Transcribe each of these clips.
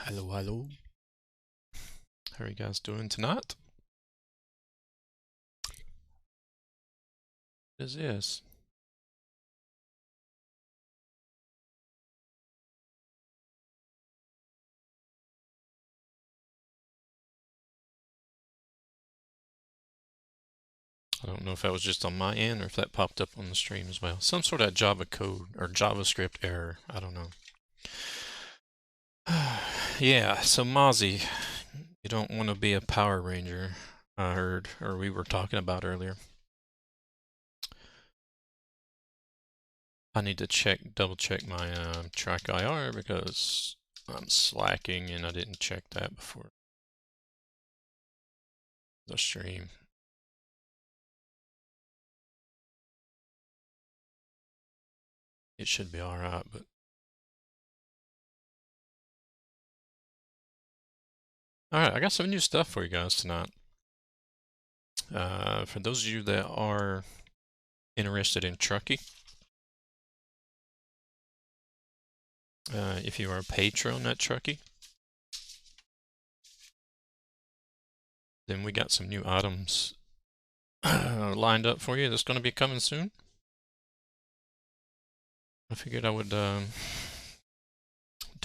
Hello, hello. How are you guys doing tonight? What is this? I don't know if that was just on my end or if that popped up on the stream as well. Some sort of Java code or JavaScript error. I don't know. Yeah, so Mozzie, you don't want to be a Power Ranger, I heard, or we were talking about earlier. I need to double check my TrackIR because I'm slacking and I didn't check that before the stream. It should be alright, but alright, I got some new stuff for you guys tonight. For those of you that are interested in Trucky, if you are a patron at Trucky, then we got some new items lined up for you that's going to be coming soon. I figured I would do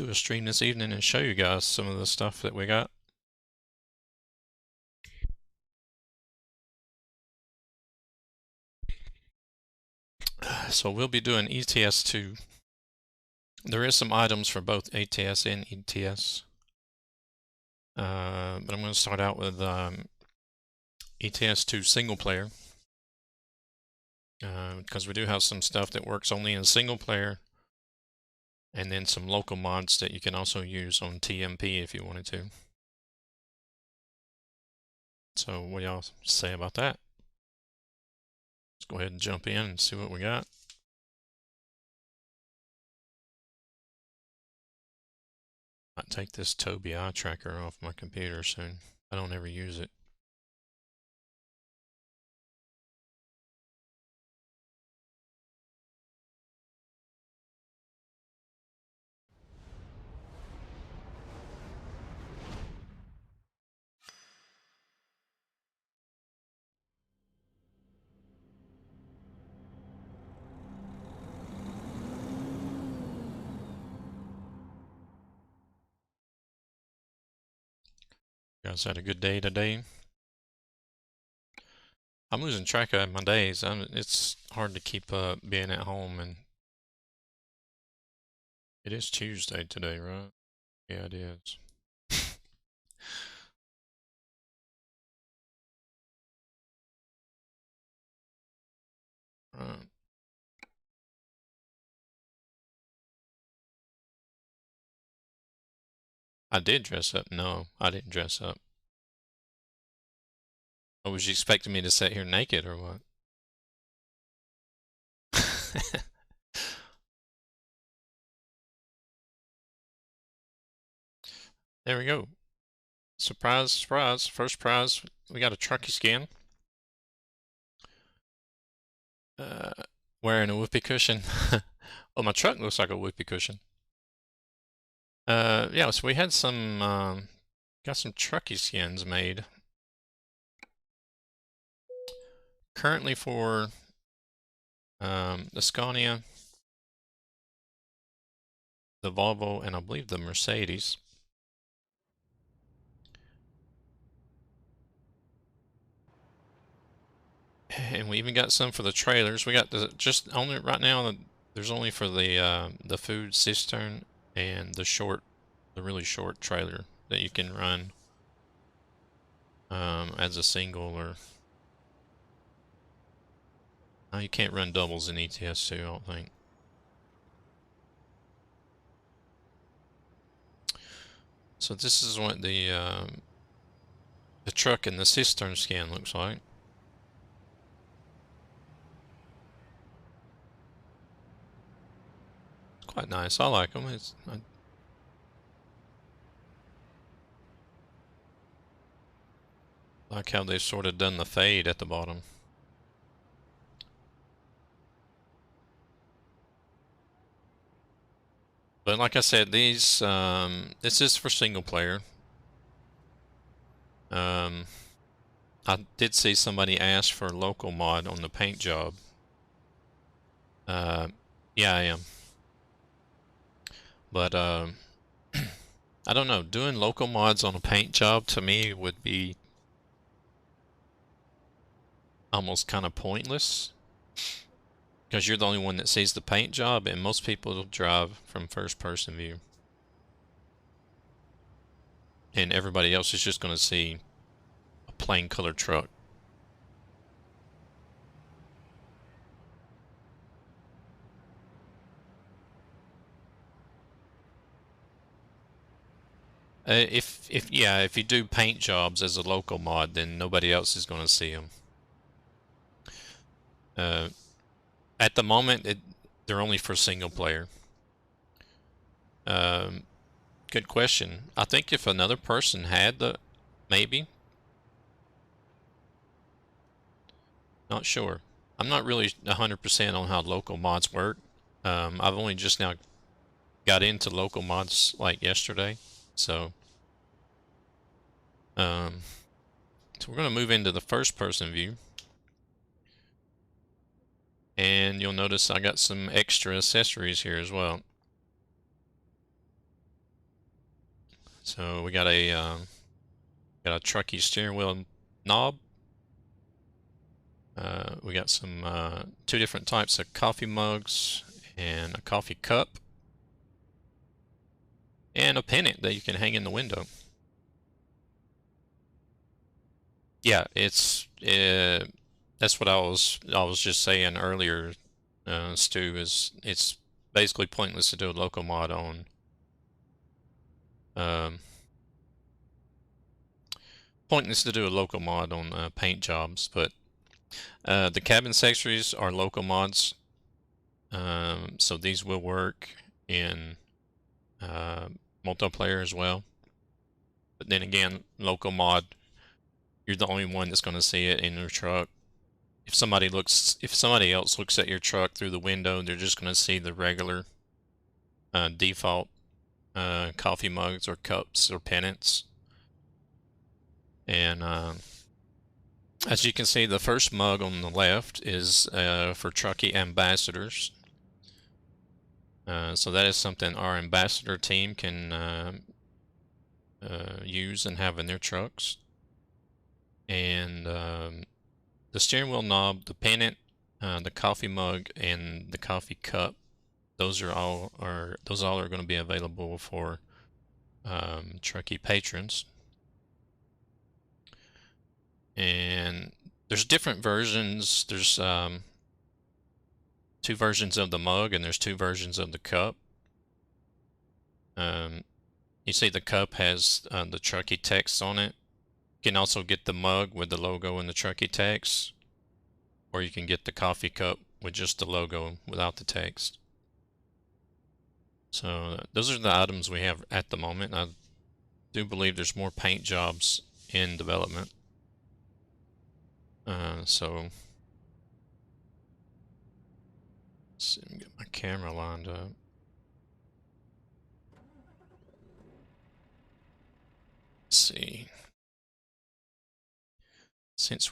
a stream this evening and show you guys some of the stuff that we got. So we'll be doing ETS2. There is some items for both ATS and ETS. But I'm going to start out with ETS2 single player. Because we do have some stuff that works only in single player, and then some local mods that you can also use on TMP if you wanted to. So what do y'all say about that? Let's go ahead and jump in and see what we got. Might take this Toby eye tracker off my computer soon. I don't ever use it. You guys had a good day today? I'm losing track of my days. It's hard to keep up being at home, and it is Tuesday today, right? Yeah, it is. Right. I did dress up. No, I didn't dress up. Oh, was you expecting me to sit here naked or what? There we go. Surprise, surprise. First prize, we got a Trucky skin. Wearing a whoopee cushion. Oh, my truck looks like a whoopee cushion. Yeah, so we had some, got some Trucky skins made. Currently for the Scania, the Volvo, and I believe the Mercedes. And we even got some for the trailers. We got just only right now. There's only for the food cistern and the really short trailer that you can run as a single, or you can't run doubles in ETS2, I don't think. So this is what the truck and the cistern scan looks like. It's quite nice. I like them. I like how they've sort of done the fade at the bottom. But like I said, these this is for single player. Um, I did see somebody ask for local mod on the paint job. Yeah, I am. But I don't know. Doing local mods on a paint job to me would be almost kind of pointless because you're the only one that sees the paint job, and most people drive from first person view, and everybody else is just going to see a plain colored truck. If you do paint jobs as a local mod, then nobody else is going to see them. At the moment, they're only for single player. Um, Good question. I think if another person had maybe, not sure. I'm not really 100% on how local mods work. I've only just now got into local mods like yesterday, so um, so we're gonna move into the first person view, and you'll notice I got some extra accessories here as well. So we got a Trucky steering wheel knob. We got some two different types of coffee mugs and a coffee cup and a pennant that you can hang in the window. Yeah, that's what I was just saying earlier, Stu, is it's basically pointless to do a local mod on um, paint jobs, but the cabin accessories are local mods, so these will work in uh, multiplayer as well. But then again, local mod, you're the only one that's going to see it in your truck. If somebody else looks at your truck through the window, they're just going to see the regular default coffee mugs or cups or pennants. And as you can see, the first mug on the left is for Trucky ambassadors. So that is something our ambassador team can use and have in their trucks. And the steering wheel knob, the pennant, the coffee mug, and the coffee cup, those all are going to be available for Trucky patrons. And there's different versions. There's two versions of the mug, and there's two versions of the cup. You see the cup has the Trucky text on it. You can also get the mug with the logo and the Trucky text, or you can get the coffee cup with just the logo without the text. So those are the items we have at the moment. I do believe there's more paint jobs in development. So let's see, let me get my camera lined up. Let's see. Since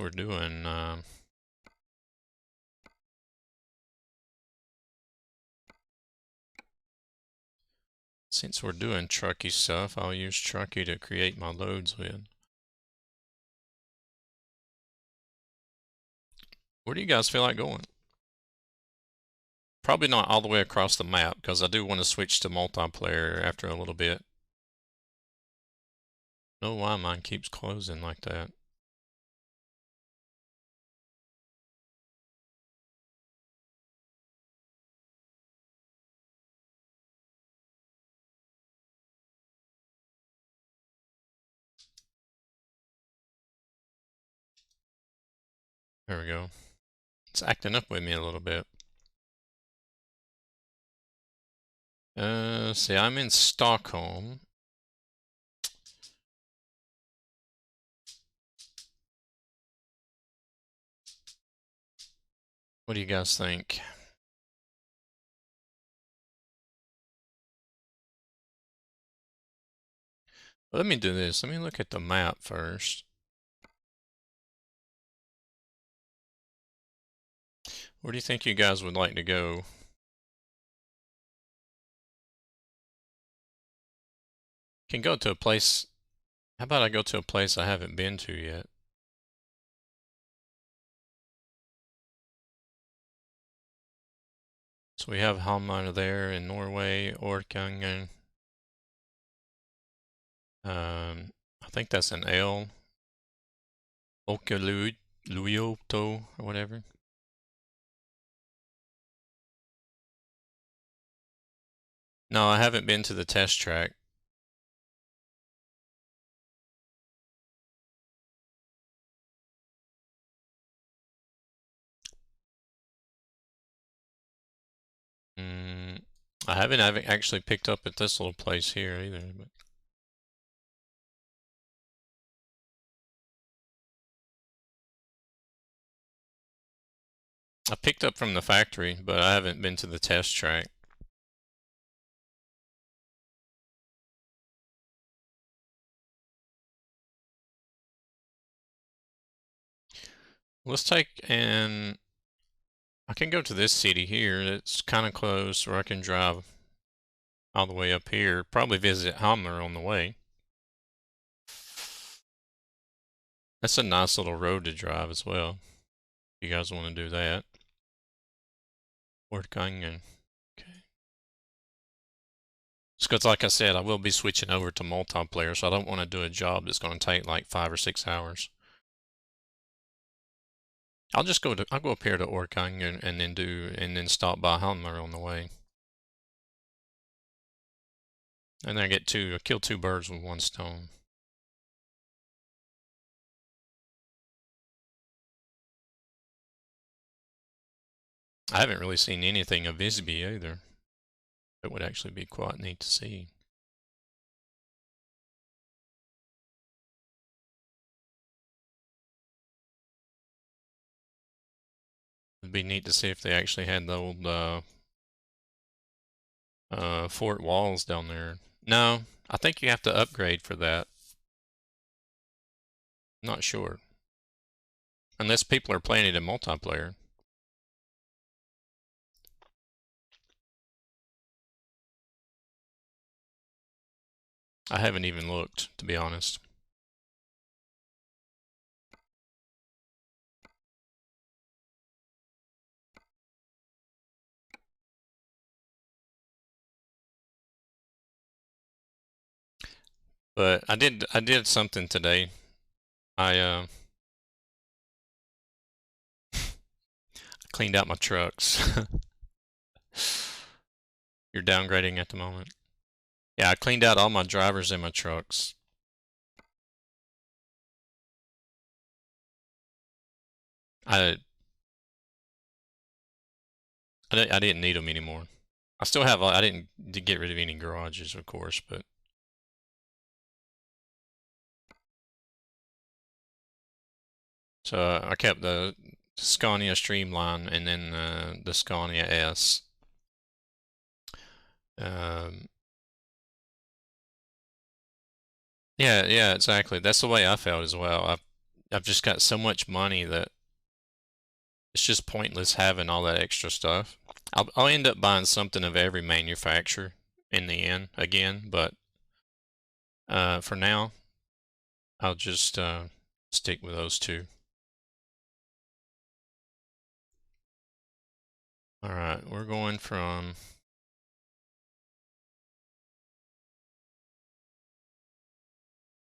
we're doing Trucky stuff, I'll use Trucky to create my loads with. Where do you guys feel like going? Probably not all the way across the map, because I do want to switch to multiplayer after a little bit. Know why mine keeps closing like that. There we go. It's acting up with me a little bit. See, I'm in Stockholm. What do you guys think? Let me do this. Let me look at the map first. Where do you think you guys would like to go? Can go to a place. How about I go to a place I haven't been to yet? So we have Hamar there in Norway, Orkanger. I think that's an L. Olkiluoto or whatever. No, I haven't been to the test track. I haven't actually picked up at this little place here either. But I picked up from the factory, but I haven't been to the test track. Let's take and I can go to this city here. It's kind of close, or I can drive all the way up here. Probably visit Hammer on the way. That's a nice little road to drive as well. If you guys want to do that. Orkanger. Okay. Just because, like I said, I will be switching over to multiplayer, so I don't want to do a job that's going to take like 5 or 6 hours. I'll go up here to Orkanger and then stop by Hammer on the way. And then I kill 2 birds with 1 stone. I haven't really seen anything of Visby either. It would actually be quite neat to see. It'd be neat to see if they actually had the old fort walls down there. No, I think you have to upgrade for that. Not sure. Unless people are playing it in multiplayer. I haven't even looked, to be honest. But I did something today. I cleaned out my trucks. You're downgrading at the moment. Yeah, I cleaned out all my drivers and my trucks. I I didn't need them anymore. I still have. I didn't get rid of any garages, of course, but so I kept the Scania Streamline and then the Scania S. Um, yeah, exactly. That's the way I felt as well. I've just got so much money that it's just pointless having all that extra stuff. I'll end up buying something of every manufacturer in the end again, but for now, I'll just stick with those 2. All right, we're going from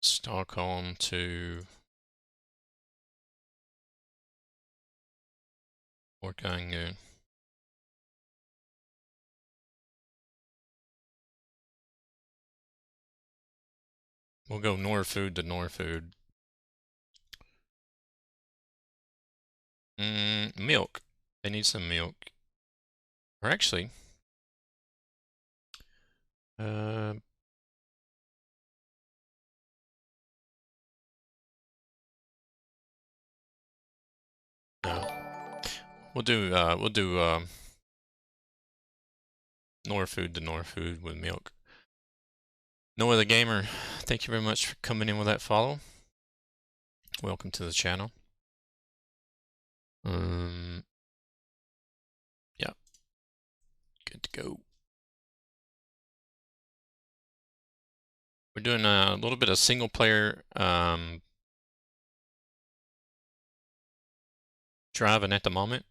Stockholm to Orkanger. We'll go Norfood to Norfood. Milk. They need some milk. Or actually, uh, no. We'll do Norfood to Norfood with milk. Noah the Gamer, thank you very much for coming in with that follow. Welcome to the channel. Yeah, good to go. We're doing a little bit of single player driving at the moment,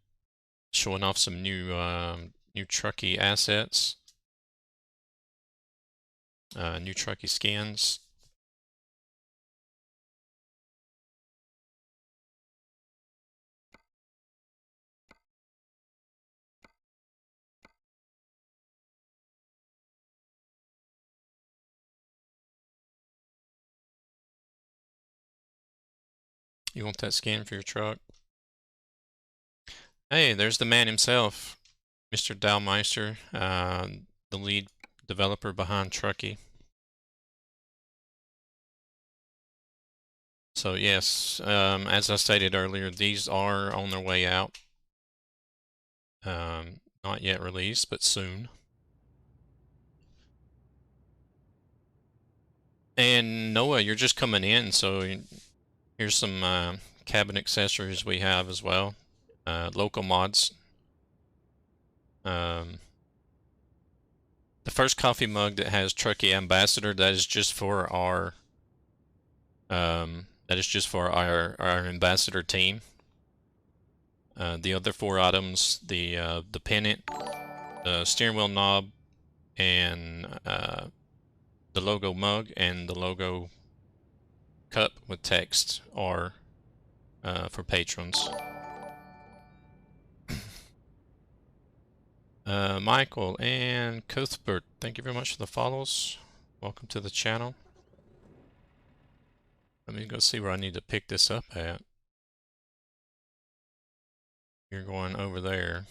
showing off some new Trucky assets, new Trucky skins. You want that skin for your truck? Hey, there's the man himself, Mr. Dalmeister, the lead developer behind Trucky. So yes, as I stated earlier, these are on their way out. Not yet released, but soon. And Noah, you're just coming in, so here's some cabin accessories we have as well. Local mods. The first coffee mug that has Trucky Ambassador, that is just for our our ambassador team. The other 4 items, the pennant, the steering wheel knob, and the logo mug and the logo cup with text are for patrons. Michael and Cuthbert, thank you very much for the follows. Welcome to the channel. Let me go see where I need to pick this up at. You're going over there.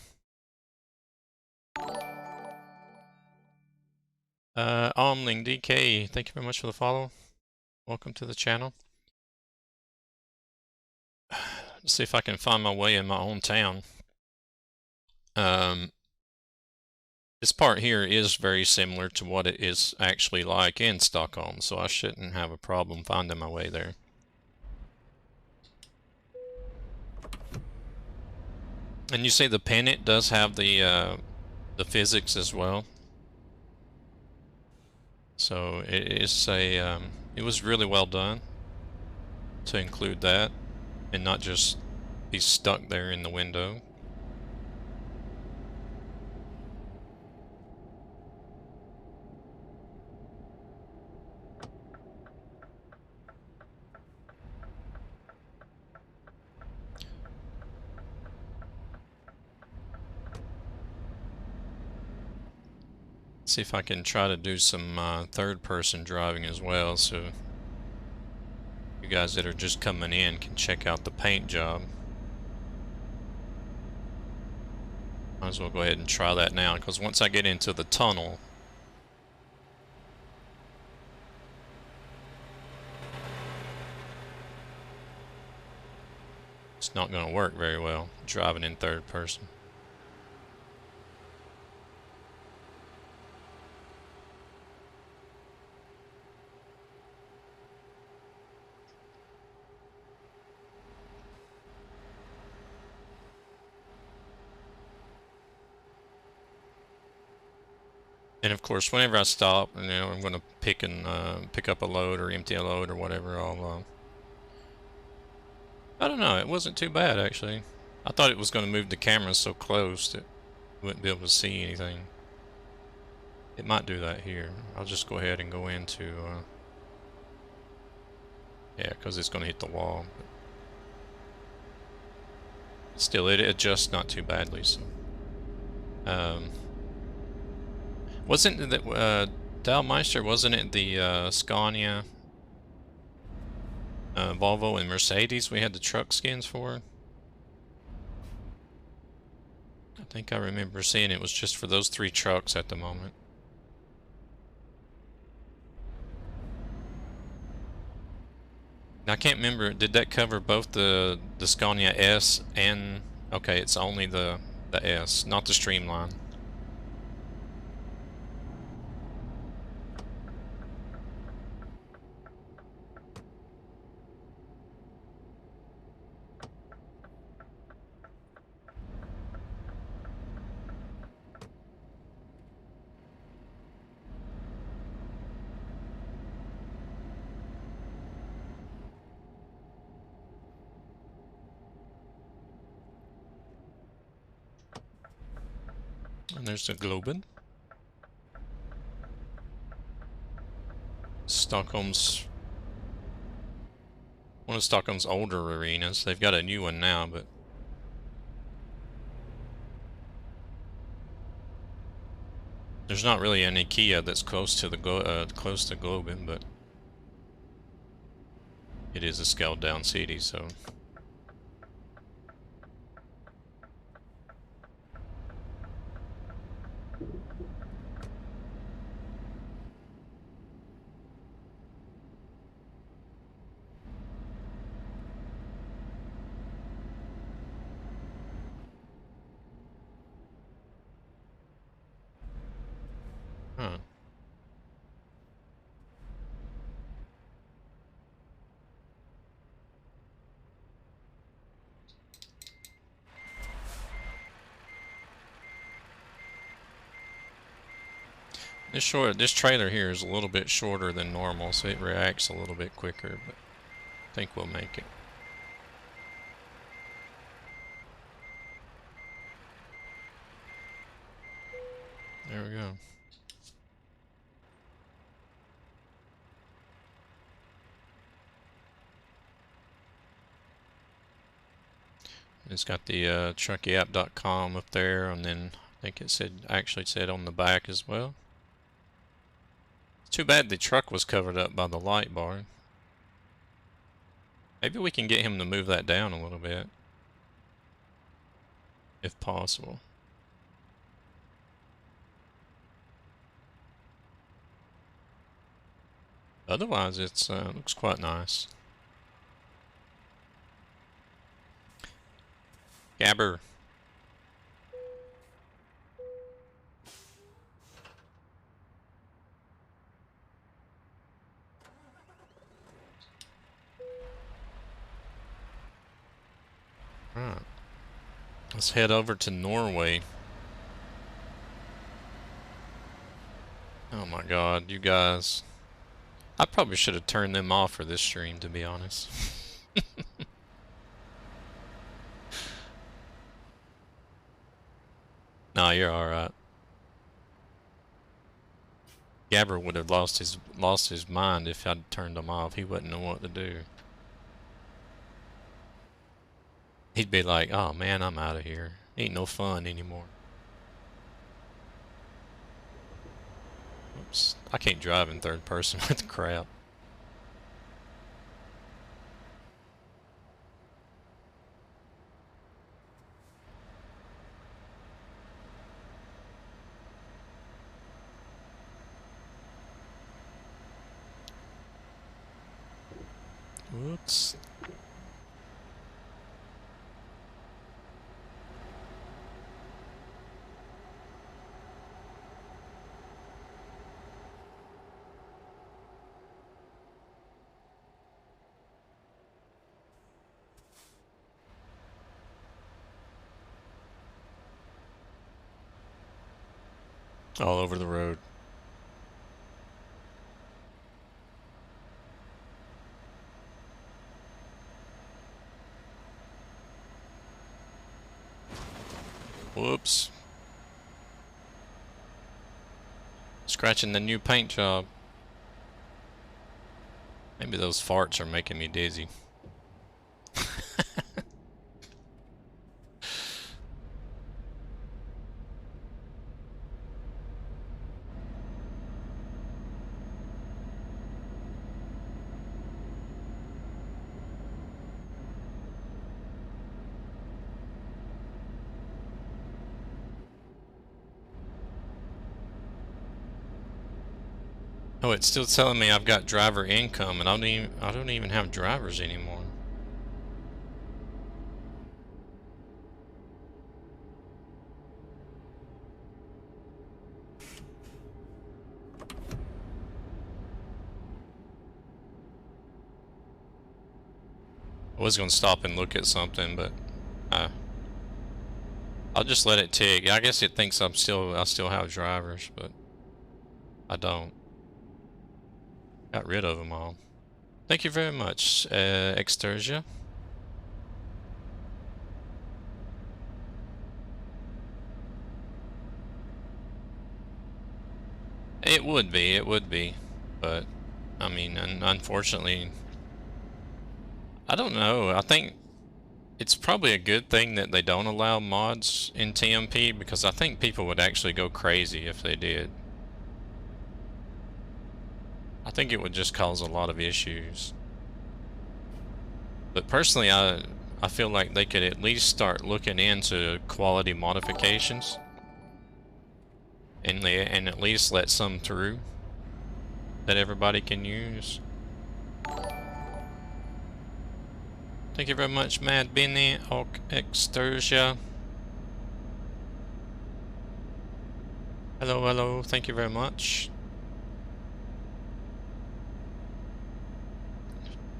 Omling DK, thank you very much for the follow. Welcome to the channel. Let's see if I can find my way in my own town. This part here is very similar to what it is actually like in Stockholm, so I shouldn't have a problem finding my way there. And you say the pennant does have the physics as well. So it is it was really well done to include that and not just be stuck there in the window. See if I can try to do some third-person driving as well, so you guys that are just coming in can check out the paint job. Might as well go ahead and try that now, because once I get into the tunnel, it's not going to work very well driving in third person. And of course, whenever I stop, you know, I'm going to pick up a load or empty a load or whatever, I don't know, it wasn't too bad actually. I thought it was going to move the camera so close that you wouldn't be able to see anything. It might do that here. I'll just go ahead and go into, yeah, because it's going to hit the wall. But still, it adjusts not too badly, so. Wasn't that, Dalmeister, wasn't it the, Scania, Volvo and Mercedes we had the truck skins for? I think I remember seeing it was just for those 3 trucks at the moment. I can't remember, did that cover both the Scania S and, okay, it's only the S, not the Streamline. And there's the Globen. Stockholm's one of Stockholm's older arenas. They've got a new one now, but there's not really any Kia that's close to the Globen, but it is a scaled down city, so. Huh. This trailer here is a little bit shorter than normal, so it reacts a little bit quicker, but I think we'll make it. There we go. It's got the TruckyApp.com up there, and then I think it actually said on the back as well. It's too bad the truck was covered up by the light bar. Maybe we can get him to move that down a little bit, if possible. Otherwise, it looks quite nice. Gabber. Right. Let's head over to Norway. Oh my god, you guys. I probably should have turned them off for this stream, to be honest. Nah, you're alright. Gabber would have lost his mind if I'd turned them off. He wouldn't know what to do. He'd be like, oh man, I'm out of here. Ain't no fun anymore. Oops. I can't drive in third person with crap. Whoops. All over the road. Whoops. Scratching the new paint job. Maybe those farts are making me dizzy. Oh, it's still telling me I've got driver income, and I don't even have drivers anymore. I was gonna stop and look at something, but I'll just let it tick. I guess it thinks I still have drivers, but I don't. Got rid of them all. Thank you very much, Extersia. would be, but I mean, unfortunately, I don't know. I think it's probably a good thing that they don't allow mods in TMP, because I think people would actually go crazy if they did. I think it would just cause a lot of issues. But personally, I feel like they could at least start looking into quality modifications, and at least let some through that everybody can use. Thank you very much, Mad Benny, Extersia. Hello, hello, thank you very much.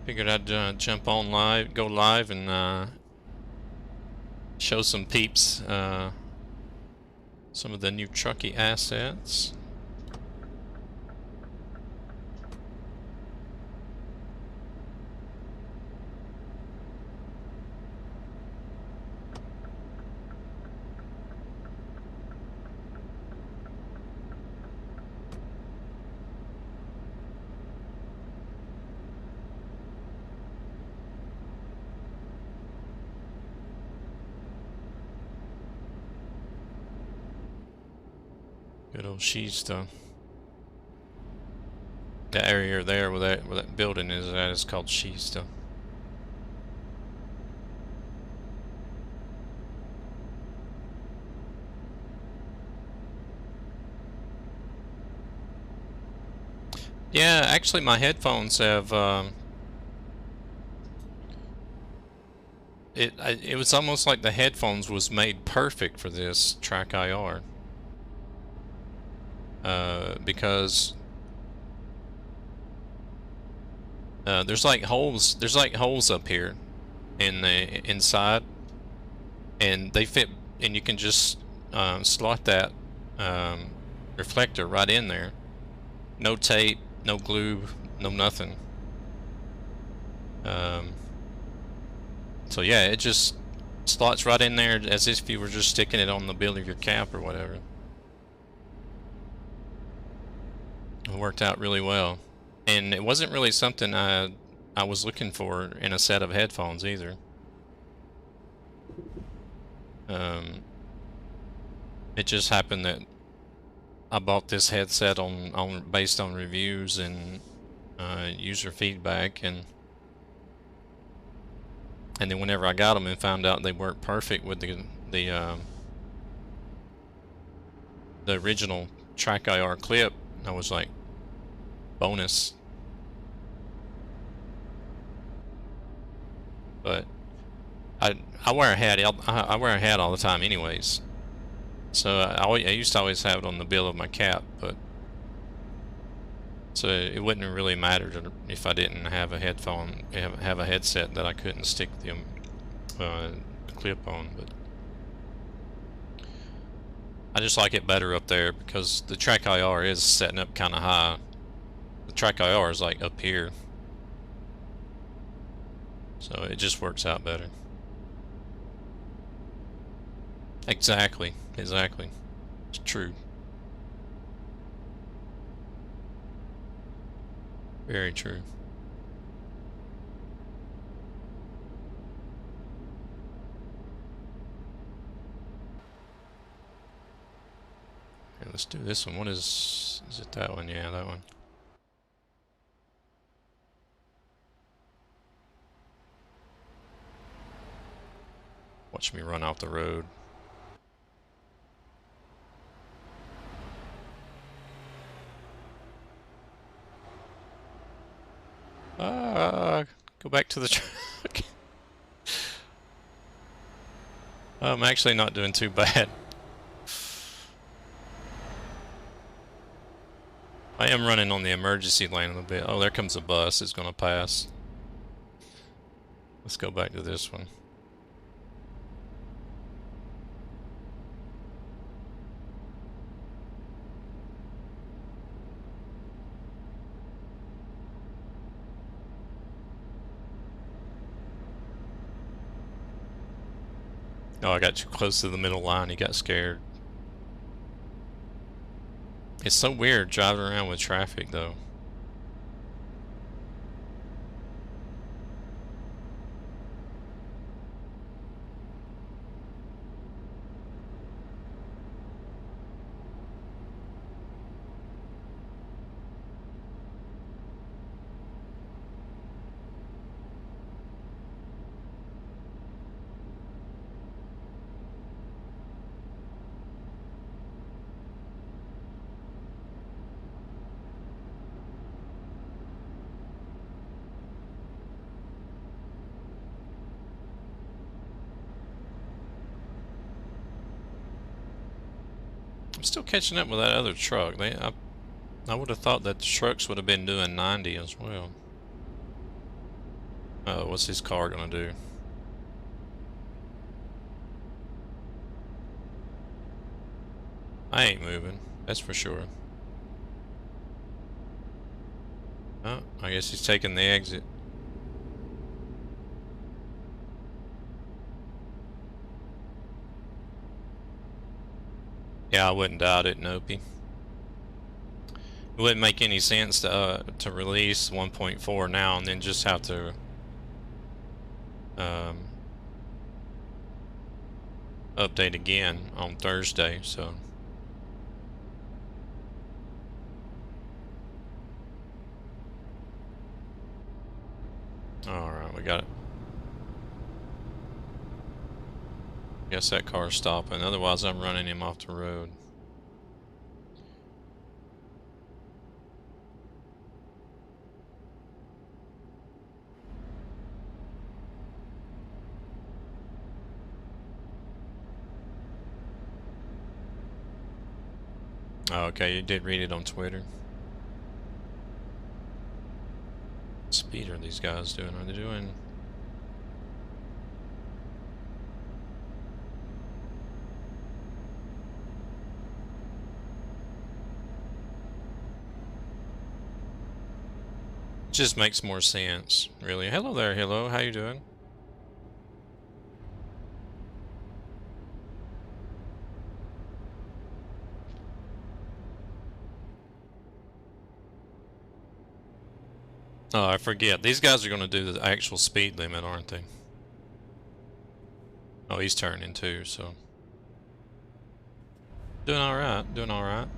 Figured I'd jump on live, go live, and show some peeps some of the new Trucky assets. Good old Sheesta. The area there where that building is at is called Sheesta. Yeah, actually my headphones have it was almost like the headphones was made perfect for this TrackIR. Because there's like holes up here in the inside, and they fit, and you can just slot that reflector right in there. No tape, no glue, no nothing. So yeah, it just slots right in there as if you were just sticking it on the bill of your cap or whatever. It worked out really well, and it wasn't really something I was looking for in a set of headphones either. It just happened that I bought this headset based on reviews and user feedback, and then whenever I got them and found out they weren't perfect with the original TrackIR clip, I was like, bonus. But I wear a hat. I wear a hat all the time, anyways. So I used to always have it on the bill of my cap, but so it wouldn't really matter if I didn't have a headset that I couldn't stick the clip on. But I just like it better up there because the TrackIR is setting up kind of high. The TrackIR is like up here, so it just works out better. Exactly. It's true. Very true. Okay, let's do this one. What is it that one? Yeah, that one. Watch me run off the road. Go back to the truck. I'm actually not doing too bad. I am running on the emergency lane a little bit. Oh, there comes a bus. It's gonna pass. Let's go back to this one. Oh, I got too close to the middle line. He got scared. It's so weird driving around with traffic though. I'm still catching up with that other truck. I would have thought that the trucks would have been doing 90 as well. Oh, what's his car gonna do? I ain't moving, that's for sure. Oh, I guess he's taking the exit. Yeah, I wouldn't doubt it, Nope. It wouldn't make any sense to release 1.4 now and then just have to update again on Thursday, so. Alright, we got it. Guess that car's stopping, otherwise I'm running him off the road. Oh, okay, you did read it on Twitter. What speed are these guys doing? Are they doing... Just makes more sense, really. Hello there, hello, how you doing? Oh, I forget. These guys are going to do the actual speed limit, aren't they? Oh, he's turning too, so... Doing alright, doing alright.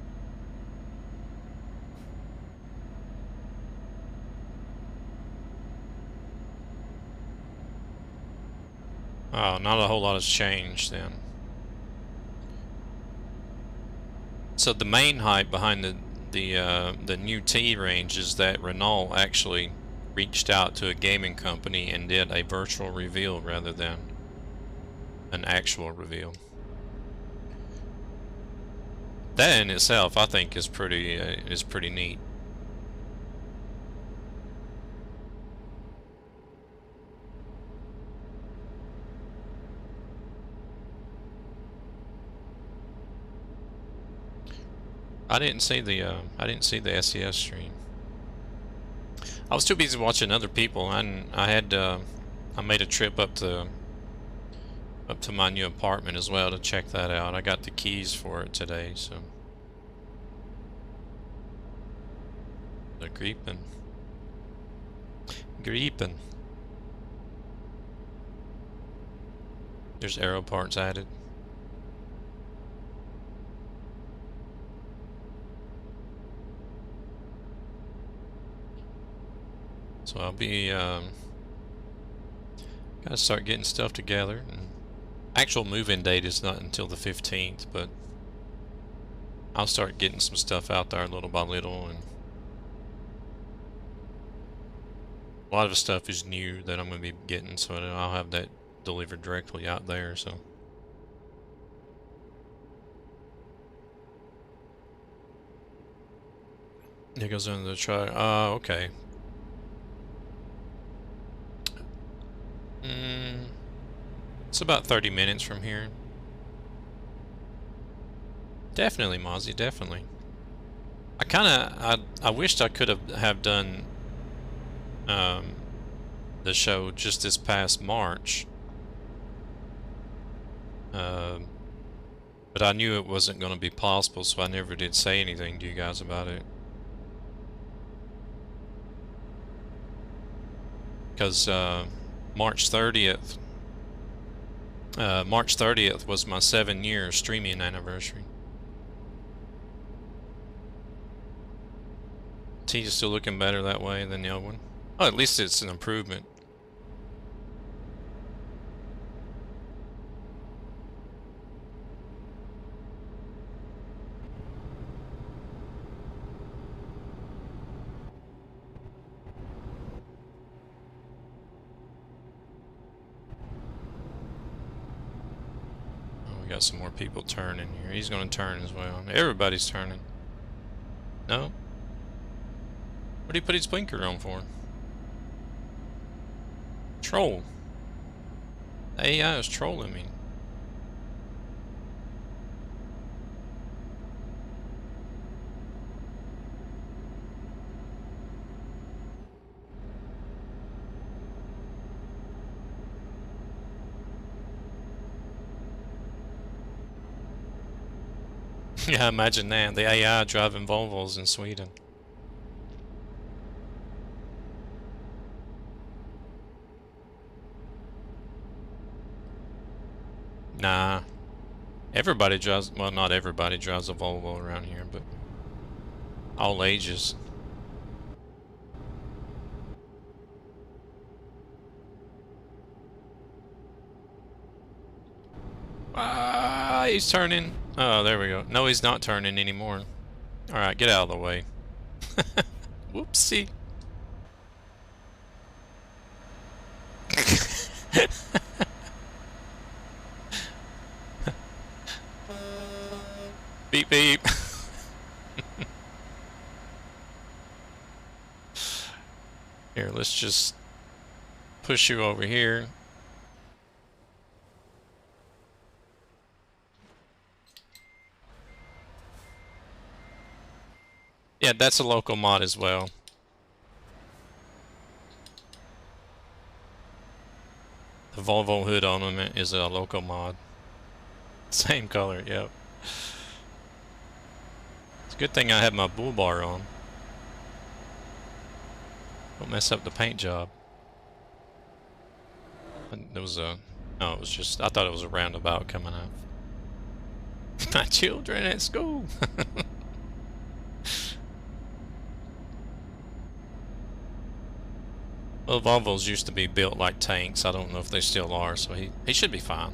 Oh, not a whole lot has changed then. So the main hype behind the new T range is that Renault actually reached out to a gaming company and did a virtual reveal rather than an actual reveal. That in itself, I think, is pretty neat. I didn't see the SES stream. I was too busy watching other people, and I made a trip up to my new apartment as well to check that out. I got the keys for it today, so. The creeping. There's aero parts added. So I'll be, gotta start getting stuff together. And actual move-in date is not until the 15th, but I'll start getting some stuff out there little by little, and a lot of the stuff is new that I'm gonna be getting, so I'll have that delivered directly out there, so. There goes into the truck. Okay. It's about 30 minutes from here. Definitely, Mozzie, definitely. I wished I could have done the show just this past March. But I knew it wasn't going to be possible, so I never did say anything to you guys about it. Because March 30th, March 30th was my 7-year streaming anniversary. T is still looking better that way than the other one. Oh, at least it's an improvement. Oh, we got some more people turning here. He's going to turn as well. Everybody's turning. No? What did he put his blinker on for? Troll. The AI is trolling me. Yeah, imagine that. The AI driving Volvos in Sweden. Nah. Everybody drives, well, not everybody drives a Volvo around here, but all ages. Ah, he's turning. Oh, there we go. No, he's not turning anymore. Alright, get out of the way. Whoopsie. Beep beep. Here, let's just push you over here. Yeah, that's a local mod as well. The Volvo hood ornament is a local mod. Same color, yep. It's a good thing I have my bull bar on. Don't mess up the paint job. There was a... No, it was just... I thought it was a roundabout coming out. My children at school! Well, Volvos used to be built like tanks. I don't know if they still are, so he should be fine.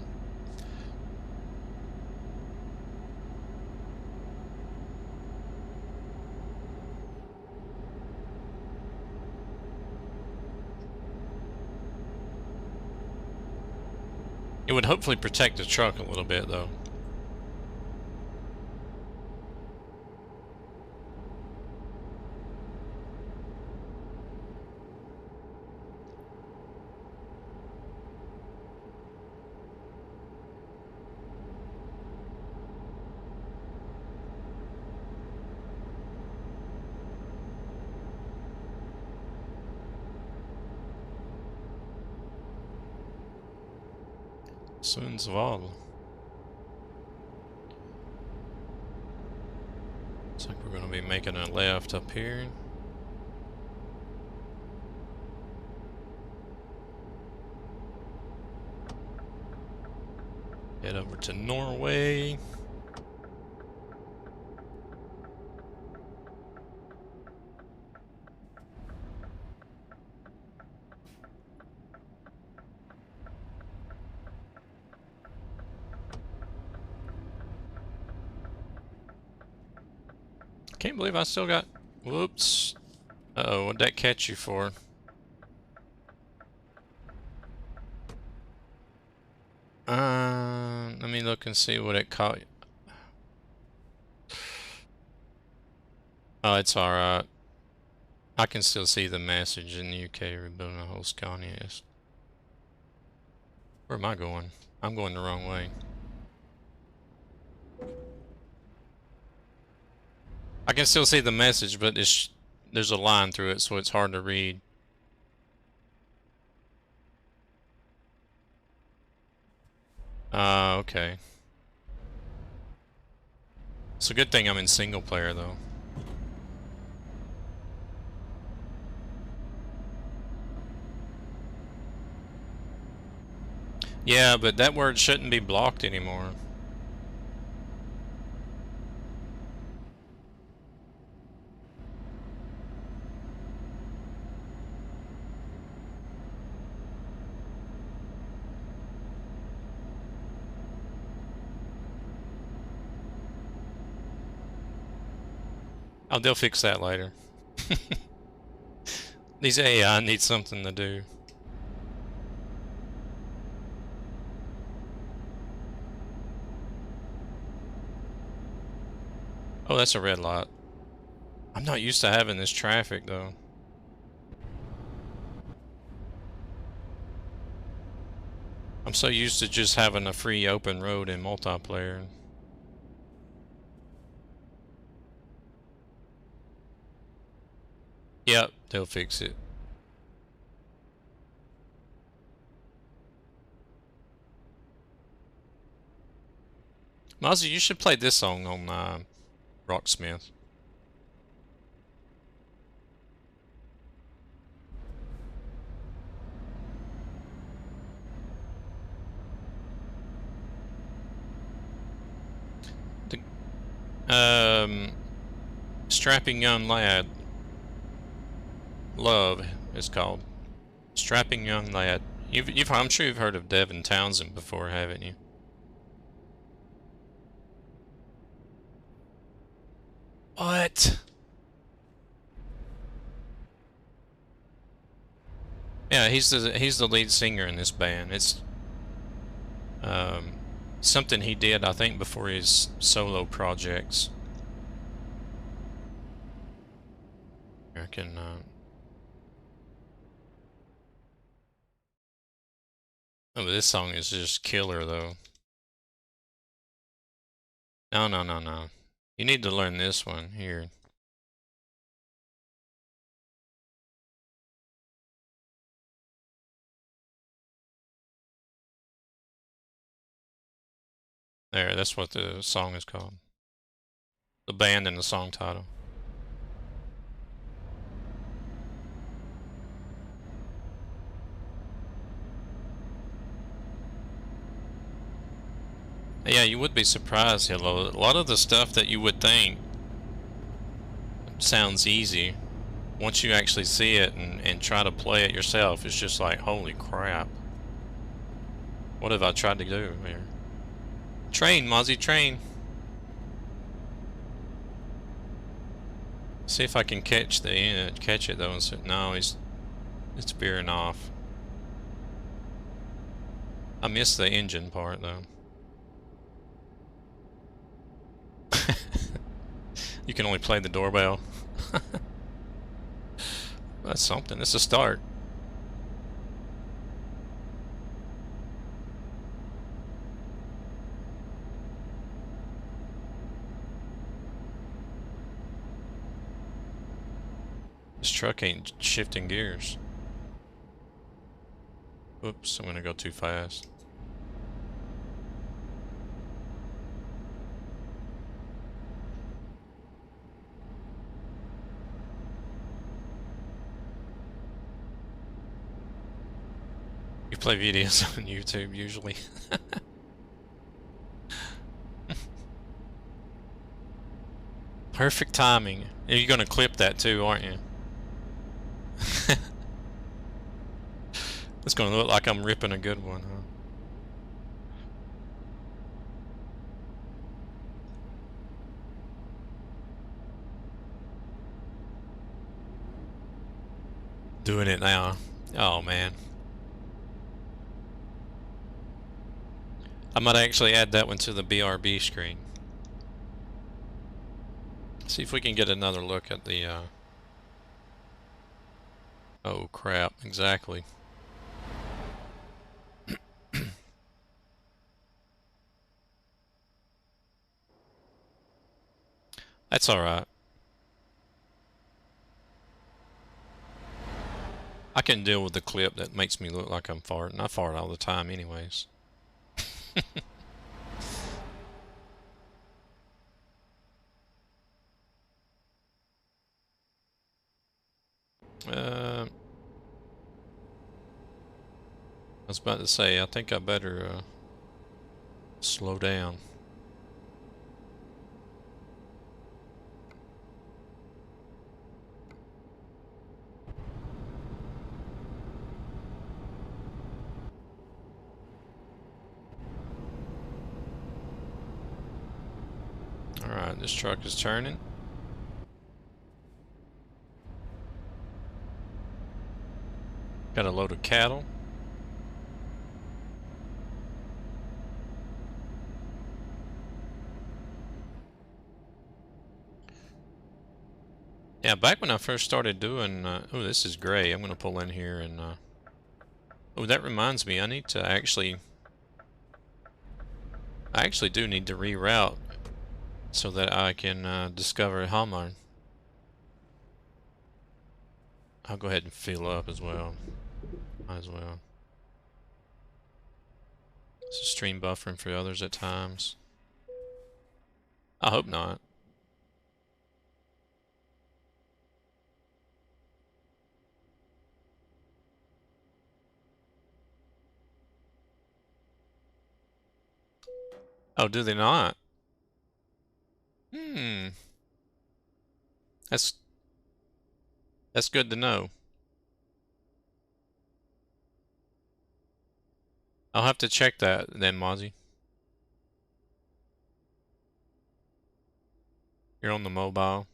It would hopefully protect the truck a little bit, though. Sundsvall. Looks like we're going to be making a left up here. Head over to Norway. Can't believe I still got... Whoops. Uh-oh, what'd that catch you for? Let me look and see what it caught. Oh, it's alright. I can still see the message in the UK rebuilding a whole Scania. Where am I going? I'm going the wrong way. I can still see the message, but there's a line through it, so it's hard to read. Okay. It's a good thing I'm in single player though. Yeah, but that word shouldn't be blocked anymore. Oh, they'll fix that later. These AI need something to do. Oh, that's a red light. I'm not used to having this traffic though. I'm so used to just having a free open road in multiplayer. Yep, they'll fix it. Mozzie, you should play this song on Rocksmith. The Strapping Young Lad. Love is called. Strapping Young Lad. I'm sure you've heard of Devin Townsend before, haven't you? What? Yeah, he's the lead singer in this band. It's um, something he did, I think, before his solo projects. I can. Oh, but this song is just killer, though. No, no, no, no. You need to learn this one here. There, that's what the song is called. The band and the song title. Yeah, you would be surprised, Hello. A lot of the stuff that you would think sounds easy, once you actually see it and try to play it yourself, it's just like, holy crap. What have I tried to do here? Train, Mozzie, train. See if I can catch catch it though. No, it's veering off. I missed the engine part though. You can only play the doorbell. That's something. It's a start. This truck ain't shifting gears. Oops, I'm gonna go too fast. You play videos on YouTube usually. Perfect timing. You're gonna clip that too, aren't you? It's gonna look like I'm ripping a good one, huh? Doing it now. Oh man. I might actually add that one to the BRB screen. See if we can get another look at the oh crap, exactly. That's alright. I can deal with the clip that makes me look like I'm farting. I fart all the time anyways. I was about to say, I think I better slow down. Alright, this truck is turning. Got a load of cattle. Yeah, back when I first started doing, oh, this is gray. I'm gonna pull in here and, oh, that reminds me, I actually do need to reroute so that I can, discover Halmar. I'll go ahead and fill up as well. Might as well. This is stream buffering for others at times. I hope not. Oh, do they not? Hmm. That's good to know. I'll have to check that then, Mozzie. You're on the mobile.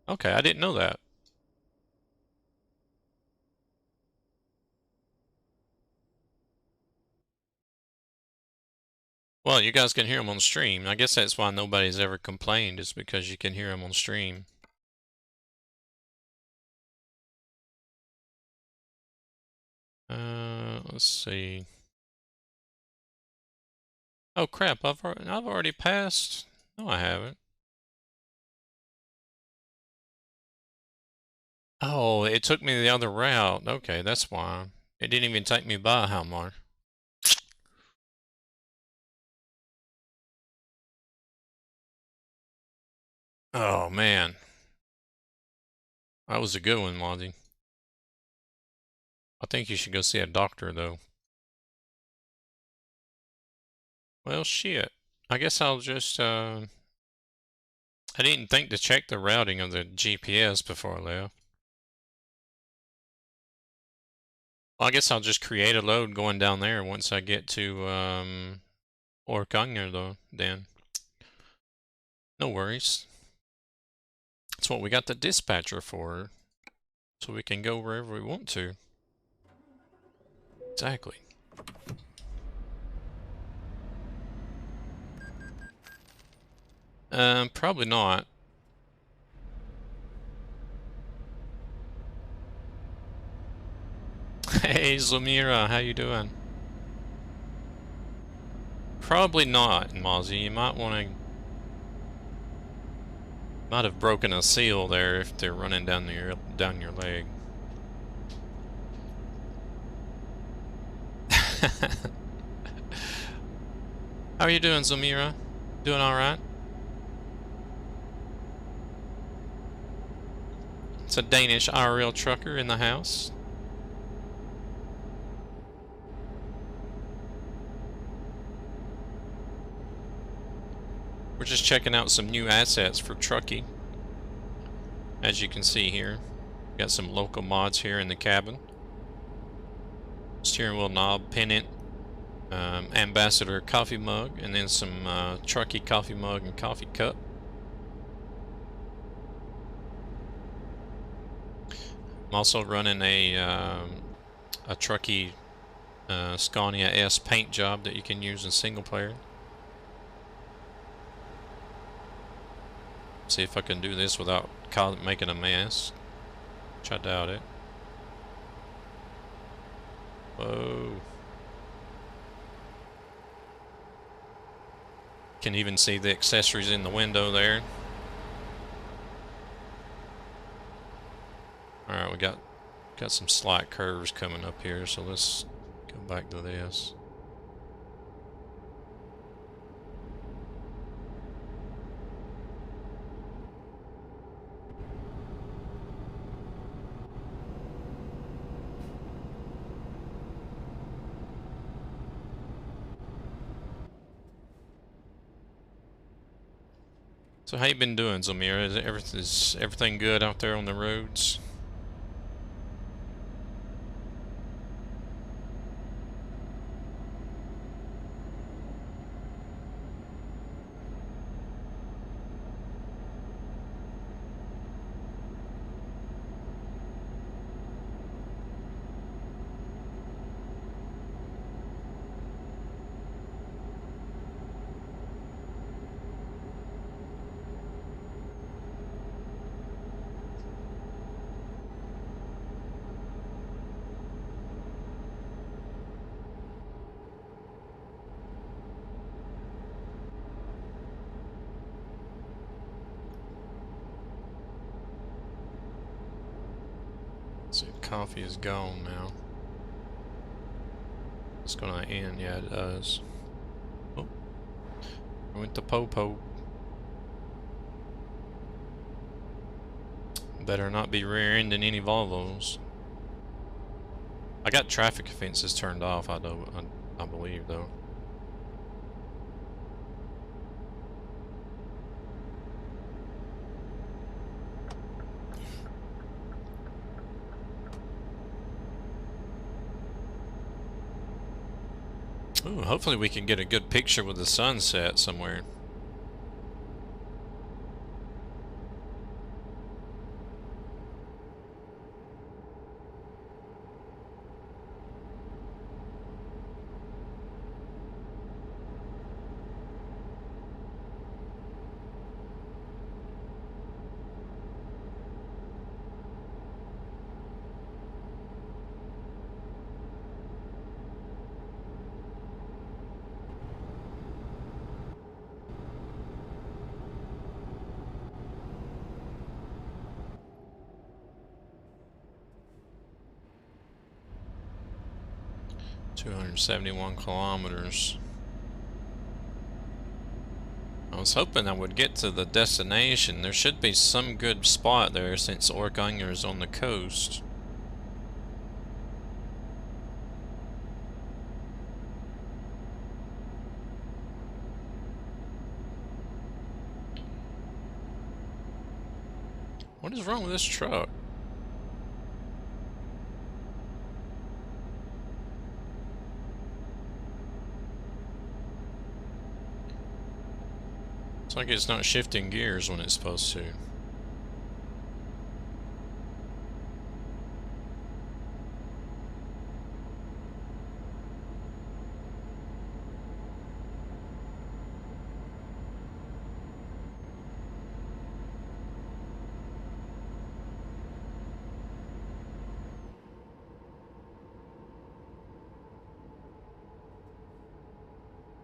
Okay, I didn't know that. Well, you guys can hear them on stream. I guess that's why nobody's ever complained, is because you can hear them on stream. Let's see. Oh crap! I've already passed. No, I haven't. Oh, it took me the other route. Okay, that's why. It didn't even take me by Halmar. Oh man, that was a good one, Mozzie. I think you should go see a doctor though. Well, shit. I guess I'll just I didn't think to check the routing of the GPS before I left. Well, I guess I'll just create a load going down there once I get to Orkanger though, then. No worries. That's what we got the dispatcher for. So we can go wherever we want to. Exactly. Probably not. Hey Zamira, how you doing? Probably not, Mozzie. You might want to... Might have broken a seal there if they're running down your leg. How are you doing, Zamira? Doing alright? It's a Danish IRL trucker in the house. We're just checking out some new assets for Trucky. As you can see here, got some local mods here in the cabin. Steering wheel knob, pennant, ambassador coffee mug, and then some Trucky coffee mug and coffee cup. I'm also running a Trucky Scania S paint job that you can use in single player. See if I can do this without making a mess. Which I doubt it. Whoa. Can even see the accessories in the window there. Alright, we got some slight curves coming up here, so let's go back to this. So how you been doing, Zamira? Is everything good out there on the roads? So coffee is gone now. It's gonna end, yeah it does. Oh, I went to Popo. Better not be rear-ending any Volvos. I got traffic offenses turned off, I believe though. Ooh, hopefully we can get a good picture with the sunset somewhere. $271 kilometers. I was hoping I would get to the destination. There should be some good spot there since Orkanger is on the coast. What is wrong with this truck? It's like it's not shifting gears when it's supposed to.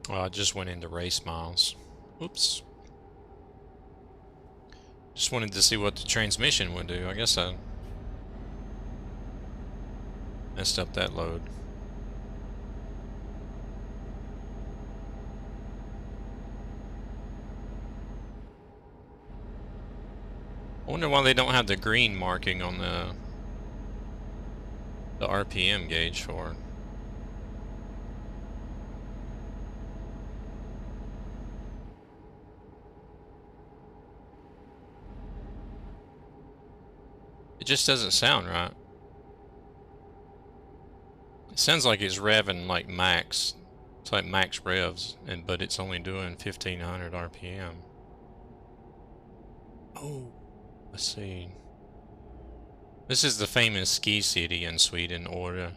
Well, I just went into race miles. Oops. Just wanted to see what the transmission would do. I guess I messed up that load. I wonder why they don't have the green marking on the RPM gauge for. It just doesn't sound right. It sounds like it's revving like max. It's like max revs, but it's only doing 1500 RPM. Oh, let's see. This is the famous ski city in Sweden, Åre.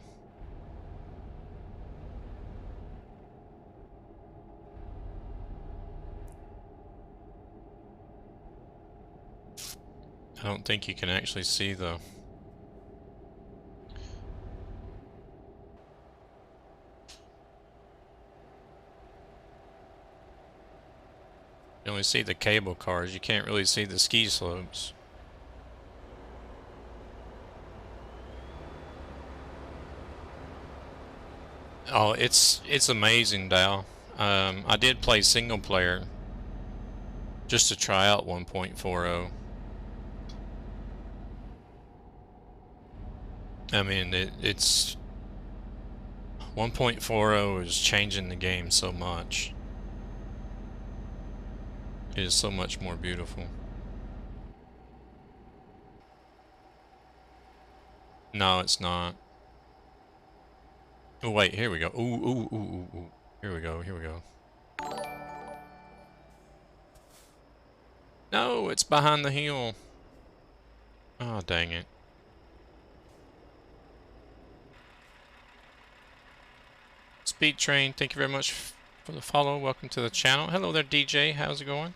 I don't think you can actually see the... You only see the cable cars, you can't really see the ski slopes. Oh, it's amazing, Dow. I did play single player just to try out 1.40. I mean, it's 1.40 is changing the game so much. It is so much more beautiful. No, it's not. Oh wait, here we go. Ooh, ooh, ooh, ooh, ooh. Here we go, here we go. No, it's behind the hill. Oh, dang it. Speed Train, thank you very much for the follow. Welcome to the channel. Hello there, DJ. How's it going?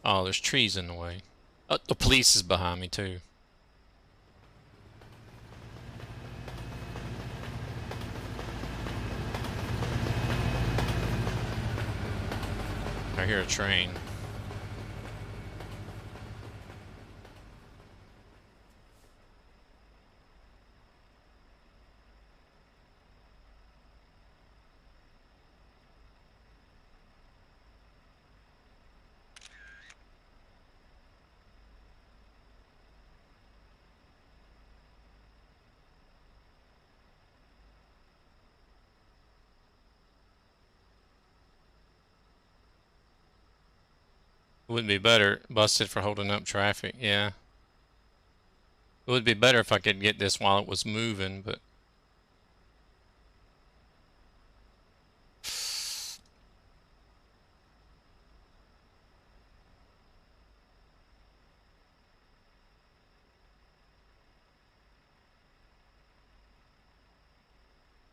Oh, there's trees in the way. Oh, the police is behind me, too. I hear a train. Would be better. Busted for holding up traffic, yeah. It would be better if I could get this while it was moving, but...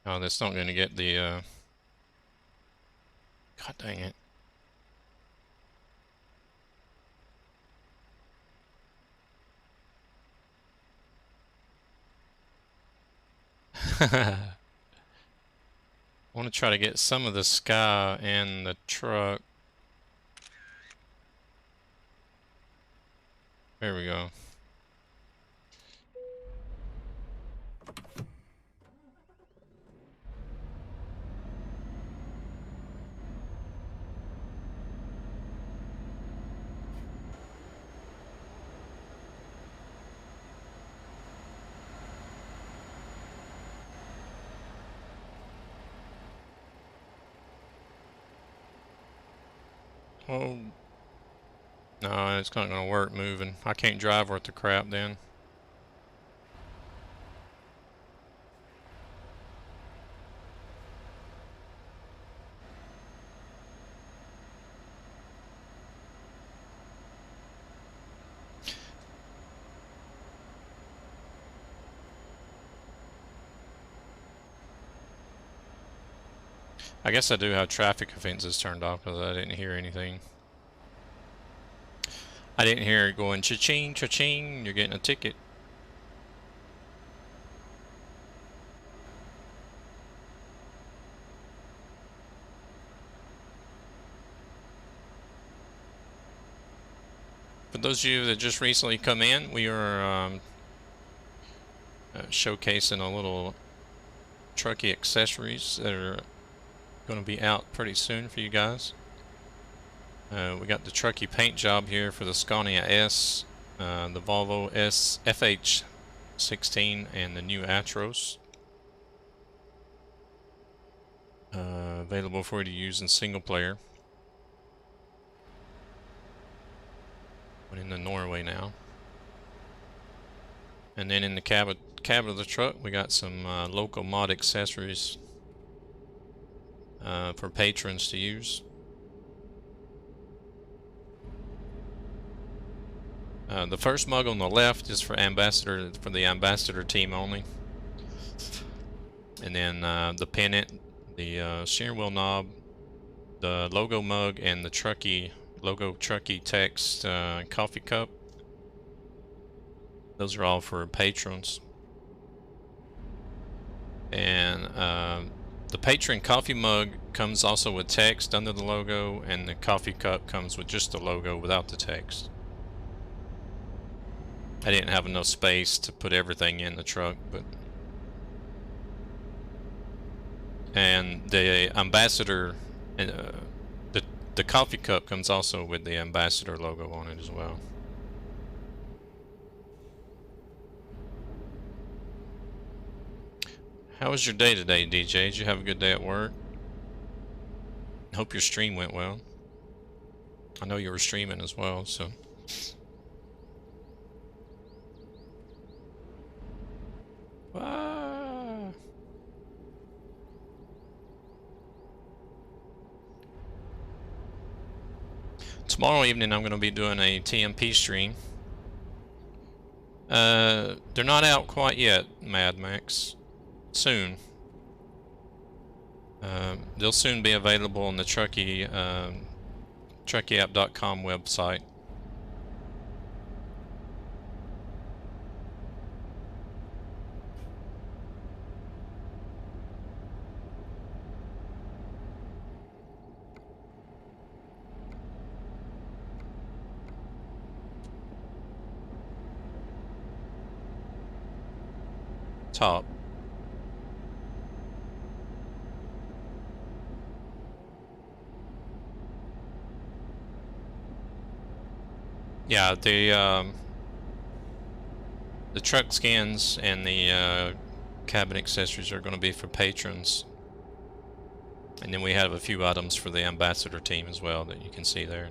Oh, that's not going to get the, God dang it. I want to try to get some of the sky and the truck. There we go. Oh. No, it's not going to work moving. I can't drive worth the crap then. I guess I do have traffic offenses turned off because I didn't hear anything. I didn't hear it going cha-ching, cha-ching, you're getting a ticket. For those of you that just recently come in, we are showcasing a little Trucky accessories that are going to be out pretty soon for you guys. We got the Trucky paint job here for the Scania S, the Volvo S FH16, and the new Atros. Available for you to use in single player. Went into Norway now. And then in the cab of the truck, we got some local mod accessories for patrons to use. The first mug on the left is for the ambassador team only. And then the pennant, the steering wheel knob, the logo mug, and the Trucky logo Trucky text coffee cup. Those are all for patrons. And the patron coffee mug comes also with text under the logo, and the coffee cup comes with just the logo without the text. I didn't have enough space to put everything in the truck, but... And the ambassador, the coffee cup comes also with the ambassador logo on it as well. How was your day today, DJ? Did you have a good day at work? Hope your stream went well. I know you were streaming as well, so. Ah. Tomorrow evening I'm going to be doing a TMP stream. They're not out quite yet, Mad Max. Soon. They'll soon be available on the Trucky, TrackIR.com website. Top. Yeah, the truck skins and the cabin accessories are going to be for patrons. And then we have a few items for the ambassador team as well that you can see there.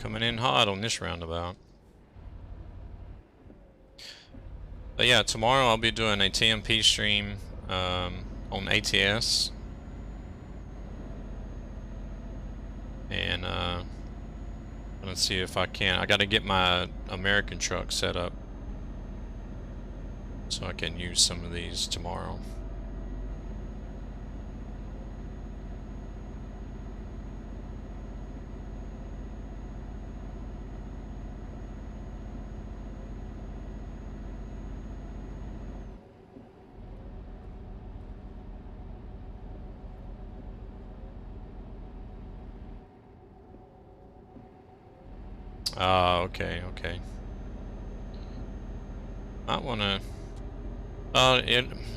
Coming in hot on this roundabout. But yeah, tomorrow I'll be doing a TMP stream on ATS. And let's see if I can. I got to get my American truck set up so I can use some of these tomorrow. Ah, okay, okay. Might wanna.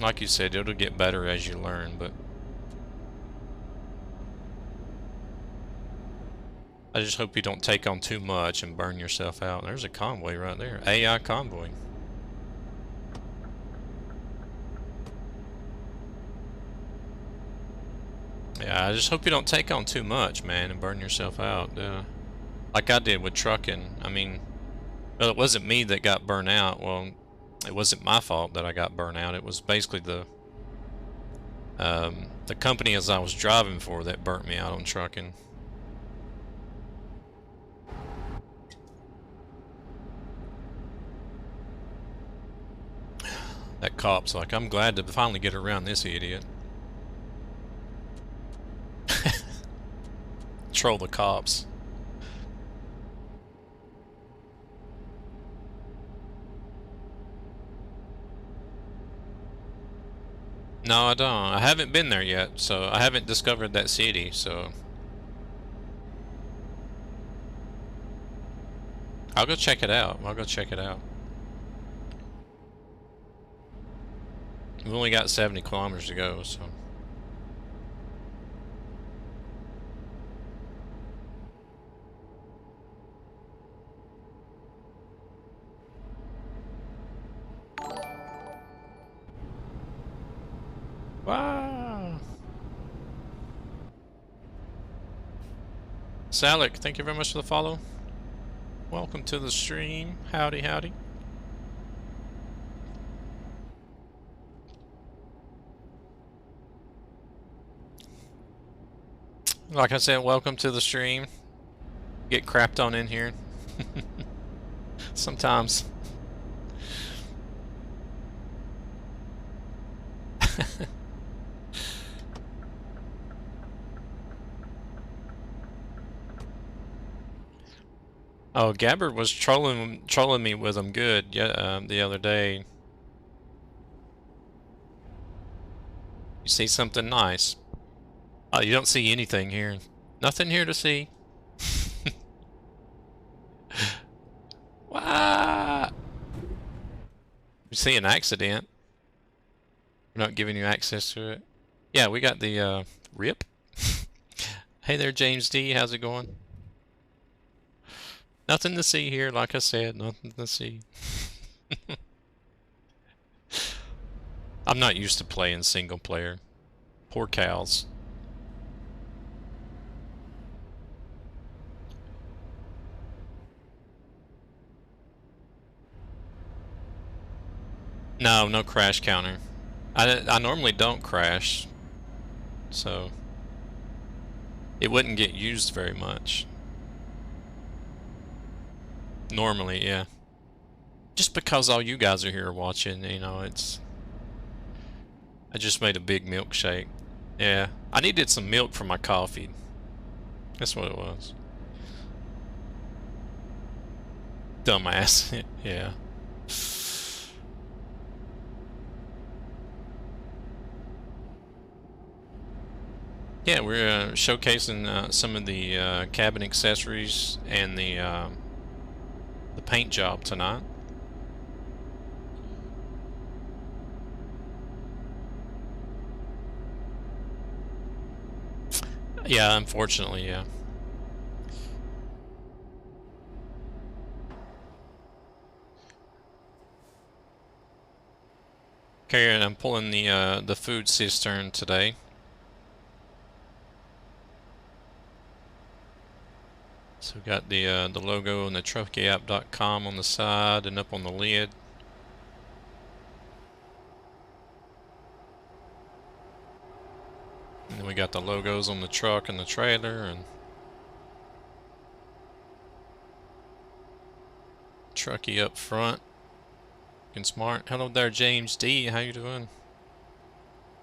Like you said, it'll get better as you learn, but I just hope you don't take on too much and burn yourself out. There's a convoy right there. AI convoy. Yeah, I just hope you don't take on too much, man, and burn yourself out. Like I did with trucking. I mean, well, it wasn't me that got burnt out. Well, it wasn't my fault that I got burnt out. It was basically the company as I was driving for that burnt me out on trucking. That cop's like, I'm glad to finally get around this idiot. Troll the cops. No, I don't. I haven't been there yet, so I haven't discovered that city, so I'll go check it out. I'll go check it out. We've only got 70 kilometers to go, so. Wow. Salik, thank you very much for the follow. Welcome to the stream. Howdy, howdy. Like I said, welcome to the stream. Get crapped on in here. Sometimes. Oh, Gabbard was trolling me with him good the other day. You see something nice. Oh, you don't see anything here. Nothing here to see. What? You see an accident. We're not giving you access to it. Yeah, we got the RIP. Hey there, James D. How's it going? Nothing to see here, like I said. Nothing to see. I'm not used to playing single player. Poor cows. No, no crash counter. I normally don't crash, so it wouldn't get used very much. Normally, yeah. Just because all you guys are here watching, you know, it's... I just made a big milkshake. Yeah, I needed some milk for my coffee. That's what it was. Dumbass. Yeah. Yeah, we're showcasing some of the cabin accessories and the paint job tonight. Yeah, unfortunately, yeah. Okay, and I'm pulling the food cistern today. So we got the logo and the TruckyApp.com on the side and up on the lid. And then we got the logos on the truck and the trailer and Trucky up front. Looking smart. Hello there, James D. How you doing?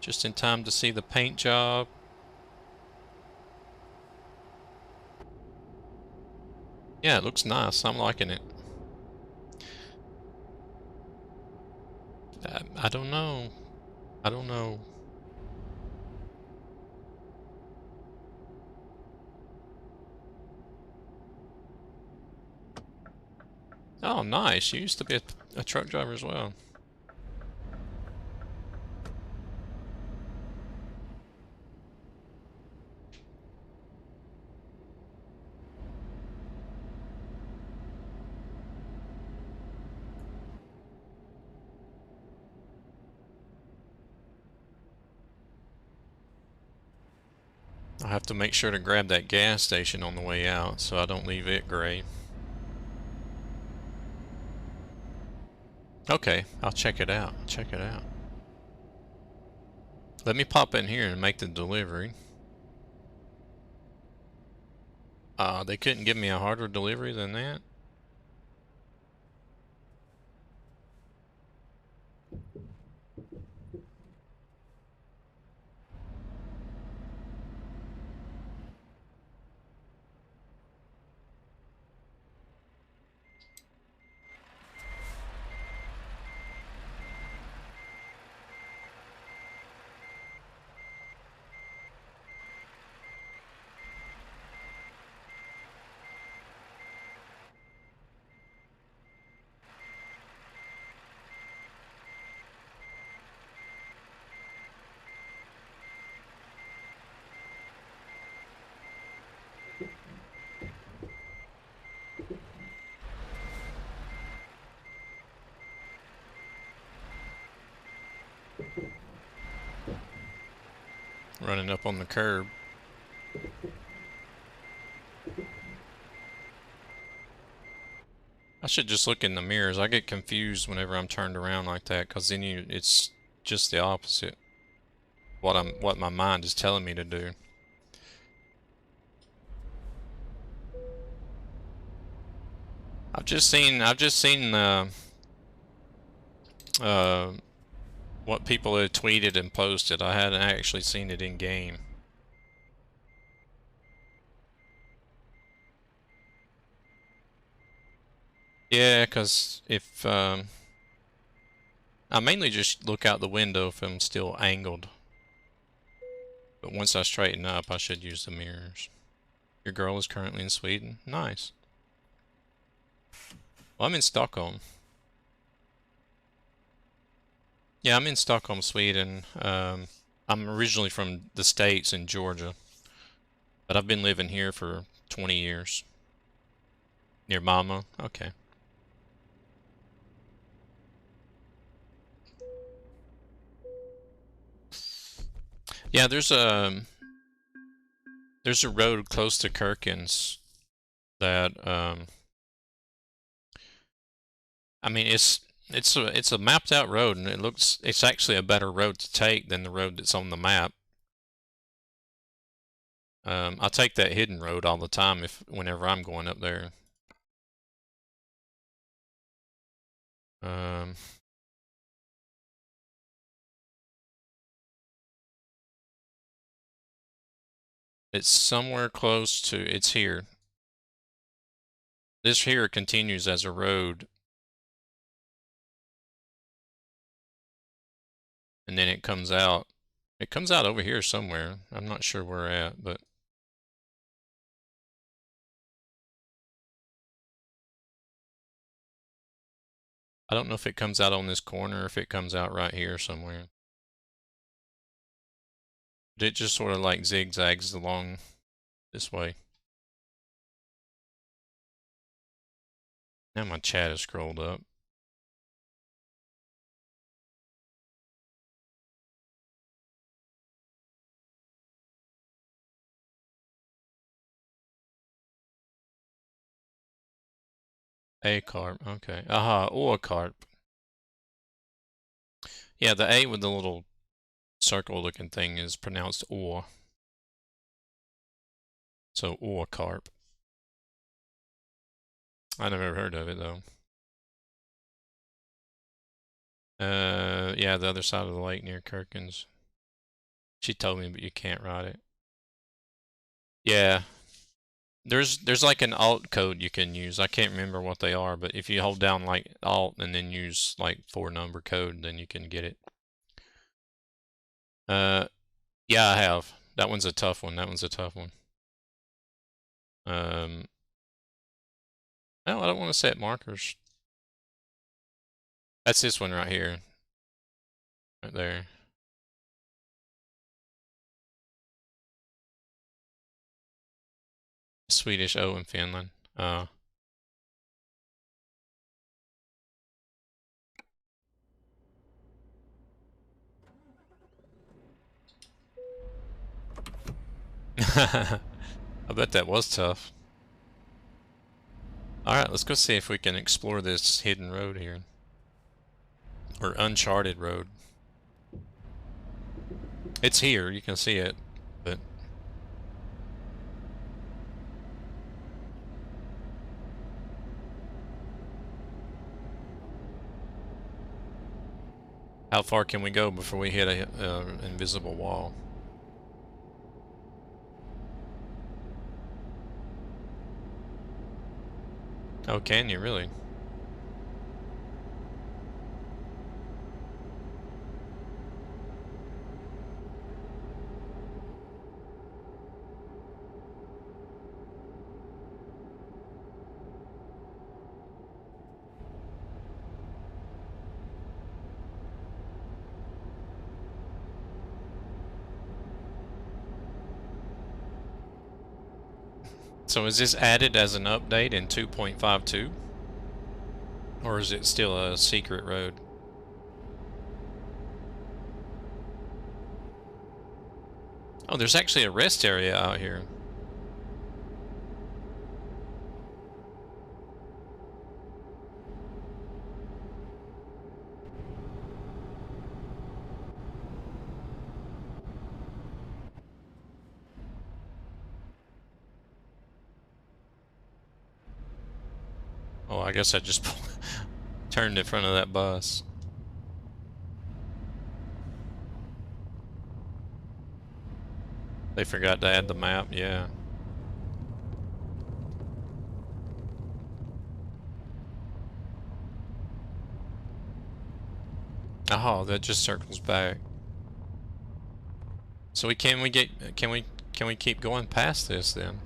Just in time to see the paint job. Yeah, it looks nice. I'm liking it. I don't know. I don't know. Oh, nice. You used to be a truck driver as well. I'll have to make sure to grab that gas station on the way out so I don't leave it gray. Okay, I'll check it out. Check it out. Let me pop in here and make the delivery. They couldn't give me a harder delivery than that? Running up on the curb. I should just look in the mirrors. I get confused whenever I'm turned around like that, because then it's just the opposite. What my mind is telling me to do. I've just seen what people have tweeted and posted. I hadn't actually seen it in game. Yeah, because if I mainly just look out the window if I'm still angled. But once I straighten up, I should use the mirrors. Your girl is currently in Sweden. Nice. Well, I'm in Stockholm. Yeah, I'm in Stockholm, Sweden. I'm originally from the States in Georgia, but I've been living here for 20 years. Near Mama? Okay. Yeah, there's a road close to Kirkens that I mean it's a mapped out road, and it's actually a better road to take than the road that's on the map. I take that hidden road all the time whenever I'm going up there. Um, it's somewhere close to, it's here. This here continues as a road, and then it comes out. It comes out over here somewhere. I'm not sure where at, but I don't know if it comes out on this corner or if it comes out right here somewhere. But it just sort of like zigzags along this way. Now my chat is scrolled up. A carp, okay. Aha, or carp. Yeah, the A with the little circle looking thing is pronounced or. So or carp. I never heard of it though. Yeah, the other side of the lake near Kirkens. She told me, but you can't ride it. Yeah. There's like an alt code you can use. I can't remember what they are, but if you hold down like alt and then use like 4-number code, then you can get it. Yeah, I have. That one's a tough one. That one's a tough one. No, I don't want to set markers. That's this one right here. Right there. Swedish O in Finland. I bet that was tough. Alright, let's go see if we can explore this hidden road here. Or uncharted road. It's here, you can see it, but how far can we go before we hit a invisible wall? Oh, can you really? So is this added as an update in 2.52? Or is it still a secret road? Oh, there's actually a rest area out here. Oh, I guess I just turned in front of that bus. They forgot to add the map, yeah. Oh, that just circles back. So can we keep going past this then?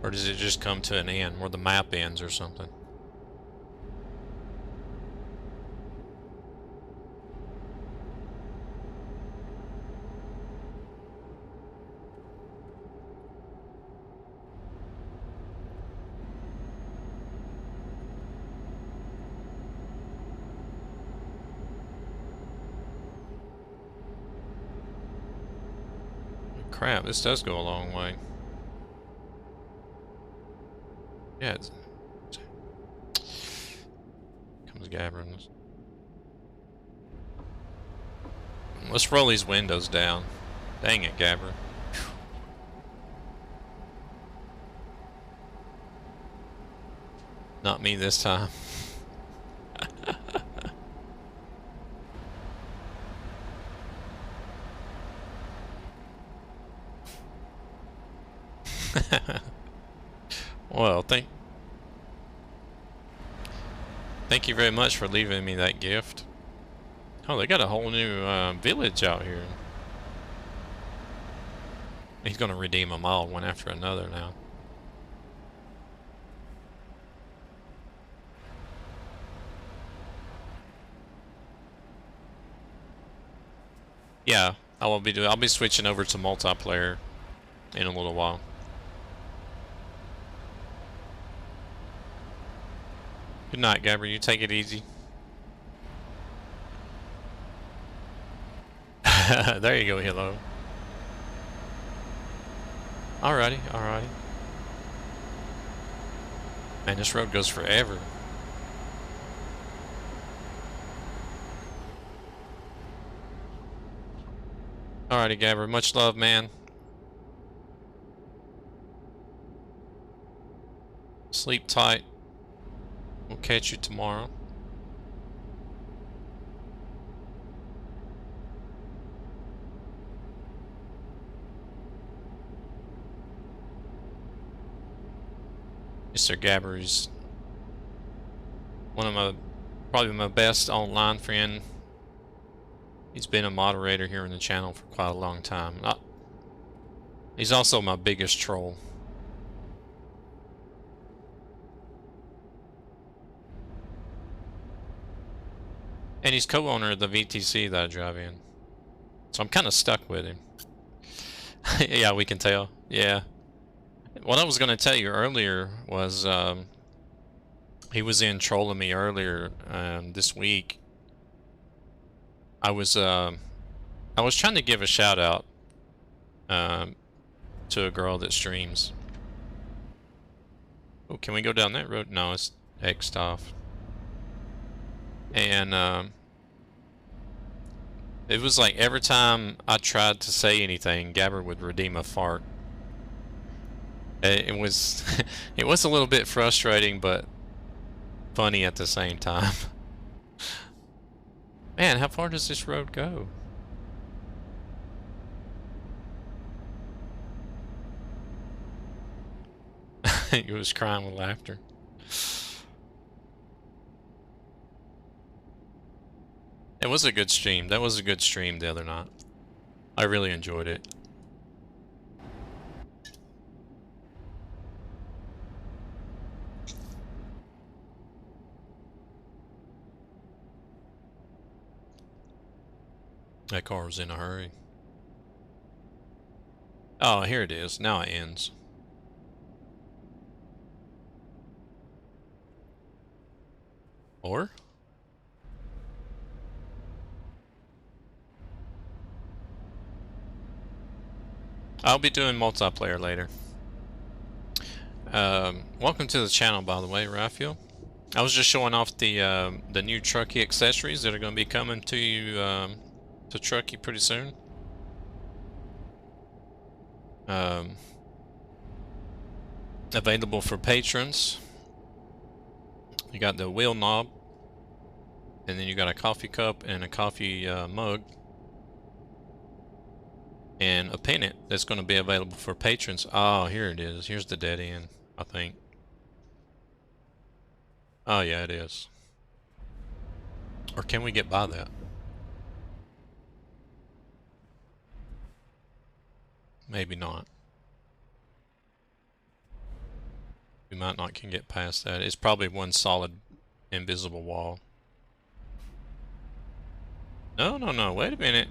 Or does it just come to an end where the map ends or something? Crap, this does go a long way. Yeah, comes Gabbard. Let's roll these windows down. Dang it, Gabbard. Not me this time. Well, thank you very much for leaving me that gift. Oh, they got a whole new village out here. He's gonna redeem them all one after another now. Yeah, I'll be switching over to multiplayer in a little while. Good night, Gabriel. You take it easy. There you go, hello. Alrighty, alrighty. Man, this road goes forever. Alrighty, Gabriel. Much love, man. Sleep tight. We'll catch you tomorrow. Mr. Gabber's probably my best online friend. He's been a moderator here in the channel for quite a long time. He's also my biggest troll. And he's co-owner of the VTC that I drive in. So I'm kind of stuck with him. Yeah, we can tell. Yeah. What I was going to tell you earlier was he was in trolling me earlier this week. I was trying to give a shout out to a girl that streams. Oh, can we go down that road? No, it's X'd off. And it was like every time I tried to say anything, Gabber would redeem a fart. It was it was a little bit frustrating, but funny at the same time. Man, how far does this road go? He was crying with laughter. It was a good stream. That was a good stream the other night. I really enjoyed it. That car was in a hurry. Oh, here it is. Now it ends. Or? I'll be doing multiplayer later. Welcome to the channel, by the way, Raphael. I was just showing off the new Trucky accessories that are going to be coming to you to Trucky pretty soon. Available for patrons. You got the wheel knob, and then you got a coffee cup and a coffee mug, and a pennant that's going to be available for patrons. Oh, here it is. Here's the dead end, I think. Oh, yeah, it is. Or can we get by that? Maybe not. We might not can get past that. It's probably one solid invisible wall. No, no, no. Wait a minute.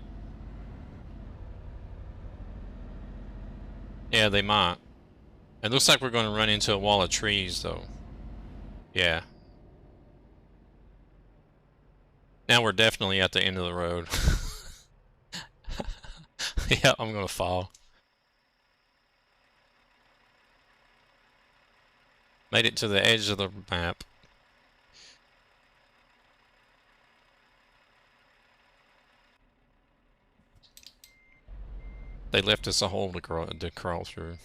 Yeah, they might. It looks like we're going to run into a wall of trees, though. Yeah. Now we're definitely at the end of the road. Yeah, I'm going to fall. Made it to the edge of the map. They left us a hole to crawl through.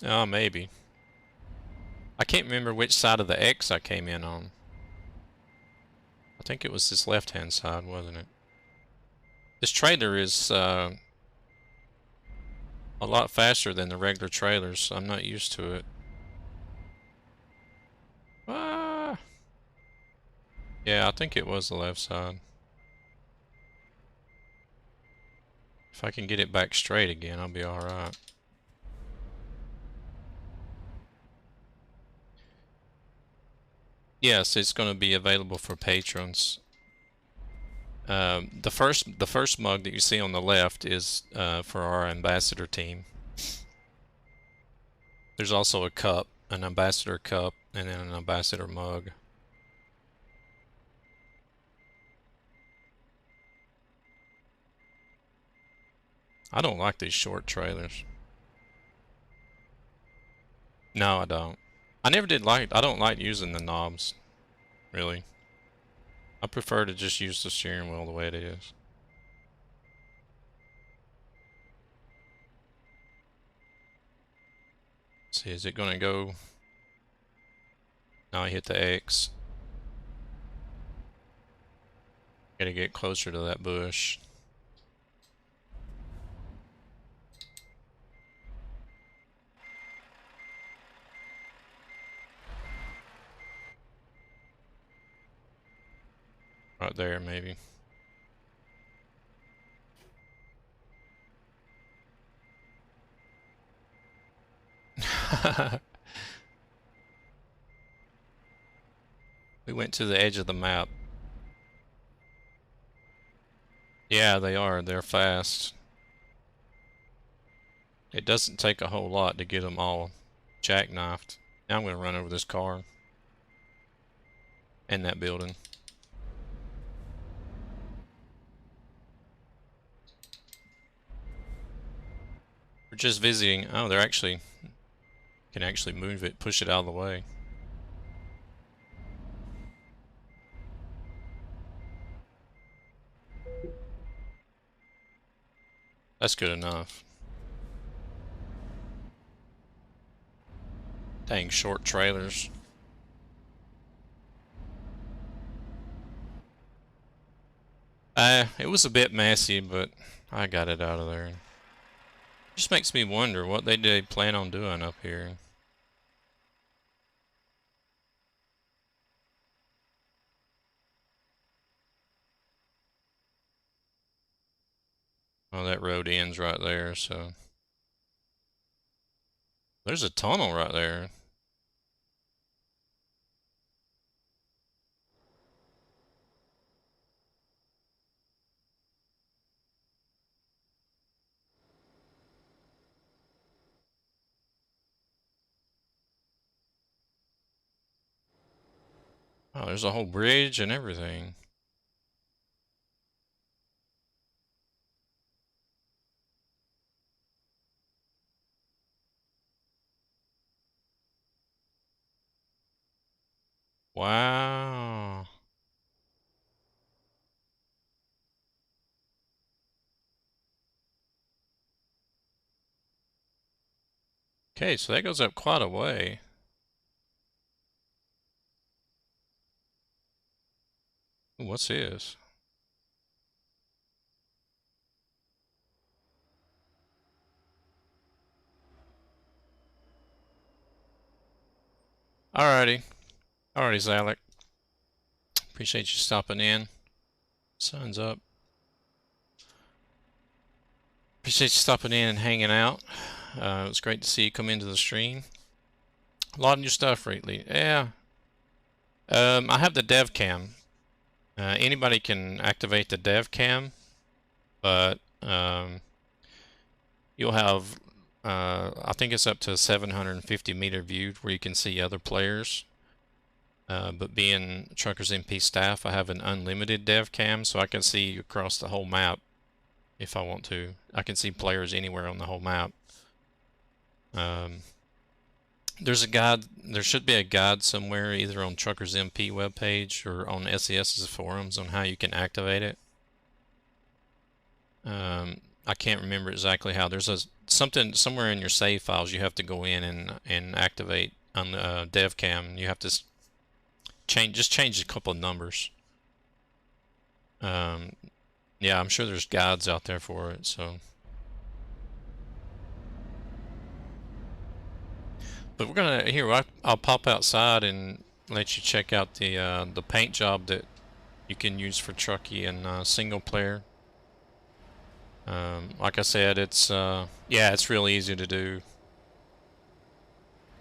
Oh, maybe. I can't remember which side of the X I came in on. I think it was this left-hand side, wasn't it? This trailer is a lot faster than the regular trailers, so I'm not used to it. Ah! Yeah, I think it was the left side. If I can get it back straight again, I'll be alright. Yes, it's going to be available for patrons. The first mug that you see on the left is for our ambassador team. There's also a cup, an ambassador cup, and then an ambassador mug. I don't like these short trailers. No, I don't. I never did like. I don't like using the knobs, really. I prefer to just use the steering wheel the way it is. Let's see, is it gonna go? Now I hit the X. Gotta get closer to that bush. Right there, maybe. We went to the edge of the map. Yeah, they are. They're fast. It doesn't take a whole lot to get them all jackknifed. Now I'm going to run over this car and that building. We're just visiting. Oh, they're actually can actually move it, push it out of the way. That's good enough. Dang short trailers. It was a bit messy, but I got it out of there. Just makes me wonder what they plan on doing up here. Oh, that road ends right there, so there's a tunnel right there. Oh, there's a whole bridge and everything. Wow. Okay, so that goes up quite a way. Ooh, what's this? Alrighty. Alrighty, Zalek. Appreciate you stopping in. Sun's up. Appreciate you stopping in and hanging out. It was great to see you come into the stream. A lot of new stuff lately. Yeah. I have the dev cam. Anybody can activate the dev cam, but you'll have, I think it's up to 750 meter view where you can see other players. But being Truckers MP staff, I have an unlimited dev cam, so I can see across the whole map if I want to. I can see players anywhere on the whole map. There's a guide, there should be a guide somewhere, either on Truckers MP webpage or on SES's forums on how you can activate it. I can't remember exactly how. There's something somewhere in your save files you have to go in and activate on the dev cam. You have to change a couple of numbers. Yeah, I'm sure there's guides out there for it, so. But we're gonna, here, I'll pop outside and let you check out the paint job that you can use for Trucky and single player. Like I said, it's yeah, it's real easy to do.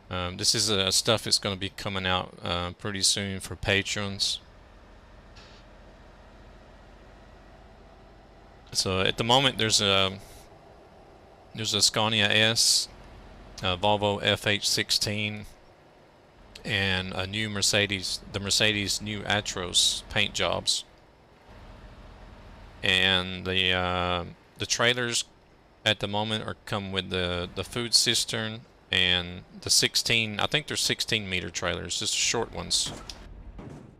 This is stuff that's going to be coming out pretty soon for patrons. So at the moment, there's a Scania S, a Volvo FH16, and a new Mercedes, the Mercedes new Atros paint jobs. And the trailers at the moment are come with the food cistern and the 16, I think they're 16 meter trailers, just short ones.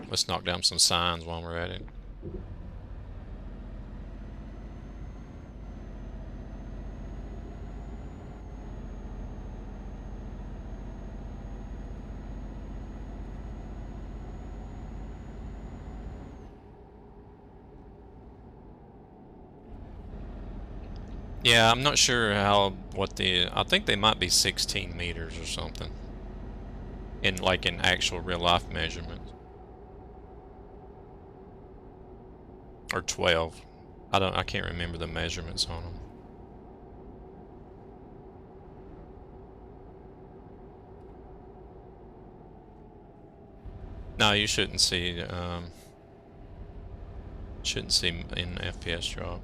Let's knock down some signs while we're at it. Yeah, I'm not sure I think they might be 16 meters or something. In actual real life measurements. Or 12. I can't remember the measurements on them. No, you shouldn't see in FPS drop.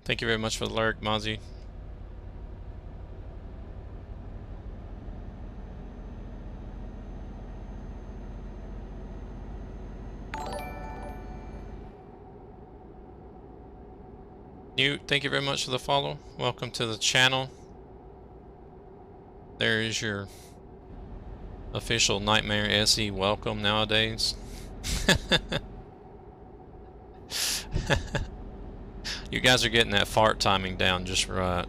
Thank you very much for the lurk, Mozzie. Newt, thank you very much for the follow. Welcome to the channel. There is your official Nightmare SE welcome nowadays. You guys are getting that fart timing down just right.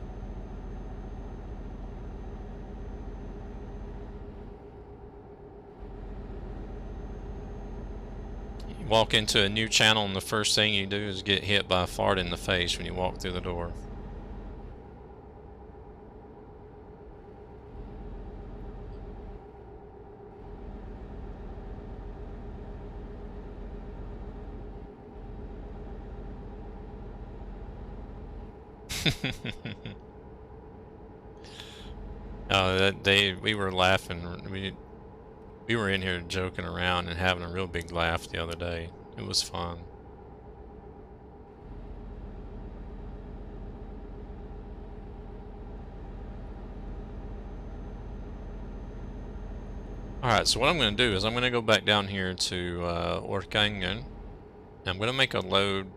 You walk into a new channel and the first thing you do is get hit by a fart in the face when you walk through the door. We were laughing. We were in here joking around and having a real big laugh the other day. It was fun. Alright, so what I'm going to do is I'm going to go back down here to Orkangen. I'm going to make a load.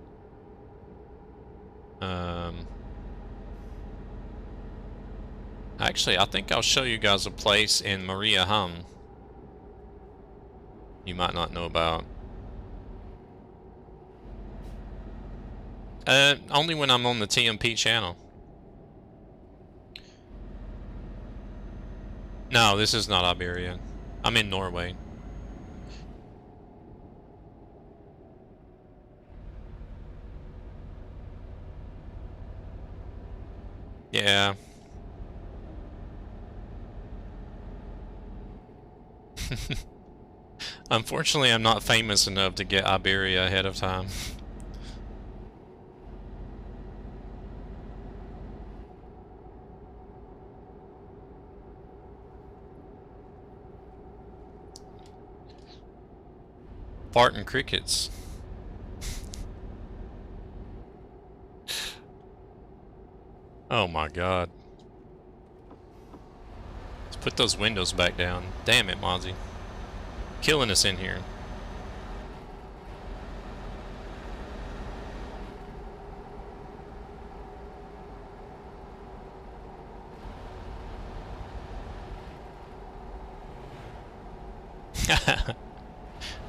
Actually, I think I'll show you guys a place in Mariehamn you might not know about. Only when I'm on the TMP channel. No, this is not Iberia. I'm in Norway. Yeah. Unfortunately, I'm not famous enough to get Iberia ahead of time. Barton crickets. Oh my god. Let's put those windows back down. Damn it, Mozzie. Killing us in here.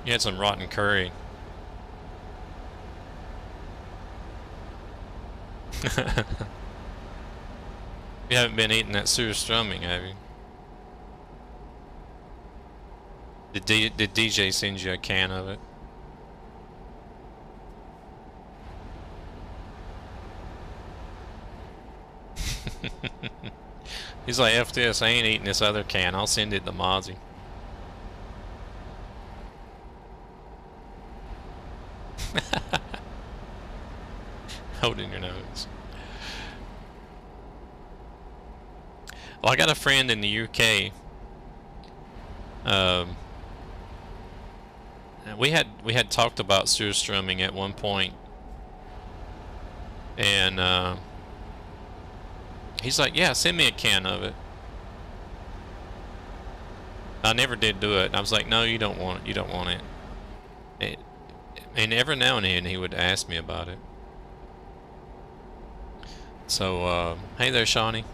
You had some rotten curry. You haven't been eating that surströmming, have you? Did DJ send you a can of it? He's like, F this, I ain't eating this other can. I'll send it to Mozzie. Holding your nose. Well, I got a friend in the UK. We had talked about surströmming at one point, and he's like, "Yeah, send me a can of it." I never did do it. I was like, "No, you don't want it. You don't want it." And every now and then he would ask me about it. So, hey there, Shawnee.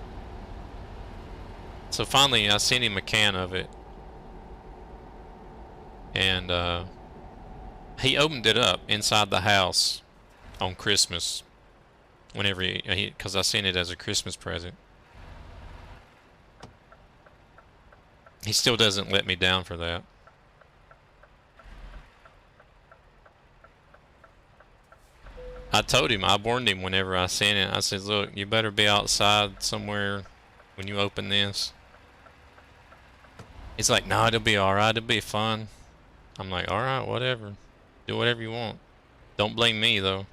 So finally, I sent him a can of it, and he opened it up inside the house on Christmas. Whenever because I sent it as a Christmas present. He still doesn't let me down for that. I told him, I warned him whenever I sent it. I said, look, you better be outside somewhere when you open this. He's like, no, it'll be alright, it'll be fun. I'm like, alright, whatever. Do whatever you want. Don't blame me, though.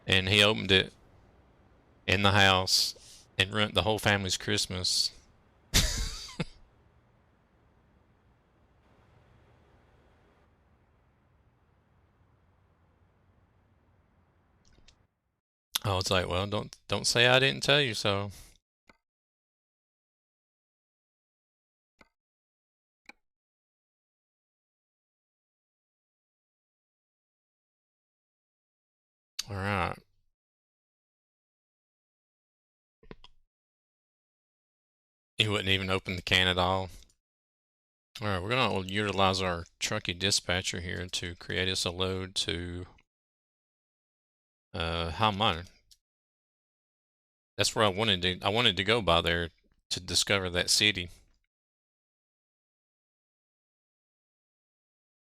And he opened it in the house and ruined the whole family's Christmas. I was like, well, don't say I didn't tell you so. Alright. He wouldn't even open the can at all. Alright, we're gonna utilize our Trucky dispatcher here to create us a load to how mine. That's where I wanted to go by there to discover that city.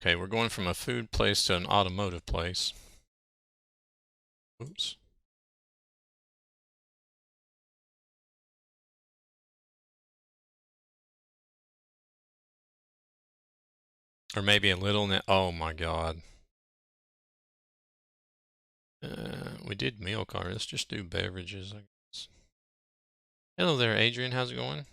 Okay, we're going from a food place to an automotive place. Oops. Or maybe a little, oh my god. We did meal card, let's just do beverages, I guess. Hello there, Adrian, how's it going?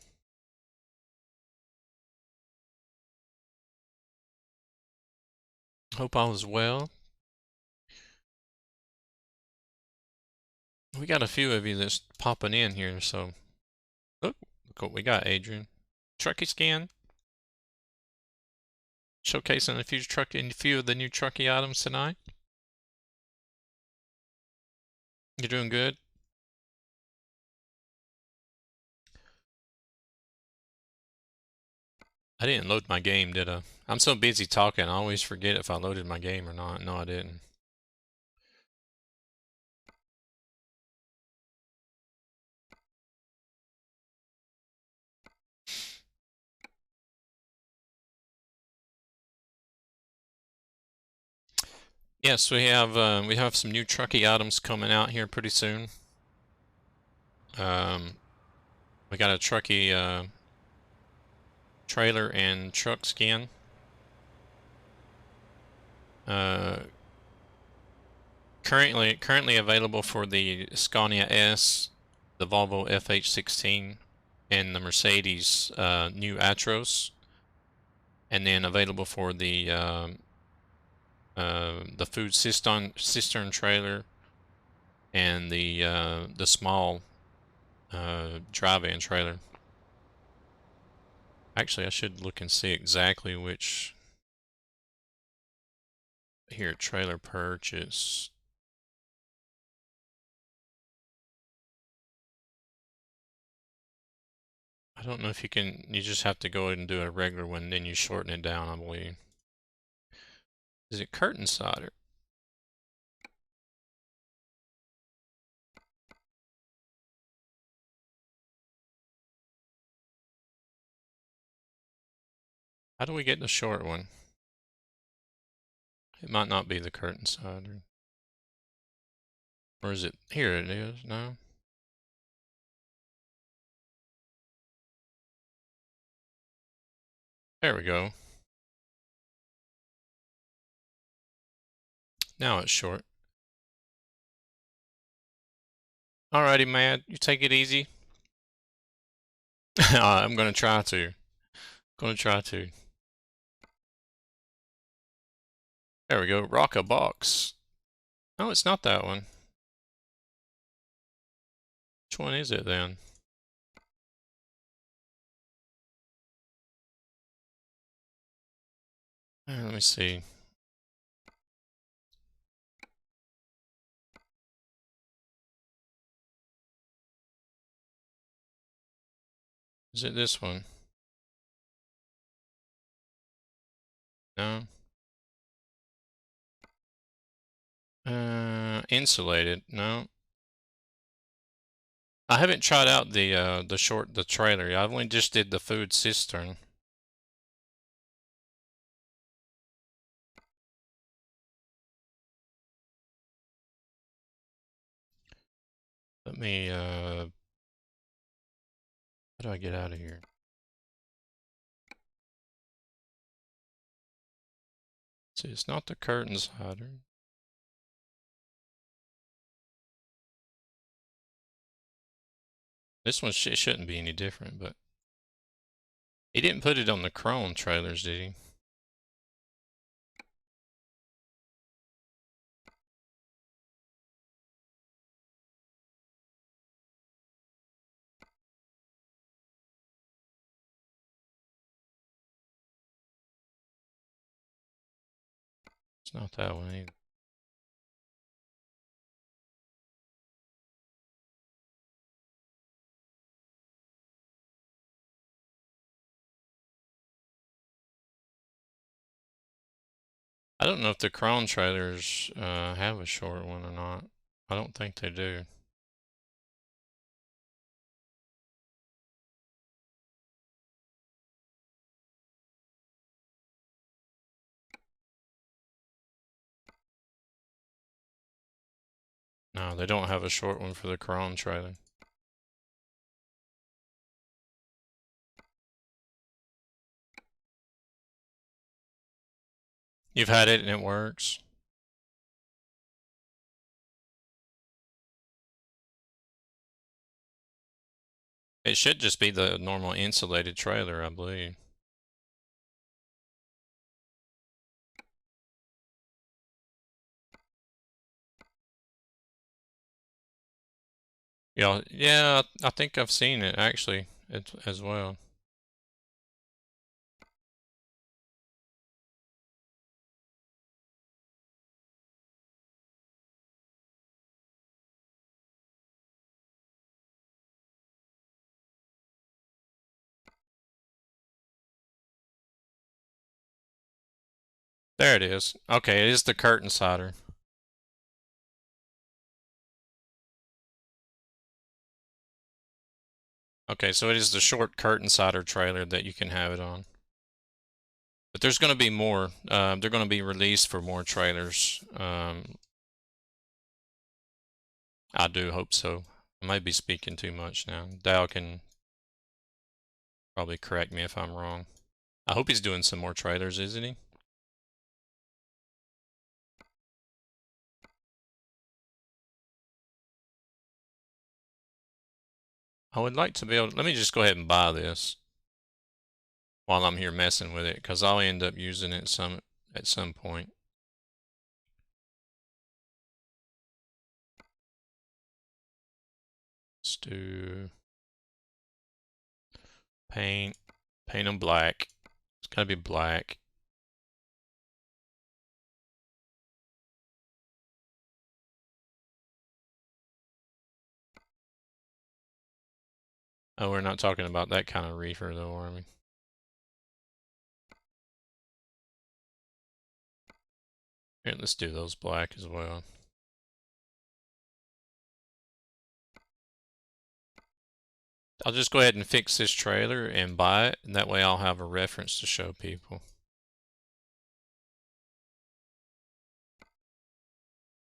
Hope all is well. We got a few of you that's popping in here, so look what we got, Adrian. Trucky scan. Showcasing a few of the new Trucky items tonight. You're doing good? I didn't load my game, did I? I'm so busy talking, I always forget if I loaded my game or not. No, I didn't. Yes, we have some new Trucky items coming out here pretty soon. Um, we got a Trucky trailer and truck skin. Uh, currently available for the Scania S, the Volvo FH16, and the Mercedes new Atros, and then available for the food cistern trailer and the small drive-in trailer. Actually, I should look and see exactly which here trailer purchase. I don't know if you can. You just have to go ahead and do a regular one, then you shorten it down, I believe. Is it curtain solder? How do we get the short one? It might not be the curtain solder. Or is it? Here it is. No. There we go. Now it's short. Alrighty, man. You take it easy. I'm gonna try to. Gonna try to. There we go. Rock a box. No, it's not that one. Which one is it then? Let me see. Is it this one? No. Insulated. No. I haven't tried out the trailer. I only just did the food cistern. Let me how do I get out of here? See, it's not the curtains hider. This one shouldn't be any different, but he didn't put it on the chrome trailers, did he? It's not that one either. I don't know if the chrome trailers have a short one or not. I don't think they do. No, they don't have a short one for the chrome trailer. You've had it and it works. It should just be the normal insulated trailer, I believe. Yeah, I think I've seen it actually as well. There it is. Okay, it is the curtain sider. Okay, so it is the short curtain sider trailer that you can have it on. But there's going to be more. They're going to be released for more trailers. I do hope so. I might be speaking too much now. Dow can probably correct me if I'm wrong. I hope he's doing some more trailers, isn't he? I would like to be able to, let me just go ahead and buy this while I'm here messing with it, because I'll end up using it at some point. Let's do paint them black. It's gotta be black. Oh, we're not talking about that kind of reefer though, are we? Here, let's do those black as well. I'll just go ahead and fix this trailer and buy it, and that way I'll have a reference to show people.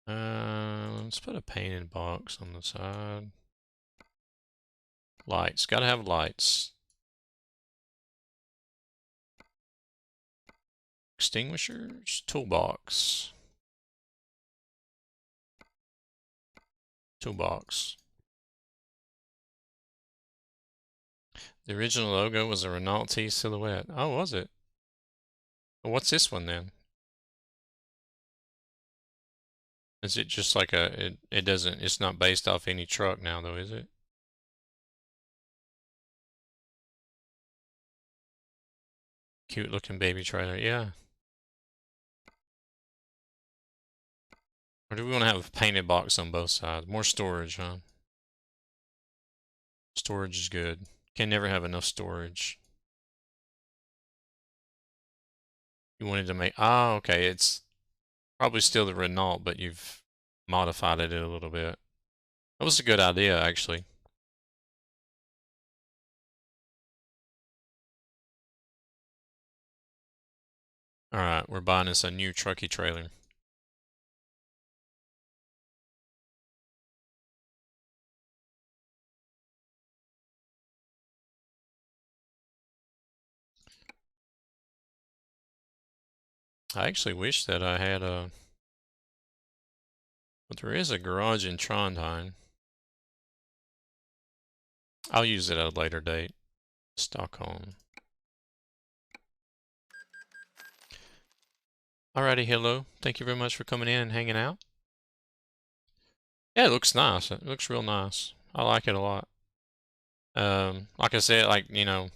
Let's put a painted box on the side. Lights, gotta have lights. Extinguishers, toolbox. Toolbox. The original logo was a Renault T silhouette. Oh, was it? Well, what's this one then? Is it just like it's not based off any truck now though, is it? Cute looking baby trailer, yeah. Or do we want to have a painted box on both sides? More storage, huh? Storage is good. Can never have enough storage. You wanted to make, okay, it's probably still the Renault, but you've modified it a little bit. That was a good idea, actually. Alright, we're buying us a new Trucky trailer. I actually wish that I had a... But there is a garage in Trondheim. I'll use it at a later date. Stockholm. Alrighty, hello. Thank you very much for coming in and hanging out. Yeah, it looks nice. It looks real nice. I like it a lot. Like I said, like, you know,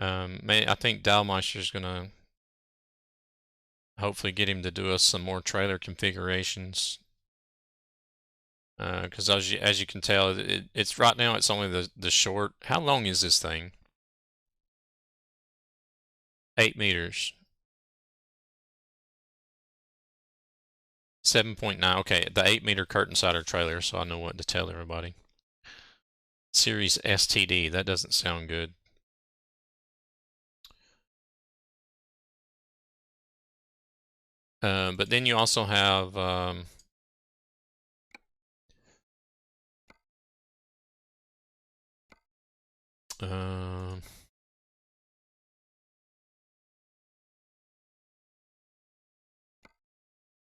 I think Dalmeister's gonna hopefully get him to do us some more trailer configurations. Because as you can tell, it's right now it's only the short. How long is this thing? 8 meters. 7.9. Okay, the 8-meter curtain sider trailer, so I know what to tell everybody. Series STD. That doesn't sound good. But then you also have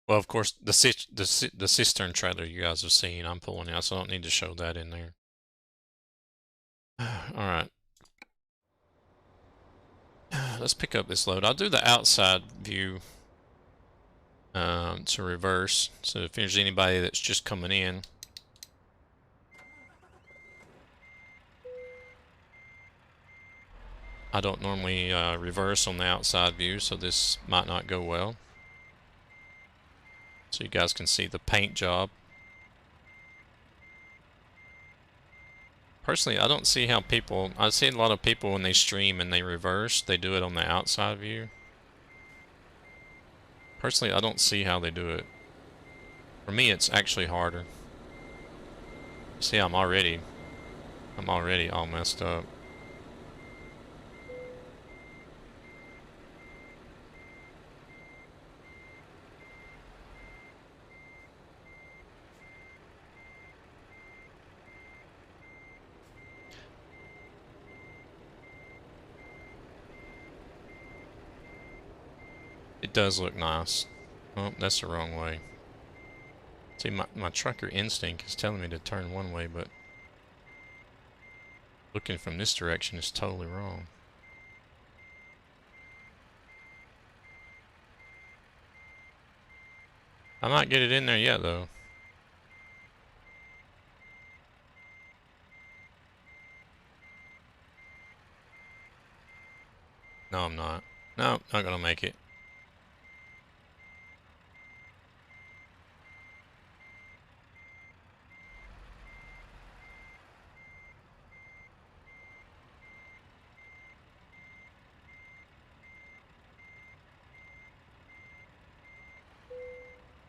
well, of course, the cistern trailer you guys have seen, I'm pulling out, so I don't need to show that in there. All right. Let's pick up this load. I'll do the outside view to reverse, so if there's anybody that's just coming in. I don't normally reverse on the outside view, so this might not go well. So you guys can see the paint job. Personally, I don't see how I see a lot of people when they stream and they reverse, they do it on the outside view. Personally, I don't see how they do it. For me, it's actually harder. See, I'm already all messed up. It does look nice. Oh, that's the wrong way. See, my trucker instinct is telling me to turn one way, but looking from this direction is totally wrong. I might get it in there yet, though. No, I'm not. No, not gonna make it.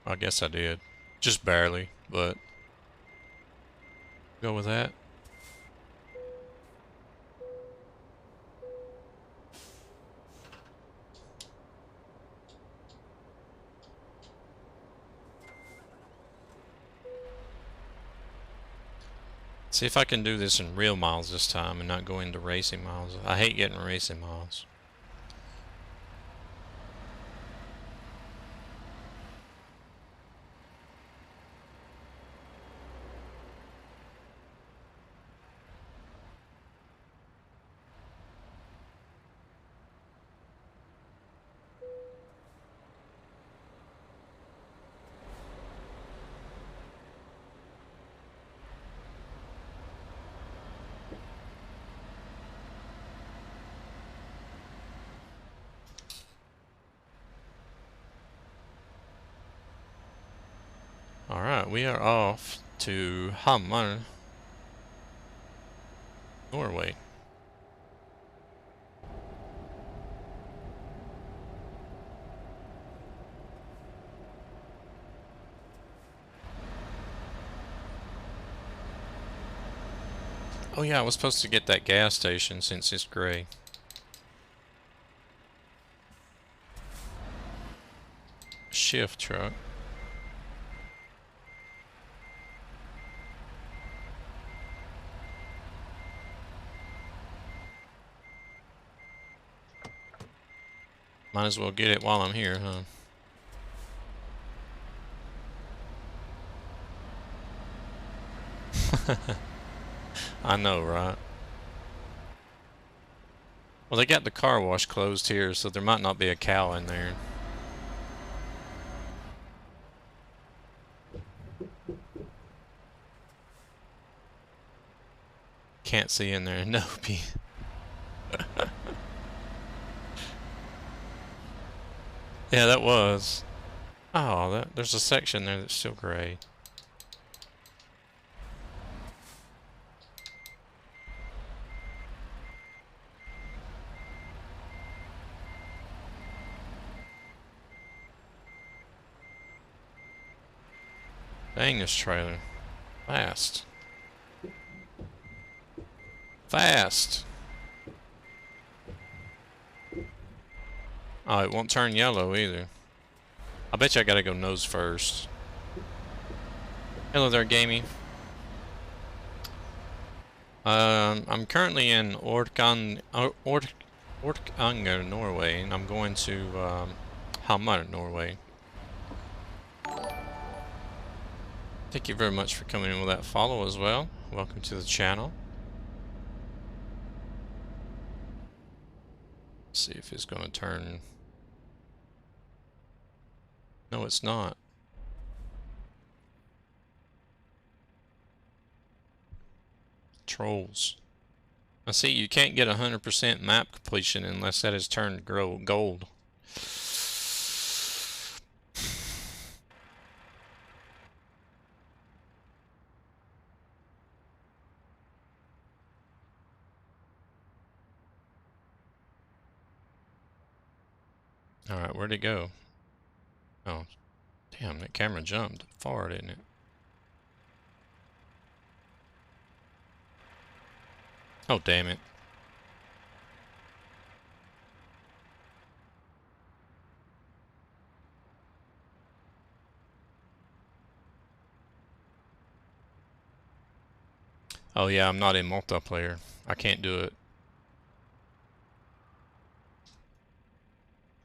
I guess I did. Just barely, but go with that. See if I can do this in real miles this time and not go into racing miles. I hate getting racing miles. Alright, we are off to Hamar, Norway. Oh yeah, I was supposed to get that gas station since it's gray. Shift truck. Might as well get it while I'm here, huh? I know, right? Well, they got the car wash closed here, so there might not be a cow in there. Can't see in there. Nope. Yeah, that was. Oh, there's a section there that's still gray. Dang, this trailer. Fast. Fast. Oh, it won't turn yellow either. I bet you I gotta go nose first. Hello there, gamey. I'm currently in Orkanger, Norway, and I'm going to Hamar, Norway. Thank you very much for coming in with that follow as well. Welcome to the channel. Let's see if it's going to turn. No, it's not. Trolls. I see you can't get 100% map completion unless that is turned gold. Alright, where'd it go? Oh, damn, that camera jumped far, didn't it? Oh, damn it. Oh yeah, I'm not in multiplayer. I can't do it.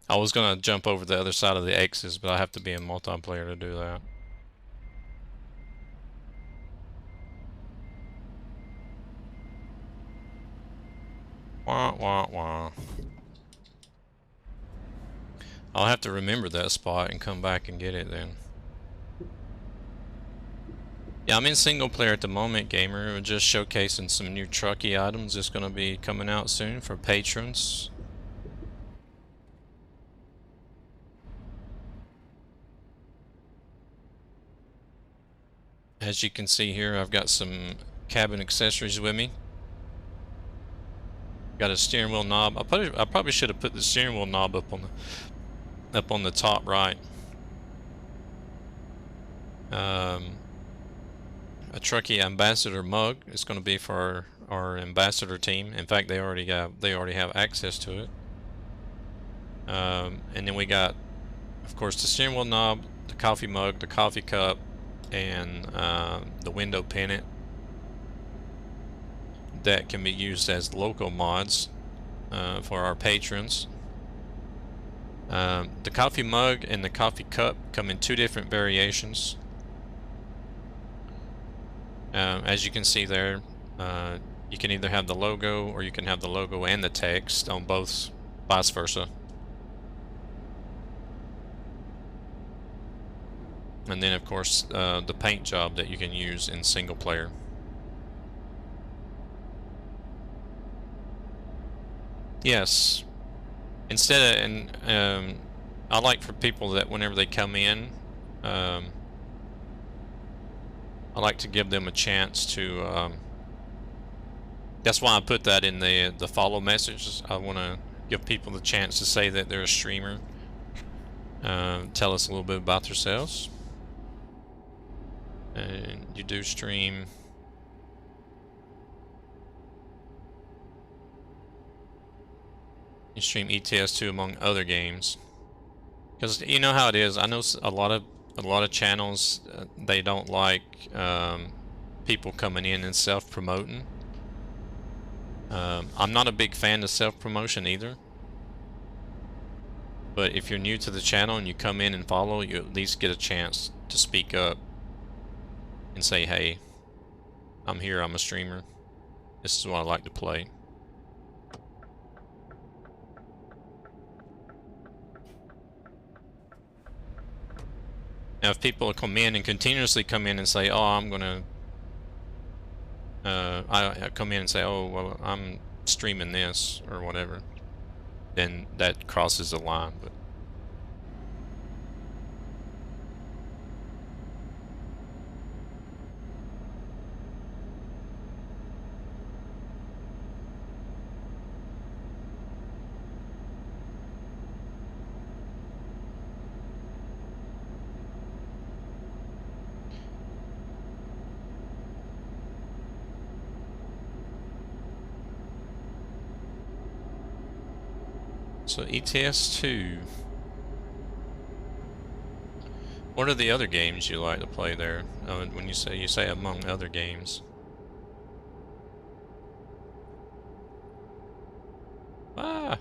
I was gonna jump over the other side of the X's, but I have to be in multiplayer to do that. Wah, wah, wah. I'll have to remember that spot and come back and get it then. Yeah, I'm in single player at the moment, gamer. We're just showcasing some new Trucky items that's gonna be coming out soon for patrons. As you can see here, I've got some cabin accessories with me. Got a steering wheel knob. I probably should have put the steering wheel knob up on the top right. A Trucky ambassador mug. It's going to be for our ambassador team. In fact, they already have access to it. And then we got, of course, the steering wheel knob, the coffee mug, the coffee cup, and the window pennant that can be used as local mods for our patrons. The coffee mug and the coffee cup come in two different variations. As you can see there, you can either have the logo or you can have the logo and the text on both, vice versa. And then of course the paint job that you can use in single player. Yes. Instead of, and I like for people that whenever they come in, I like to give them a chance to, that's why I put that in the follow messages. I want to give people the chance to say that they're a streamer. Tell us a little bit about themselves. And you do stream. You stream ETS2 among other games. Because you know how it is. I know a lot of channels they don't like people coming in and self-promoting. I'm not a big fan of self-promotion either. But if you're new to the channel and you come in and follow, you at least get a chance to speak up and say, hey, I'm here, I'm a streamer. This is what I like to play. Now if people come in and continuously come in and say, oh, I'm gonna I come in and say, oh, well, I'm streaming this or whatever, then that crosses the line. But so ETS2. What are the other games you like to play there? When you say among other games. Ah.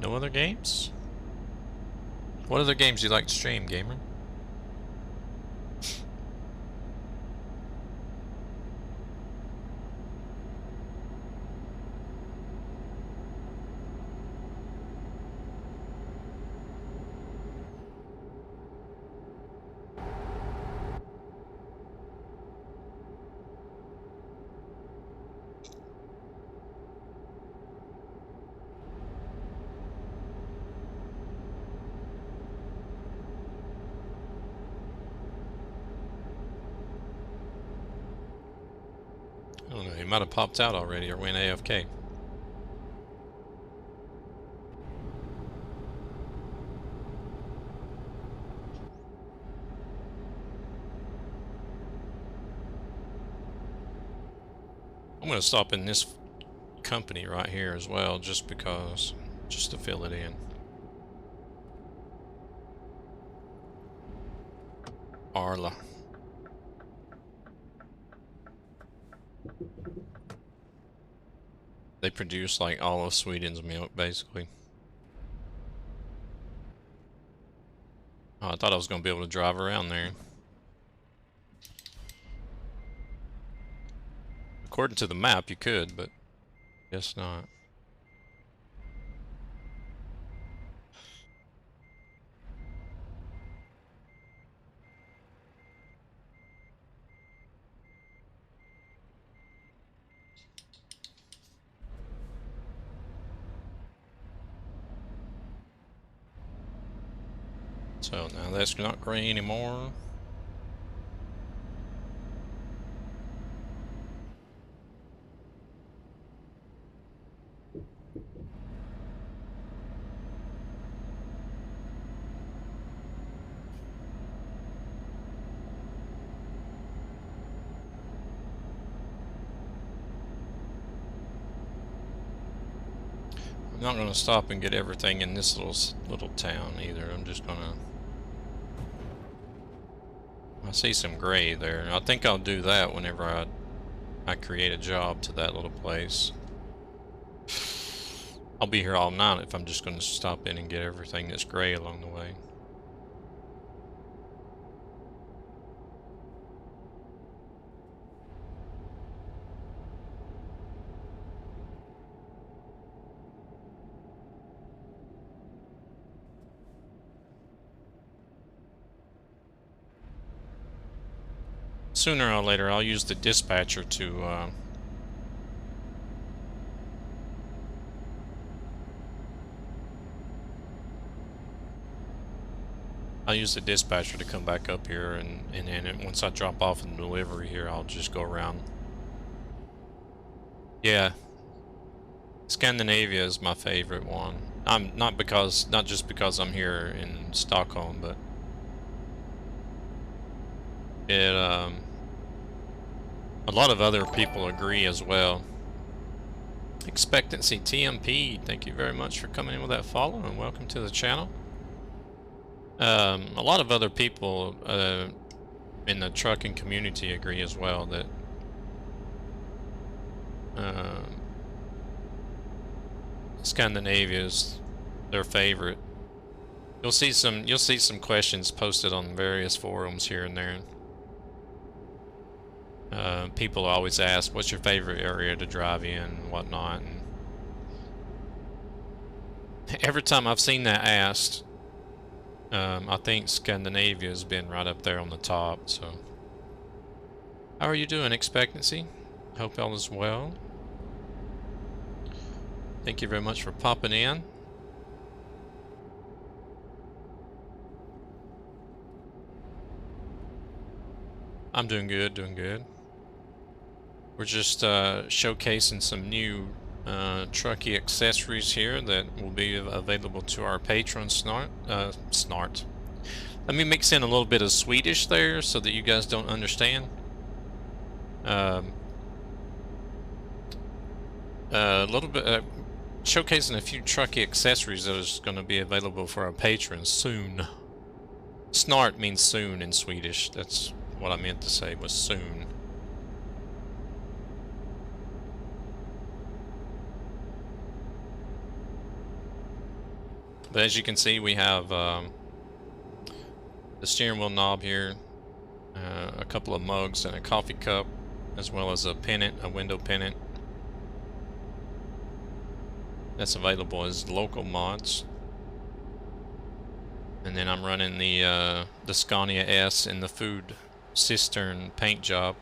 No other games? What other games do you like to stream, gamer? I don't know, he might have popped out already or went AFK. I'm gonna stop in this company right here as well, just because, just to fill it in. Arla. They produce like all of Sweden's milk, basically. Oh, I thought I was gonna be able to drive around there. According to the map, you could, but guess not. So now that's not gray anymore. I'm not gonna stop and get everything in this little town either. I'm just gonna. I see some gray there. I think I'll do that whenever I create a job to that little place. I'll be here all night if I'm just gonna stop in and get everything that's gray along the way. Sooner or later, I'll use the dispatcher to I'll use the dispatcher to come back up here, and then once I drop off in the delivery here, I'll just go around. Yeah, Scandinavia is my favorite one. I'm not just because I'm here in Stockholm, but it a lot of other people agree as well. Expectancy TMP, thank you very much for coming in with that follow, and welcome to the channel. A lot of other people in the trucking community agree as well that Scandinavia is their favorite. You'll see some questions posted on various forums here and there. People always ask, "What's your favorite area to drive in and whatnot?" And every time I've seen that asked, I think Scandinavia has been right up there on the top. So, how are you doing, Expectancy? Hope all is well. Thank you very much for popping in. I'm doing good, doing good. We're just showcasing some new Trucky accessories here that will be available to our patrons snart. Let me mix in a little bit of Swedish there so that you guys don't understand. A little bit showcasing a few Trucky accessories that is going to be available for our patrons soon. Snart means soon in Swedish. That's what I meant to say was soon. But as you can see, we have the steering wheel knob here, a couple of mugs and a coffee cup, as well as a pennant, a window pennant. That's available as local mods. And then I'm running the Scania S in the food cistern paint job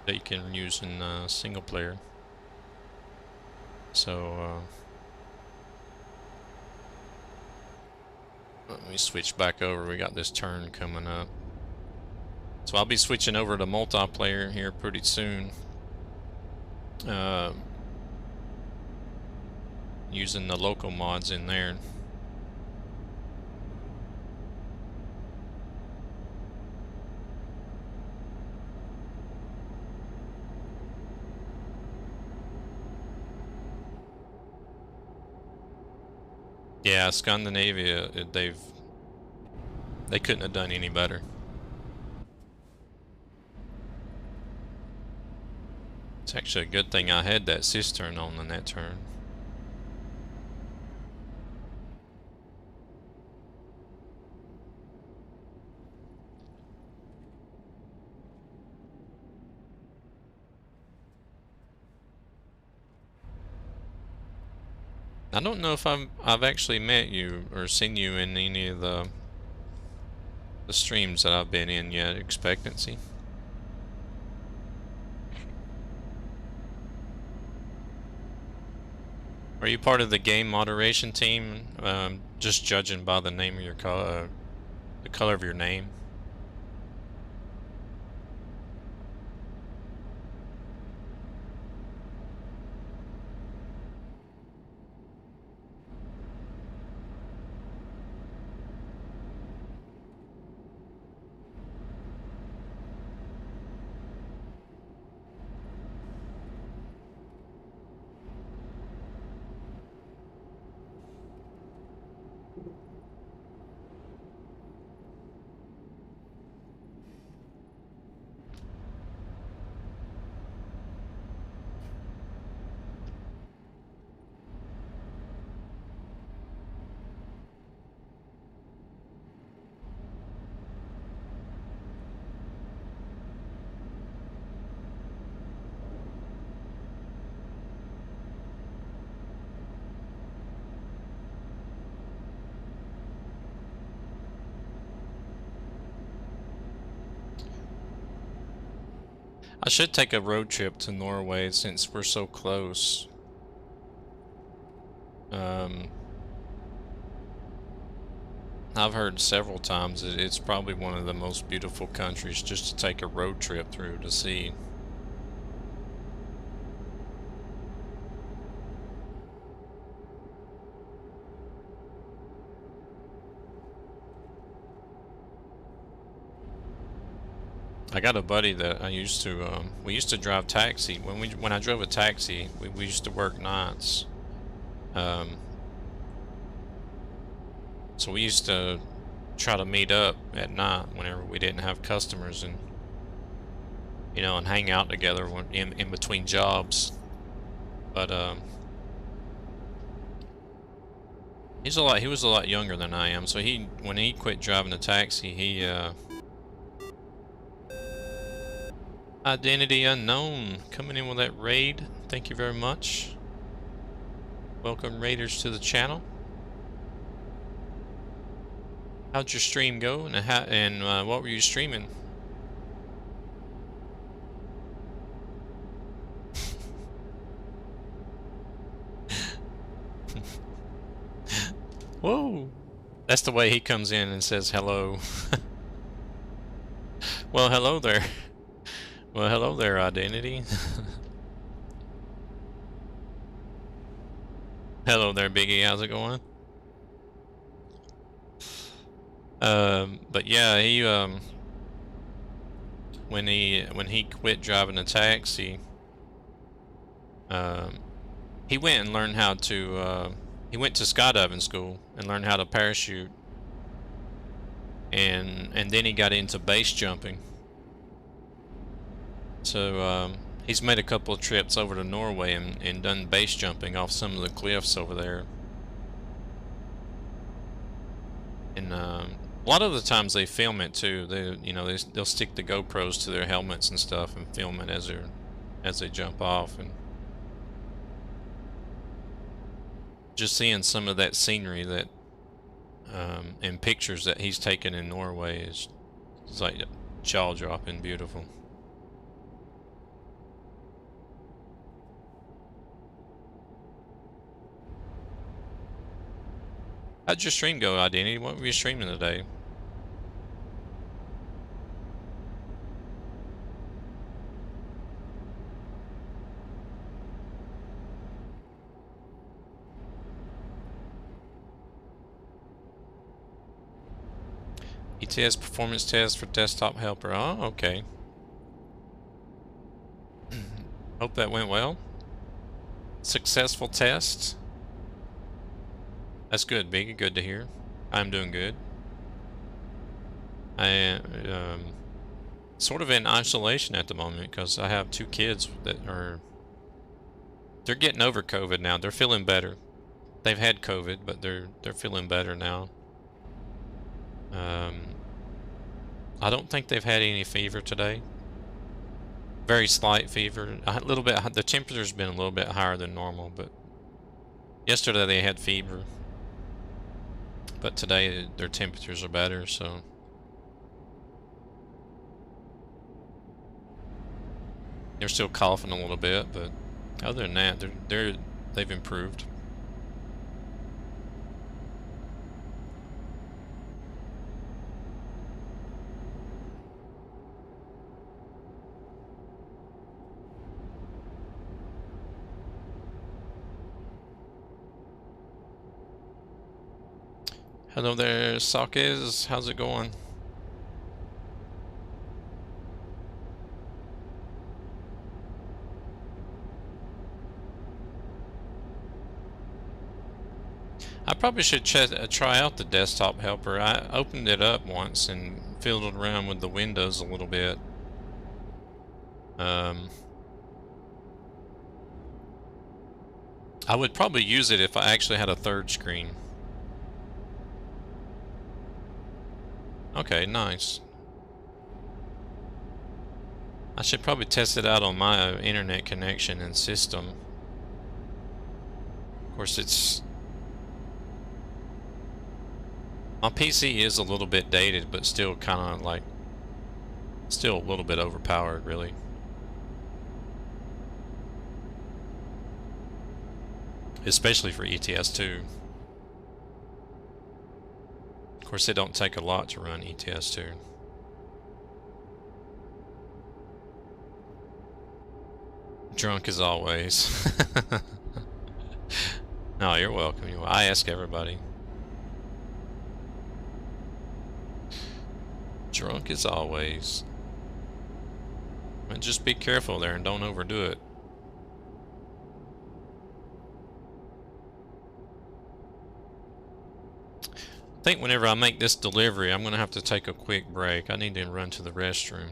that you can use in single player. So let me switch back over. We got this turn coming up. So I'll be switching over to multiplayer here pretty soon. Using the local mods in there. Yeah, Scandinavia, they couldn't have done any better. It's actually a good thing I had that cistern on in that turn. I don't know if I've actually met you or seen you in any of the streams that I've been in yet. Expectancy. Are you part of the game moderation team? Just judging by the name of your the color of your name. I should take a road trip to Norway since we're so close. I've heard several times that it's probably one of the most beautiful countries just to take a road trip through to see. I got a buddy that I used to, we used to drive taxi. When I drove a taxi, we used to work nights. So we used to try to meet up at night whenever we didn't have customers, and and hang out together in between jobs. But he was a lot younger than I am, so when he quit driving the taxi, he Identity unknown coming in with that raid. Thank you very much. Welcome raiders to the channel. How'd your stream go, and what were you streaming? Whoa! That's the way he comes in and says hello. Well, hello there. Well, hello there, Identity. Hello there, Biggie. How's it going? But yeah, he when he quit driving a taxi, he went and learned how to he went to skydiving school and learned how to parachute, and then he got into base jumping. So he's made a couple of trips over to Norway and done base jumping off some of the cliffs over there. And a lot of the times they film it too. They'll stick the GoPros to their helmets and stuff and film it as they jump off. And just seeing some of that scenery that and pictures that he's taken in Norway is like jaw-dropping beautiful. How'd your stream go, Identity? What were you streaming today? ETS performance test for desktop helper. Oh, okay. Hope that went well. Successful test. That's good, Biggie. Good to hear. I'm doing good. I am sort of in isolation at the moment because I have 2 kids that they're getting over COVID now. They're feeling better. They've had COVID, but they're feeling better now. I don't think they've had any fever today. Very slight fever. A little bit. The temperature's been a little bit higher than normal, but yesterday they had fever. But today their temperatures are better, so they're still coughing a little bit, but other than that, they've improved. Hello there, Sakes. How's it going? I probably should try out the desktop helper. I opened it up once and fiddled around with the windows a little bit. I would probably use it if I actually had a third screen. Okay, nice. I should probably test it out on my internet connection and system. Of course, my PC is a little bit dated, but still kind of like, still a little bit overpowered, really. Especially for ETS2. Of course, it don't take a lot to run ETS2. Drunk as always. No, you're welcome. I ask everybody. Drunk as always. And just be careful there and don't overdo it. I think whenever I make this delivery, I'm going to have to take a quick break. I need to run to the restroom.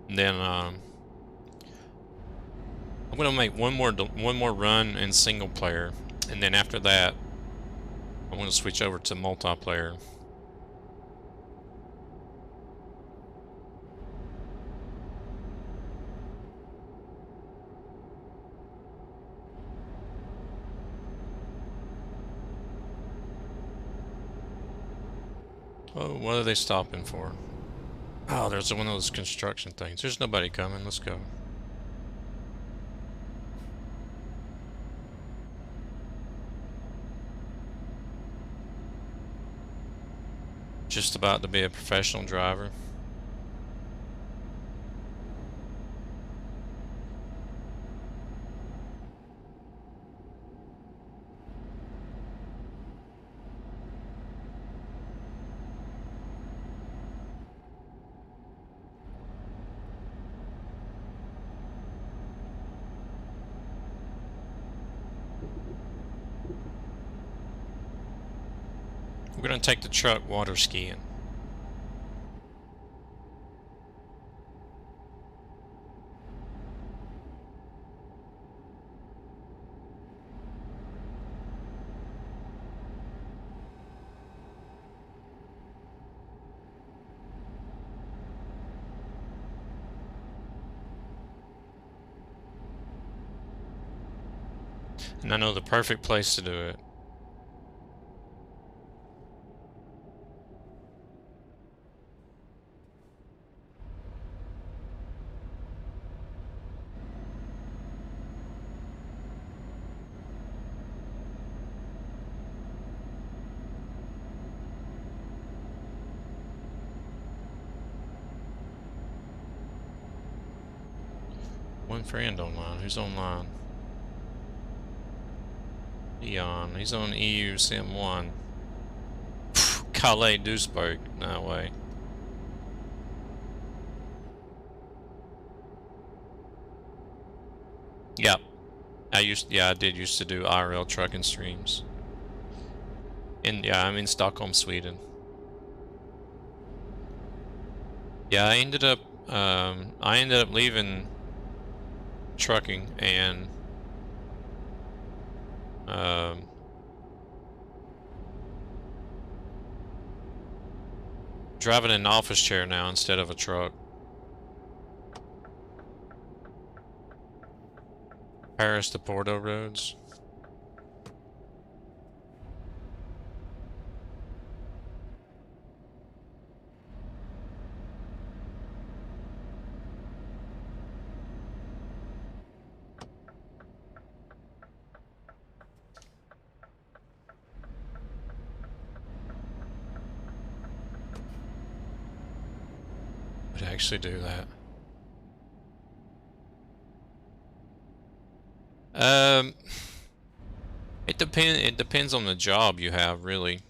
And then I'm going to make one more run in single player, and then after that, I'm going to switch over to multiplayer. Oh, what are they stopping for? Oh, there's one of those construction things. There's nobody coming. Let's go. Just about to be a professional driver. We're going to take the truck water skiing. And I know the perfect place to do it. One friend online. Who's online? Eon. He's on EU Sim 1. Calais Duisburg. No way. Yep. I did used to do IRL trucking streams. And yeah, I'm in Stockholm, Sweden. Yeah, I ended up leaving trucking and um, driving an office chair now instead of a truck. Paris to Porto roads. Would actually do that. Um, it depends on the job you have, really.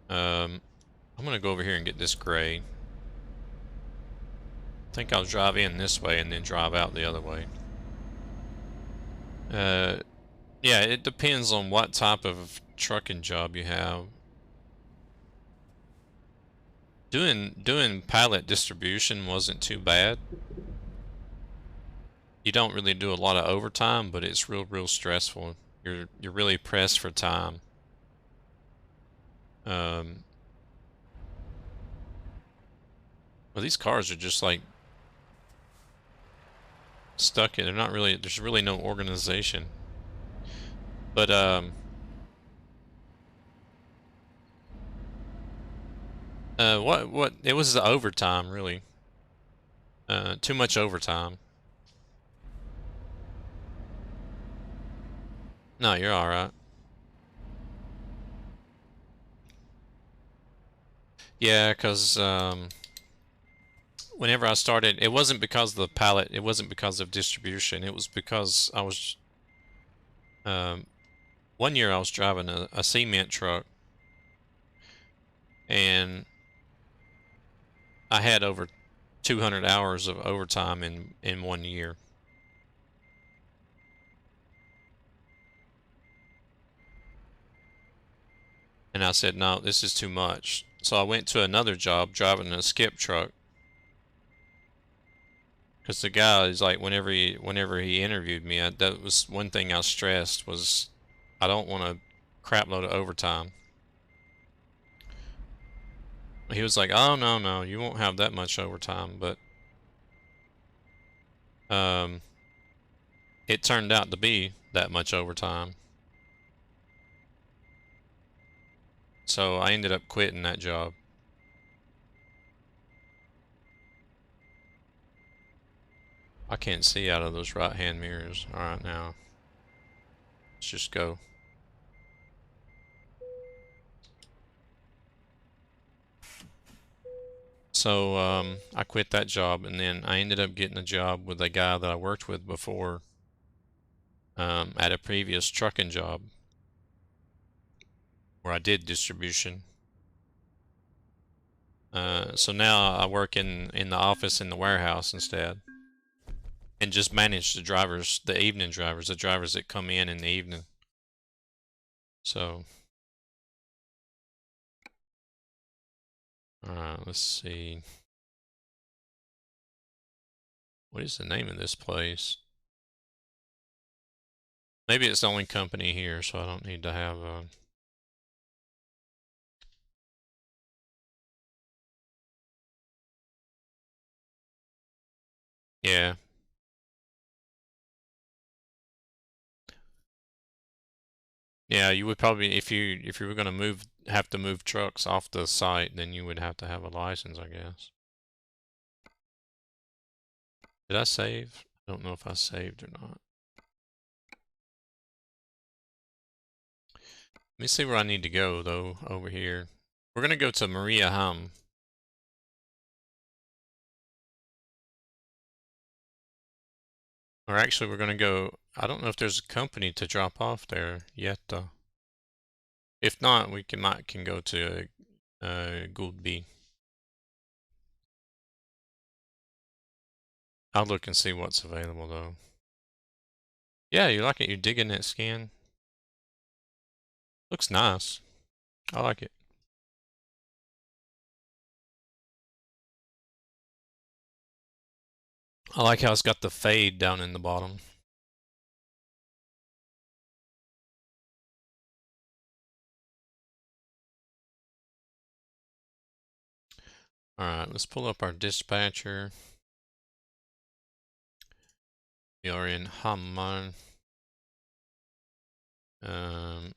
I'm gonna go over here and get this gray. I think I'll drive in this way and then drive out the other way. Uh, yeah, it depends on what type of trucking job you have. Doing pallet distribution wasn't too bad. You don't really do a lot of overtime, but it's real stressful. You're really pressed for time. Um, well, these cars are just like stuck in. They're not really. There's really no organization. But what? It was the overtime, really. Too much overtime. No, you're all right. Yeah, because whenever I started, it wasn't because of the pallet. It wasn't because of distribution. It was because I was um, one year I was driving a cement truck, and I had over 200 hours of overtime in 1 year. And I said, no, this is too much. So I went to another job driving a skip truck. Because the guy is like, whenever he interviewed me, that was one thing I stressed was, I don't want a crap load of overtime. He was like, oh no, you won't have that much overtime, but um, it turned out to be that much overtime. So I ended up quitting that job. I can't see out of those right-hand mirrors. All right, now let's just go. So I quit that job, and then I ended up getting a job with a guy that I worked with before at a previous trucking job where I did distribution. So now I work in the office in the warehouse instead, and just manage the drivers, the evening drivers, the drivers that come in the evening. So, all right, let's see. What is the name of this place? Maybe it's the only company here, so I don't need to have a. Yeah. Yeah, you would probably if you were gonna have to move trucks off the site, then you would have to have a license, I guess. Did I save? I don't know if I saved or not. Let me see where I need to go though. Over here, we're gonna go to Maria Hum. Or actually, we're gonna go. I don't know if there's a company to drop off there yet, though. If not, we can go to Gould. I'll look and see what's available though. Yeah, you like it? You're digging that skin? Looks nice. I like it. I like how it's got the fade down in the bottom. Alright, let's pull up our dispatcher. We are in Hamman. Oh,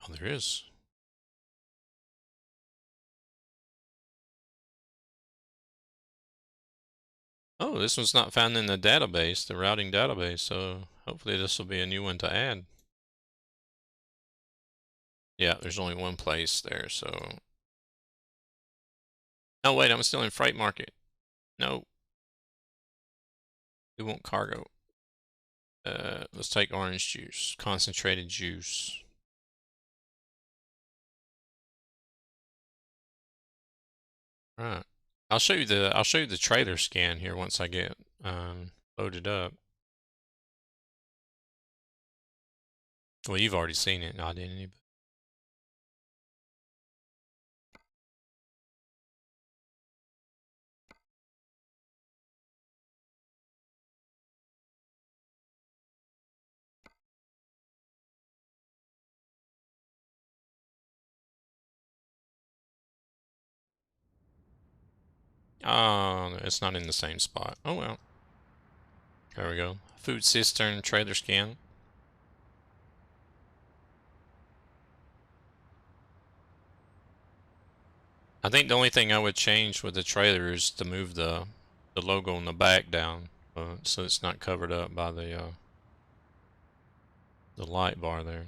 there is. Oh, this one's not found in the database, the routing database, so hopefully this will be a new one to add. Yeah, there's only one place there, so... Oh, wait, I'm still in Freight Market. No. We want cargo. Let's take orange juice, concentrated juice. All right. I'll show you the trailer scan here once I get loaded up. Well, you've already seen it, not any. Oh, it's not in the same spot. Oh well. There we go. Food cistern trailer scan. I think the only thing I would change with the trailer is to move the logo on the back down, so it's not covered up by the light bar there.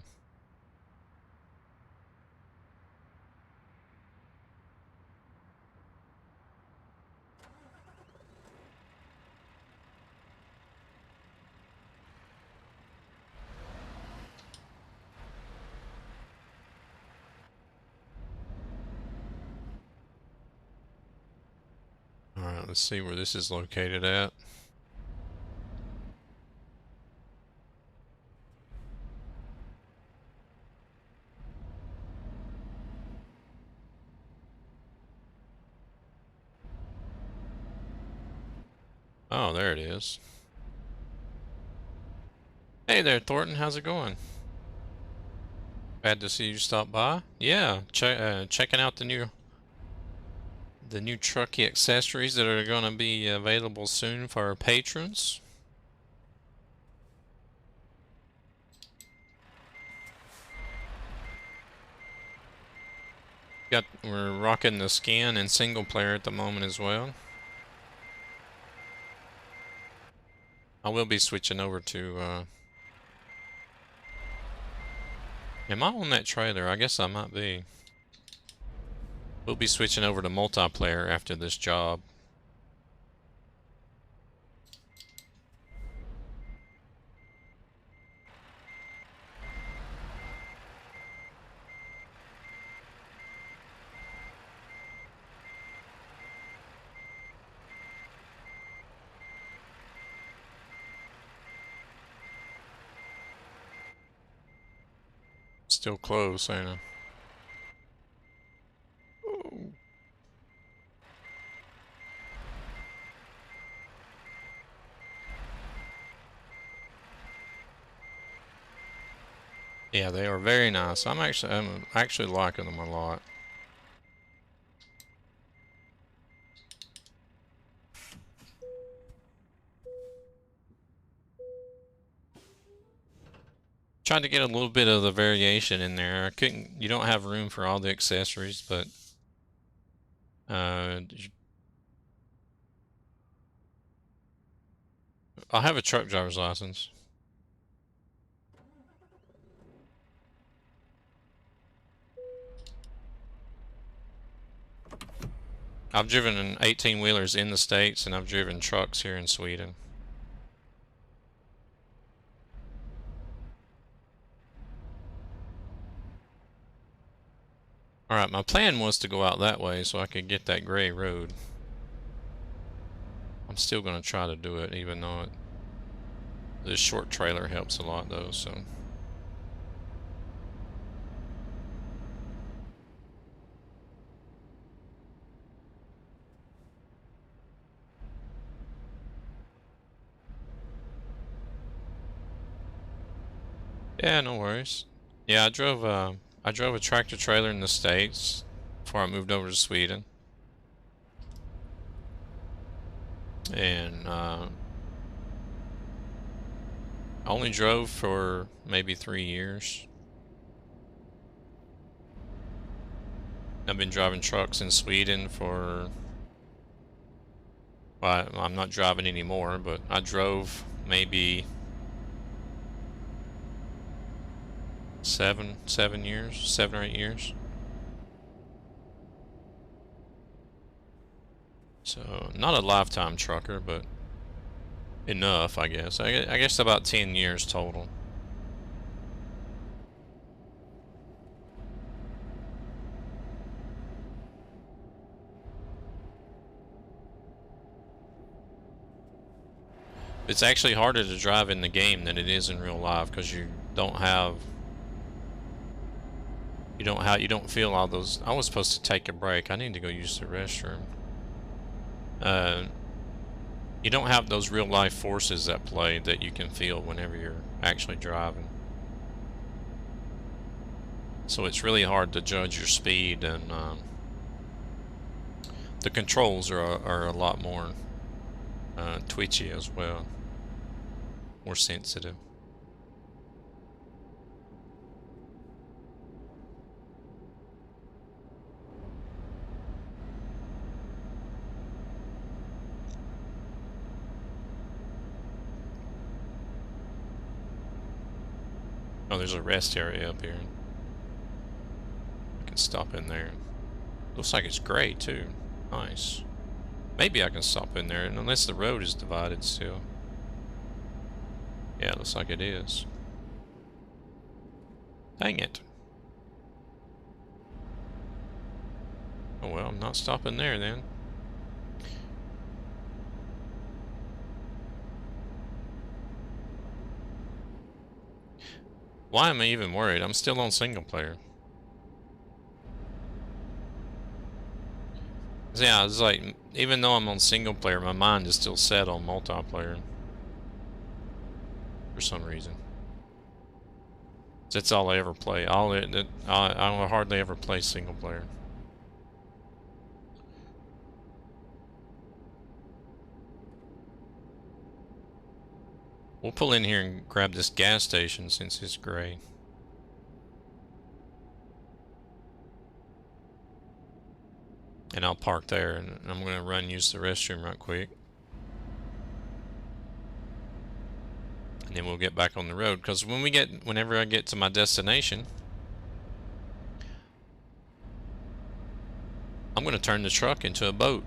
All right, let's see where this is located at. Oh, there it is. Hey there, Thornton. How's it going? Glad to see you stop by. Yeah, checking out the new Trucky accessories that are going to be available soon for our patrons. We're rocking the skin and single player at the moment as well. I will be switching over to. Am I on that trailer? I guess I might be. We'll be switching over to multiplayer after this job. Still close, ain't I? Oh. Yeah, they are very nice. I'm actually liking them a lot. Tried to get a little bit of the variation in there. I couldn't. You don't have room for all the accessories, but I'll have a truck driver's license. I've driven 18-wheelers in the States, and I've driven trucks here in Sweden. Alright, my plan was to go out that way so I could get that gray road. I'm still going to try to do it, even though this short trailer helps a lot, though, so... Yeah, no worries. Yeah, I drove a tractor trailer in the States before I moved over to Sweden. And I only drove for maybe 3 years. I've been driving trucks in Sweden for... Well, I'm not driving anymore, but I drove maybe 7 years, 7 or 8 years. So, not a lifetime trucker, but enough, I guess. I guess about 10 years total. It's actually harder to drive in the game than it is in real life, because you don't feel all those... I was supposed to take a break. I need to go use the restroom. You don't have those real life forces at play that you can feel whenever you're actually driving. So it's really hard to judge your speed, and the controls are a lot more twitchy as well, more sensitive. Oh, there's a rest area up here. I can stop in there. Looks like it's gray too. Nice. Maybe I can stop in there, unless the road is divided still. Yeah, it looks like it is. Dang it. Oh well, I'm not stopping there then. Why am I even worried? I'm still on single player. Yeah, it's like, even though I'm on single player, my mind is still set on multiplayer. For some reason. That's all I ever play. I hardly ever play single player. We'll pull in here and grab this gas station since it's gray. And I'll park there, and I'm going to run use the restroom right quick. And then we'll get back on the road, because whenever I get to my destination, I'm going to turn the truck into a boat.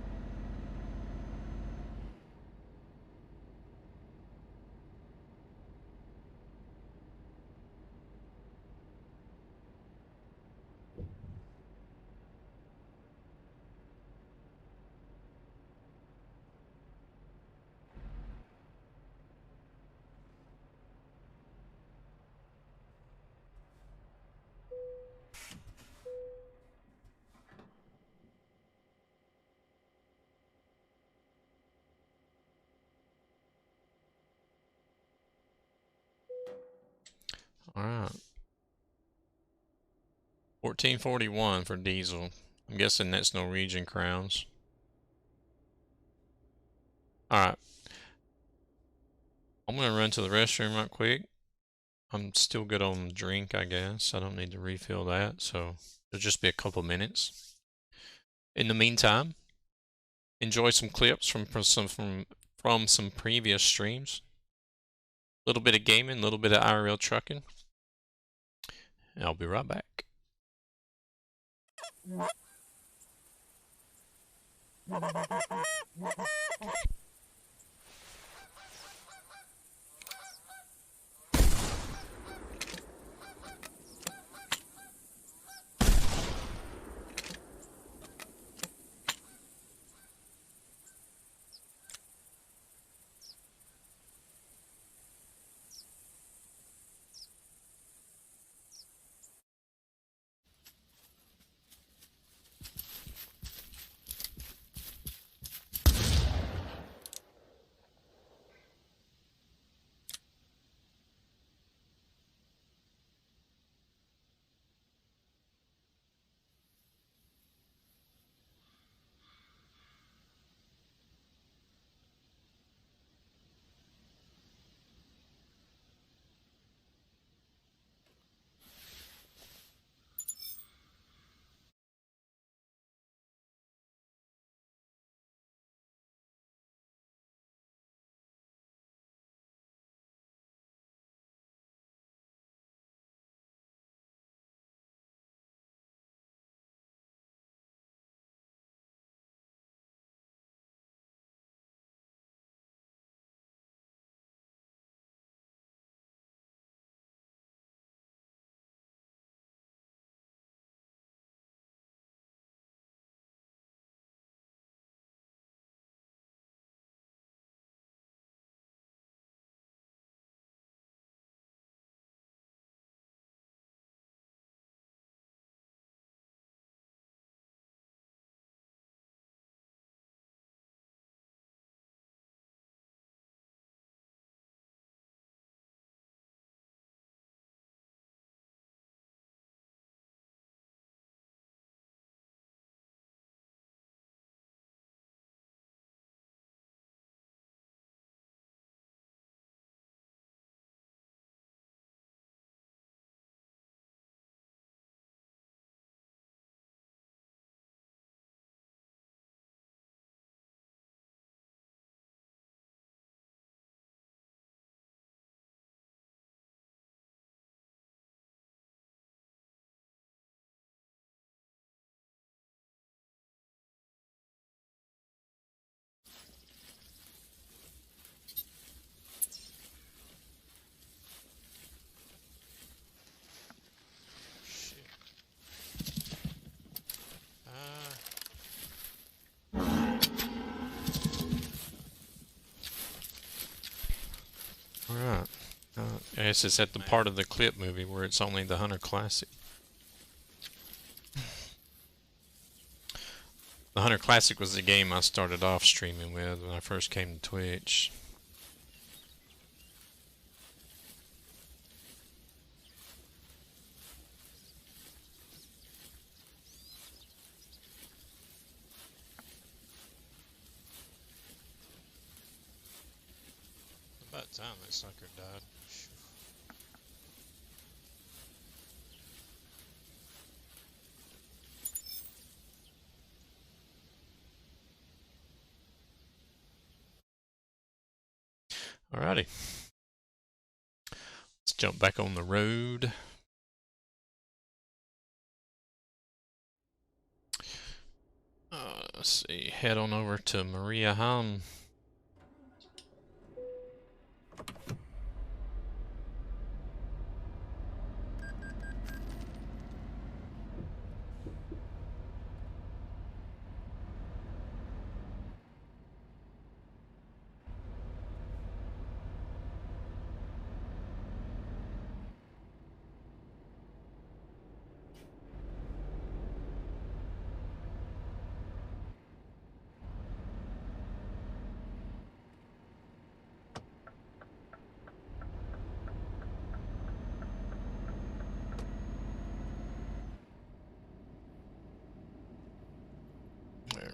Alright. 1441 for diesel. I'm guessing that's Norwegian crowns. Alright. I'm going to run to the restroom right quick. I'm still good on drink, I guess. I don't need to refill that, so it'll just be a couple minutes. In the meantime, enjoy some clips from some previous streams. A little bit of gaming, a little bit of IRL trucking. And I'll be right back. Alright. I guess it's at the part of the clip movie where it's only the Hunter Classic. The Hunter Classic was the game I started off streaming with when I first came to Twitch. About time that sucker died. Alrighty. Let's jump back on the road. Let's see. Head on over to Maria Ham.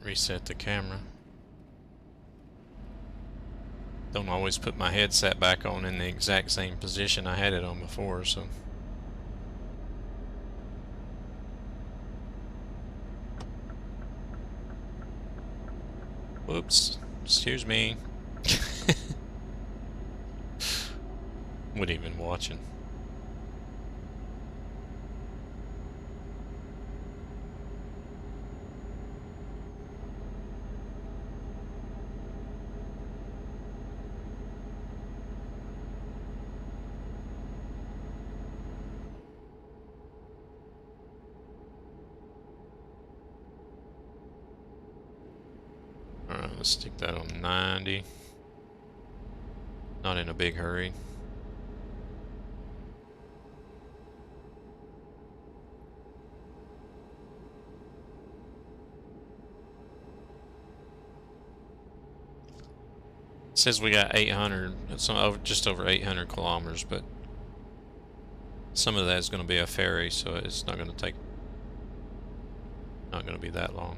Reset the camera. don't always put my headset back on in the exact same position I had it on before, so. Whoops. Excuse me. What even watching? Alright, let's stick that on 90. Not in a big hurry. It says we got 800, it's just over 800 kilometers, but some of that is going to be a ferry, so it's not going to be that long.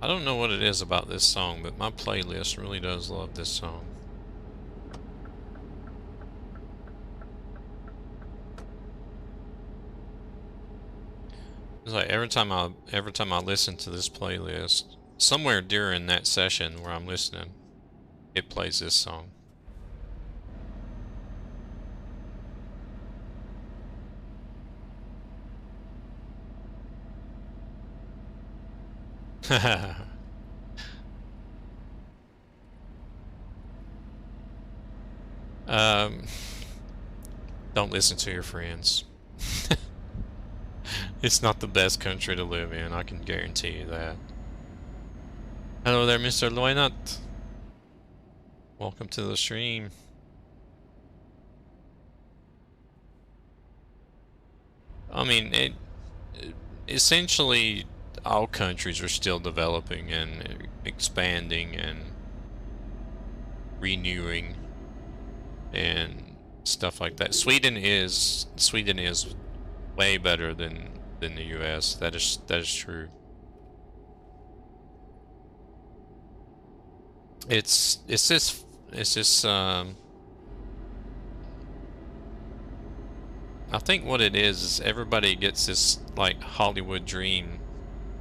I don't know what it is about this song, but my playlist really does love this song. It's like every time I listen to this playlist, somewhere during that session where I'm listening, it plays this song. Don't listen to your friends. It's not the best country to live in, I can guarantee you that. Hello there, Mr. Loynat. Welcome to the stream. I mean, essentially all countries are still developing and expanding and renewing and stuff like that. Sweden is way better than the US. That is true. It's just I think what it is everybody gets this like Hollywood dream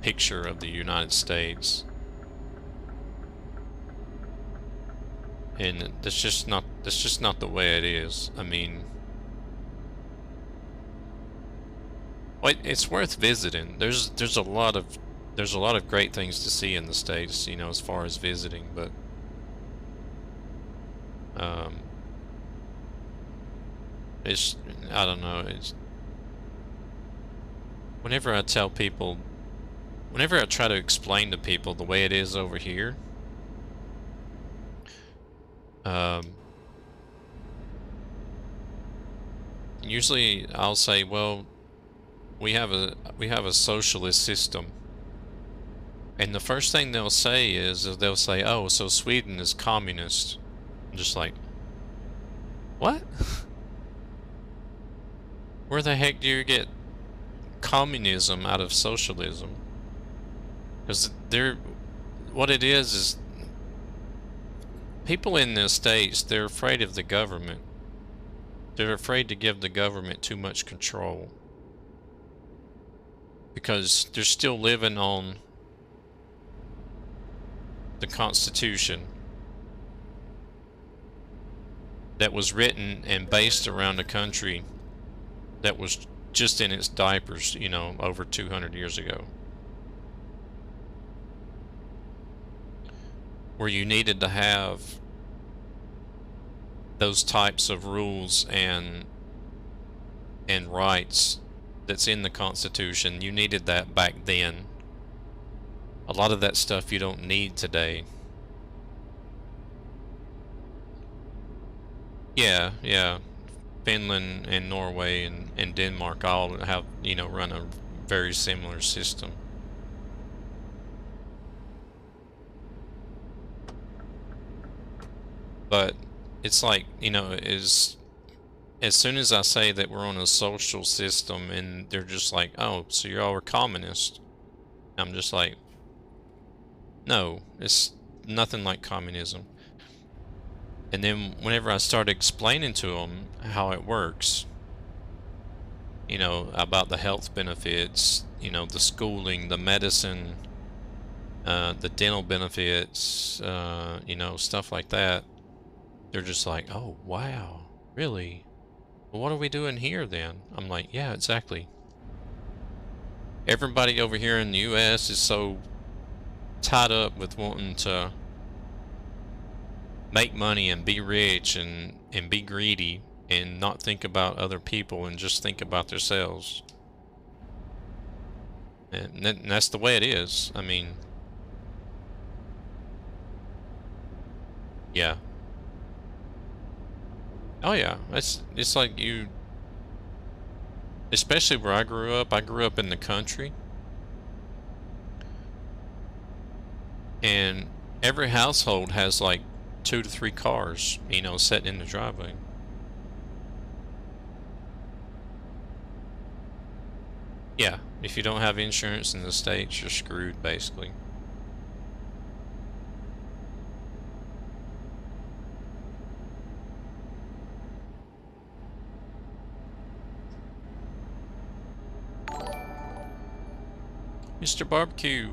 picture of the United States, and that's just not the way it is. I mean, well, it's worth visiting. There's a lot of great things to see in the States, you know, as far as visiting, but it's, I don't know, it's, whenever I try to explain to people the way it is over here, usually I'll say, well, we have a socialist system, and the first thing they'll say is they'll say, oh, so Sweden is communist. I'm just like, what? Where the heck do you get communism out of socialism? Because what it is people in the States, they're afraid of the government. They're afraid to give the government too much control, because they're still living on the Constitution that was written and based around a country that was just in its diapers, you know, over 200 years ago, where you needed to have those types of rules and rights that's in the Constitution. You needed that back then. A lot of that stuff you don't need today. Yeah. Finland and Norway and Denmark all have, you know, run a very similar system. But it's like, you know, as soon as I say that we're on a social system and they're just like, oh, so you all are communist. I'm just like, no, it's nothing like communism. And then whenever I started explaining to them how it works, you know, about the health benefits, you know, the schooling, the medicine, the dental benefits, you know, stuff like that, they're just like, oh, wow, really? Well, what are we doing here then? I'm like, yeah, exactly. Everybody over here in the US is so tied up with wanting to make money and be rich and be greedy and not think about other people and just think about themselves. And that's the way it is. I mean, yeah. Oh yeah. It's like you, especially where I grew up. I grew up in the country, and every household has like 2 to 3 cars, you know, sitting in the driveway. Yeah, if you don't have insurance in the States, you're screwed, basically. Mr. Barbecue,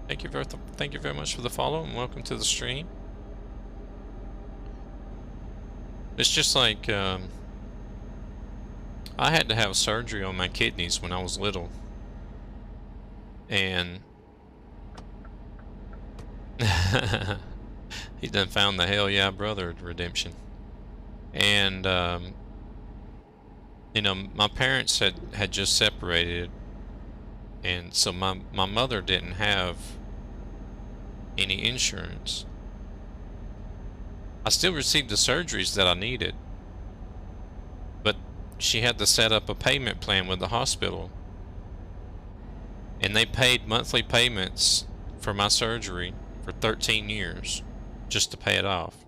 thank you very much for the follow and welcome to the stream. It's just like I had to have surgery on my kidneys when I was little, and he done found the hell yeah brother redemption. And you know, my parents had just separated, and so my mother didn't have any insurance. I still received the surgeries that I needed, but she had to set up a payment plan with the hospital, and they paid monthly payments for my surgery for 13 years just to pay it off.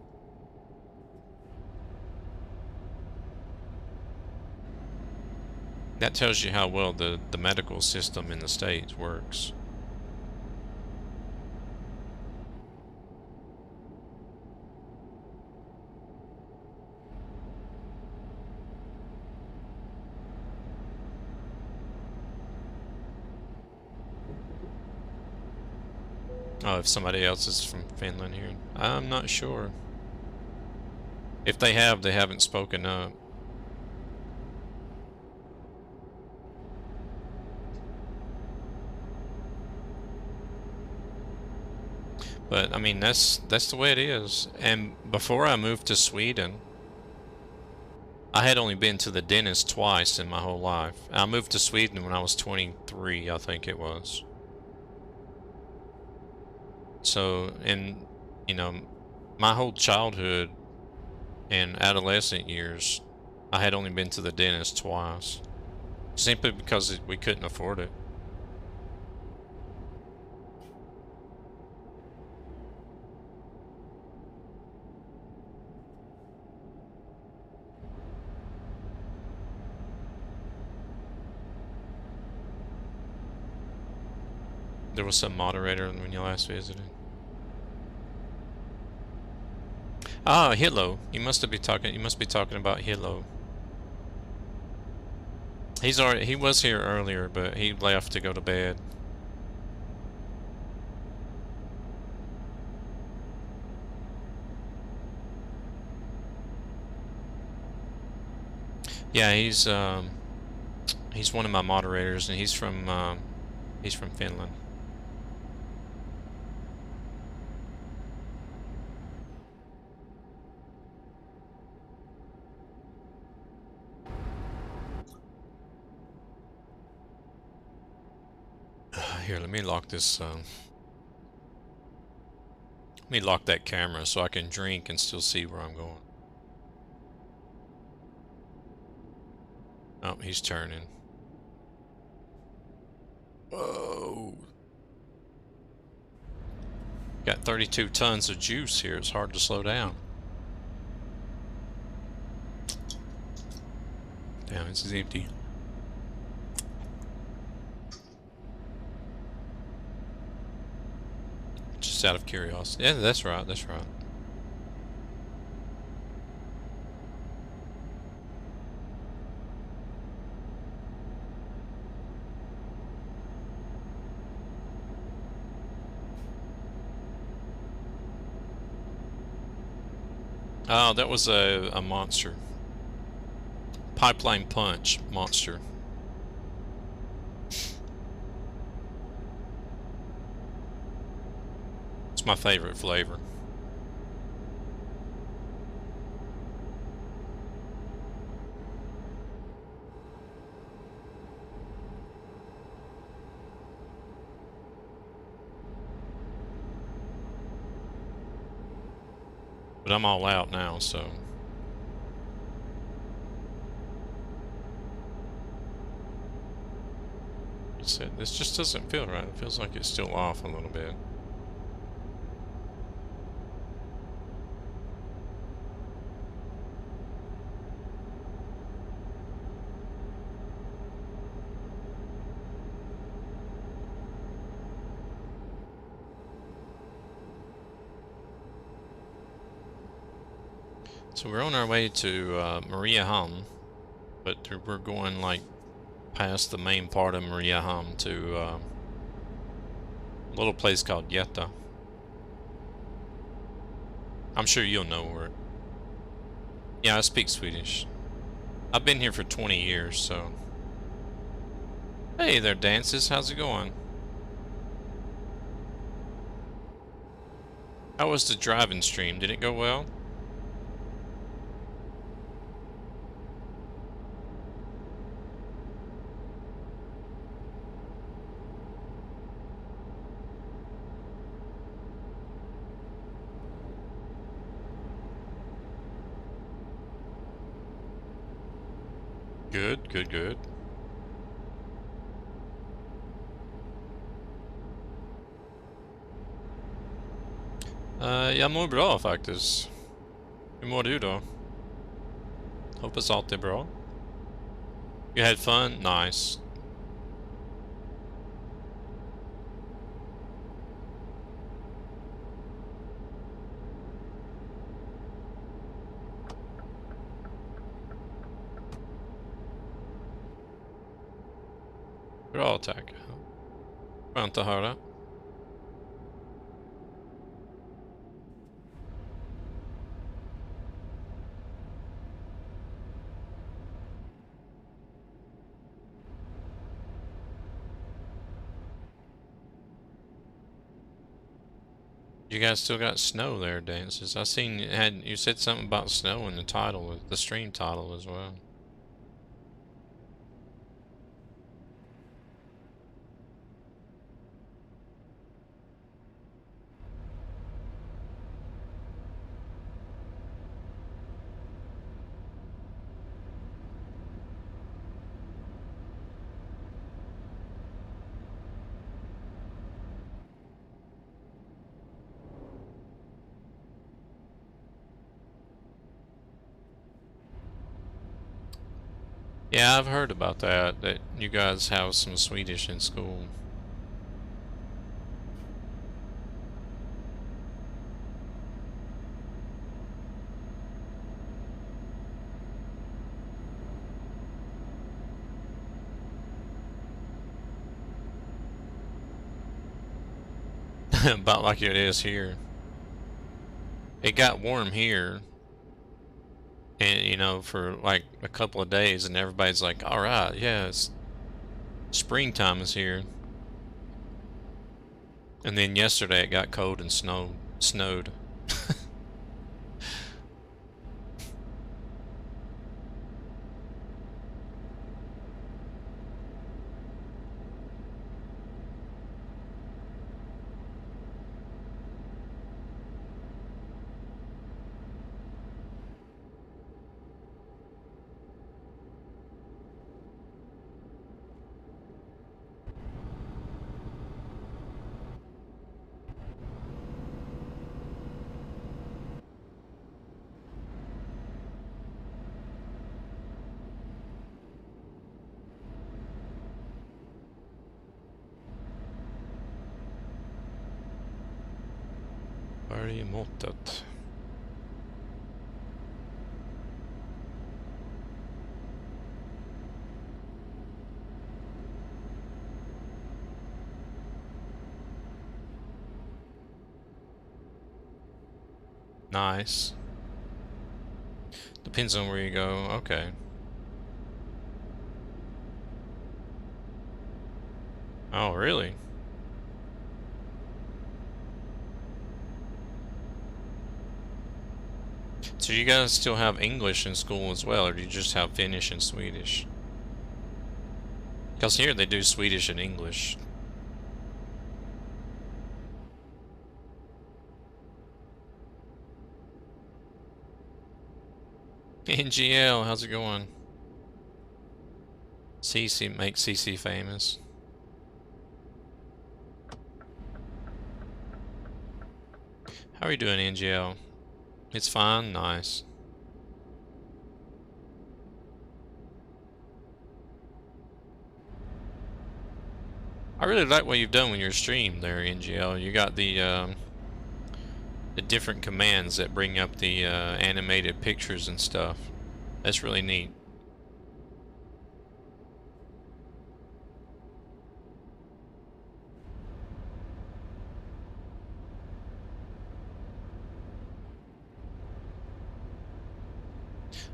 That tells you how well the medical system in the States works. Oh, if somebody else is from Finland here, I'm not sure. If they have, they haven't spoken up. But I mean, that's the way it is. And before I moved to Sweden, I had only been to the dentist twice in my whole life. I moved to Sweden when I was 23, I think it was. So, in, you know, my whole childhood and adolescent years, I had only been to the dentist twice. Simply because we couldn't afford it. There was some moderator when you last visited. Ah, Hilo. You must be talking about Hilo. He was here earlier, but he left to go to bed. Yeah, he's one of my moderators, and he's from Finland. Here, let me lock this. Let me lock that camera so I can drink and still see where I'm going. Oh, he's turning. Whoa. Got 32 tons of juice here. It's hard to slow down. this is empty. Just out of curiosity. Yeah, that's right, that's right. Oh, that was a monster. Pipeline Punch monster. It's my favorite flavor. But I'm all out now, so. This just doesn't feel right. It feels like it's still off a little bit. So we're on our way to Mariehamn, but we're going like past the main part of Mariehamn to a little place called Jetta. I'm sure you'll know where. Yeah, I speak Swedish. I've been here for 20 years, so. Hey there, Dances. How's it going? How was the driving stream? Did it go well? Good, good, good. Jag mår bra faktiskt. Hur mår du då? Hoppas allt är bra. You had fun? Nice. Bra, tack. Skönt att höra. You guys still got snow there, Dances. I seen you said something about snow in the title, the stream title as well. Yeah, I've heard about that you guys have some Swedish in school. About like it is here. It got warm here, and you know, for like a couple of days, and everybody's like, all right, yeah, it's springtime is here. And then yesterday it got cold and snowed. Färdig måttet. Nice. Depends on where you go. Okay. Oh, really? So you guys still have English in school as well, or do you just have Finnish and Swedish? Because here they do Swedish and English. NGL, how's it going? CC, make CC famous. How are you doing, NGL? It's fine? Nice. I really like what you've done with your stream there, NGL. You got the different commands that bring up the animated pictures and stuff. That's really neat.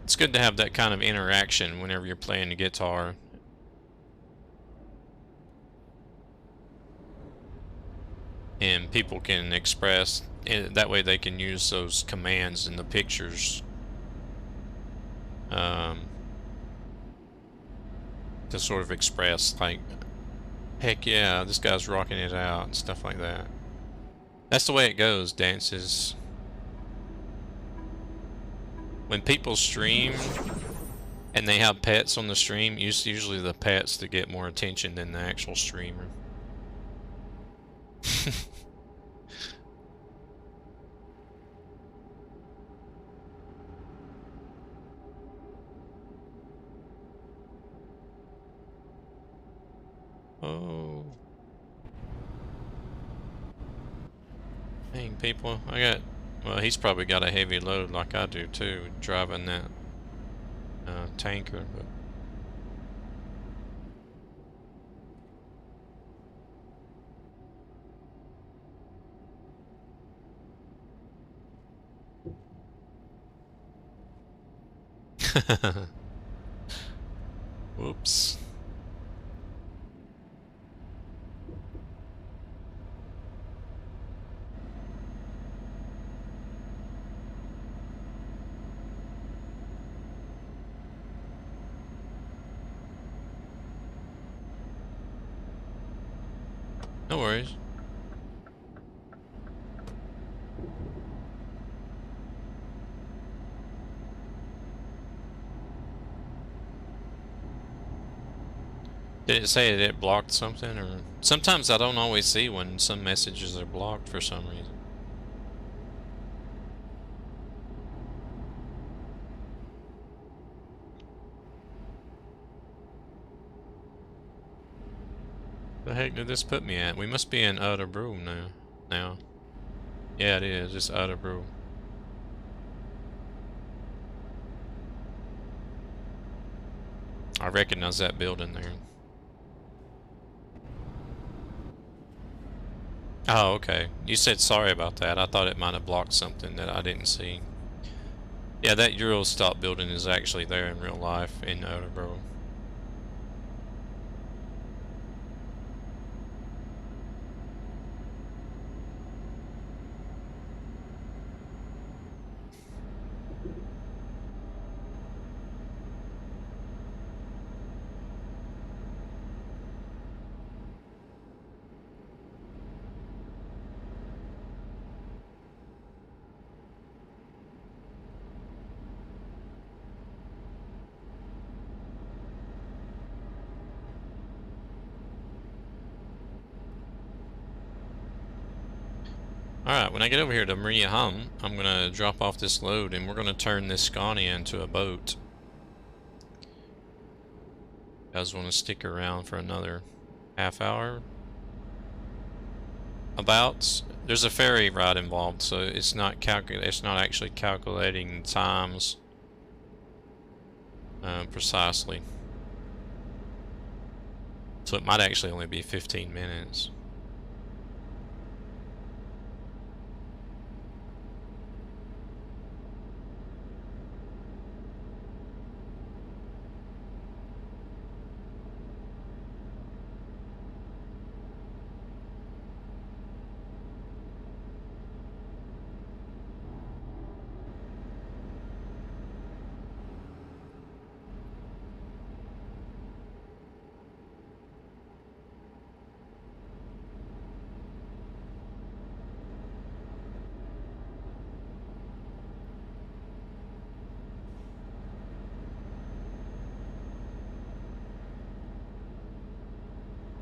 It's good to have that kind of interaction whenever you're playing the guitar. And people can express, that way they can use those commands in the pictures to sort of express, like, heck yeah, this guy's rocking it out and stuff like that. That's the way it goes, dances. When people stream and they have pets on the stream, it's usually the pets that get more attention than the actual streamer. Oh. Dang, people. Well, he's probably got a heavy load like I do too, driving that tanker, but... Whoops. No worries. Did it say that it blocked something, or sometimes I don't always see when some messages are blocked for some reason. The heck did this put me at? We must be in Örebro now. Yeah, it is. It's Örebro. I recognize that building there. Oh, okay. You said sorry about that. I thought it might have blocked something that I didn't see. Yeah, that Eurostop building is actually there in real life in Örebro. Alright, when I get over here to Mariehamn, I'm gonna drop off this load and we're gonna turn this Scania into a boat. You guys wanna stick around for another half hour? About? There's a ferry ride involved, so it's not actually calculating times precisely. So it might actually only be 15 minutes.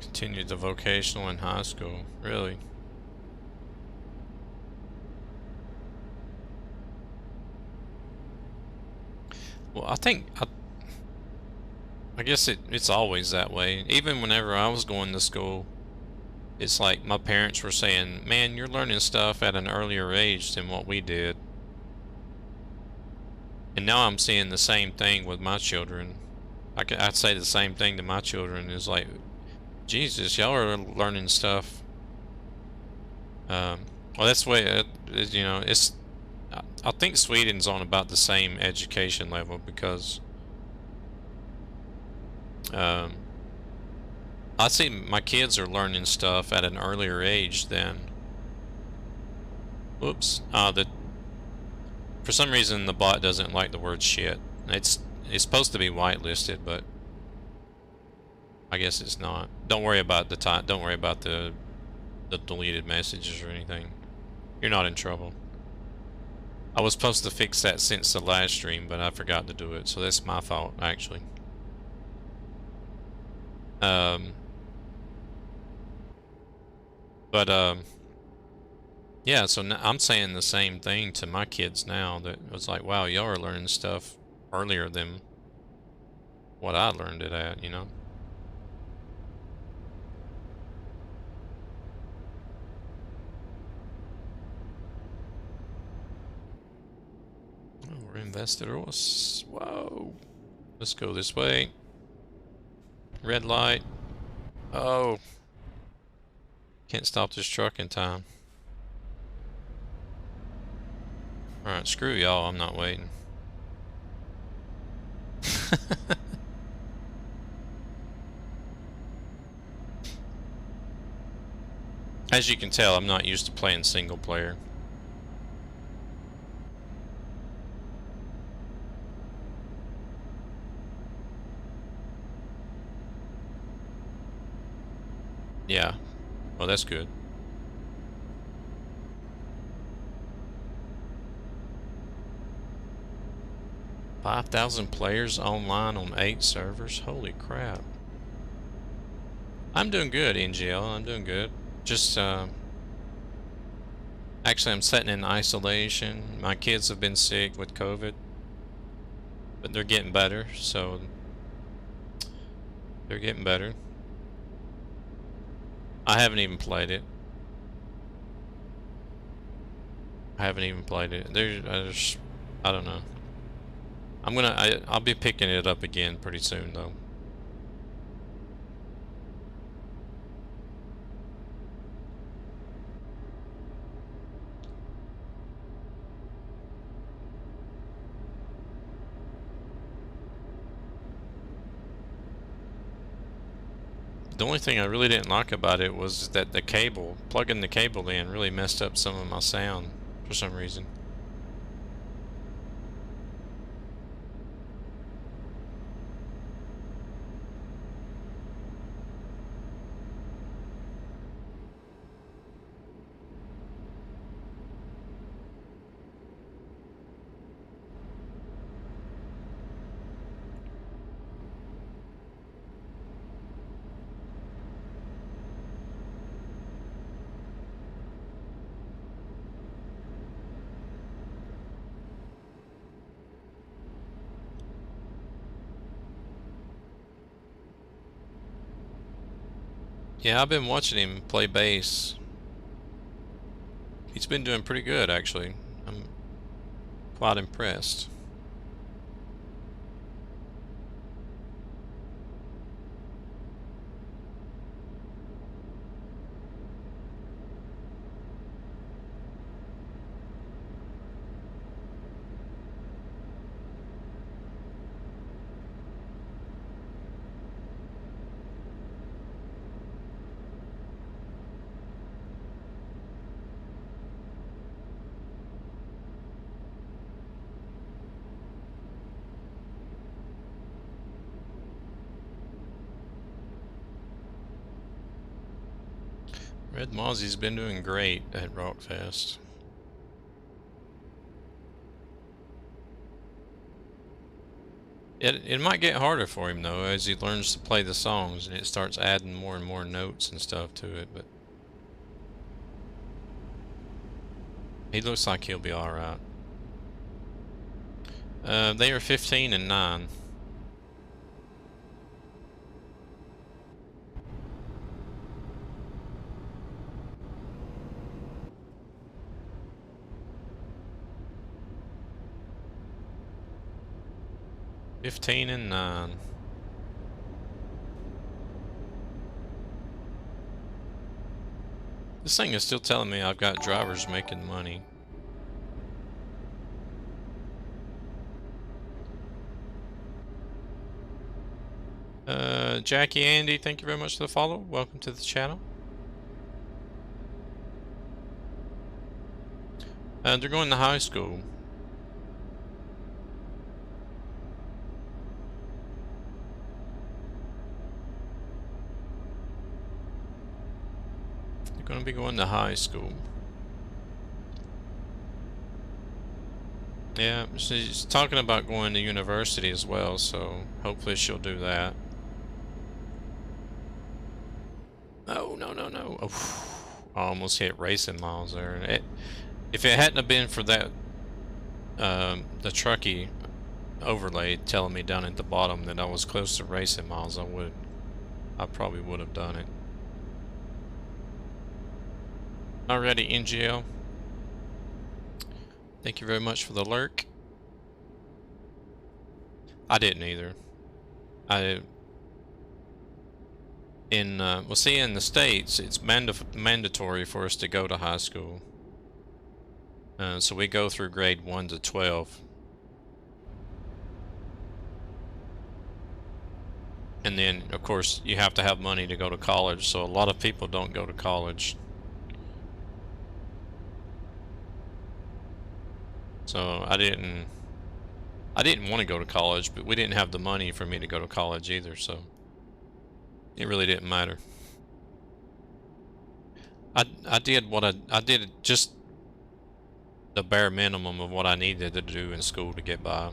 Continued the vocational in high school, really? Well, I guess it's always that way. Even whenever I was going to school, it's like my parents were saying, "Man, you're learning stuff at an earlier age than what we did." And now I'm seeing the same thing with my children. I'd say the same thing to my children is like, Jesus, y'all are learning stuff. Well, that's the way you know. I think Sweden's on about the same education level because um, I see my kids are learning stuff at an earlier age than. Whoops. For some reason the bot doesn't like the word shit. It's supposed to be whitelisted, but I guess it's not. Don't worry about the time. Don't worry about the deleted messages or anything. You're not in trouble. I was supposed to fix that since the last stream, but I forgot to do it, so that's my fault, actually. Yeah, so now I'm saying the same thing to my kids now, that it was like, wow, y'all are learning stuff earlier than what I learned it at, you know? Oh, we're investors. Whoa. Let's go this way. Red light. Oh. Can't stop this truck in time. Alright, screw y'all, I'm not waiting. As you can tell, I'm not used to playing single player. Yeah. Well, that's good. $5,000 players online on 8 servers? Holy crap. I'm doing good, NGL. I'm doing good. Just, actually, I'm sitting in isolation. My kids have been sick with COVID, but they're getting better, so they're getting better. I haven't even played it. I don't know. I'll be picking it up again pretty soon, though. The only thing I really didn't like about it was that plugging the cable in really messed up some of my sound for some reason. Yeah, I've been watching him play bass. He's been doing pretty good, actually. I'm quite impressed. Red Mozzie's been doing great at Rockfest. It might get harder for him though as he learns to play the songs and it starts adding more and more notes and stuff to it, but he looks like he'll be alright. They are 15 and 9. Fifteen and 9. This thing is still telling me I've got drivers making money. Jackie Andy, thank you very much for the follow. Welcome to the channel. They're going to high school. They're going to be going to high school. Yeah, she's talking about going to university as well, so hopefully she'll do that. Oh, no, no, no. Oh, I almost hit racing miles there. If it hadn't have been for that, the Trucky overlay telling me down at the bottom that I was close to racing miles, I probably would have done it. Alrighty, NGL. Thank you very much for the lurk. I didn't either. Well, see, in the States, it's mandatory for us to go to high school. So we go through grade 1 to 12. And then, of course, you have to have money to go to college, so a lot of people don't go to college. So I didn't want to go to college, but we didn't have the money for me to go to college either, so it really didn't matter. I did just the bare minimum of what I needed to do in school to get by.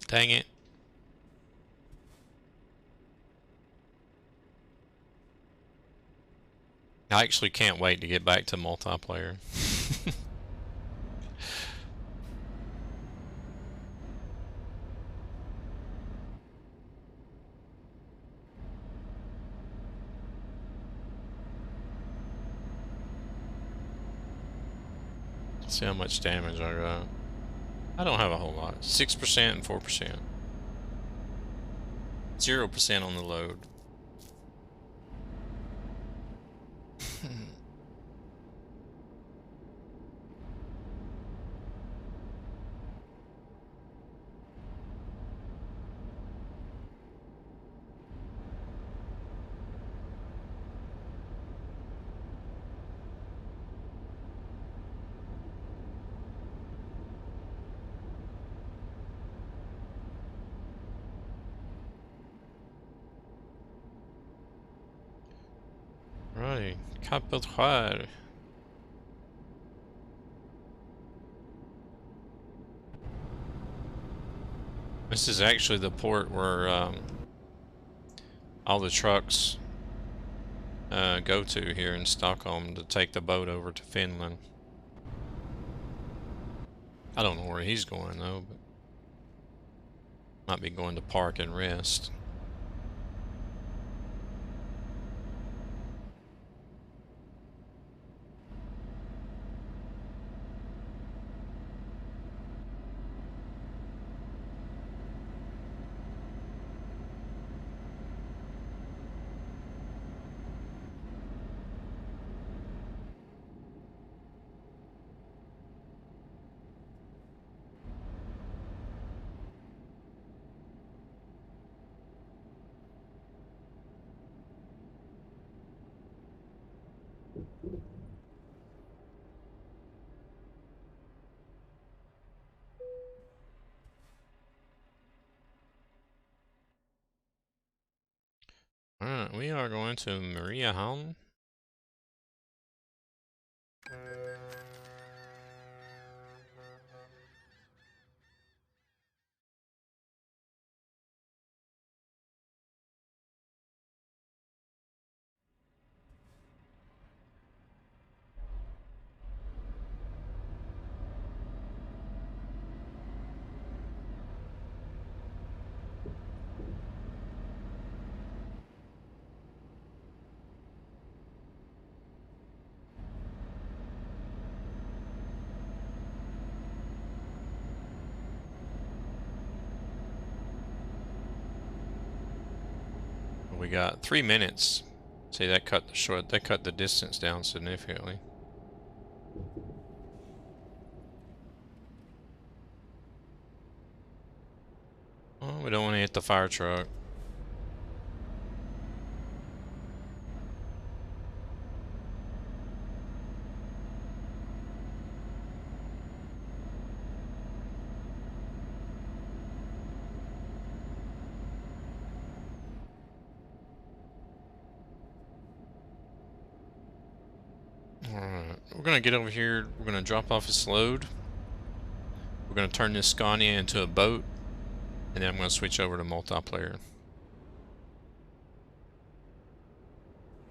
Dang it. I actually can't wait to get back to multiplayer. See how much damage I got. I don't have a whole lot. 6% and 4%. 0% on the load. Hey, Capital. This is actually the port where all the trucks go to here in Stockholm to take the boat over to Finland. I don't know where he's going though, but might be going to park and rest. Alright, we are going to Mariehamn. We got 3 minutes. See, that cut the distance down significantly. Oh, we don't want to hit the fire truck. Alright, we're gonna get over here, we're gonna drop off this load. We're gonna turn this Scania into a boat, and then I'm gonna switch over to multiplayer.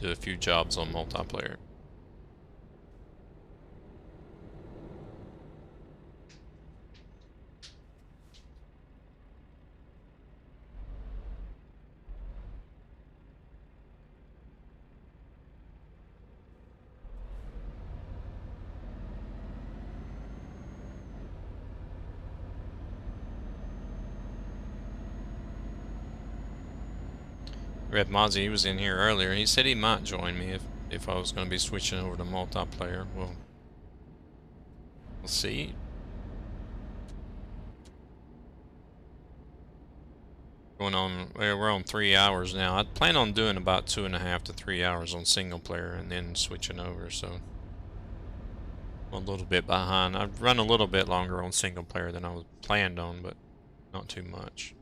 Do a few jobs on multiplayer. Red Mozzie, he was in here earlier. He said he might join me if I was going to be switching over to multiplayer. Well, we'll see. Going on, we're on 3 hours now. I plan on doing about 2.5 to 3 hours on single player and then switching over. So I'm a little bit behind. I've run a little bit longer on single player than I was planned on, but not too much.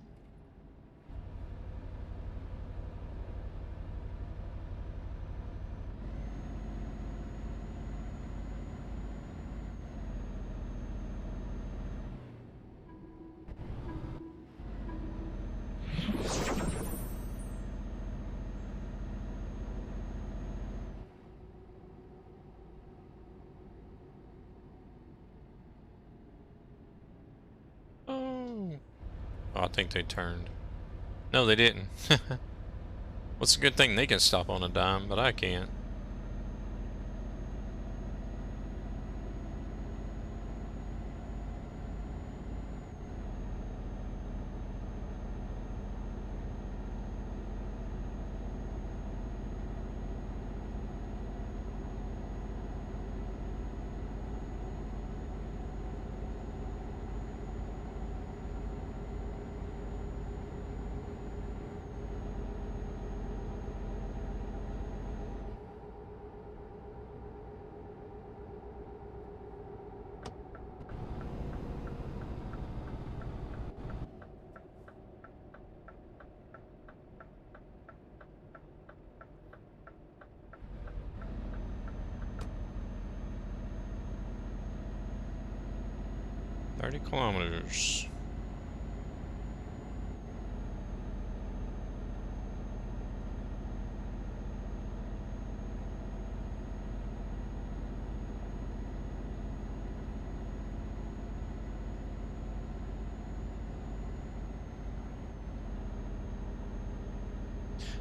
Oh, I think they turned. No, they didn't. What's a good thing they can stop on a dime, but I can't. 30 kilometers.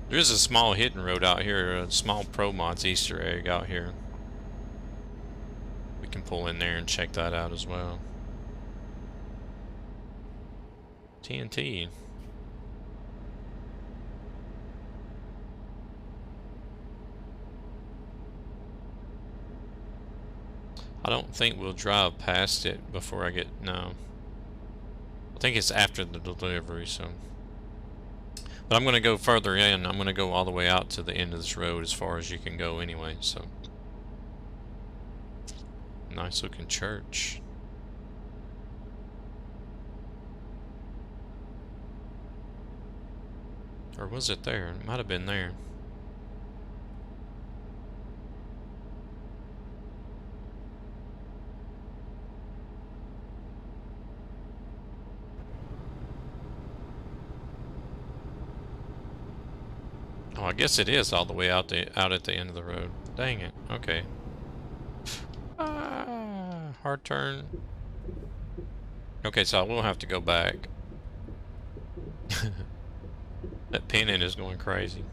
There's a small hidden road out here, a small Pro Mods Easter egg out here. We can pull in there and check that out as well. TNT. I don't think we'll drive past it before I get, no. I think it's after the delivery, so. But I'm going to go further in. I'm going to go all the way out to the end of this road as far as you can go anyway, so. Nice looking church. Or was it there? It might have been there. Oh, I guess it is all the way out at the end of the road. Dang it. Okay. Ah, hard turn. Okay, so I will have to go back. That pin-in is going crazy.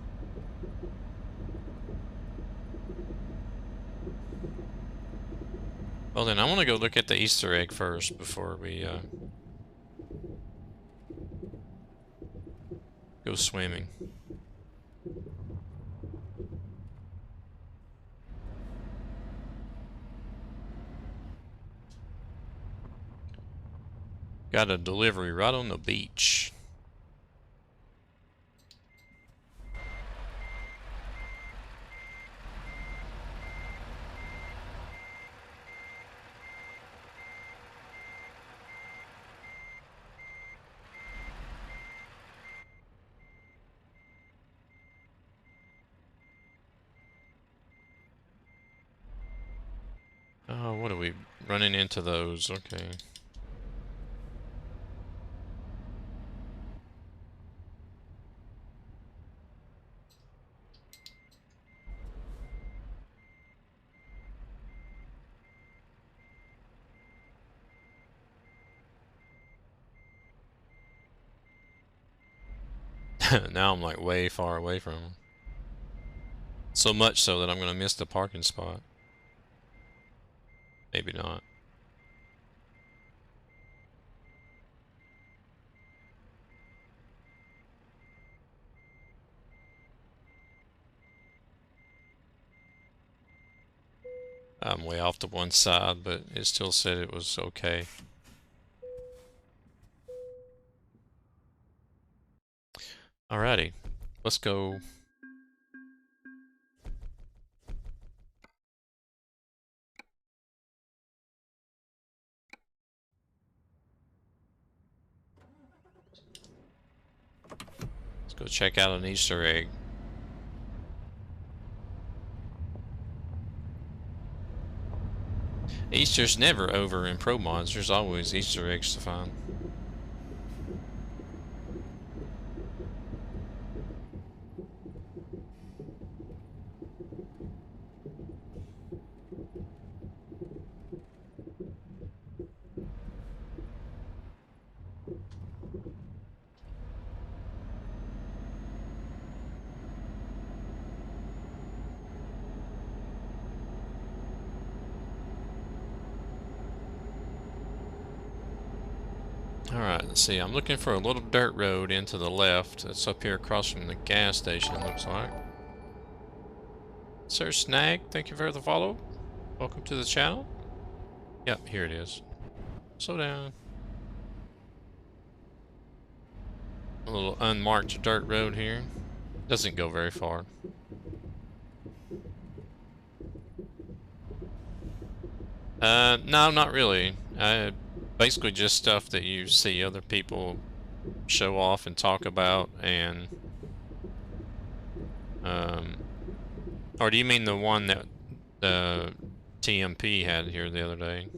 Well then, I want to go look at the Easter egg first before we go swimming. Got a delivery right on the beach. Oh, what are we running into those? Okay. Now I'm like way far away from them. So much so that I'm going to miss the parking spot. Maybe not. I'm way off to one side, but it still said it was okay. Alrighty, let's go. Let's go check out an Easter egg. Easter's never over in Pro Mods. There's always Easter eggs to find. Alright, let's see. I'm looking for a little dirt road into the left. It's up here across from the gas station, looks like. Sir Snag, thank you for the follow. Welcome to the channel. Yep, here it is. Slow down. A little unmarked dirt road here. Doesn't go very far. No, not really. Basically just stuff that you see other people show off and talk about, and or do you mean the one that the TMP had here the other day?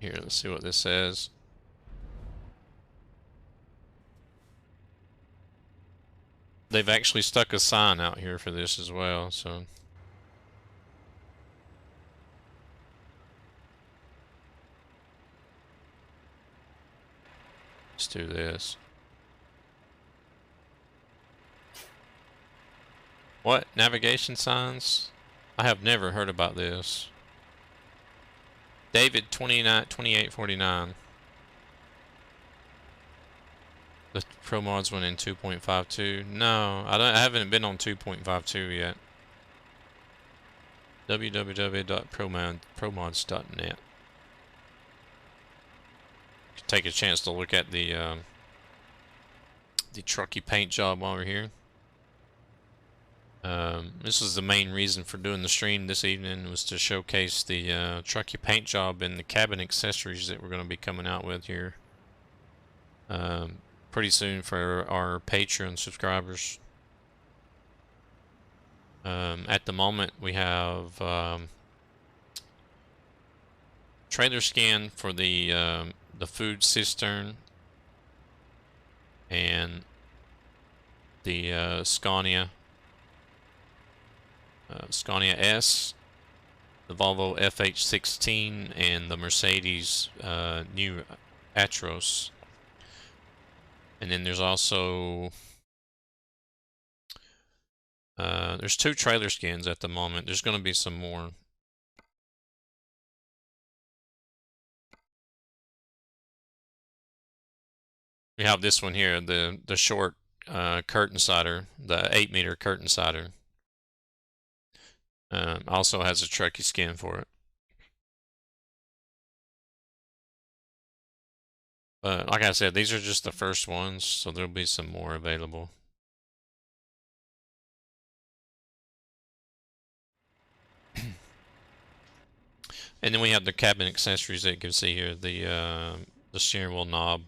Here, let's see what this says. They've actually stuck a sign out here for this as well, so. Let's do this. What? Navigation signs? I have never heard about this. David 2849. The Pro Mods went in 2.52. No, I haven't been on 2.52 yet. www.promods.net. Take a chance to look at the Trucky paint job while we're here. This was the main reason for doing the stream this evening, was to showcase the Trucky paint job and the cabin accessories that we're going to be coming out with here pretty soon for our Patreon subscribers. At the moment, we have trailer scan for the food cistern and the Scania S, the Volvo FH16, and the Mercedes new Atros. And then there's also there's 2 trailer scans at the moment. There's going to be some more. We have this one here, the short curtain sider, the 8-meter curtain sider. Also has a Trucky skin for it. But like I said, these are just the first ones, so there'll be some more available. And then we have the cabin accessories that you can see here, the steering wheel knob,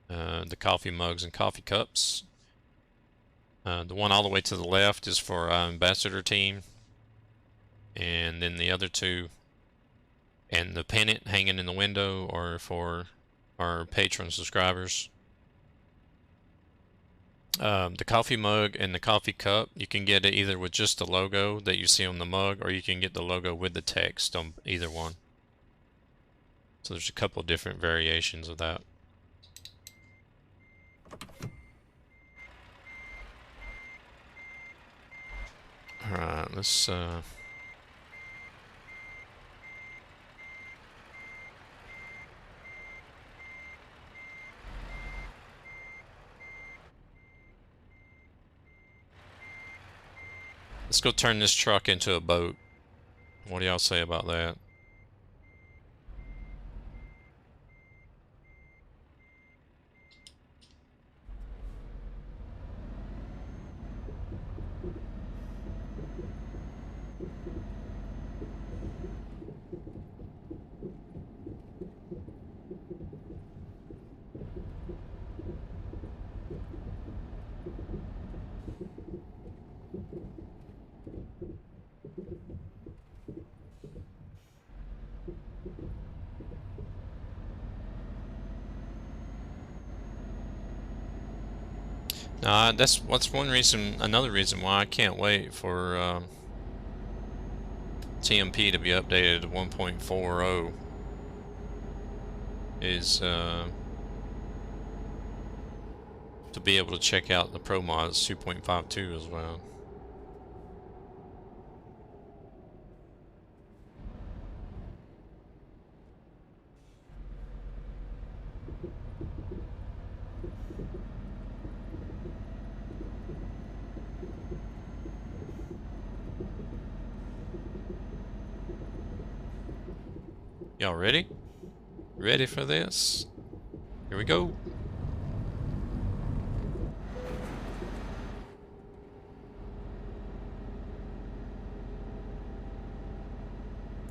the coffee mugs and coffee cups. The one all the way to the left is for our ambassador team. And then the other 2 and the pennant hanging in the window are for our Patreon subscribers. The coffee mug and the coffee cup, you can get it either with just the logo that you see on the mug, or you can get the logo with the text on either one. So there's a couple different variations of that. Alright, let's go turn this truck into a boat. What do y'all say about that? That's one reason, another reason why I can't wait for TMP to be updated to 1.40 is to be able to check out the Pro Mods 2.52 as well. Y'all ready? Ready for this? Here we go.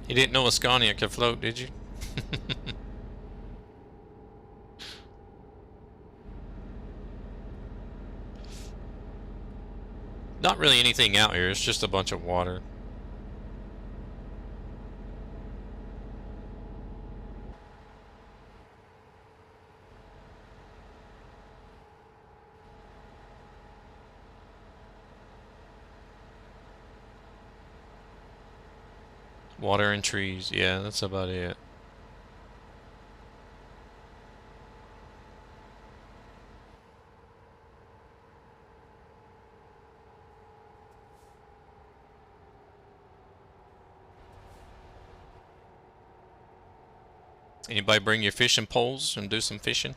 You didn't know a Scania could float, did you? Not really anything out here, it's just a bunch of water. Water and trees. Yeah, that's about it. Anybody bring your fishing poles and do some fishing?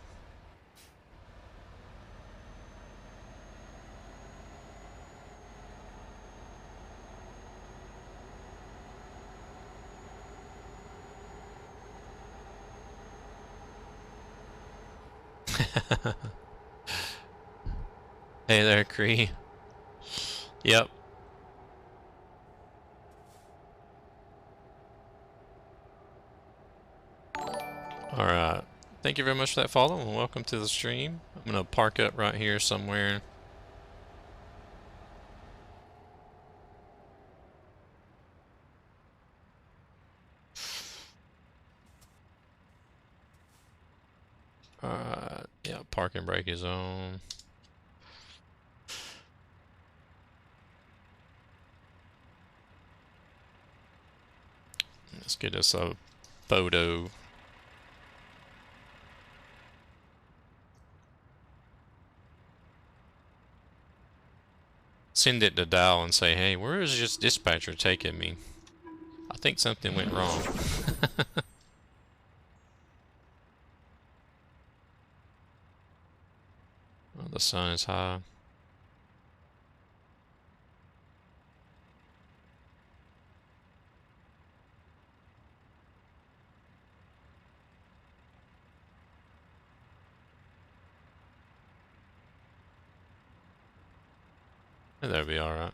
Hey there, Cree. Yep. Alright. Thank you very much for that follow and welcome to the stream. I'm gonna park up right here somewhere. Yeah, parking brake is on. Let's get us a photo. Send it to Dial and say, hey, where is this dispatcher taking me? I think something went wrong. Oh, the sun is high. That'll be alright.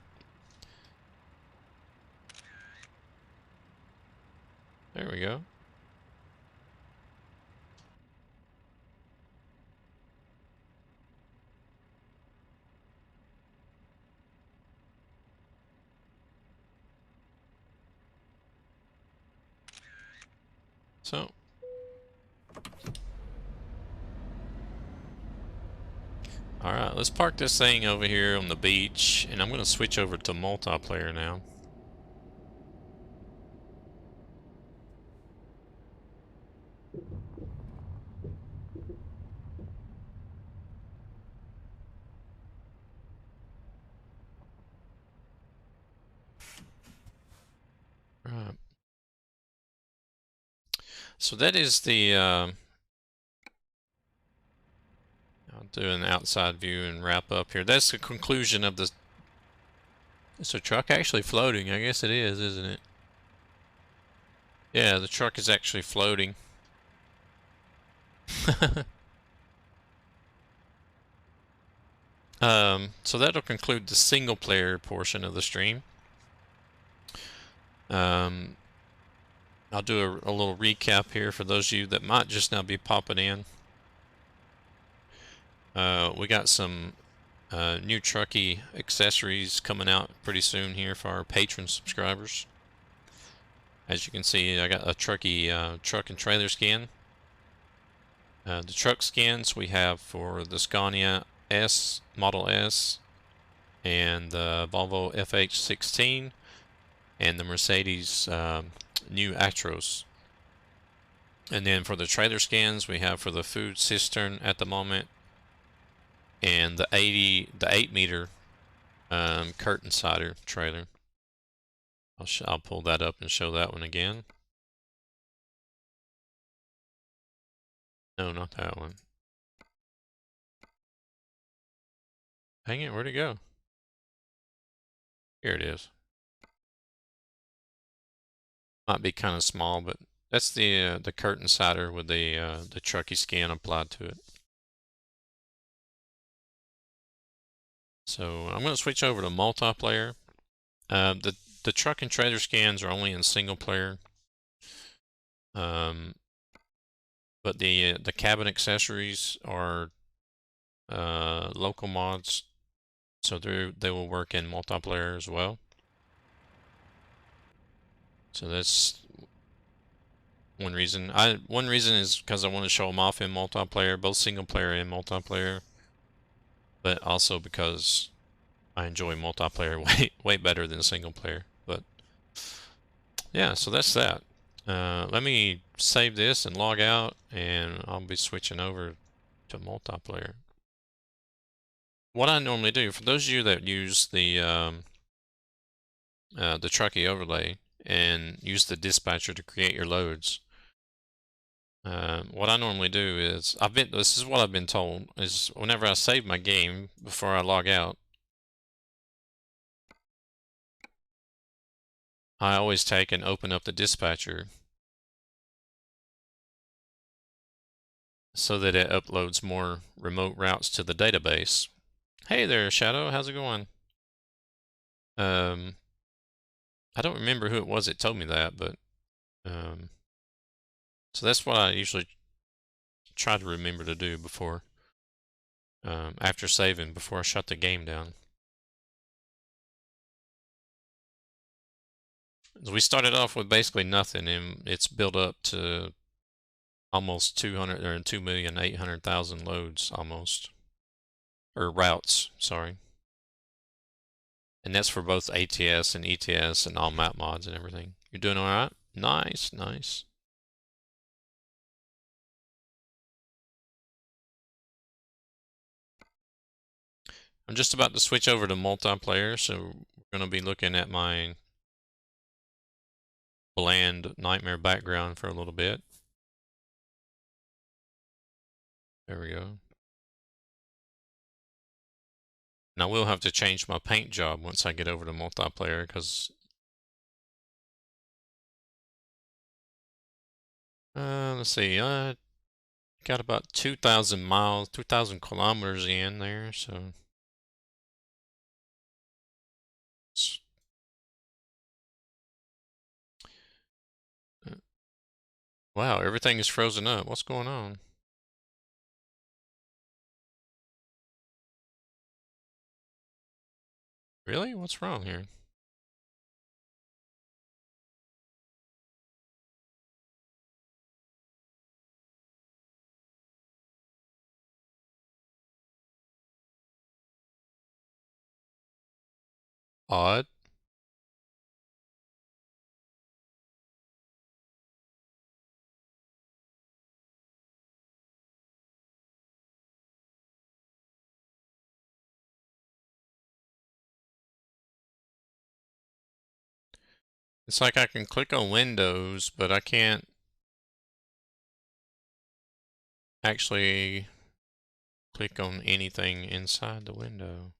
There we go. So, alright, let's park this thing over here on the beach, and I'm going to switch over to multiplayer now. Right. So that is the, I'll do an outside view and wrap up here. That's the conclusion of the, is the truck actually floating? I guess it is, isn't it? Yeah, the truck is actually floating. So that'll conclude the single player portion of the stream. I'll do a little recap here for those of you that might just now be popping in. We got some new Trucky accessories coming out pretty soon here for our patron subscribers. As you can see, I got a Trucky truck and trailer skin. The truck skins we have for the Scania S, Model S, and the Volvo FH16, and the Mercedes new Actros. And then for the trailer skins, we have for the food cistern at the moment, and the 8-meter curtain sider trailer. I'll pull that up and show that one again. No, not that one. Dang it, where'd it go? Here it is. Might be kind of small, but that's the curtain sider with the Trucky skin applied to it. So I'm going to switch over to multiplayer. The truck and trailer scans are only in single player. But the cabin accessories are local mods, so they will work in multiplayer as well. So that's one reason. One reason is because I want to show them off in multiplayer, both single player and multiplayer. But also because I enjoy multiplayer way better than single player. But yeah, so that's that. Let me save this and log out, and I'll be switching over to multiplayer. What I normally do, for those of you that use the Trucky overlay and use the dispatcher to create your loads, what I normally do is, this is what I've been told, is whenever I save my game before I log out, I always take and open up the dispatcher so that it uploads more remote routes to the database. Hey there, Shadow, how's it going? I don't remember who it was that told me that, but so that's what I usually try to remember to do before, after saving, before I shut the game down. We started off with basically nothing, and it's built up to almost 200 or 2,800,000 loads almost, or routes, sorry. And that's for both ATS and ETS and all map mods and everything. You're doing all right? Nice, nice. I'm just about to switch over to multiplayer, so we're going to be looking at my bland nightmare background for a little bit. There we go. And I will have to change my paint job once I get over to multiplayer, because let's see, got about 2,000 miles, 2,000 kilometers in there, so wow, everything is frozen up. What's going on? Really? What's wrong here? Odd. It's like I can click on Windows, but I can't actually click on anything inside the window.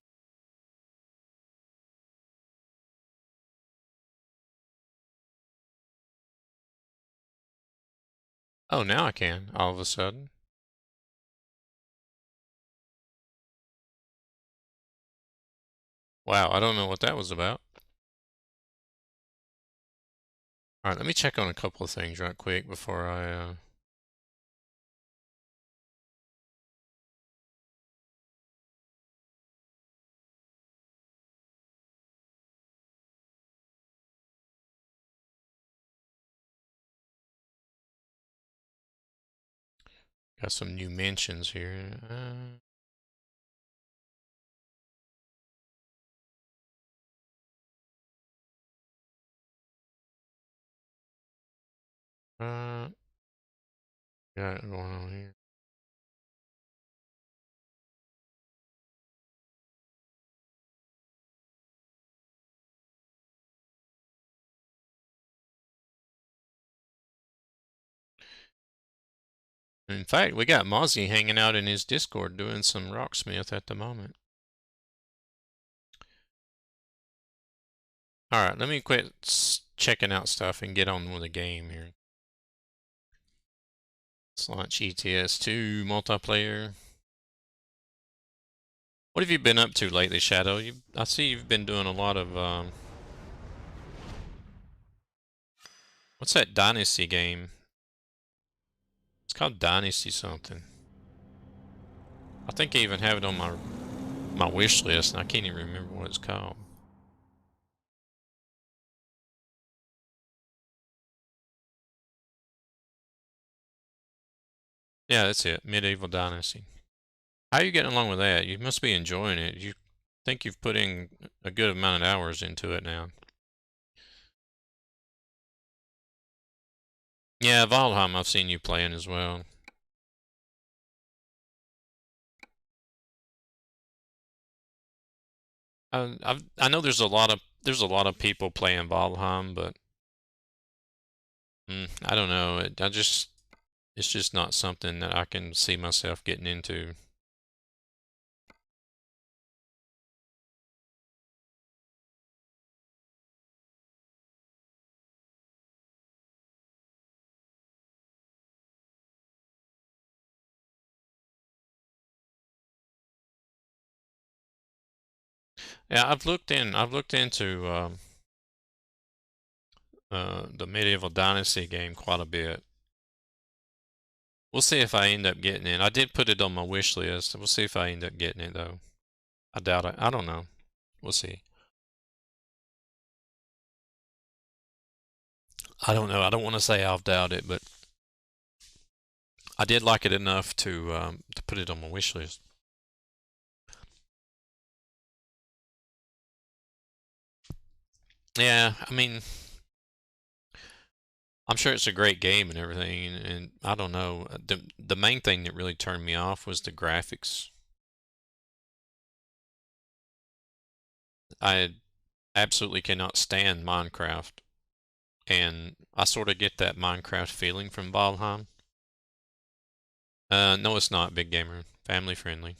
Oh, now I can, all of a sudden. Wow, I don't know what that was about. Alright, let me check on a couple of things right quick before I, got some new mentions here. Got it going on here. In fact, we got Mozzie hanging out in his Discord doing some rocksmith at the moment. Alright, let me quit checking out stuff and get on with the game here. Let's launch ETS2 multiplayer. What have you been up to lately, Shadow? I see you've been doing a lot of, what's that Dynasty game? It's called Dynasty something. I think I even have it on my wish list, and I can't even remember what it's called. Yeah, that's it. Medieval Dynasty. How are you getting along with that? You must be enjoying it. You think you've put in a good amount of hours into it now. Yeah, Valheim, I've seen you playing as well. I know there's a lot of people playing Valheim, but I don't know. It's just not something that I can see myself getting into. Yeah, I've looked into the Medieval Dynasty game quite a bit. We'll see if I end up getting it. I did put it on my wish list. We'll see if I end up getting it though. I doubt it. I don't know. We'll see. I don't know. I don't want to say I'll doubt it, but I did like it enough to put it on my wish list. Yeah, I mean, I'm sure it's a great game and everything, and I don't know. The main thing that really turned me off was the graphics. I absolutely cannot stand Minecraft, and I sort of get that Minecraft feeling from Valheim. No, it's not, Big Gamer. Family friendly.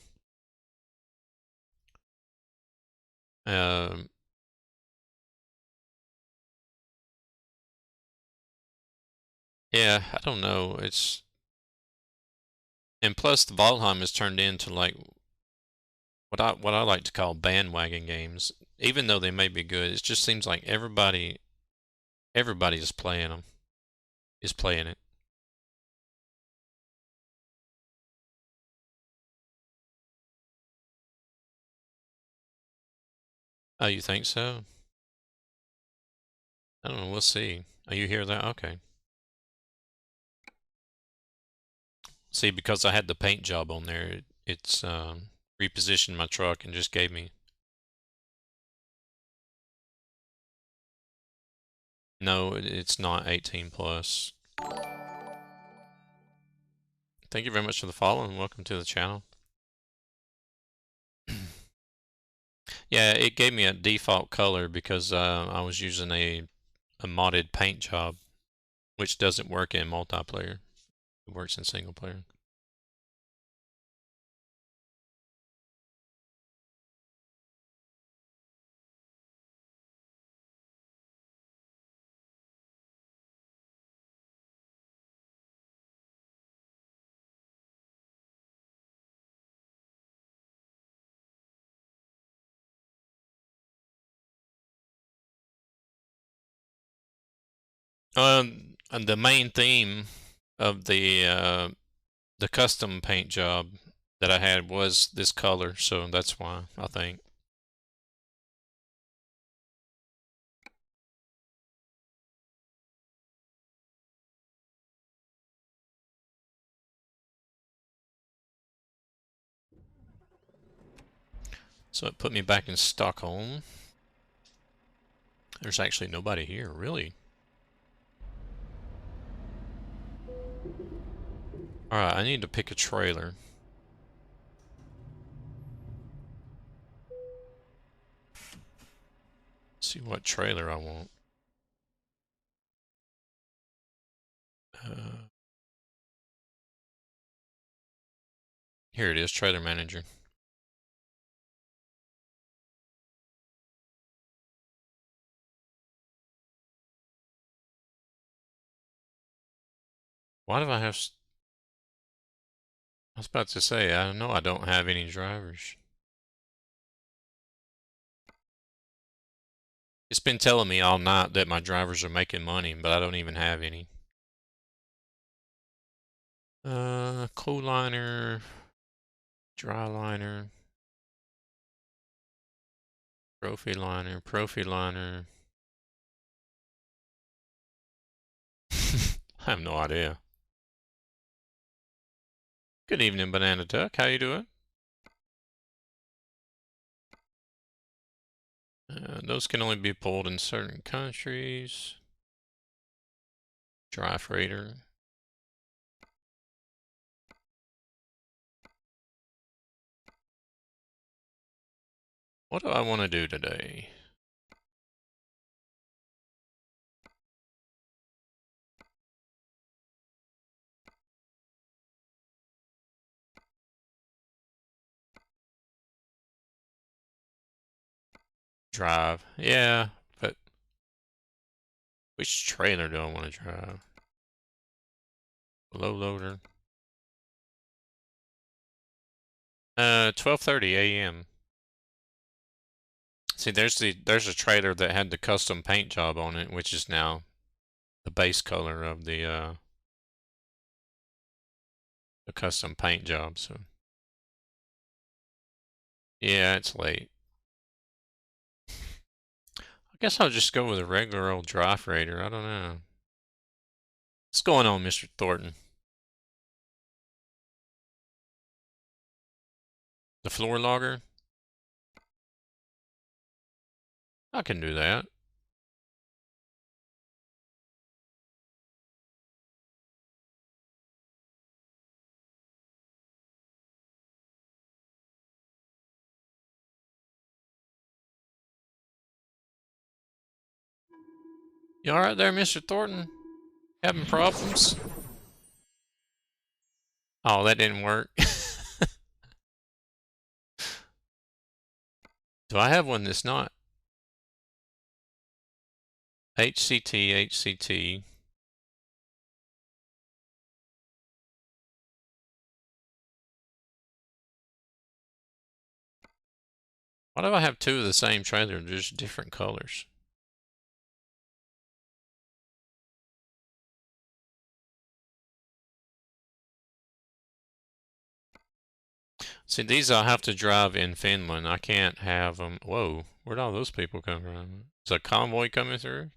Um, yeah, I don't know. And plus the Valheim has turned into like what I like to call bandwagon games. Even though they may be good, it just seems like everybody is playing them, is playing it. Oh, you think so? I don't know. We'll see. Oh, you hear that? Okay. See, because I had the paint job on there, it's repositioned my truck and just gave me. No, it's not 18 plus. Thank you very much for the follow and welcome to the channel. Yeah, it gave me a default color because I was using a modded paint job, which doesn't work in multiplayer. It works in single player. And the main theme of the custom paint job that I had was this color, so that's why I think. So it put me back in Stockholm. There's actually nobody here, really. Alright, I need to pick a trailer. See what trailer I want. Uh, Here it is, trailer manager. Why do I have... I was about to say, I know I don't have any drivers. It's been telling me all night that my drivers are making money, but I don't even have any. Coal liner, dry liner, profi liner. I have no idea. Good evening, Banana Duck. How you doing? Those can only be pulled in certain countries. Dry freighter. What do I want to do today? Drive. Yeah, but which trailer do I want to drive? Low loader. 12:30 a.m. See, there's a trailer that had the custom paint job on it, which is now the base color of the custom paint job. So yeah, it's late. I guess I'll just go with a regular old dry freighter. I don't know. What's going on, Mr. Thornton? The floor logger? I can do that. You alright there, Mr. Thornton? Having problems? Oh, that didn't work. Do I have one that's not? HCT, HCT. Why do I have two of the same trailer, just different colors? See, these I'll have to drive in Finland. I can't have them. Whoa, where'd all those people come from? Is a convoy coming through?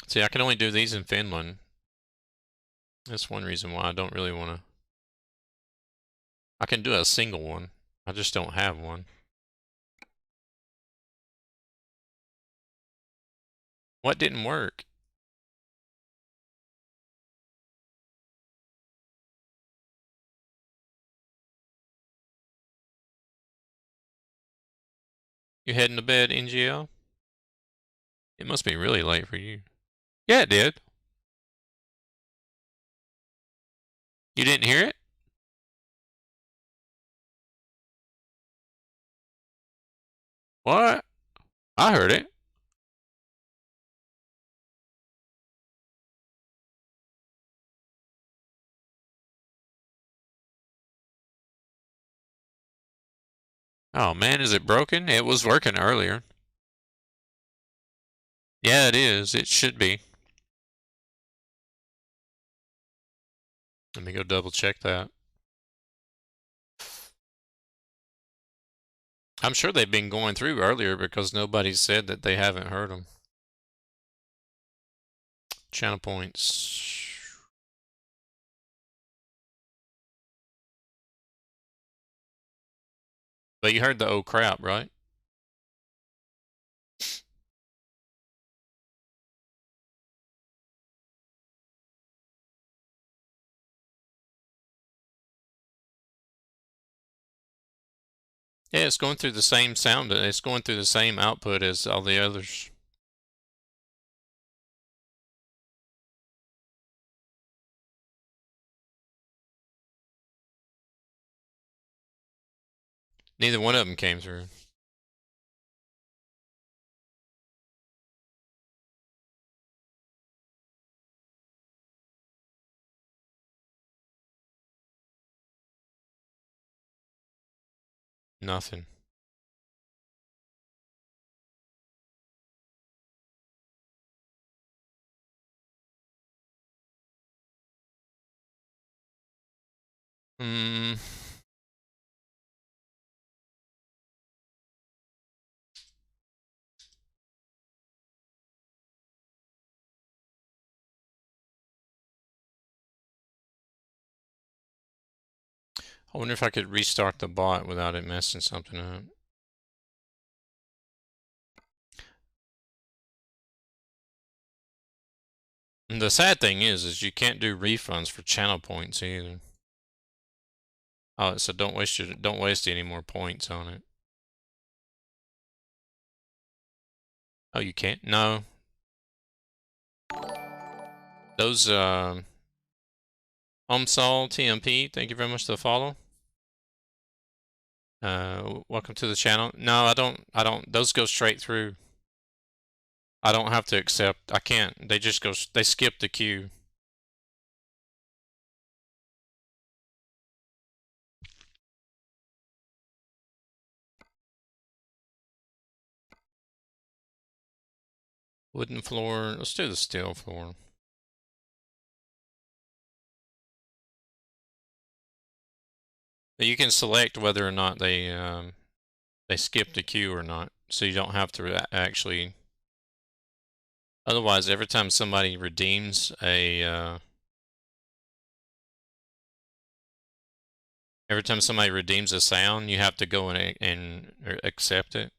See, I can only do these in Finland. That's one reason why I don't really want to. I can do a single one. I just don't have one. What didn't work? You heading to bed, NGL? It must be really late for you. Yeah, it did. You didn't hear it? What? I heard it. Oh man, is it broken? It was working earlier. Yeah, it is. It should be. Let me go double check that. I'm sure they've been going through earlier because nobody said that they haven't heard them. Channel points. But you heard the oh crap, right? Yeah, it's going through the same sound. It's going through the same output as all the others. Neither one of them came through. Nothing. Hmm. I wonder if I could restart the bot without it messing something up. And the sad thing is you can't do refunds for channel points either. Oh, so don't waste any more points on it. Oh, you can't? No. Those Omsal TMP, thank you very much for the follow. Welcome to the channel. No, I don't those go straight through. I don't have to accept. I can't. They just go they skip the queue. Wooden floor. Let's do the steel floor. But you can select whether or not they skip the queue or not, so you don't have to actually. Otherwise, every time somebody redeems a sound, you have to go and accept it.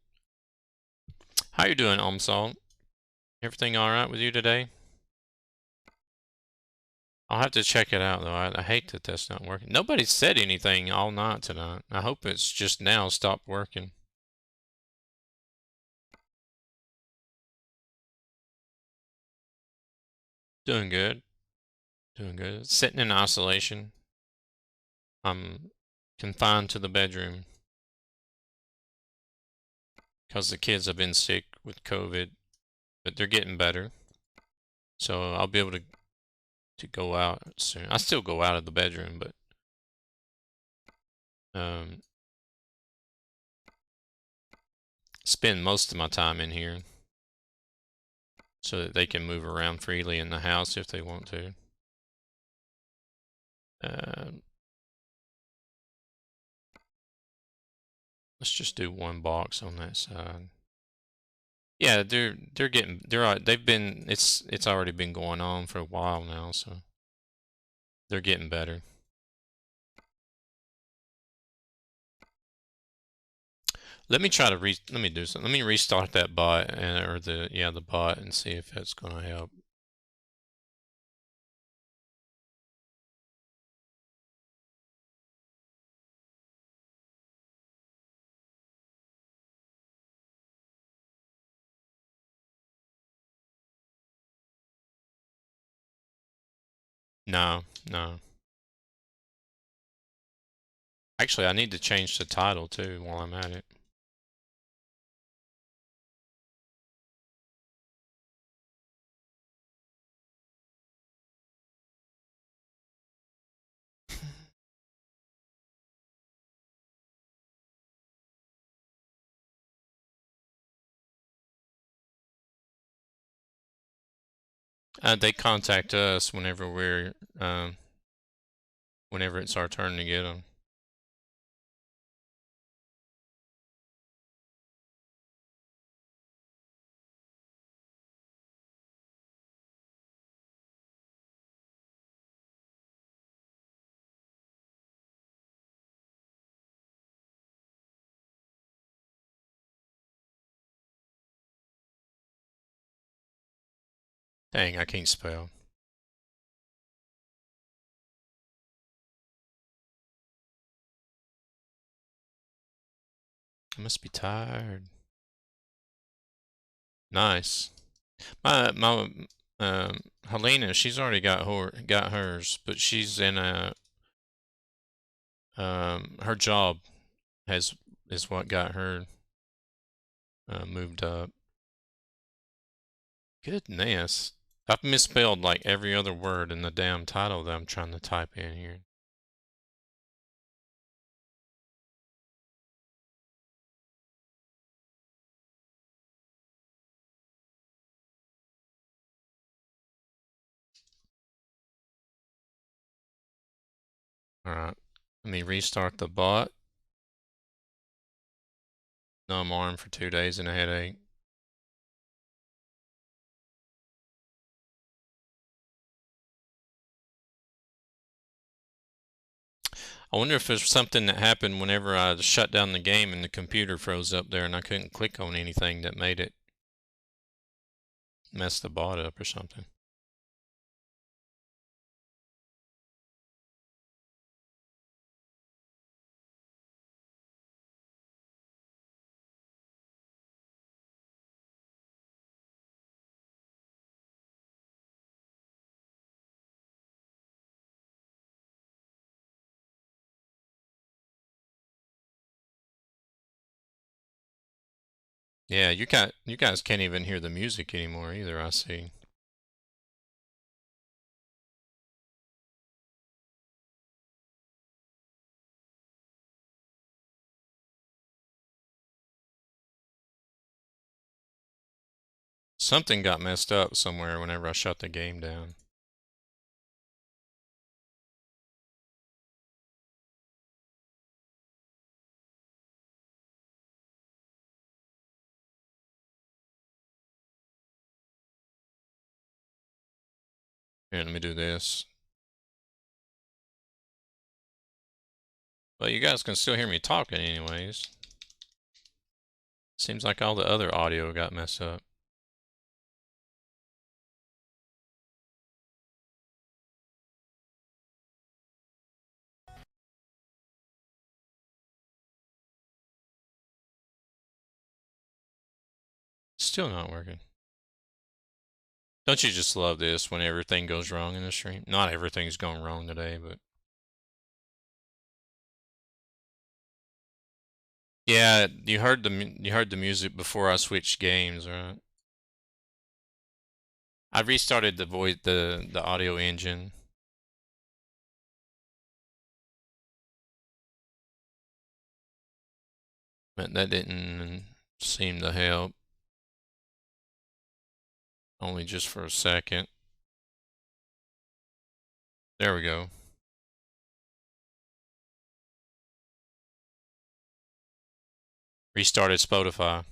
How you doing, Omsal? Everything all right with you today? I'll have to check it out, though. I hate that that's not working. Nobody said anything all night tonight. I hope it's just now stopped working. Doing good. Doing good. Sitting in isolation. I'm confined to the bedroom because the kids have been sick with COVID, but they're getting better. So I'll be able to go out soon. I still go out of the bedroom, but spend most of my time in here so that they can move around freely in the house if they want to. Let's just do one box on that side. Yeah, they've been it's already been going on for a while now, so they're getting better. Let me do something. Let me restart that bot or the bot and see if that's gonna help. No, no. Actually, I need to change the title too while I'm at it. They contact us whenever whenever it's our turn to get them. Dang, I can't spell. I must be tired. Nice. My Helena, she's already got hers, but she's in a her job is what got her moved up. Goodness. I've misspelled like every other word in the damn title that I'm trying to type in here. Alright. Let me restart the bot. Numb arm for 2 days and a headache. I wonder if there's something that happened whenever I shut down the game and the computer froze up there and I couldn't click on anything that made it mess the bot up or something. Yeah, you guys can't even hear the music anymore either, I see. Something got messed up somewhere whenever I shut the game down. Here, let me do this. But you guys can still hear me talking anyways. Seems like all the other audio got messed up. Still not working. Don't you just love this when everything goes wrong in the stream? Not everything's going wrong today, but yeah, you heard the music before I switched games, right? I restarted the audio engine, but that didn't seem to help. Only just for a second. There we go. Restarted Spotify.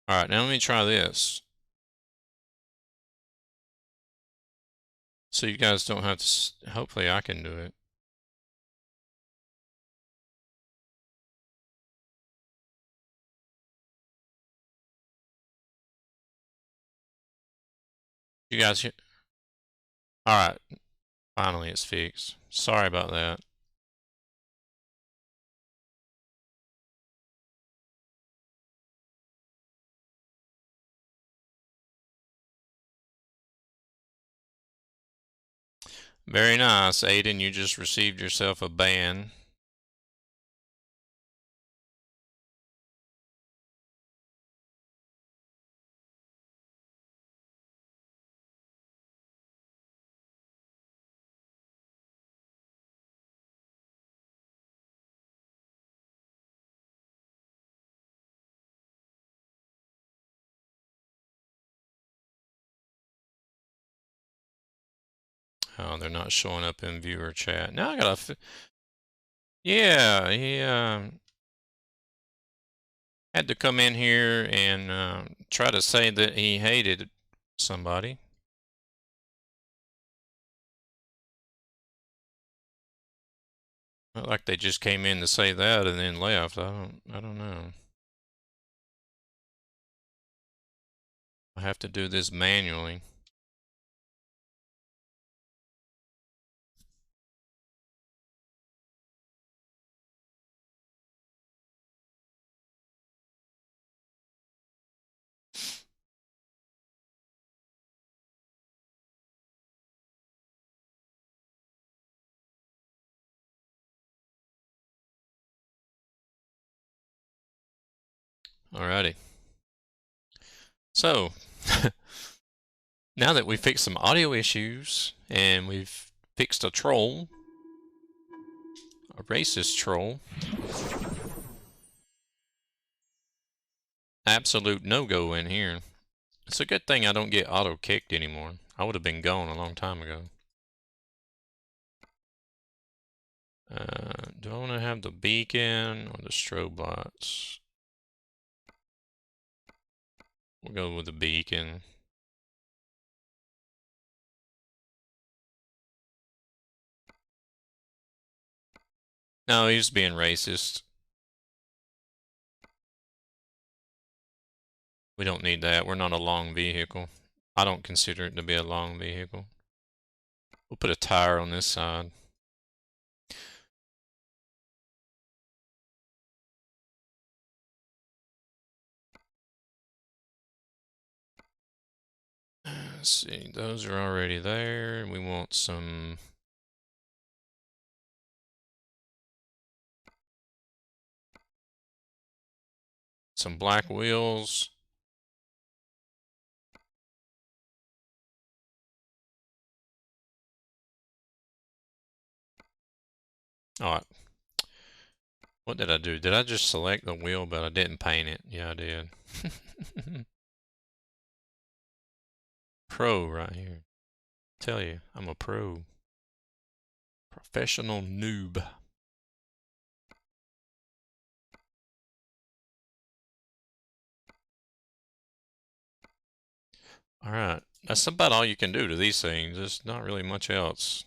All right, now let me try this. So you guys don't have to. Hopefully, I can do it. You guys hear? All right, finally it's fixed. Sorry about that. Very nice, Aiden. You just received yourself a ban. Oh, they're not showing up in viewer chat. Now I gotta. Yeah, he had to come in here and try to say that he hated somebody. Not like they just came in to say that and then left. I don't know. I have to do this manually. Alrighty. So, now that we fixed some audio issues and we've fixed a troll, a racist troll, absolute no-go in here. It's a good thing I don't get auto-kicked anymore. I would have been gone a long time ago. Do I want to have the beacon or the strobe lights? We'll go with the beacon. No, he's being racist. We don't need that. We're not a long vehicle. I don't consider it to be a long vehicle. We'll put a tire on this side. Let's see, those are already there. We want some some black wheels. Oh, what did I do? Did I just select the wheel, but I didn't paint it? Yeah, I did. Pro right here. Tell you, I'm a pro. Professional noob. Alright, that's about all you can do to these things. There's not really much else.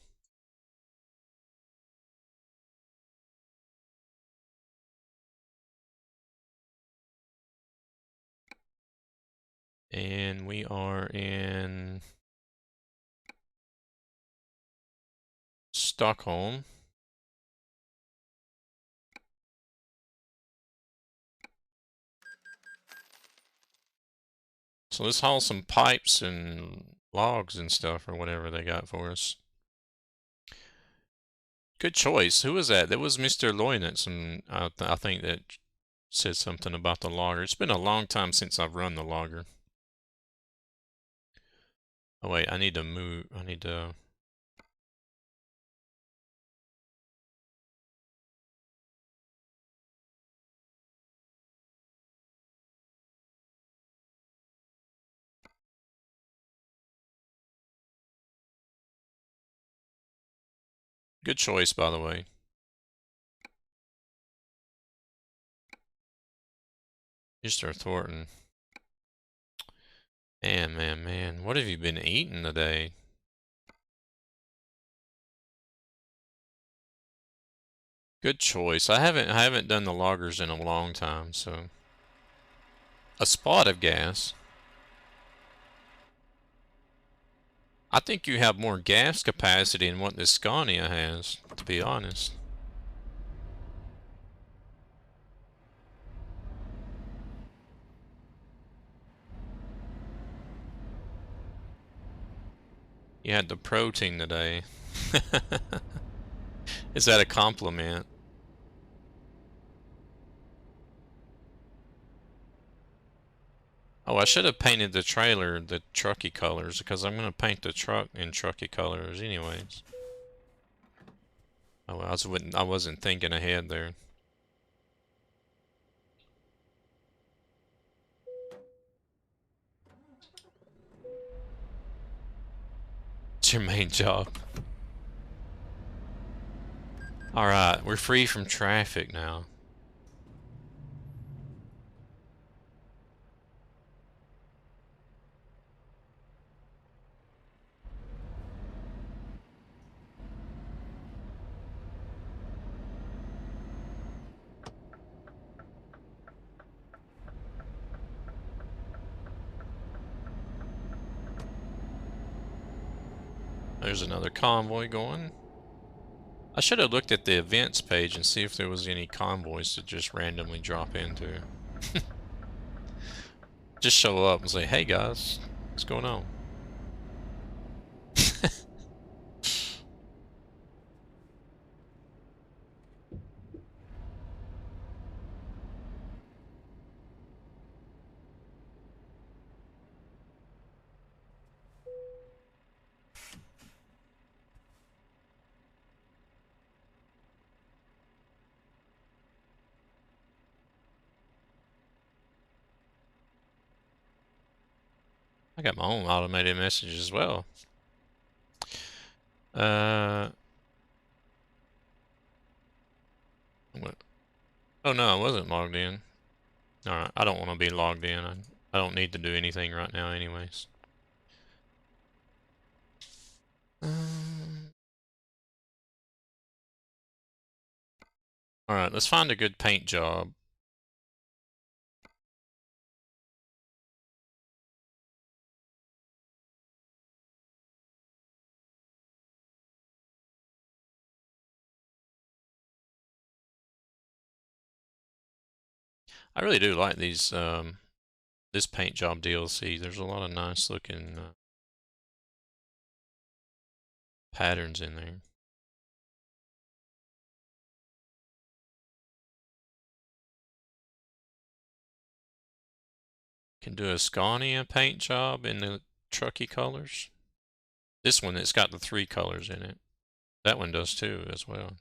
And we are in Stockholm. So let's haul some pipes and logs and stuff or whatever they got for us. Good choice. Who was that? That was Mr. Loynitz, and I think that said something about the logger. It's been a long time since I've run the logger. Oh wait, I need to move. I need to... Good choice, by the way. Mr. Thornton. Man. What have you been eating today? Good choice. I haven't done the loggers in a long time, so a spot of gas. I think you have more gas capacity than what this Scania has, to be honest. You had the protein today. Is that a compliment? Oh, I should have painted the trailer the Trucky colors, because I'm going to paint the truck in Trucky colors anyways. Oh, I wasn't thinking ahead there. It's your main job. Alright, we're free from traffic now. There's another convoy going. I should have looked at the events page and see if there was any convoys to just randomly drop into. Just show up and say, hey guys, what's going on? I got my own automated message as well. What? Oh no, I wasn't logged in. Alright, I don't want to be logged in. I don't need to do anything right now anyways. Alright, let's find a good paint job. I really do like these, this paint job DLC. There's a lot of nice looking patterns in there. can do a Scania paint job in the Trucky colors. This one, it's got the 3 colors in it. That one does too, as well.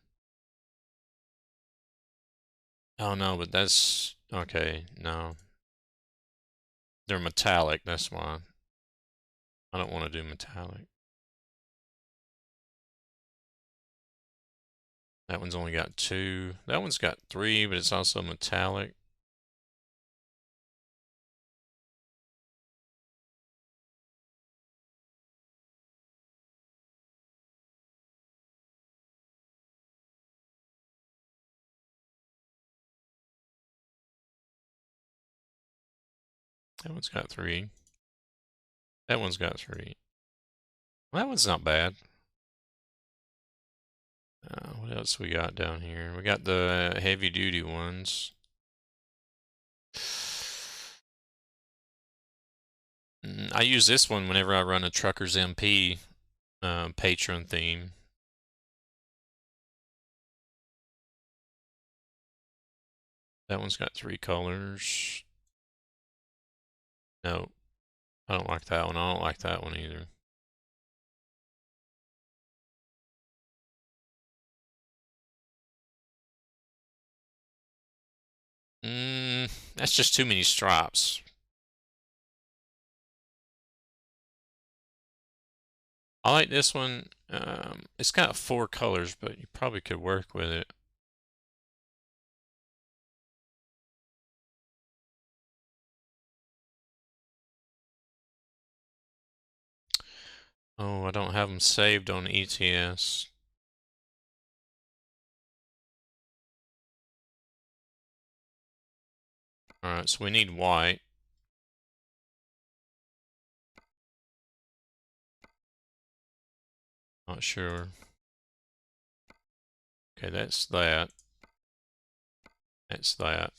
Oh no, but that's okay. No, they're metallic. That's why I don't want to do metallic. That one's only got 2. That one's got 3, but it's also metallic. That one's got 3. That one's got 3. Well, that one's not bad. What else we got down here? We got the heavy duty ones. I use this one whenever I run a Truckers MP patron theme. That one's got 3 colors. No, I don't like that one. I don't like that one either. That's just too many stripes. I like this one. It's got 4 colors, but you probably could work with it. Oh, I don't have them saved on ETS. Alright, so we need white. Not sure. Okay, that's that. That's that.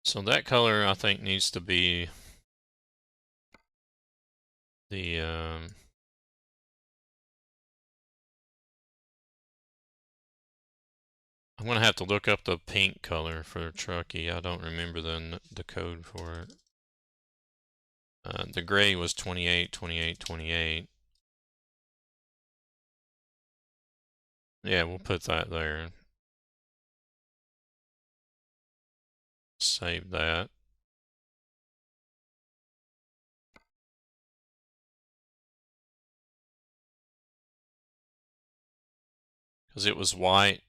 So that color, I think, needs to be the I'm gonna have to look up the pink color for Trucky. I don't remember the code for it. The gray was 28, 28, 28. Yeah, we'll put that there. Save that. Because it was white.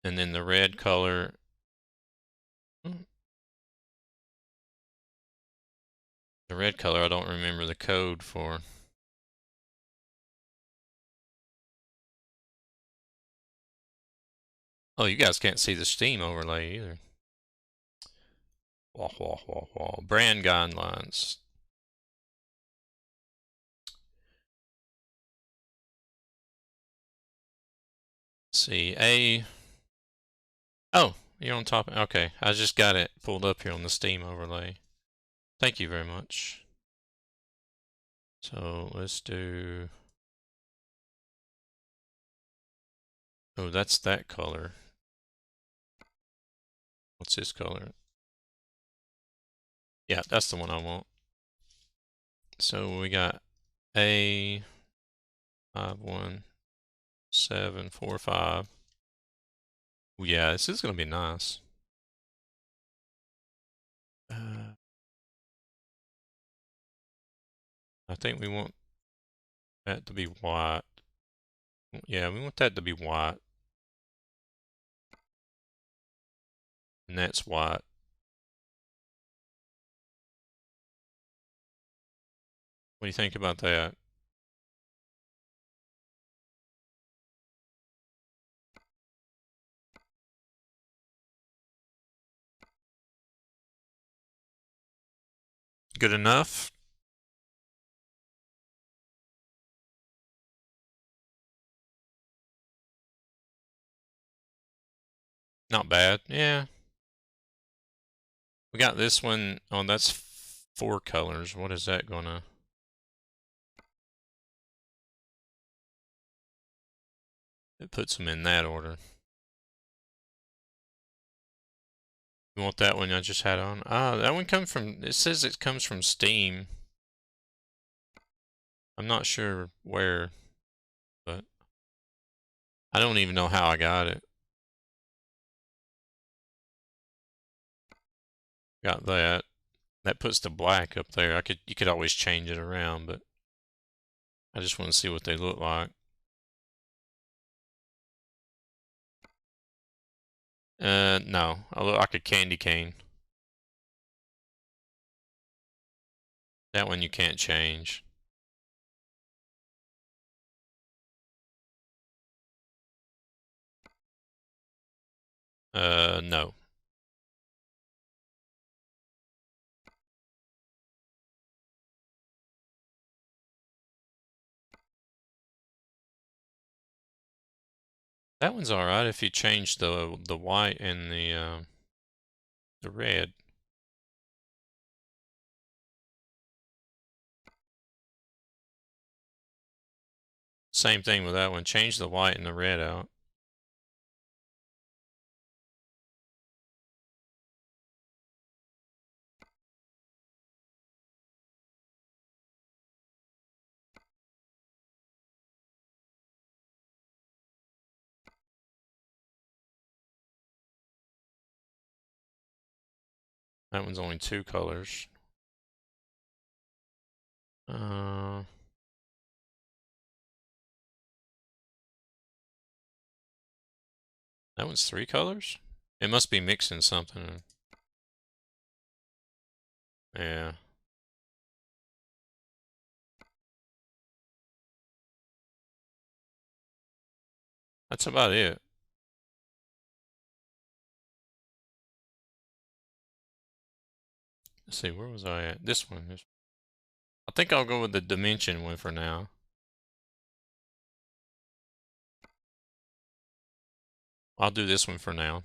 And then the red color. The red color, I don't remember the code for. Oh, you guys can't see the Steam overlay either. Wah, wah, wah, wah. Brand guidelines. Let's see, oh, you're on top. Okay, I just got it pulled up here on the Steam overlay. Thank you very much. So let's do. Oh, that's that color. What's this color? Yeah, that's the one I want. So we got A5175. Yeah, this is gonna be nice. I think we want that to be white. Yeah, we want that to be white. And that's white. What do you think about that? Good enough? Not bad. Yeah. We got this one. Oh, that's 4 colors. What is that gonna? It puts them in that order. You want that one I just had on? Ah, that one comes from, it says it comes from Steam. I'm not sure where, but I don't even know how I got it. Got that. That puts the black up there. You could always change it around, but I just want to see what they look like. No. I look like a candy cane. That one you can't change. No. That one's alright if you change the white and the red. Same thing with that one. Change the white and the red out. That one's only 2 colors. That one's 3 colors? It must be mixing something. Yeah. That's about it. Let's see, where was I at? This one. I think I'll go with the dimension one for now. I'll do this one for now.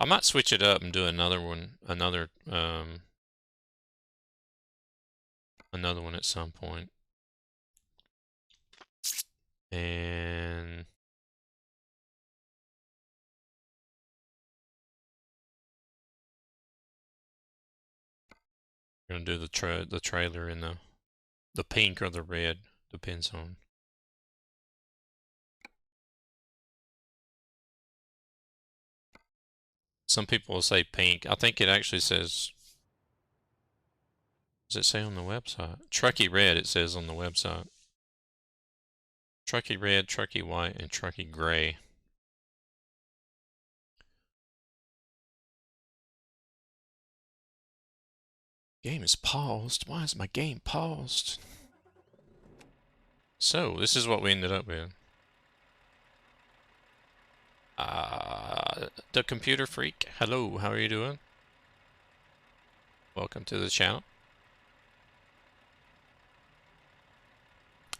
I might switch it up and do another one, another one at some point. And we're gonna do the trailer in the pink or the red, depends on. Some people will say pink. I think it actually says. Does it say on the website? Trucky red. It says on the website. Trucky red, Trucky white, and Trucky gray. Game is paused. Why is my game paused? So, this is what we ended up with. The computer freak. Hello, how are you doing? Welcome to the channel.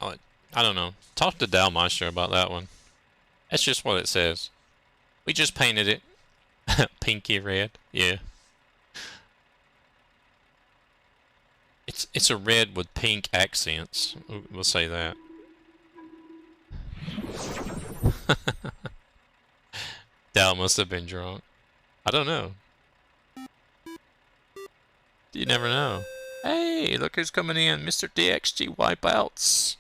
Oh, I don't know. Talk to Dalmeister about that one. That's just what it says. We just painted it. Pinky red. Yeah. It's a red with pink accents. We'll say that. Dal must have been drunk. I don't know. You never know. Hey, look who's coming in. Mr. DXG Wipeouts.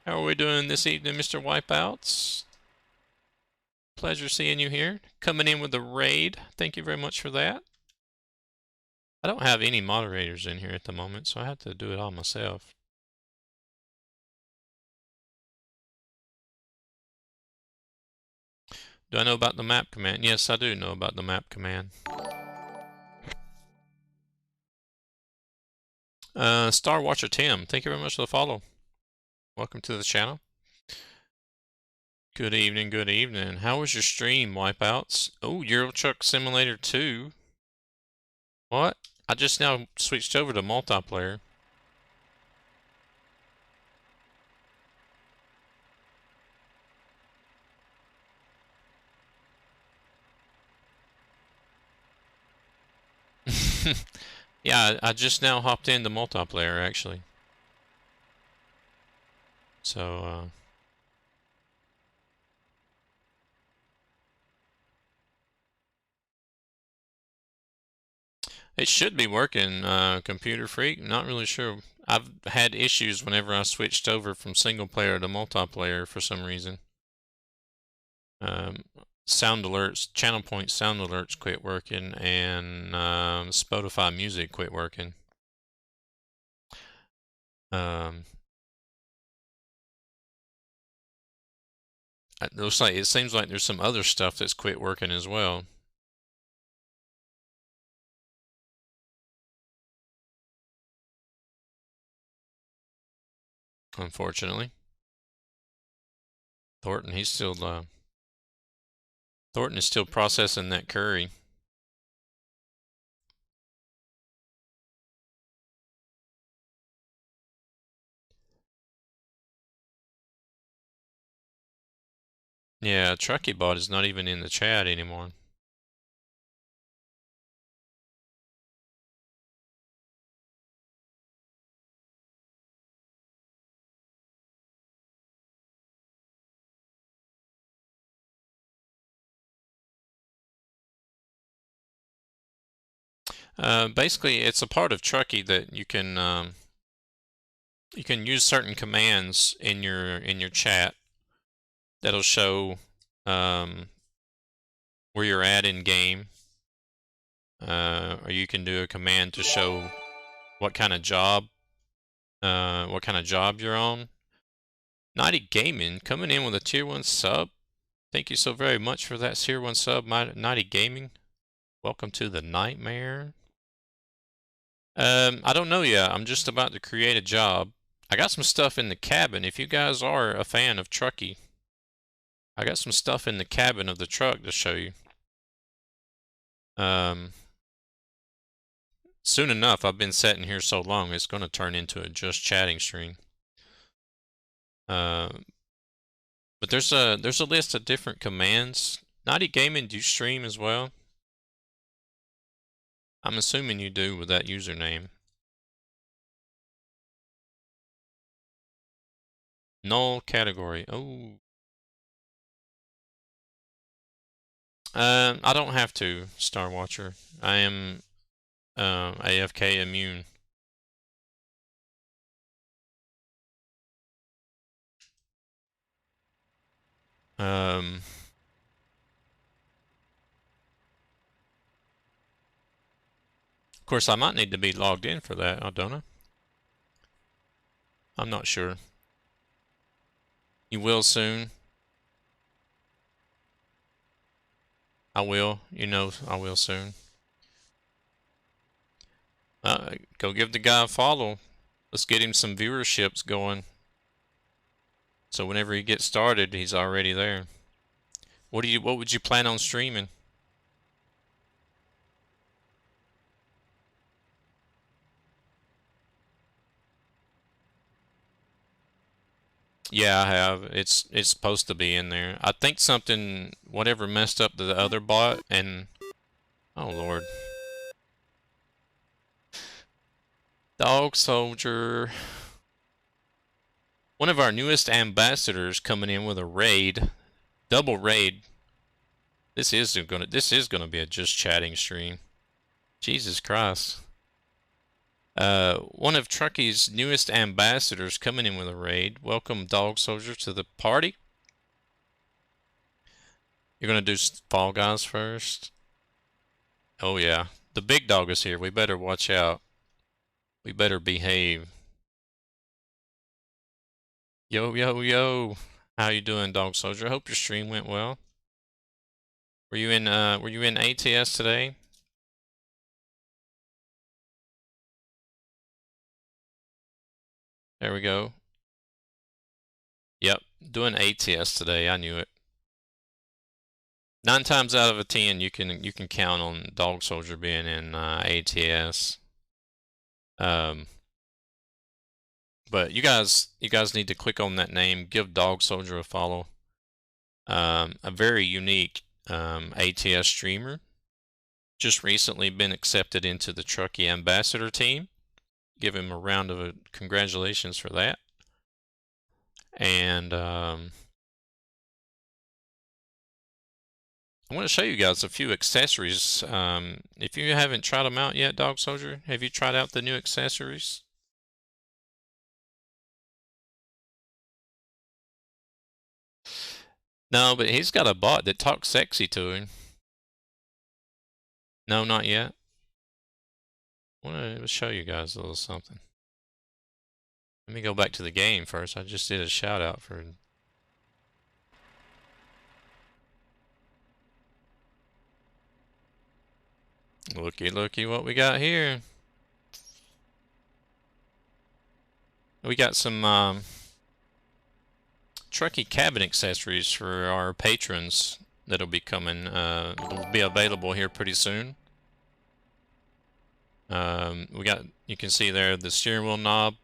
How are we doing this evening, Mr. Wipeouts? Pleasure seeing you here. Coming in with a raid. Thank you very much for that. I don't have any moderators in here at the moment, so I have to do it all myself. Do I know about the map command? Yes, I do know about the map command. Star Watcher Tim, thank you very much for the follow. Welcome to the channel. Good evening, good evening. How was your stream, Wipeouts? Oh, Euro Truck Simulator 2. What? I just now switched over to multiplayer. Yeah, I just now hopped into multiplayer actually. So, it should be working, Computer Freak. Not really sure. I've had issues whenever I switched over from single player to multiplayer for some reason. Sound alerts, channel point sound alerts quit working, and Spotify music quit working. It seems like there's some other stuff that's quit working as well. Unfortunately, Thornton Thornton is still processing that curry. Yeah, Trucky bot is not even in the chat anymore. Basically, it's a part of Trucky that you can use certain commands in your chat that'll show um, where you're at in game, or you can do a command to show what kind of job you're on. Nighty Gaming coming in with a tier 1 sub. Thank you so very much for that tier 1 sub, Nighty Gaming. Welcome to the nightmare. I don't know yet. I'm just about to create a job. I got some stuff in the cabin. If you guys are a fan of Trucky, I got some stuff in the cabin of the truck to show you. Soon enough, I've been sitting here so long, it's going to turn into a just chatting stream. But there's a list of different commands. Naughty Gaming, do you stream as well? I'm assuming you do with that username. Null category. Oh. I don't have to, Star Watcher. I am AFK immune. Of course, I might need to be logged in for that, don't I? I'm not sure. You will soon. I will. You know I will soon. Go give the guy a follow. Let's get him some viewerships going. So whenever he gets started, he's already there. What would you plan on streaming? Yeah, I have. It's supposed to be in there. I think whatever messed up the other bot, and oh lord. Dog Soldier. One of our newest ambassadors coming in with a raid. Double raid. This is gonna be a just chatting stream. Jesus Christ. One of Trucky's newest ambassadors coming in with a raid. Welcome, Dog Soldier, to the party. You're gonna do Fall Guys first? Oh yeah. The big dog is here. We better watch out. We better behave. Yo, yo, yo. How you doing, Dog Soldier? I hope your stream went well. Were you in ATS today? There we go. Yep, doing ATS today. I knew it. 9 times out of 10, you can count on Dog Soldier being in ATS. But you guys need to click on that name. Give Dog Soldier a follow. A very unique ATS streamer. just recently been accepted into the Trucky ambassador team. Give him a round of congratulations for that. And I want to show you guys a few accessories. If you haven't tried them out yet, Dog Soldier, have you tried out the new accessories? No, but he's got a bot that talks sexy to him. No, not yet. I want to show you guys a little something. Let me go back to the game first. I just did a shout out for... Looky what we got here. We got some Trucky cabin accessories for our patrons that'll be coming. It'll be available here pretty soon. We got, you can see there, the steering wheel knob,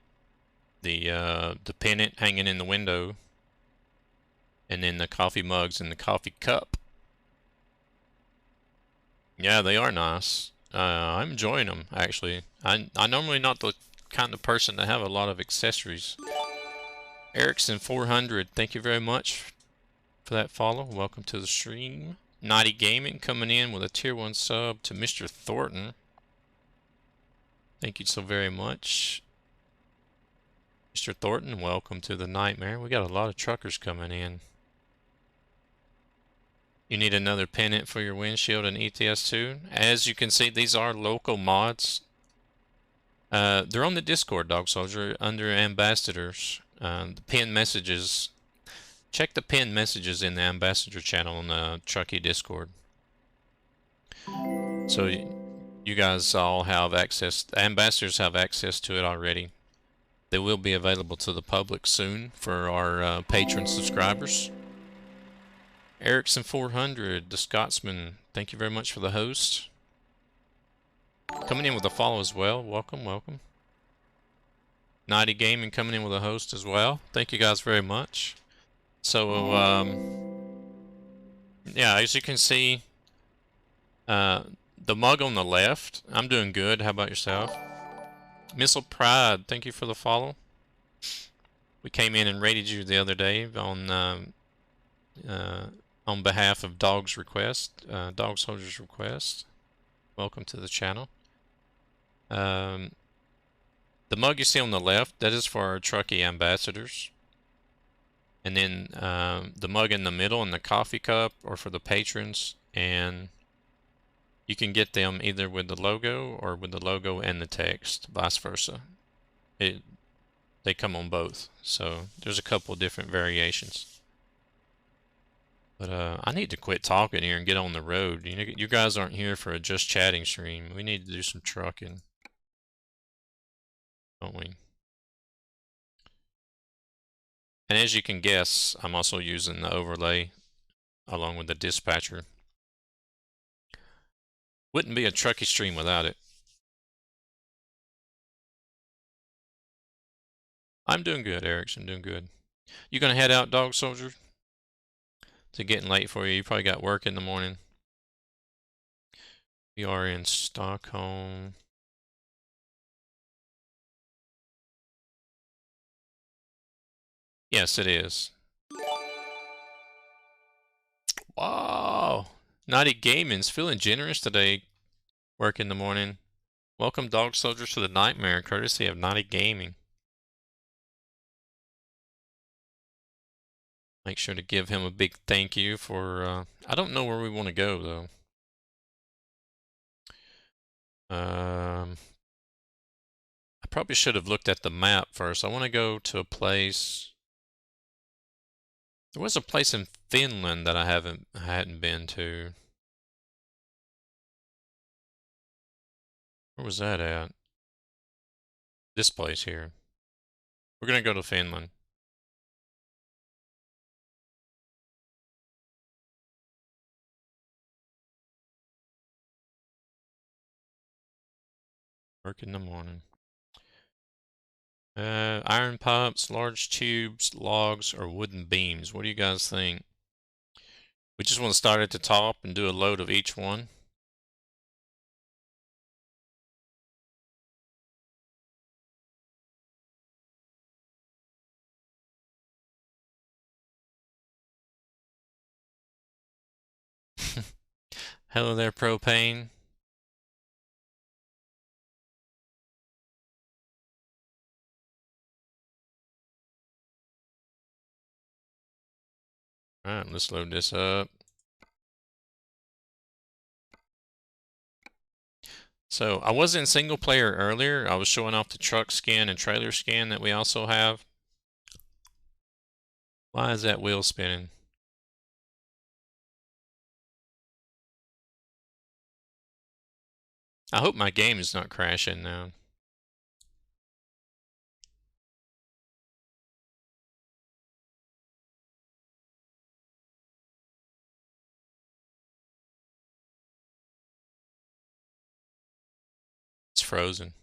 the pennant hanging in the window, and then the coffee mugs and the coffee cup. Yeah, they are nice. I'm enjoying them, actually. I'm normally not the kind of person to have a lot of accessories. Erickson 400, thank you very much for that follow. Welcome to the stream. Naughty Gaming coming in with a tier 1 sub to Mr. Thornton. Thank you so very much. Mr. Thornton, welcome to the Nightmare. We got a lot of truckers coming in. You need another pennant for your windshield and ETS2. As you can see, these are local mods. They're on the Discord, Dog Soldier, under ambassadors. The pinned messages. Check the pinned messages in the ambassador channel on the Trucky Discord. So you guys all have access. The ambassadors have access to it already. They will be available to the public soon for our patron subscribers. Erickson 400, the Scotsman, thank you very much for the host. Coming in with a follow as well. Welcome, welcome. Naughty Gaming coming in with a host as well. Thank you guys very much. So, yeah, as you can see, the mug on the left, I'm doing good. How about yourself? Missile Pride, thank you for the follow. We came in and rated you the other day on behalf of Dog Soldier's request. Welcome to the channel. The mug you see on the left, that is for our Trucky ambassadors. And then the mug in the middle and the coffee cup are for the patrons. And you can get them either with the logo or with the logo and the text, vice versa. They come on both. So there's a couple different variations. But I need to quit talking here and get on the road. You guys aren't here for a just chatting stream. We need to do some trucking, don't we? And as you can guess, I'm also using the overlay along with the dispatcher. Wouldn't be a Trucky stream without it. I'm doing good, Erickson, doing good. You gonna head out, Dog Soldier? It's getting late for you. You probably got work in the morning. We are in Stockholm. Yes, it is. Wow. Naughty Gaming's feeling generous today. Work in the morning. Welcome, Dog Soldiers, to the Nightmare, courtesy of Naughty Gaming. Make sure to give him a big thank you for, I don't know where we want to go, though. I probably should have looked at the map first. I want to go to a place. There was a place in Finland that I hadn't been to. Where was that at? This place here. We're gonna go to Finland. Work in the morning. Iron pipes, large tubes, logs, or wooden beams. What do you guys think? We just want to start at the top and do a load of each one. Hello there, Propane. Alright, let's load this up. So I was in single player earlier. I was showing off the truck skin and trailer skin that we also have. Why is that wheel spinning? I hope my game is not crashing now. It's frozen.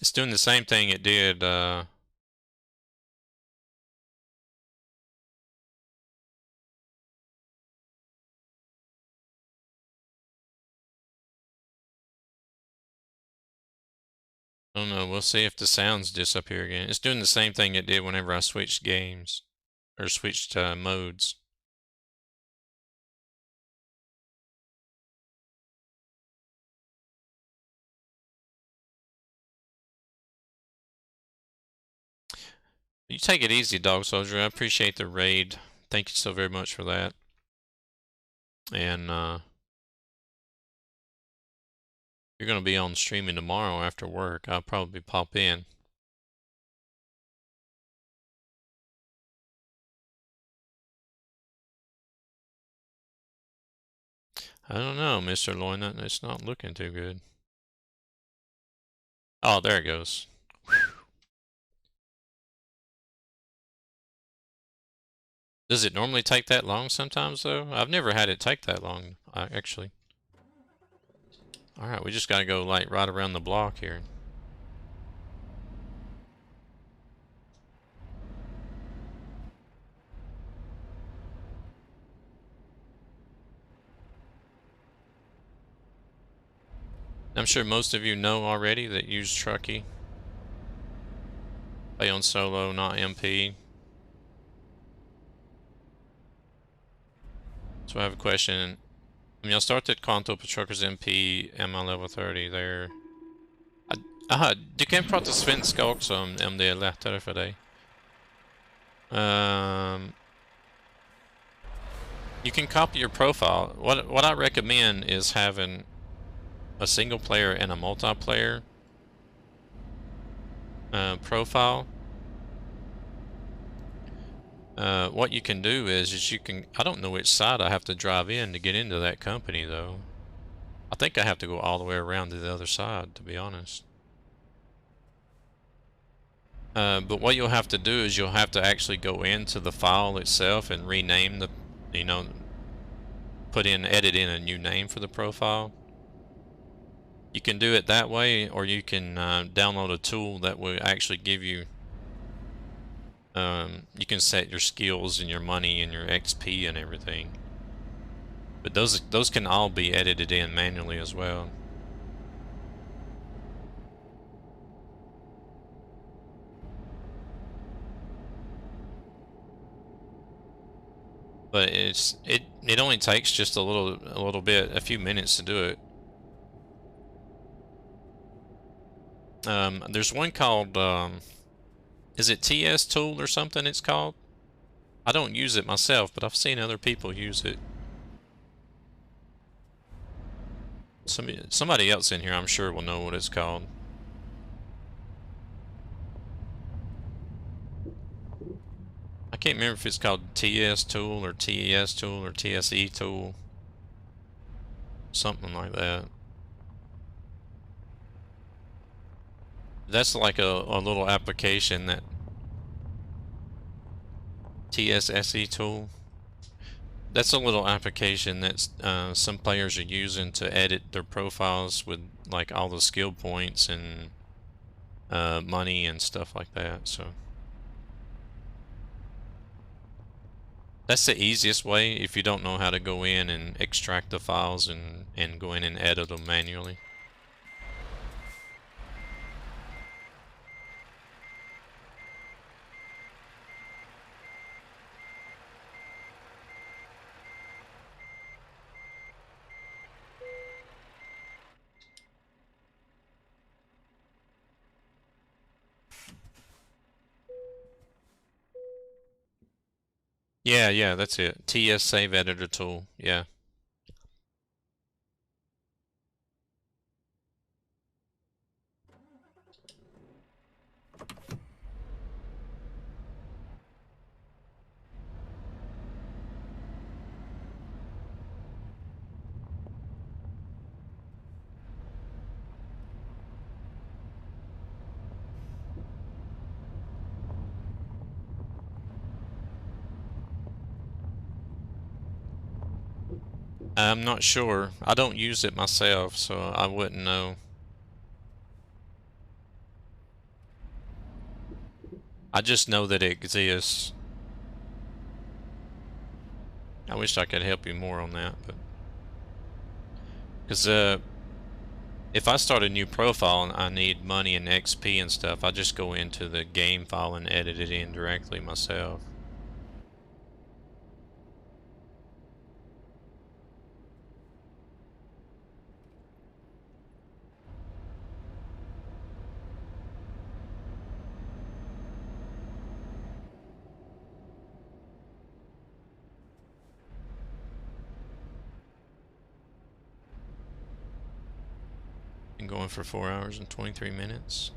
It's doing the same thing it did, I don't know, we'll see if the sounds disappear again. It's doing the same thing it did whenever I switched games. Or switched modes. You take it easy, Dog Soldier. I appreciate the raid. Thank you so very much for that. And you're going to be on streaming tomorrow after work. I'll probably pop in. I don't know, Mr. Loin. It's not looking too good. Oh, there it goes. Whew. Does it normally take that long sometimes, though? I've never had it take that long, actually. Alright, we just gotta go, like, right around the block here. I'm sure most of you know already that use Trucky. Play on solo, not MP. So I have a question. Om jag startar ett konto på Truckers MP, är man level 30 there? Aha, du kan prata svenska också om det är lättare för dig. You can copy your profile. What I recommend is having a single player and a multiplayer profile. What you can do is you can, I don't know which side I have to drive in to get into that company though. I think I have to go all the way around to the other side, to be honest. But what you'll have to do is you'll have to actually go into the file itself and rename the, you know, edit in a new name for the profile. You can do it that way, or you can download a tool that will actually give you, you can set your skills and your money and your XP and everything. But those can all be edited in manually as well. But it only takes just a few minutes to do it. There's one called, is it TS Tool or something it's called? I don't use it myself, but I've seen other people use it. Somebody else in here, I'm sure, will know what it's called. I can't remember if it's called TS Tool or TES Tool or TSE Tool. Something like that. That's like a little application that TSSE Tool. That's a little application that some players are using to edit their profiles with like all the skill points and money and stuff like that. So that's the easiest way if you don't know how to go in and extract the files and go in and edit them manually. Yeah, that's it. TS Save Editor tool. Yeah. I'm not sure. I don't use it myself, so I wouldn't know. I just know that it exists. I wish I could help you more on that, but because if I start a new profile and I need money and XP and stuff, I just go into the game file and edit it in directly myself. Been going for 4 hours and 23 minutes.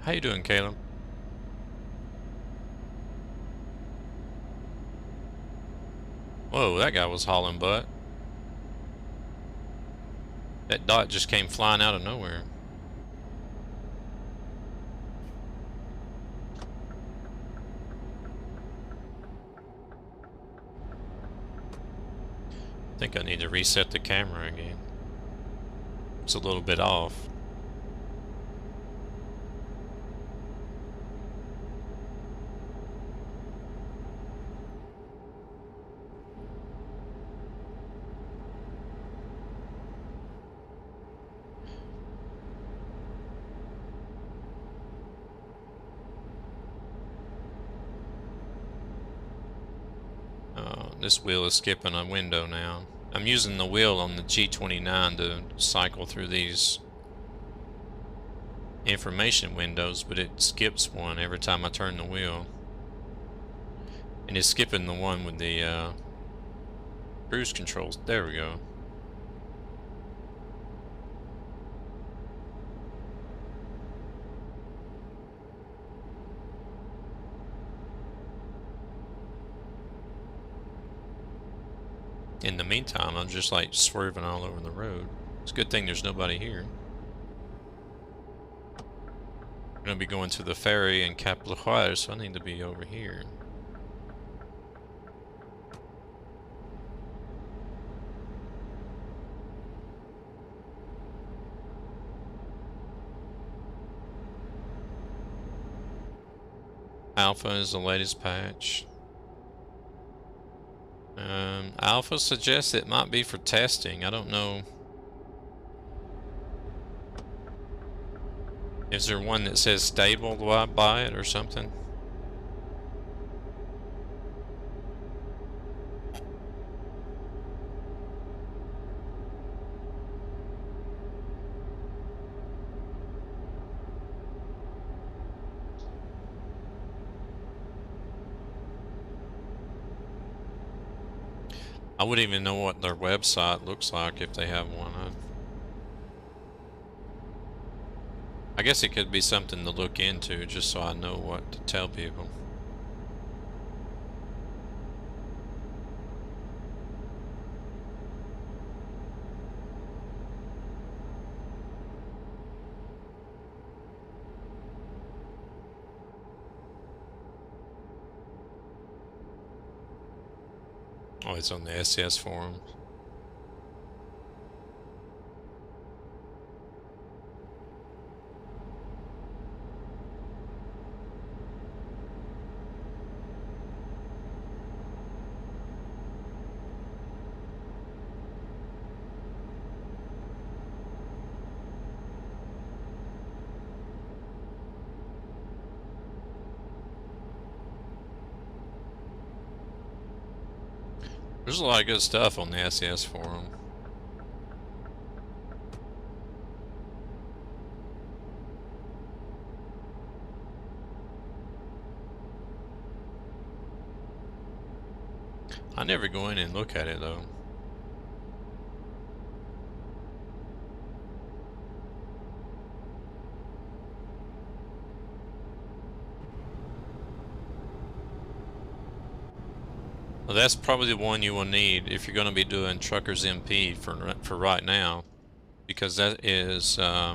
How you doing, Caleb? Whoa, that guy was hauling butt. That dot just came flying out of nowhere. I think I need to reset the camera again. It's a little bit off. This wheel is skipping a window now. I'm using the wheel on the G29 to cycle through these information windows, but it skips one every time I turn the wheel. And it's skipping the one with the cruise controls. There we go. In the meantime, I'm just like swerving all over the road. It's a good thing there's nobody here. I'm gonna be going to the ferry in Capitol, so I need to be over here. Alpha is the latest patch. Alpha suggests it might be for testing. I don't know. Is there one that says stable? Do I buy it or something? I wouldn't even know what their website looks like if they have one. I guess it could be something to look into just so I know what to tell people. Oh, it's on the SCS forum. There's a lot of good stuff on the SCS forum. I never go in and look at it though. Well, that's probably the one you will need if you're going to be doing Truckers MP for right now, because that is yeah,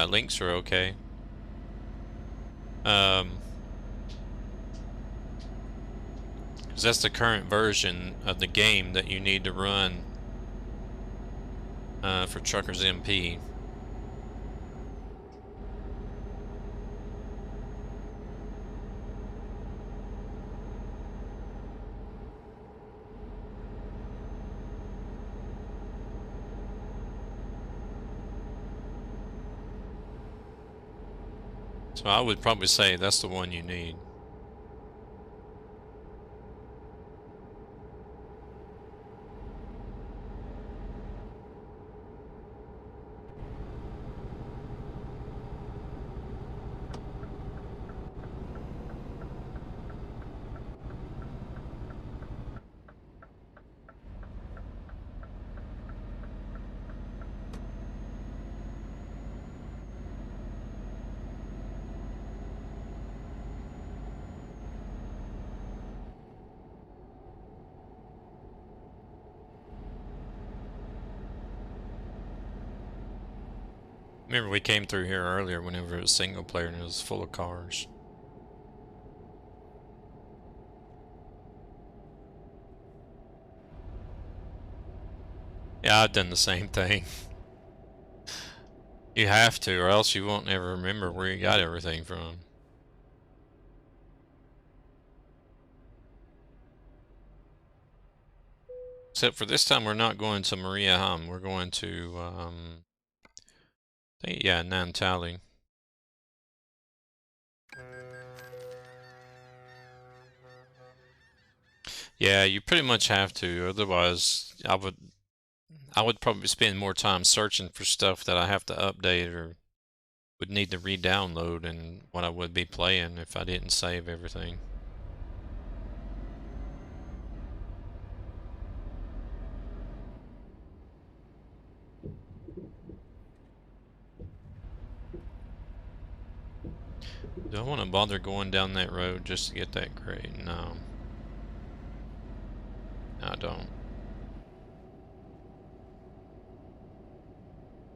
links are okay. Because that's the current version of the game that you need to run for Truckers MP. So I would probably say that's the one you need. Remember we came through here earlier whenever it was single player and it was full of cars. Yeah, I've done the same thing. You have to, or else you won't ever remember where you got everything from. Except for this time we're not going to Maria Ham, we're going to, yeah, Nantali. Yeah, you pretty much have to, otherwise I would probably spend more time searching for stuff that I have to update or would need to re-download and what I would be playing if I didn't save everything. Do I want to bother going down that road just to get that crate? No. I don't.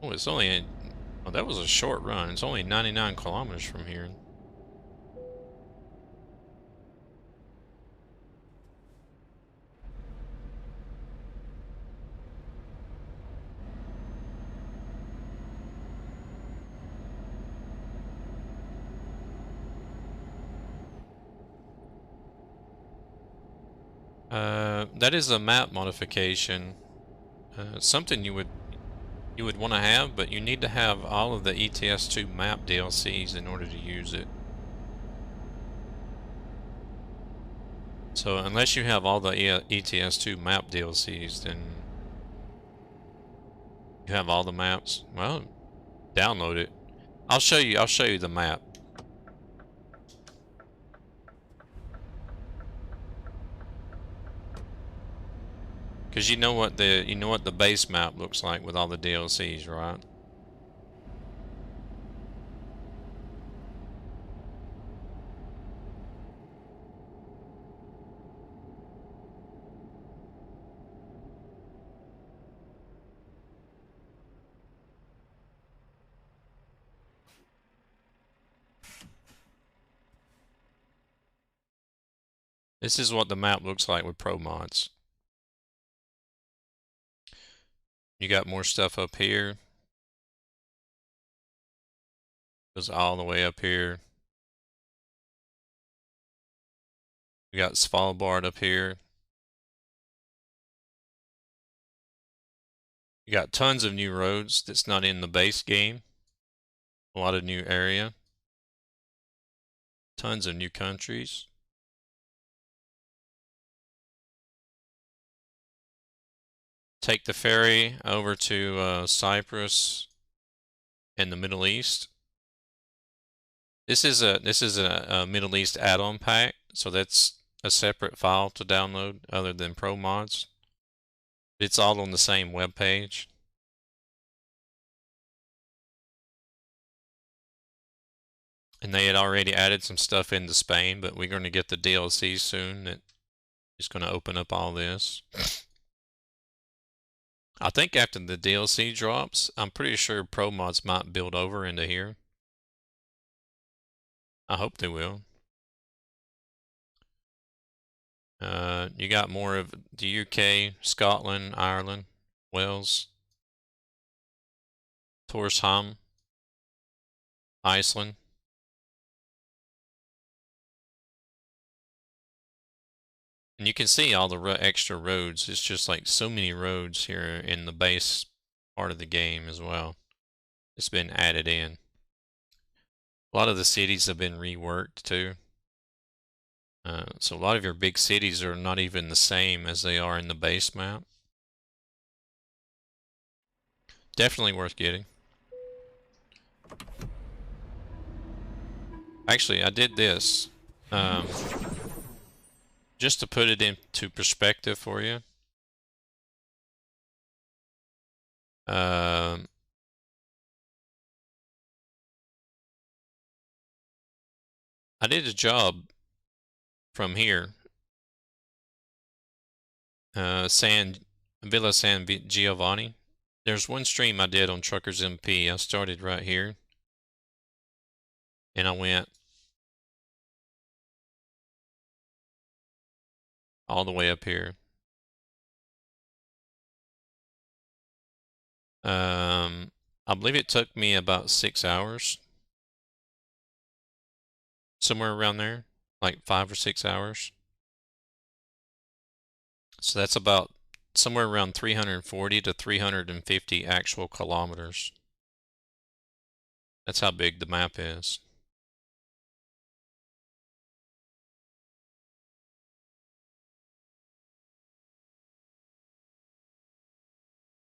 Oh, it's only oh, that was a short run. It's only 99 kilometers from here. That is a map modification. Something you would want to have, but you need to have all of the ETS2 map DLCs in order to use it. So unless you have all the ETS2 map DLCs, then you have all the maps. Well, download it. I'll show you the map. Cause you know what the base map looks like with all the DLCs, right? This is what the map looks like with Pro Mods. You got more stuff up here. Goes all the way up here. We got Svalbard up here. You got tons of new roads that's not in the base game. A lot of new area. Tons of new countries. Take the ferry over to Cyprus and the Middle East. This is a Middle East add-on pack, so that's a separate file to download other than Pro Mods. It's all on the same web page. And they had already added some stuff into Spain, but we're going to get the DLC soon that is going to open up all this. I think after the DLC drops, I'm pretty sure Pro Mods might build over into here. I hope they will. You got more of the UK, Scotland, Ireland, Wales, Tórshavn, Iceland. And you can see all the extra roads. It's just like so many roads here in the base part of the game as well. It's been added in. A lot of the cities have been reworked too. So a lot of your big cities are not even the same as they are in the base map. Definitely worth getting. Actually, I did this just to put it into perspective for you. I did a job from here, Villa San Giovanni. There's one stream I did on Truckers MP. I started right here, and I went all the way up here. I believe it took me about 6 hours. Somewhere around there, like 5 or 6 hours. So that's about somewhere around 340 to 350 actual kilometers. That's how big the map is.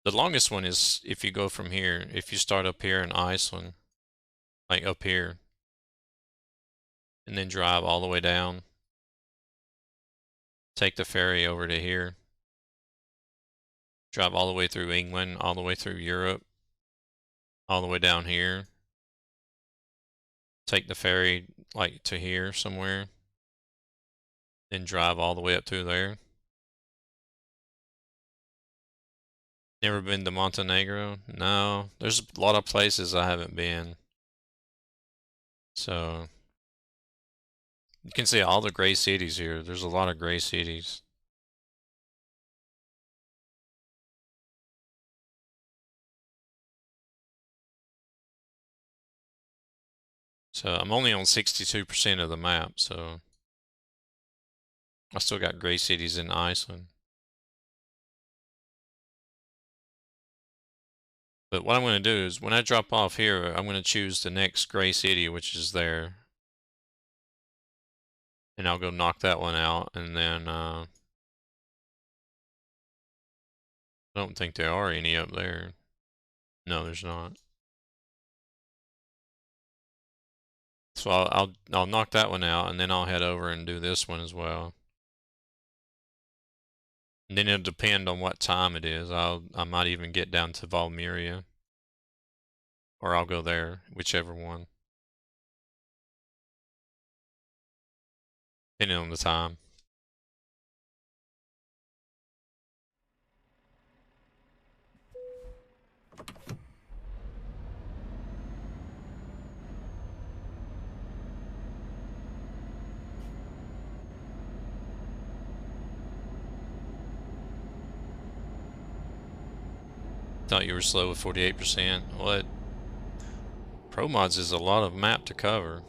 The longest one is if you go from here, if you start up here in Iceland, like up here, and then drive all the way down, take the ferry over to here, drive all the way through England, all the way through Europe, all the way down here, take the ferry like to here somewhere, then drive all the way up through there. Never been to Montenegro? No, there's a lot of places I haven't been. So, you can see all the gray cities here. There's a lot of gray cities. So, I'm only on 62% of the map, so I still got gray cities in Iceland. But what I'm going to do is, when I drop off here, I'm going to choose the next gray city, which is there. And I'll go knock that one out, and then, I don't think there are any up there. No, there's not. So I'll knock that one out, and then I'll head over and do this one as well. And then it'll depend on what time it is. I might even get down to Valmiera, or I'll go there, whichever one. Depending on the time. Thought you were slow with 48%. What? Pro Mods is a lot of map to cover.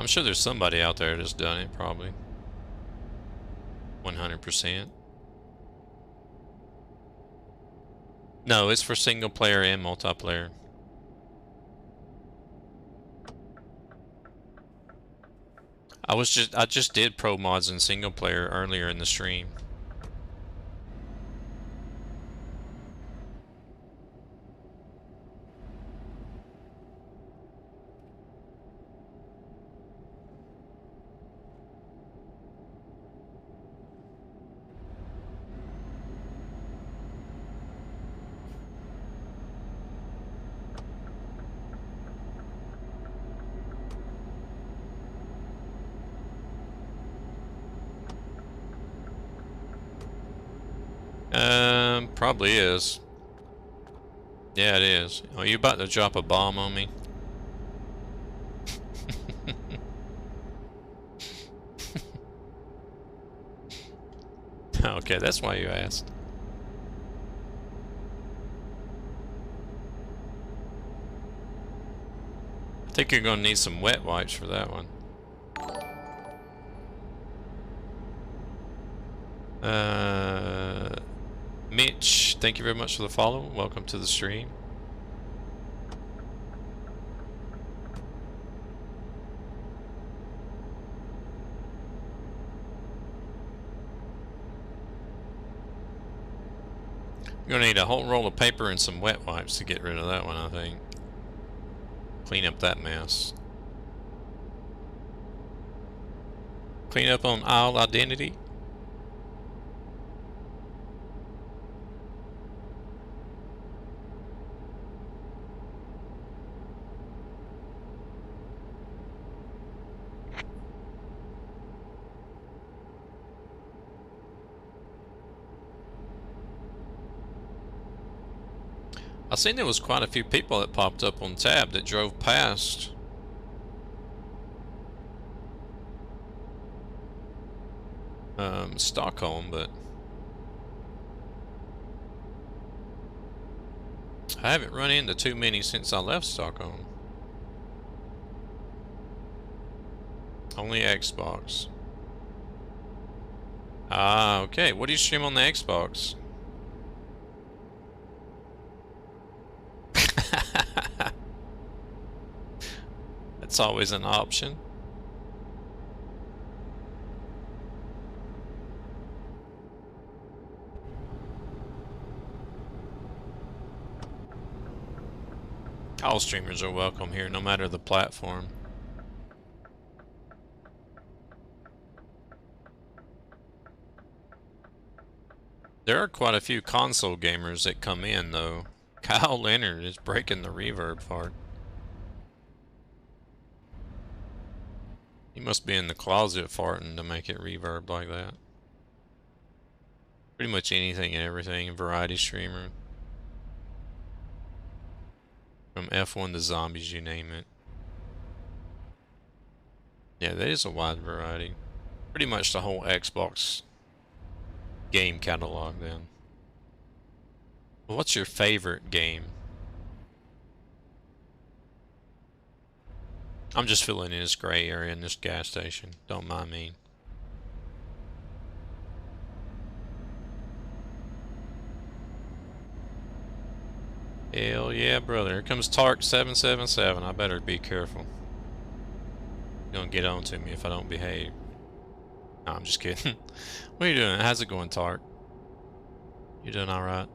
I'm sure there's somebody out there that's done it, probably. 100%. No, it's for single player and multiplayer. I just did pro mods in single player earlier in the stream. Probably is. Yeah, it is. Are you about to drop a bomb on me? Okay, that's why you asked. I think you're gonna need some wet wipes for that one. Mitch, thank you very much for the follow. Welcome to the stream. You're gonna need a whole roll of paper and some wet wipes to get rid of that one, I think. Clean up that mess. Clean up on aisle identity. I seen there was quite a few people that popped up on tab that drove past. Stockholm, but I haven't run into too many since I left Stockholm. Only Xbox. Ah, okay. What do you stream on the Xbox? That's always an option. All streamers are welcome here, no matter the platform. There are quite a few console gamers that come in, though. Kyle Leonard is breaking the reverb part. He must be in the closet farting to make it reverb like that. Pretty much anything and everything, variety streamer. From F1 to zombies, you name it. Yeah, that is a wide variety. Pretty much the whole Xbox game catalog then. What's your favorite game? I'm just filling in this gray area in this gas station. Don't mind me. Hell yeah, brother. Here comes Tark777. I better be careful. You're gonna get on to me if I don't behave. No, I'm just kidding. What are you doing? How's it going, Tark? You doing alright?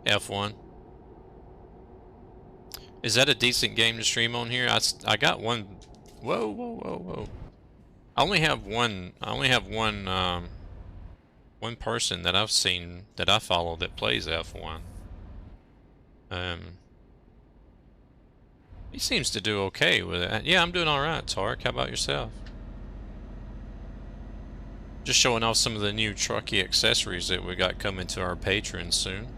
F1. Is that a decent game to stream on here? I got one. Whoa, whoa, whoa, whoa. I only have one. One person that I've seen that I follow that plays F1. He seems to do okay with it. Yeah, I'm doing alright, Tark. How about yourself? Just showing off some of the new Trucky accessories that we got coming to our patrons soon.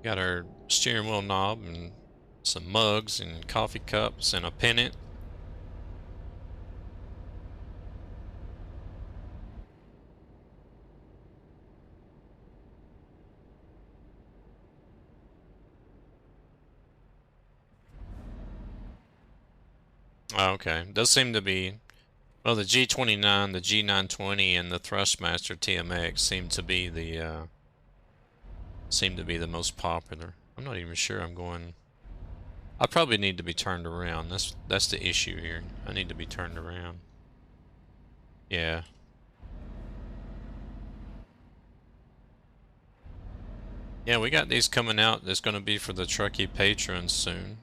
Got our steering wheel knob and some mugs and coffee cups and a pennant. Oh, okay. Does seem to be Well, the G29, the G920, and the Thrustmaster TMX seem to be the most popular. I'm not even sure I'm going. I probably need to be turned around. That's the issue here. I need to be turned around. Yeah. Yeah, we got these coming out. That's going to be for the Trucky patrons soon.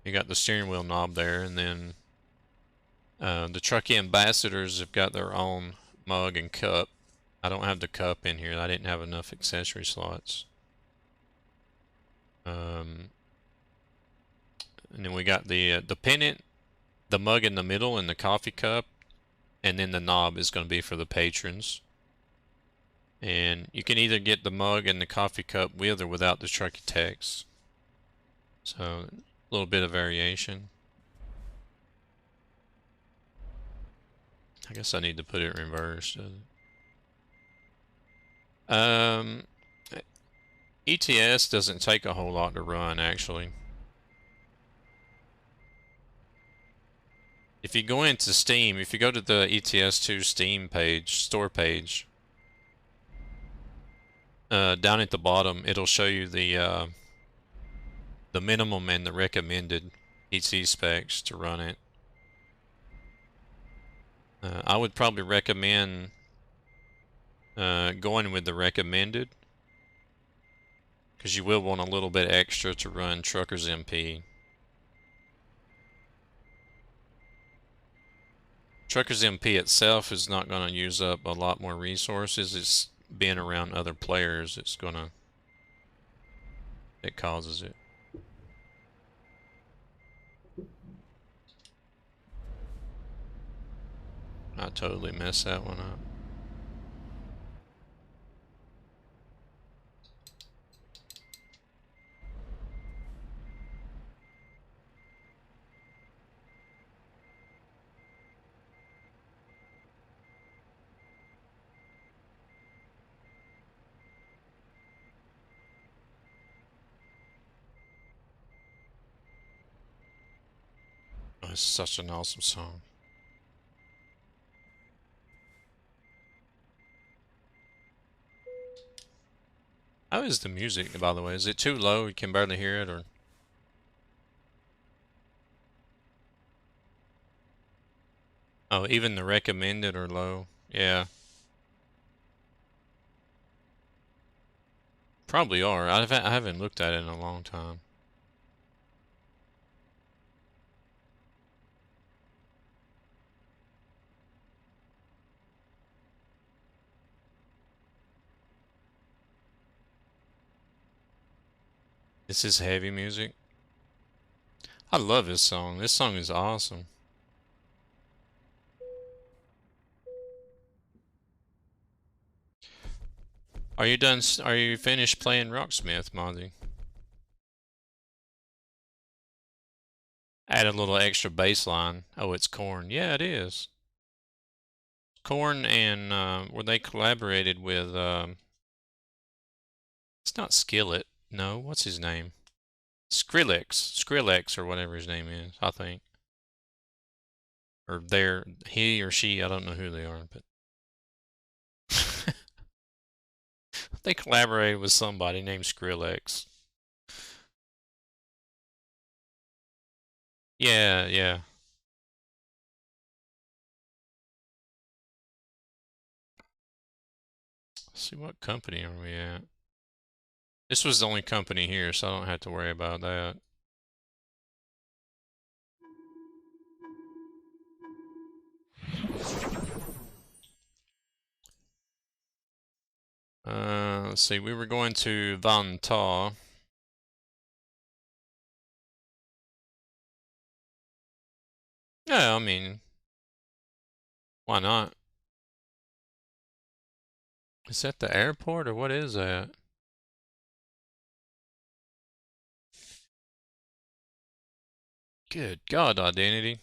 You got the steering wheel knob there, and then the Trucky ambassadors have got their own mug and cup. I don't have the cup in here. I didn't have enough accessory slots. And then we got the pennant, the mug in the middle, and the coffee cup, and then the knob is going to be for the patrons. And you can either get the mug and the coffee cup with or without the Trucky text. So a little bit of variation. I guess I need to put it reversed. ETS doesn't take a whole lot to run, actually. If you go into Steam, if you go to the ETS2 Steam page, store page, down at the bottom, it'll show you the minimum and the recommended PC specs to run it. I would probably recommend going with the recommended, because you will want a little bit extra to run Truckers MP. Truckers MP itself is not going to use up a lot more resources. It's being around other players, it causes it. I totally messed that one up. Oh, it's such an awesome song. How is the music, by the way? Is it too low? You can barely hear it, or? Oh, even the recommended are low. Yeah. Probably are. I haven't looked at it in a long time. This is heavy music. I love this song. This song is awesome. Are you done? Are you finished playing Rocksmith, Monty? Add a little extra bass line. Oh, it's Korn. Yeah, it is. Korn and where they collaborated with it's not Skillet. No, what's his name? Skrillex or whatever his name is, I think. Or he or she, I don't know who they are, but they collaborated with somebody named Skrillex. Yeah, yeah. Let's see, what company are we at? This was the only company here, so I don't have to worry about that. Let's see, we were going to Van Ta. Yeah, I mean, why not? Is that the airport or what is that? Good God, Identity.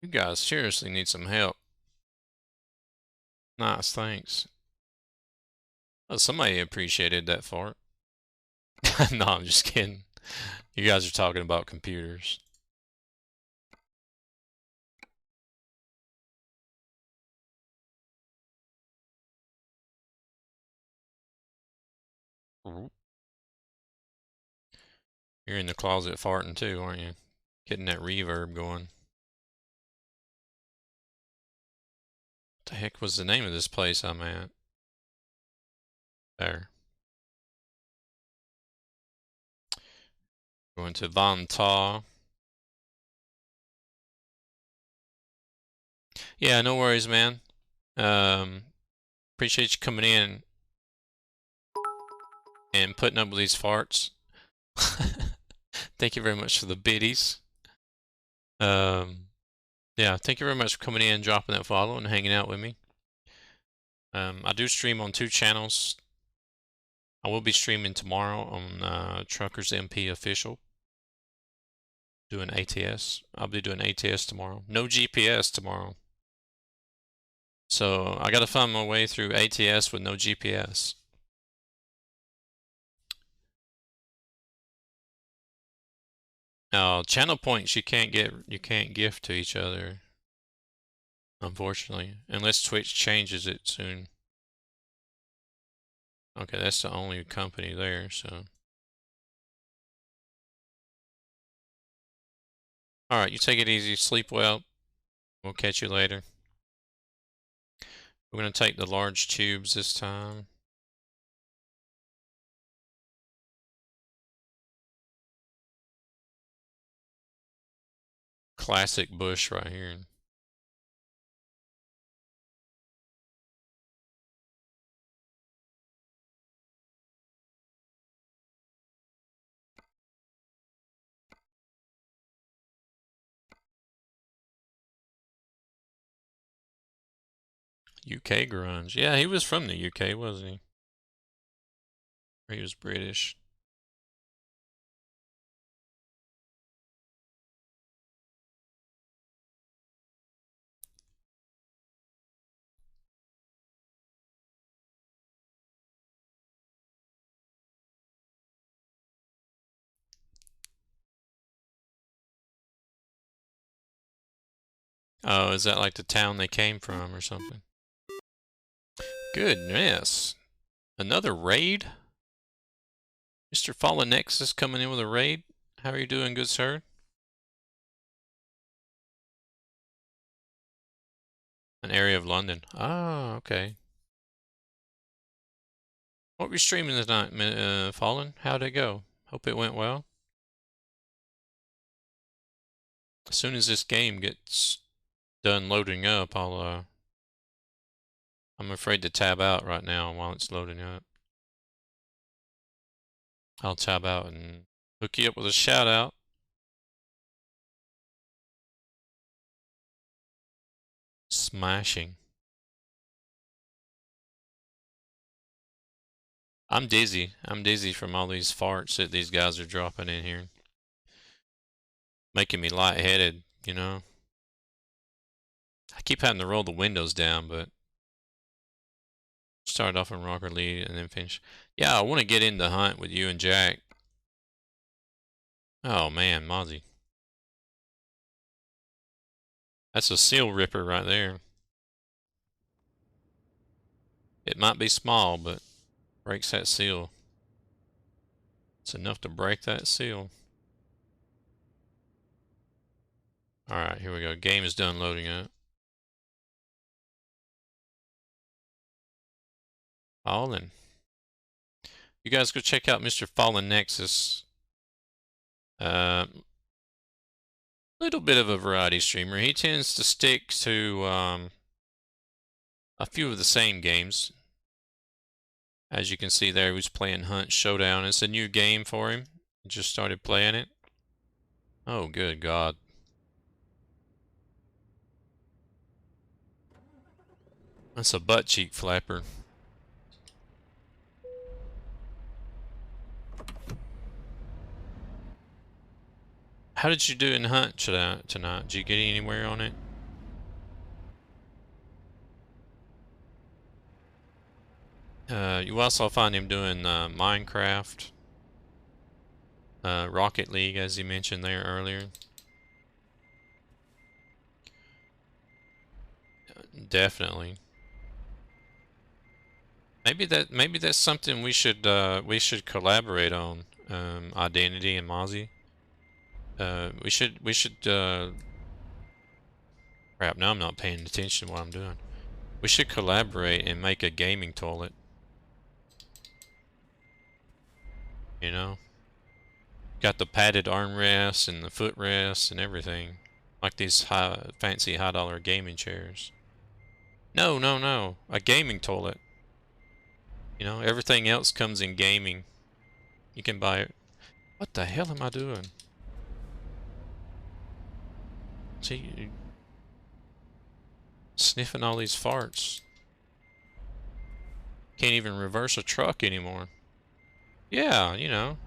You guys seriously need some help. Nice, thanks. Oh, somebody appreciated that fart. No, I'm just kidding. You guys are talking about computers. You're in the closet farting too, aren't you? Getting that reverb going. What the heck was the name of this place I'm at? There. Going to Von Ta. Yeah, no worries, man. Appreciate you coming in and putting up with these farts. Thank you very much for the biddies. Yeah, thank you very much for coming in, dropping that follow, and hanging out with me. I do stream on 2 channels. I will be streaming tomorrow on Truckers MP Official. Doing ATS. I'll be doing ATS tomorrow. No GPS tomorrow. So I gotta find my way through ATS with no GPS. Now, channel points you can't gift to each other, unfortunately, unless Twitch changes it soon. Okay, that's the only company there, so. Alright, you take it easy, sleep well. We'll catch you later. We're gonna take the large tubes this time. Classic bush right here. UK grunge. Yeah, he was from the UK, wasn't he? Or he was British. Oh, is that like the town they came from or something? Goodness. Another raid? Mr. Fallen Nexus coming in with a raid? How are you doing, good sir? An area of London. Ah, okay. What were you streaming tonight, Fallen? How'd it go? Hope it went well. As soon as this game gets done loading up, I'm afraid to tab out right now while it's loading up. I'll tab out and hook you up with a shout out. Smashing. I'm dizzy. I'm dizzy from all these farts that these guys are dropping in here. Making me lightheaded, you know? I keep having to roll the windows down, but start off in Rocker Lead and then finish. Yeah, I want to get in the hunt with you and Jack. Oh man, Mozzie. That's a seal ripper right there. It might be small, but breaks that seal. It's enough to break that seal. Alright, here we go. Game is done loading up. Fallen. You guys go check out Mr. Fallen Nexus. Little bit of a variety streamer. He tends to stick to a few of the same games. As you can see there, he was playing Hunt Showdown. It's a new game for him. He just started playing it. Oh, good God. That's a butt cheek flapper. How did you do in Hunt tonight? Did you get anywhere on it? You also find him doing Minecraft. Rocket League, as you mentioned there earlier. Definitely. Maybe that's something we should collaborate on. Identity and Mozzie. We should crap, now I'm not paying attention to what I'm doing. We should collaborate and make a gaming toilet. You know? Got the padded armrests and the footrests and everything. Like these fancy high dollar gaming chairs. No, no, no. A gaming toilet. You know, everything else comes in gaming. You can buy it. What the hell am I doing? See, sniffing all these farts. Can't even reverse a truck anymore. Yeah, you know.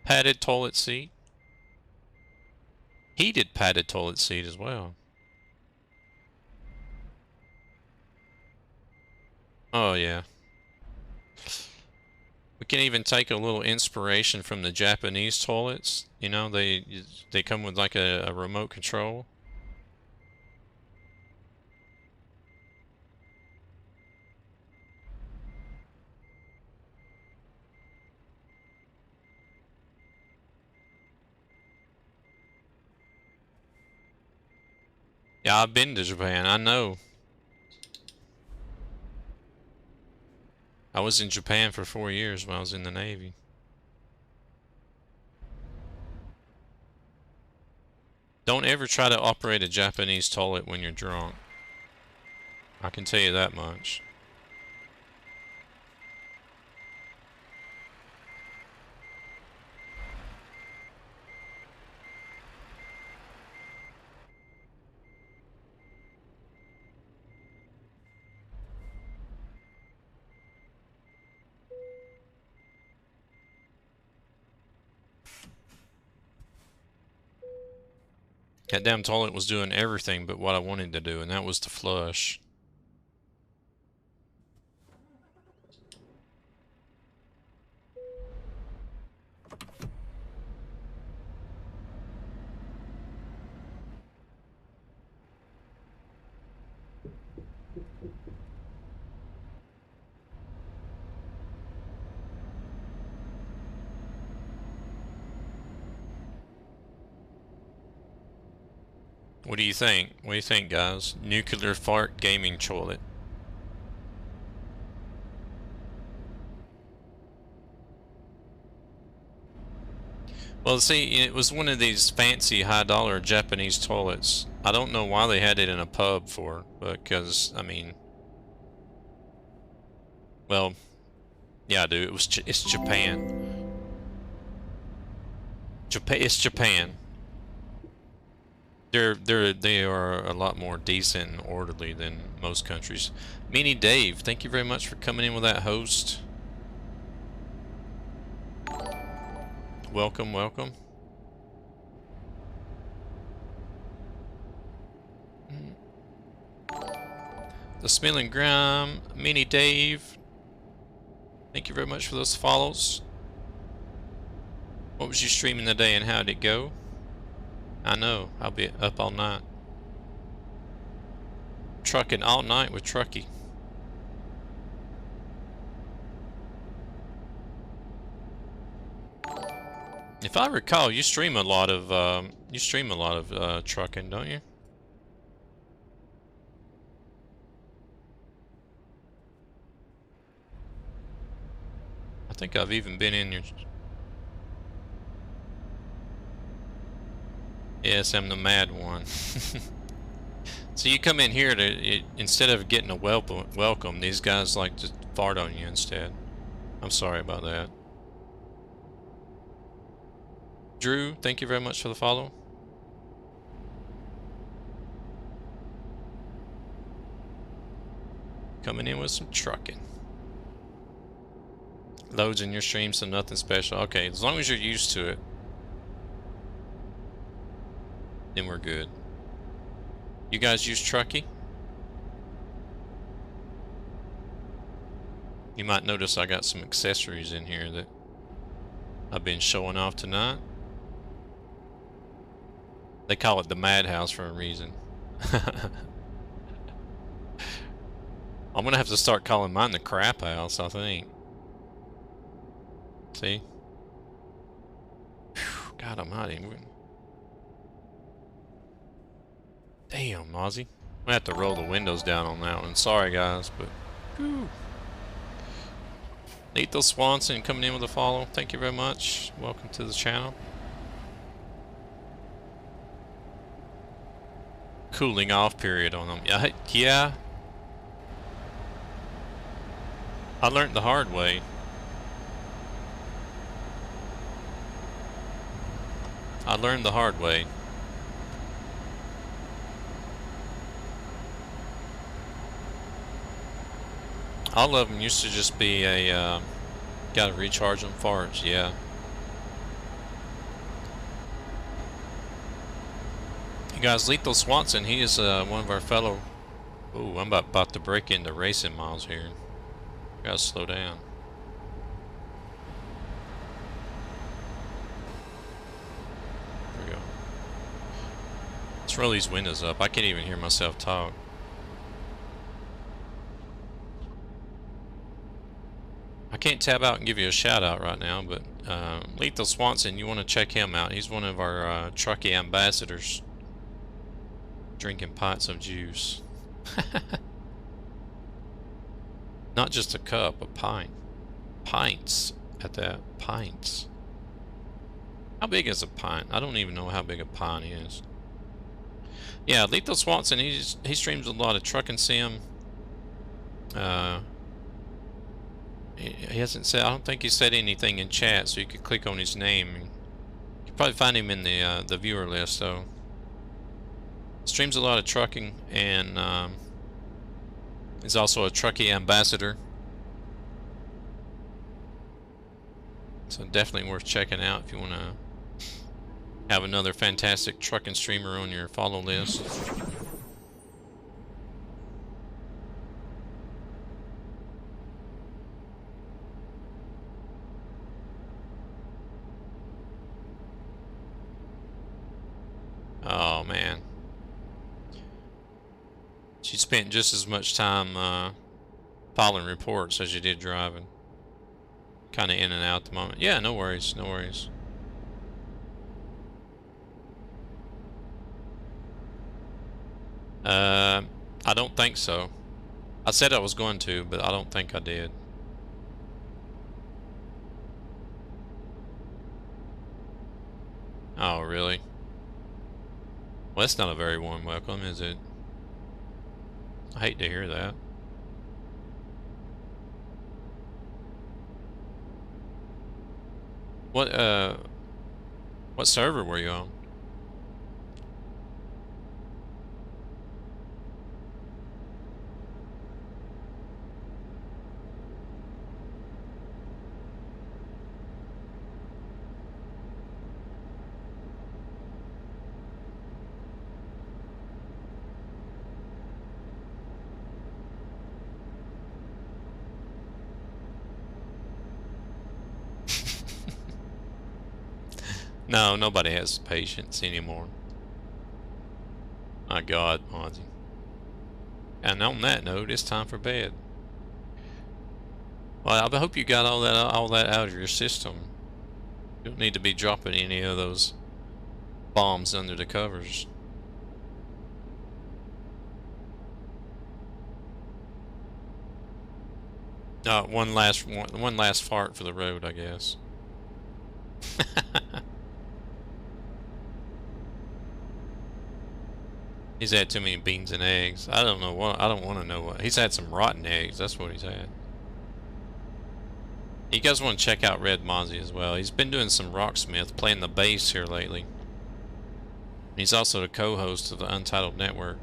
Padded toilet seat. Heated padded toilet seat as well. Oh yeah. We can even take a little inspiration from the Japanese toilets. You know, they come with like a remote control. Yeah, I've been to Japan. I know. I was in Japan for 4 years when I was in the Navy. Don't ever try to operate a Japanese toilet when you're drunk. I can tell you that much. That damn toilet was doing everything but what I wanted to do, and that was to flush. What do you think? What do you think, guys? Nuclear fart gaming toilet. Well, see, it was one of these fancy high-dollar Japanese toilets. I don't know why they had it in a pub for, because I mean, well, yeah, dude, it's Japan. It's Japan. They are a lot more decent and orderly than most countries. Meanie Dave, thank you very much for coming in with that host. Welcome, welcome. The Smelling Grime, Meanie Dave, thank you very much for those follows. What was you streaming today and how did it go? I know, I'll be up all night. Trucking all night with Trucky. If I recall, you stream a lot of trucking, don't you? I think I've even been in your... Yes, I'm the mad one. So you come in here to, instead of getting a welcome, these guys like to fart on you instead. I'm sorry about that. Drew, thank you very much for the follow. Coming in with some trucking. Loads in your stream, so nothing special. Okay, as long as you're used to it, then we're good. You guys use Trucky? You might notice I got some accessories in here that I've been showing off tonight. They call it the Madhouse for a reason. I'm gonna have to start calling mine the Crap House, I think. See? Whew, God almighty. Damn, Ozzy. I'm gonna have to roll the windows down on that one. Sorry, guys, but... Whew. Lethal Swanson coming in with a follow. Thank you very much. Welcome to the channel. Cooling off period on them. Yeah. I learned the hard way. All of them used to just be a, gotta recharge them farts, yeah. Hey guys, Lethal Swanson, he is one of our fellow... Ooh, I'm about to break into racing miles here. Gotta slow down. There we go. Let's roll these windows up. I can't even hear myself talk. I can't tab out and give you a shout out right now, but Lethal Swanson, you want to check him out. He's one of our Trucky ambassadors. Drinking pints of juice. Not just a cup, a pint. Pints at that. Pints. How big is a pint? I don't even know how big a pint is. Yeah, Lethal Swanson, he streams a lot of trucking sim. He hasn't said, I don't think he said anything in chat, so you could click on his name. You could probably find him in the viewer list, though. Streams a lot of trucking, and he's also a Trucky ambassador. So definitely worth checking out if you want to have another fantastic trucking streamer on your follow list. Oh man. She spent just as much time filing reports as you did driving. Kind of in and out at the moment. Yeah, no worries, no worries. I don't think so. I said I was going to, but I don't think I did. Oh, really? Well, that's not a very warm welcome, is it? I hate to hear that. What server were you on? No, nobody has patience anymore. My God, Monty. And on that note, it's time for bed. Well, I hope you got all that out of your system. You don't need to be dropping any of those bombs under the covers. One last fart for the road, I guess. He's had too many beans and eggs. I don't know what. I don't want to know what. He's had some rotten eggs. That's what he's had. You guys want to check out Red Mozzie as well. He's been doing some Rocksmith, playing the bass here lately. He's also the co-host of the Untitled Network.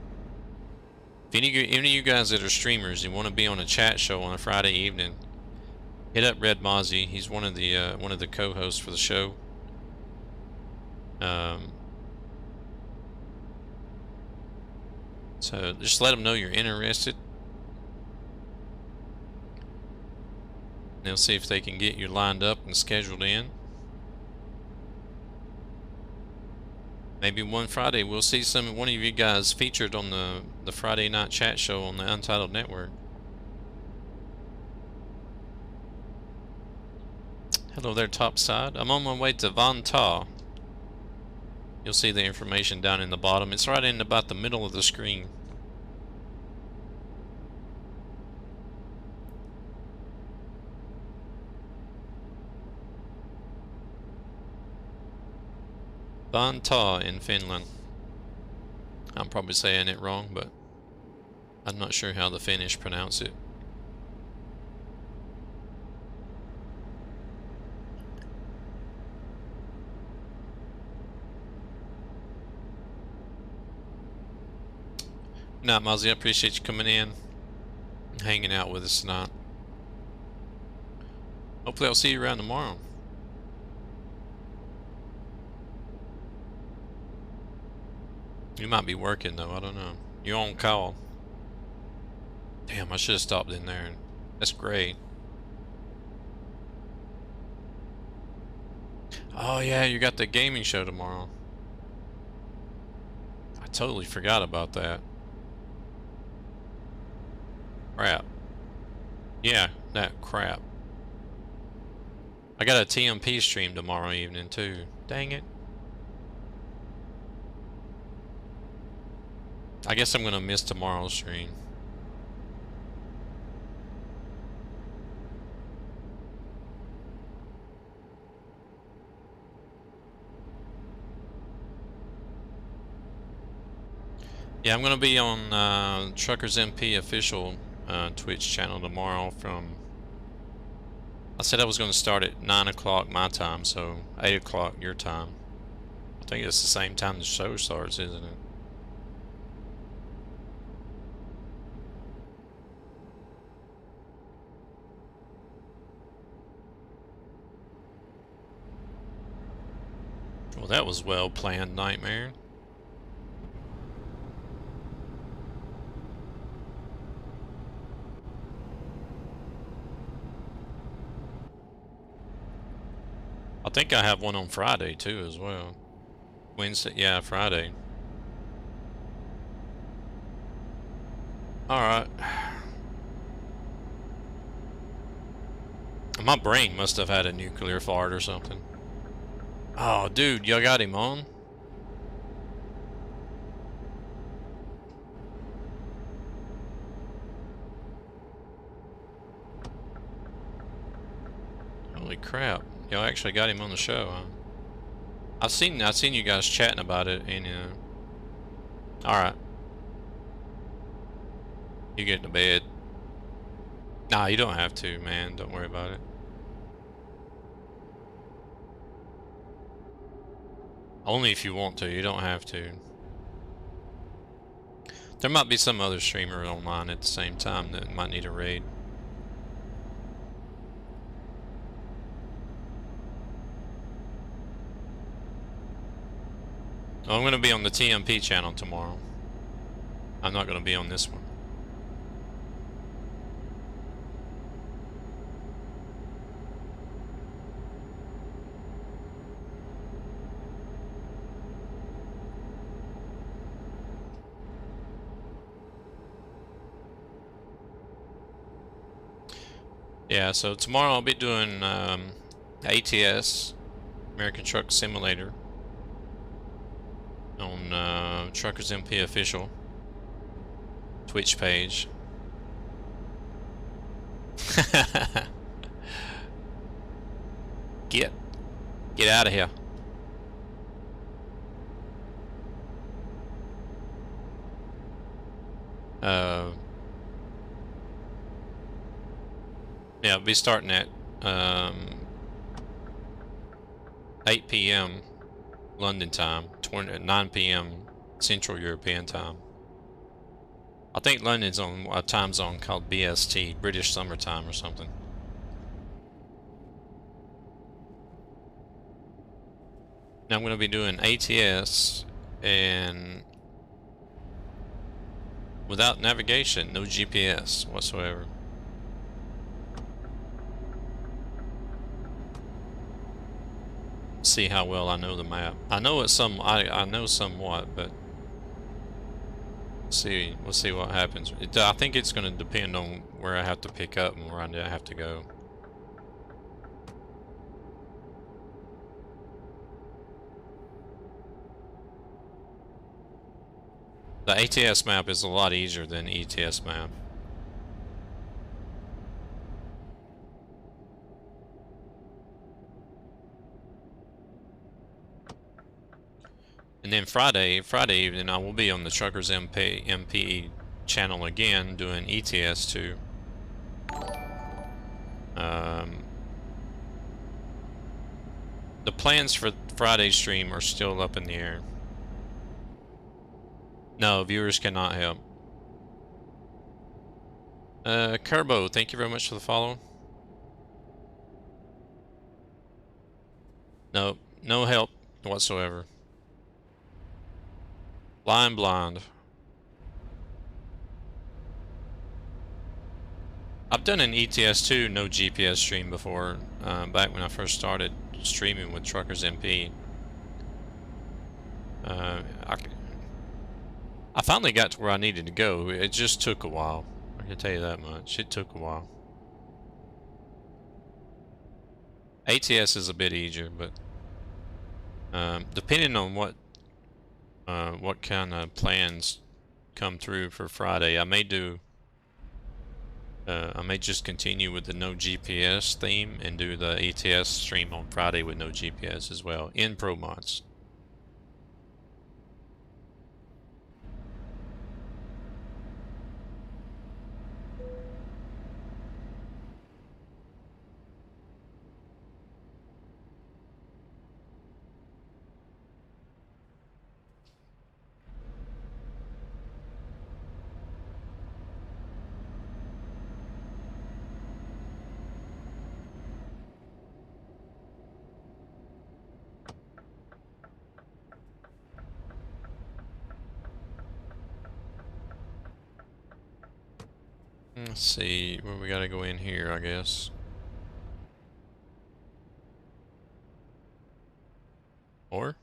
If any of you guys that are streamers, you want to be on a chat show on a Friday evening, hit up Red Mozzie. He's one of the co-hosts for the show. So just let them know you're interested. They'll see if they can get you lined up and scheduled in. Maybe one Friday we'll see one of you guys featured on the Friday night chat show on the Untitled Network. Hello there, topside. I'm on my way to Van Ta. You'll see the information down in the bottom. It's right in about the middle of the screen. Vantaa in Finland. I'm probably saying it wrong, but I'm not sure how the Finnish pronounce it. Nah, Mozzie, I appreciate you coming in, hanging out with us tonight. Hopefully I'll see you around tomorrow. You might be working though, I don't know. You on call. Damn, I should have stopped in there. That's great. Oh yeah, you got the gaming show tomorrow. I totally forgot about that. Crap. Yeah, that crap. I got a TMP stream tomorrow evening too. Dang it. I guess I'm gonna miss tomorrow's stream. Yeah, I'm gonna be on Truckers MP official Twitch channel tomorrow from. I said I was gonna start at 9 o'clock my time, so 8 o'clock your time. I think it's the same time the show starts, isn't it? Well, that was well planned, Nightmare. I think I have one on Friday too as well. Wednesday, yeah, Friday. Alright. My brain must have had a nuclear fart or something. Oh, dude, y'all got him on? Holy crap. Y'all actually got him on the show, huh? I've seen you guys chatting about it, and alright. You get to bed. Nah, you don't have to, man. Don't worry about it. Only if you want to. You don't have to. There might be some other streamer online at the same time that might need a raid. I'm going to be on the TMP channel tomorrow. I'm not going to be on this one. Yeah, so tomorrow I'll be doing ATS, American Truck Simulator, on Truckers MP official Twitch page. Get out of here. Yeah, I'll be starting at 8 p.m. London time, 9 p.m. Central European time. I think London's on a time zone called BST, British Summertime or something. Now I'm going to be doing ATS and without navigation, no GPS whatsoever. see how well I know the map. I know it's I know somewhat, but we'll see what happens. I think it's going to depend on where I have to pick up and where I have to go. The ATS map is a lot easier than ETS map. And then Friday evening, I will be on the Truckers MP channel again doing ETS 2. The plans for Friday's stream are still up in the air. No, viewers cannot help. Kerbo, thank you very much for the follow. No, no help whatsoever. Blind. I've done an ETS2 no GPS stream before, back when I first started streaming with Truckers MP. I finally got to where I needed to go. It just took a while. I can tell you that much. It took a while. ATS is a bit easier, but depending on what kind of plans come through for Friday, I may just continue with the no GPS theme and do the ATS stream on Friday with no GPS as well in Pro Mods. Let's see where we gotta go in here, I guess. Or?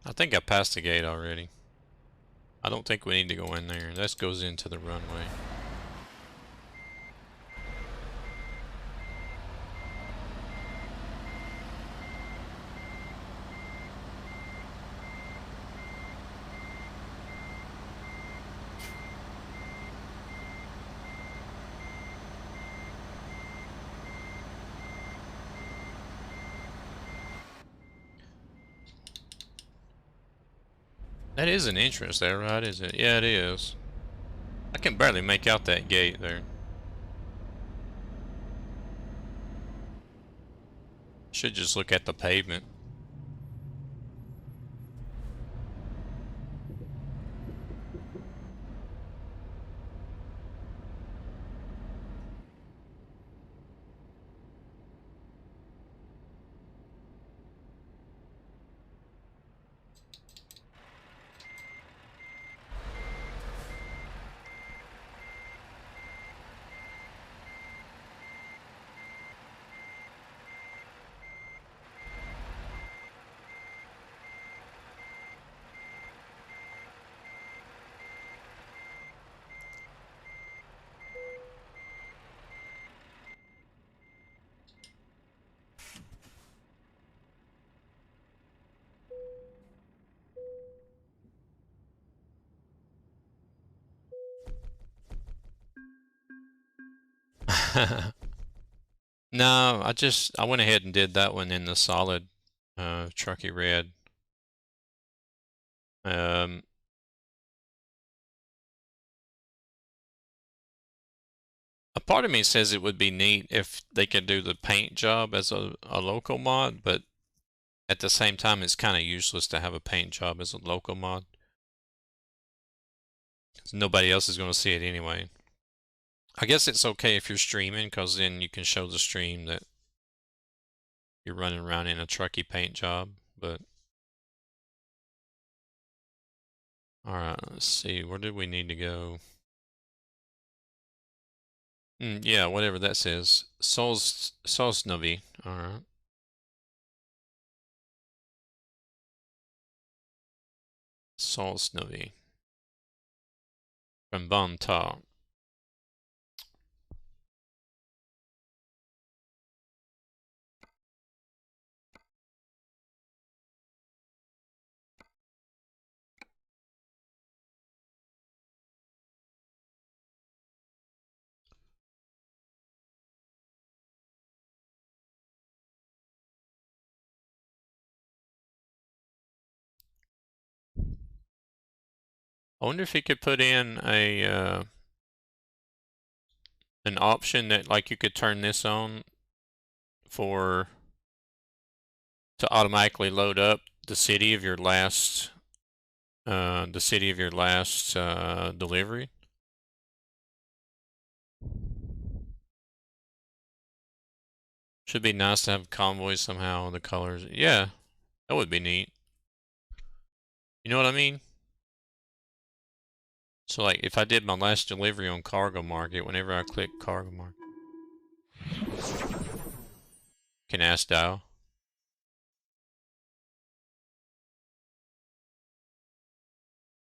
I think I passed the gate already. I don't think we need to go in there. That goes into the runway. That is an entrance there, right? Is it? Yeah, it is. I can barely make out that gate there. Should just look at the pavement. No, I went ahead and did that one in the solid Trucky red. A part of me says it would be neat if they could do the paint job as a local mod, but at the same time it's kind of useless to have a paint job as a local mod. Nobody else is going to see it anyway. I guess it's okay if you're streaming, because then you can show the stream that you're running around in a Trucky paint job, but Alright, let's see. Where did we need to go? Yeah, whatever that says. Sosnovi. Alright. Sosnovi. From Banta. I wonder if he could put in a an option that like you could turn this on for to automatically load up the city of your last delivery. Should be nice to have convoys somehow, the colors. Yeah, that would be neat. You know what I mean? So like if I did my last delivery on cargo market, whenever I click cargo market, can ask dial.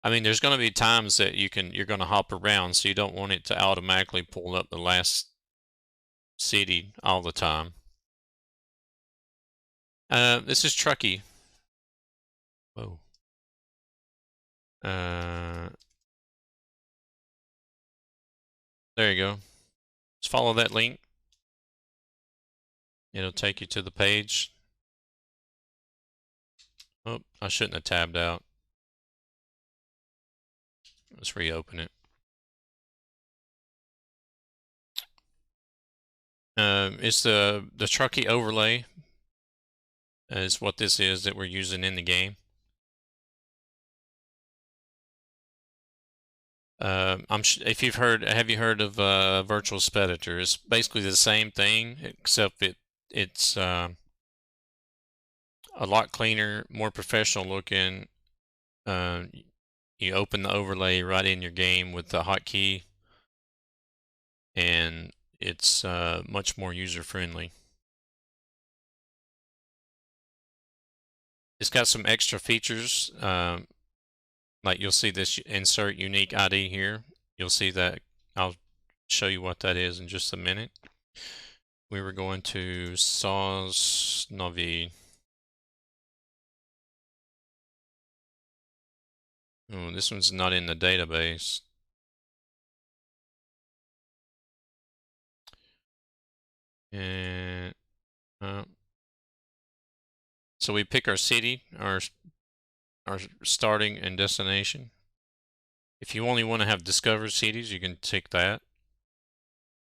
I mean, there's going to be times that you're going to hop around, so you don't want it to automatically pull up the last city all the time. This is Trucky. Whoa. There you go. Just follow that link. It'll take you to the page. Oh, I shouldn't have tabbed out. Let's reopen it. It's the Trucky overlay is what this is that we're using in the game. If you've heard, have you heard of Virtual Speditor? It's basically the same thing, except it's a lot cleaner, more professional looking. You open the overlay right in your game with the hotkey, and it's much more user friendly. It's got some extra features. Like you'll see this insert unique ID here. You'll see that. I'll show you what that is in just a minute. We were going to Sosnovi. Oh, this one's not in the database. And so we pick our city, our starting and destination. If you only want to have discovered cities, you can tick that.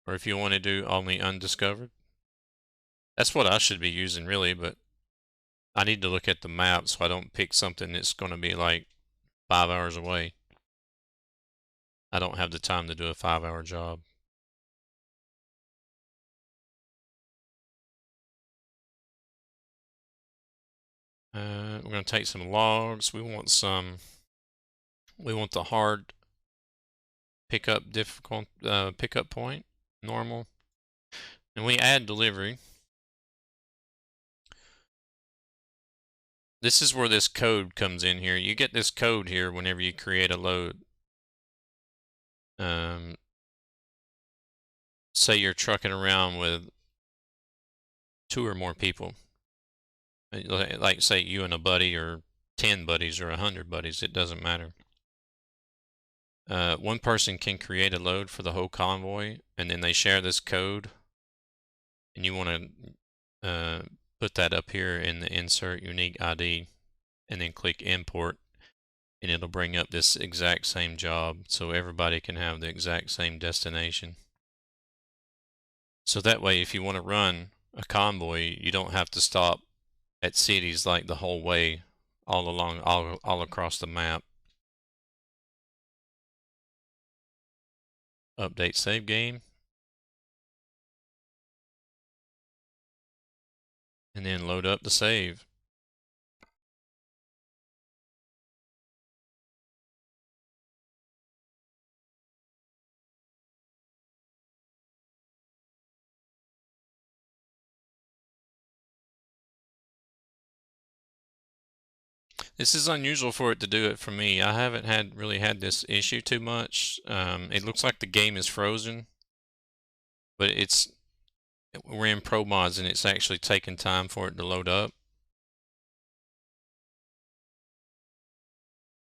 Or if you want to do only undiscovered. That's what I should be using really, but I need to look at the map so I don't pick something that's going to be like 5 hours away. I don't have the time to do a 5-hour job. We're going to take some logs. We want the hard pickup difficult pickup point, normal. And we add delivery. This is where this code comes in here. You get this code here whenever you create a load. Say you're trucking around with 2 or more people. Like say you and a buddy or 10 buddies or 100 buddies, it doesn't matter. One person can create a load for the whole convoy, and then they share this code, and you want to put that up here in the insert unique ID, and then click import, and it'll bring up this exact same job, so everybody can have the exact same destination. So that way, if you want to run a convoy, you don't have to stop at cities like the whole way, all along, all across the map. Update save game. And then load up the save. This is unusual for it to do it for me. I haven't really had this issue too much. It looks like the game is frozen, but we're in Pro Mods and it's actually taking time for it to load up.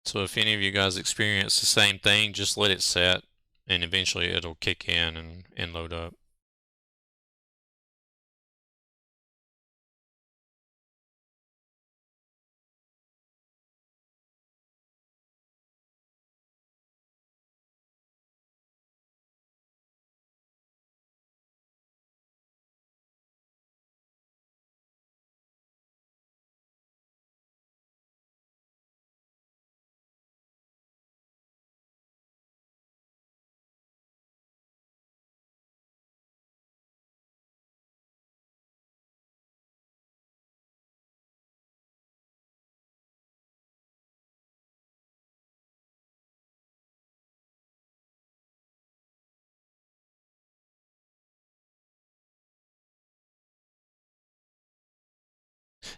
So if any of you guys experience the same thing, just let it set and eventually it'll kick in and load up.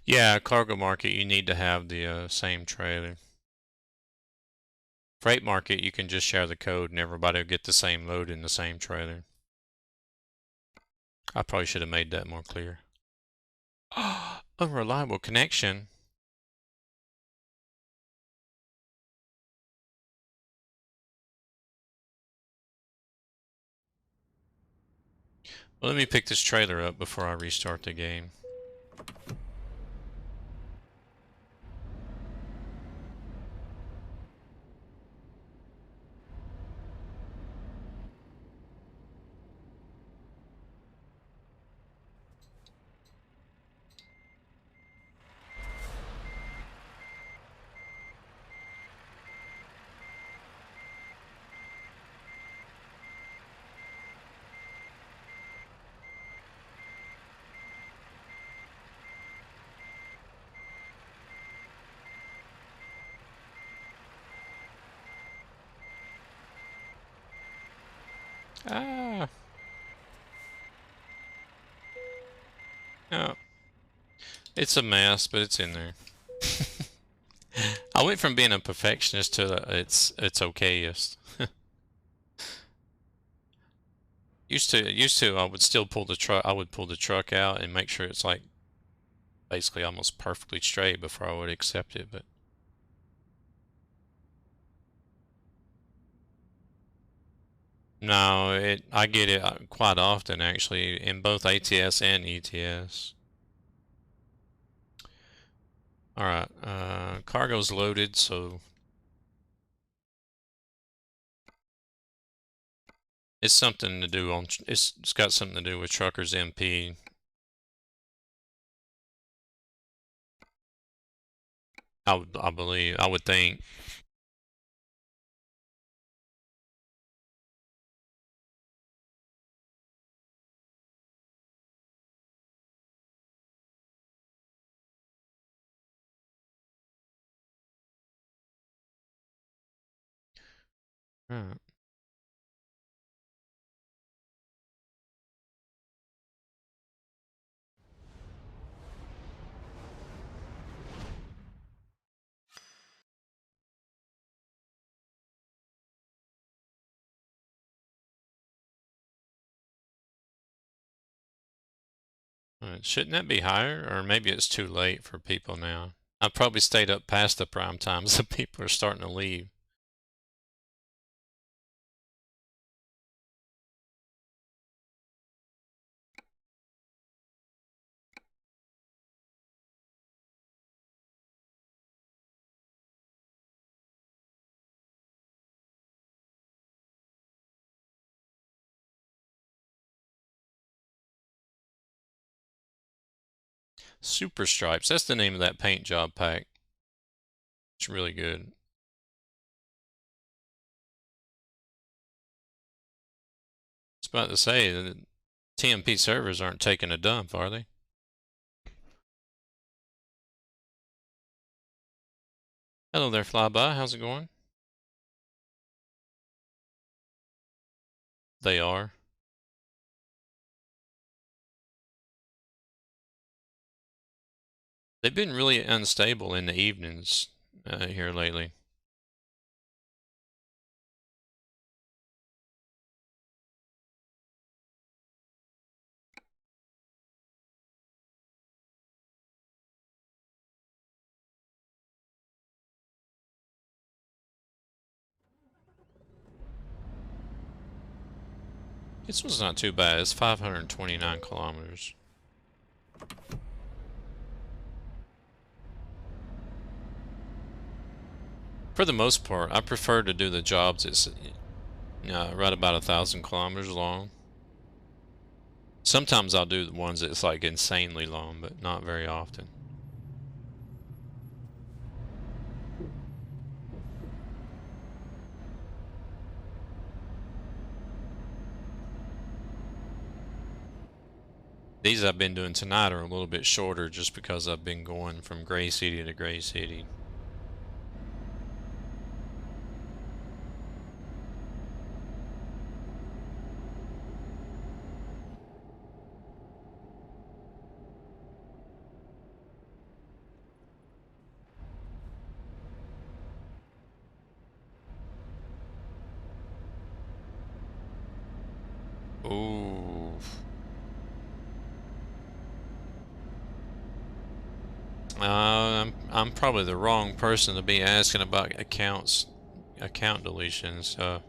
Yeah, cargo market, you need to have the same trailer. Freight market, you can just share the code and everybody will get the same load in the same trailer. I probably should have made that more clear. Unreliable connection. Well, let me pick this trailer up before I restart the game. Ah, no. It's a mess, but it's in there. I went from being a perfectionist to it's okayest. Used to I would still pull the truck. I would pull the truck out and make sure it's like basically almost perfectly straight before I would accept it. But no, I get it quite often actually in both ATS and ETS. All right, cargo's loaded, so it's something to do on. It's got something to do with Truckers MP. I believe. I would think. All right. All right. Shouldn't that be higher, or maybe it's too late for people now? I probably stayed up past the prime time, so people are starting to leave. Super Stripes. That's the name of that paint job pack. It's really good. I was about to say the TMP servers aren't taking a dump, are they? Hello there, Flyby. How's it going? They are. They've been really unstable in the evenings. here lately. This one's not too bad. It's 529 kilometers. For the most part, I prefer to do the jobs that's right about 1,000 kilometers long. Sometimes I'll do the ones that's like insanely long, but not very often. These I've been doing tonight are a little bit shorter just because I've been going from Gray City to Gray City. Ooh. I'm probably the wrong person to be asking about account deletions.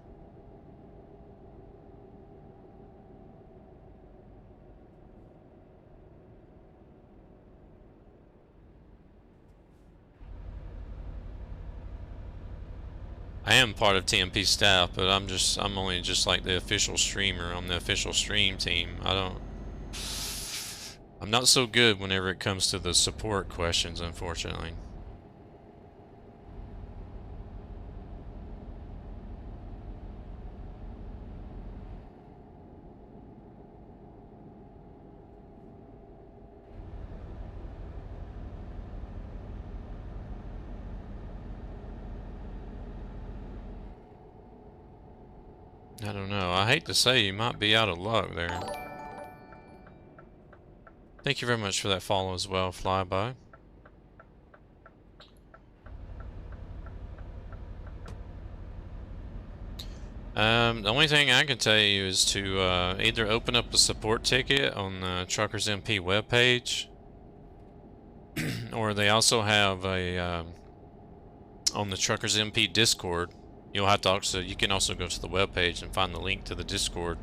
I am part of TMP staff, but I'm only just like the official streamer on the official stream team. I'm not so good whenever it comes to the support questions, unfortunately. I don't know. I hate to say you might be out of luck there. Thank you very much for that follow as well, Flyby. The only thing I can tell you is to either open up a support ticket on the Truckers MP webpage, or they also have a on the Truckers MP Discord. You can also go to the webpage and find the link to the Discord.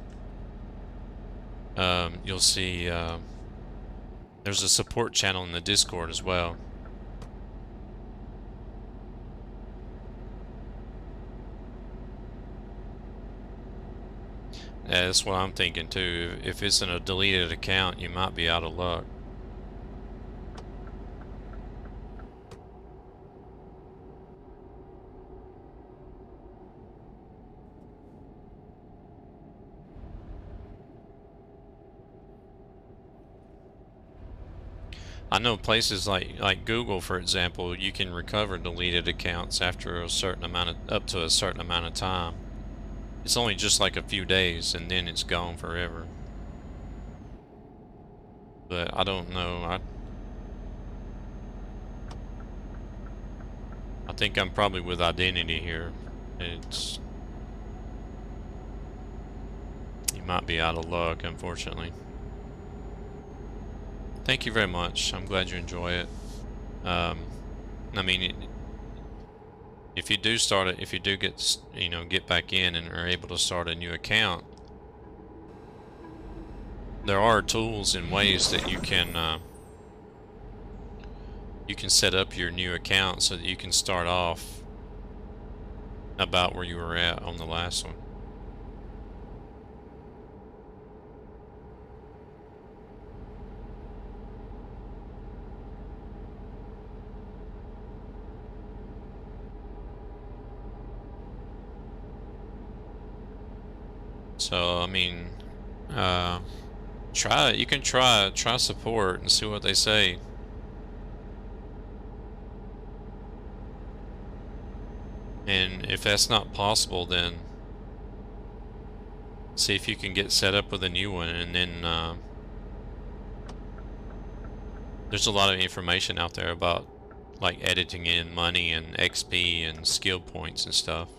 You'll see there's a support channel in the Discord as well. Yeah, that's what I'm thinking too. If it's in a deleted account, you might be out of luck. I know places like Google, for example, you can recover deleted accounts after a certain amount up to a certain amount of time. It's only just like a few days, and then it's gone forever. But I don't know. I think I'm probably with Identity here. You might be out of luck, unfortunately. Thank you very much. I'm glad you enjoy it. I mean, if you do start it, if you do get back in and are able to start a new account, there are tools and ways that you can set up your new account so that you can start off about where you were at on the last one. So I mean, try it. You can try support and see what they say. And if that's not possible, then see if you can get set up with a new one, and then there's a lot of information out there about like editing in money and XP and skill points and stuff.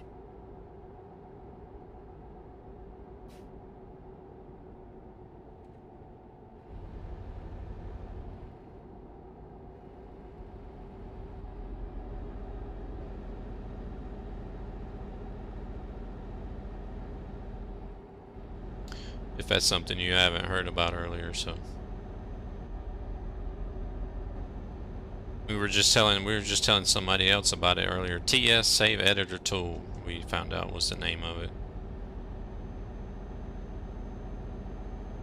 If that's something you haven't heard about earlier, so. We were just telling somebody else about it earlier. TS Save Editor Tool, we found out was the name of it.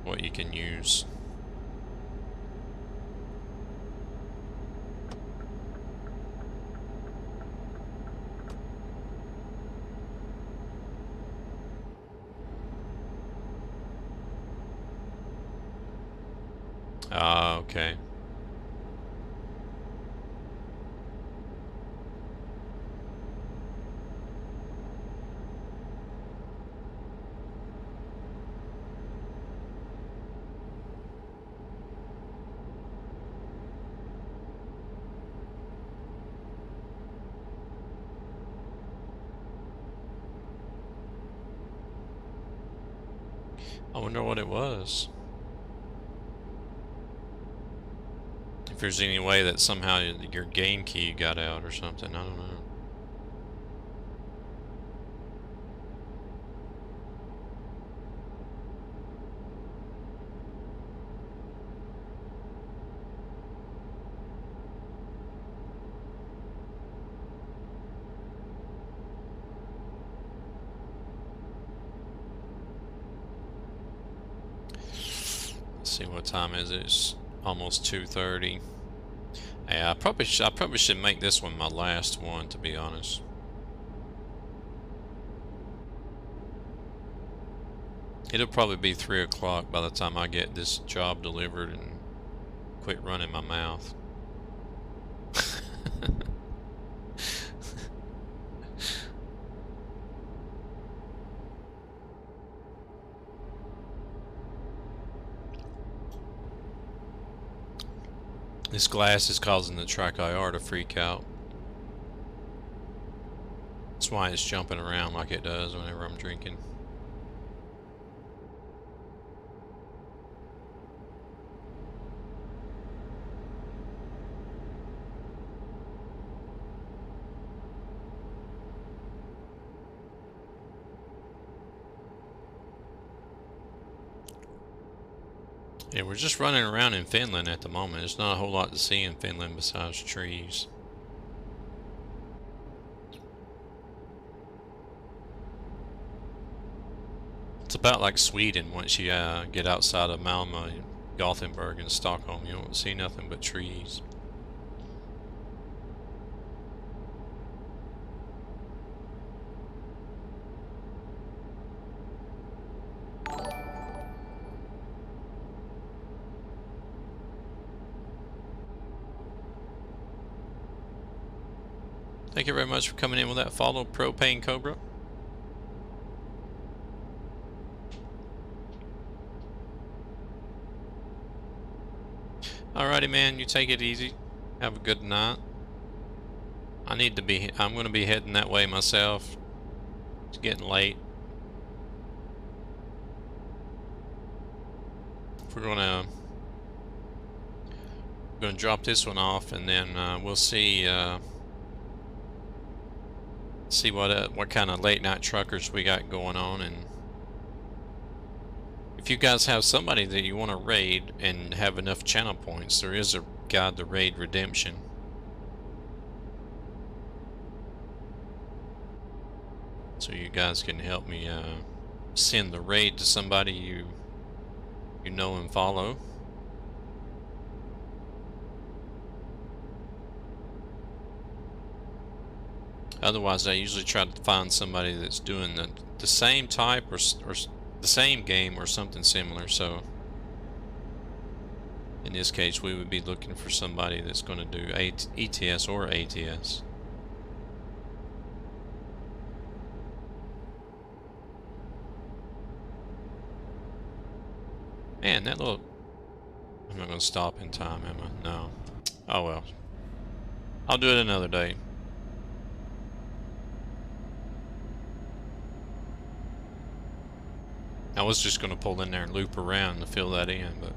What you can use. Ah, okay. I wonder what it was. If there's any way that somehow your game key got out or something, I don't know. Let's see, what time is it? It's almost 2:30. Yeah, I probably should make this one my last one, to be honest. It'll probably be 3 o'clock by the time I get this job delivered and quit running my mouth. This glass is causing the TrackIR to freak out. That's why it's jumping around like it does whenever I'm drinking. Yeah, we're just running around in Finland at the moment. There's not a whole lot to see in Finland besides trees. It's about like Sweden once you get outside of Malmö, Gothenburg, and Stockholm. You don't see nothing but trees. Thank you very much for coming in with that follow, Propane Cobra. Alrighty, man, you take it easy. Have a good night. I'm going to be heading that way myself. It's getting late. We're gonna drop this one off, and then we'll see what kind of late night truckers we got going on. And if you guys have somebody that you want to raid and have enough channel points, there is a guide to raid redemption. So you guys can help me send the raid to somebody you know and follow. Otherwise, I usually try to find somebody that's doing the same type or the same game or something similar. So in this case, we would be looking for somebody that's going to do ETS or ATS. Man, that little... I'm not going to stop in time, am I? No. Oh well. I'll do it another day. I was just going to pull in there and loop around to fill that in, but...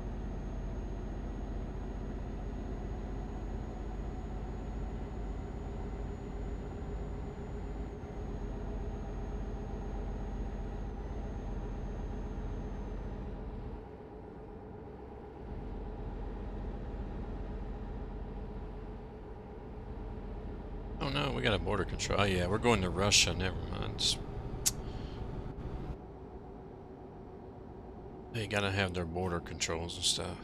Oh no, we got a border control. Oh yeah, we're going to Russia, never mind. They gotta have their border controls and stuff.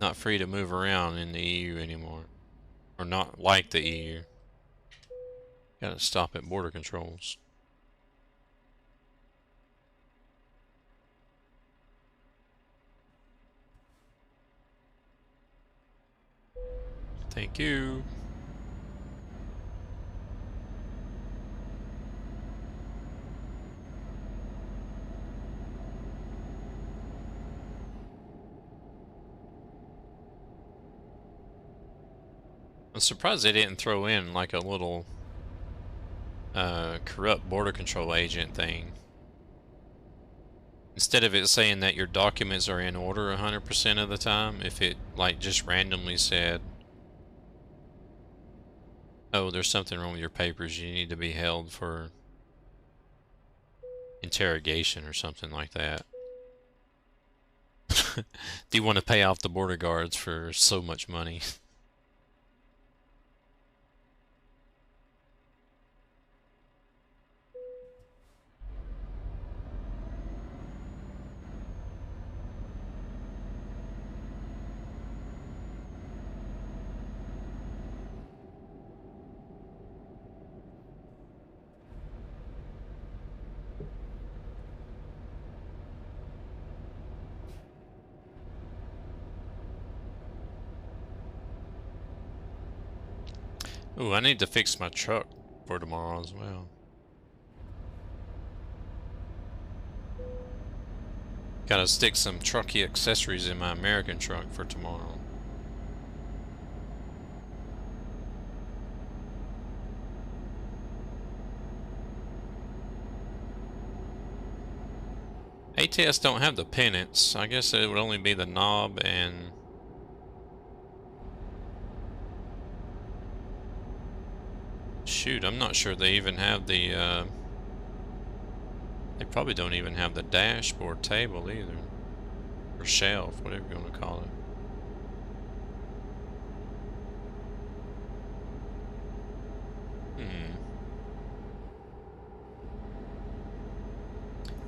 Not free to move around in the EU anymore. Or not like the EU. Gotta stop at border controls. Thank you. I'm surprised they didn't throw in like a little corrupt border control agent thing. Instead of it saying that your documents are in order 100% of the time, if it like just randomly said, oh, there's something wrong with your papers, you need to be held for interrogation or something like that. Do you want to pay off the border guards for so much money? Ooh, I need to fix my truck for tomorrow as well. Gotta stick some Trucky accessories in my American truck for tomorrow. ATS don't have the pennants. I guess it would only be the knob and... Shoot, I'm not sure they even have the, they probably don't even have the dashboard table either. Or shelf, whatever you want to call it.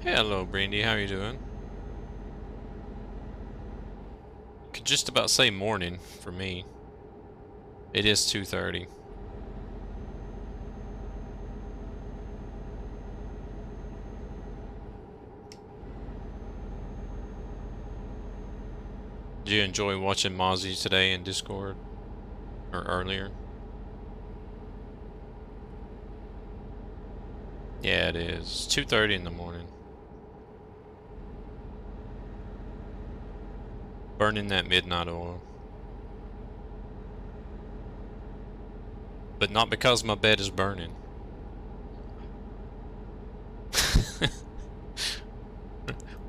Hello, Brandy, how you doing? Could just about say morning for me. It is 2:30. Did you enjoy watching Mozzie today in Discord? Or earlier? Yeah, it is. 2:30 in the morning. Burning that midnight oil. But not because my bed is burning.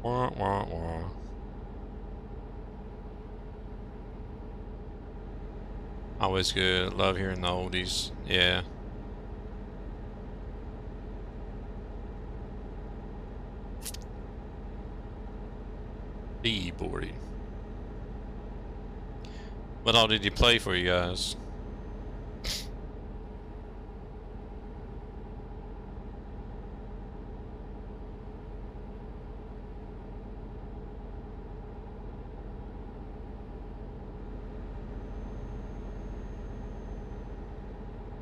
Wah, wah, wah. Always good. Love hearing the oldies. Yeah. Boarding. What all did he play for you guys?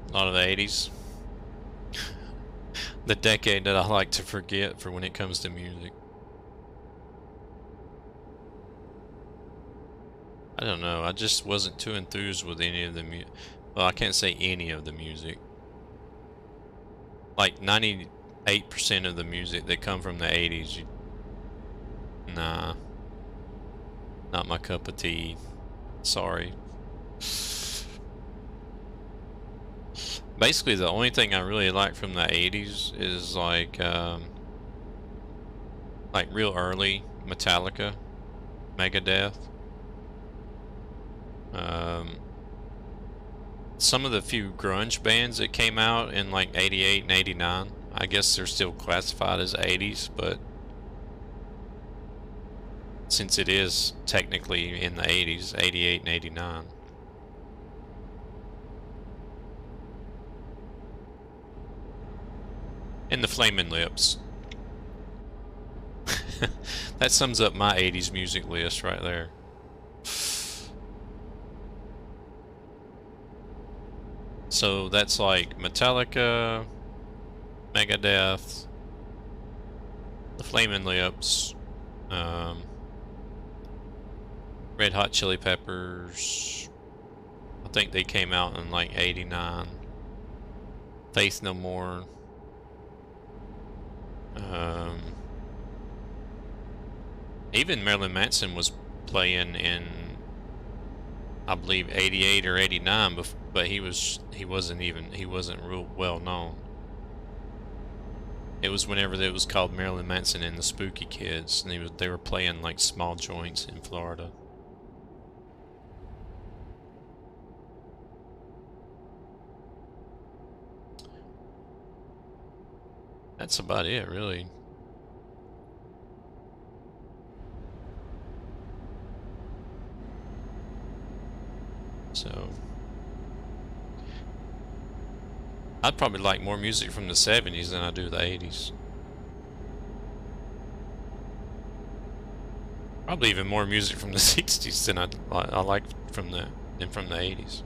A lot of the 80s. The decade that I like to forget for when it comes to music. I don't know, I just wasn't too enthused with any of the well, I can't say any of the music. Like 8% of the music that come from the 80s. Nah, not my cup of tea. Sorry. Basically, the only thing I really like from the 80s is like real early Metallica, Megadeth. Some of the few grunge bands that came out in like 88 and 89, I guess they're still classified as 80s, but since it is technically in the 80s, 88 and 89. And the Flamin' Lips. That sums up my 80s music list right there. So that's like Metallica, Megadeth, the Flamin' Lips, Red Hot Chili Peppers. I think they came out in like 89. Faith No More. Even Marilyn Manson was playing in, I believe, 88 or 89, but he wasn't real well known. It was whenever it was called Marilyn Manson and the Spooky Kids, and they were playing like small joints in Florida. That's about it, really. So I'd probably like more music from the 70s than I do the 80s. Probably even more music from the 60s than I like from the 80s.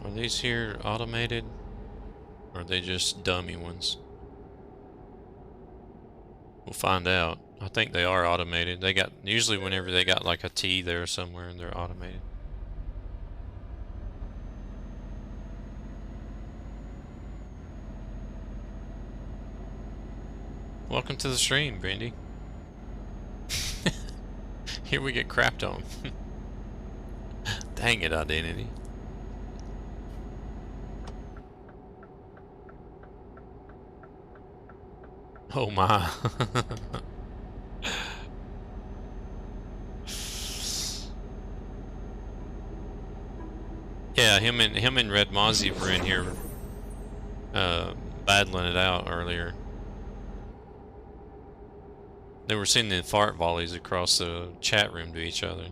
Are these here automated? Or are they just dummy ones? We'll find out. I think they are automated. They got, usually whenever they got like a T there somewhere, and they're automated. Welcome to the stream, Brandy. Here we get crapped on. Dang it, Identity. Oh my. Yeah, him and Red Mozzie were in here battling it out earlier. They were sending fart volleys across the chat room to each other.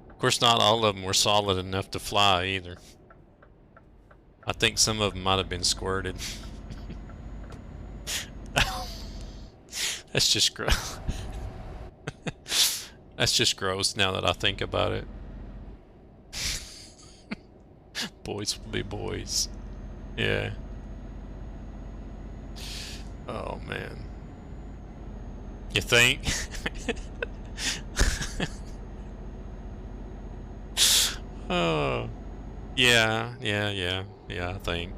Of course, not all of them were solid enough to fly either. I think some of them might have been squirted. That's just gross. That's just gross now that I think about it. Boys will be boys. Yeah. Oh man. You think? Oh. Yeah, I think.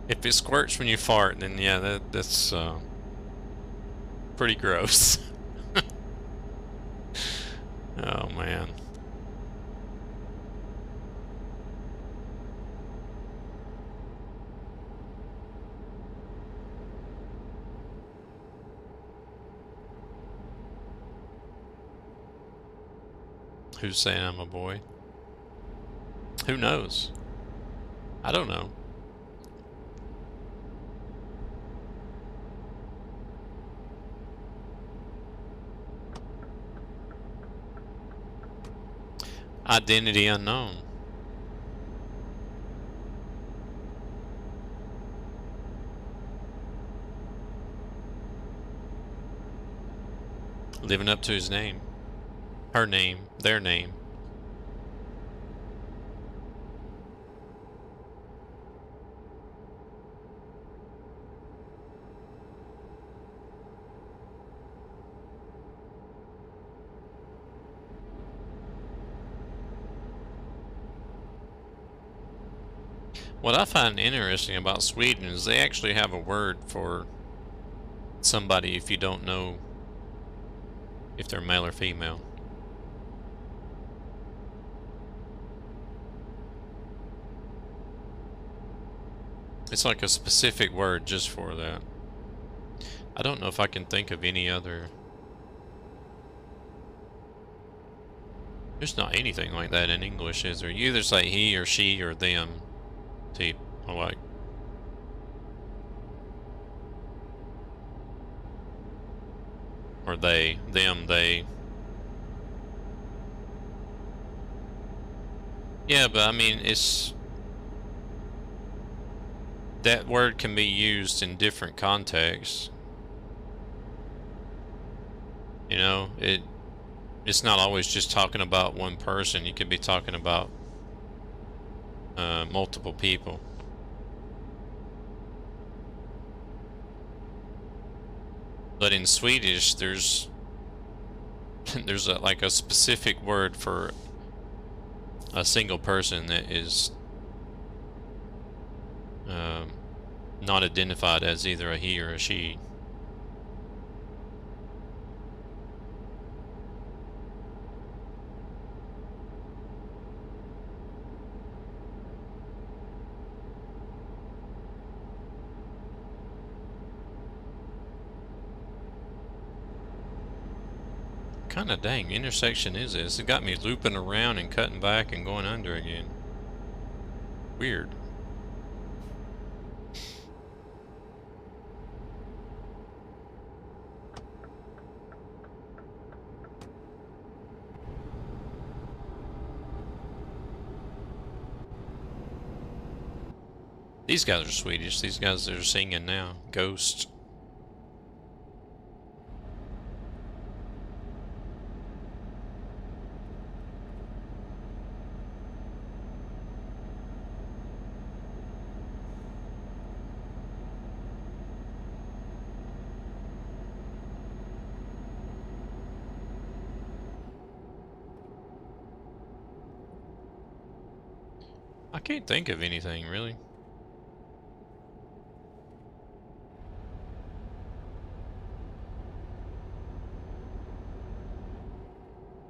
If it squirts when you fart, then yeah, that's pretty gross. Oh man. Who's saying I'm a boy? Who knows? I don't know. Identity unknown. Living up to his name. Her name. Their name. What I find interesting about Sweden is they actually have a word for somebody if you don't know if they're male or female. It's like a specific word just for that. I don't know if I can think of any other. There's not anything like that in English, is there? You either say he or she or them. See, I like. Or they, them, they. Yeah, but I mean, it's... That word can be used in different contexts. You know, it's not always just talking about one person. You could be talking about multiple people. But in Swedish, there's like a specific word for a single person that is not identified as either a he or a she. Kind of dang intersection is this? It got me looping around and cutting back and going under again. Weird. These guys are Swedish. These guys that are singing now. Ghost. I can't think of anything, really.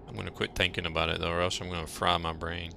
I'm gonna quit thinking about it though, or else I'm gonna fry my brain.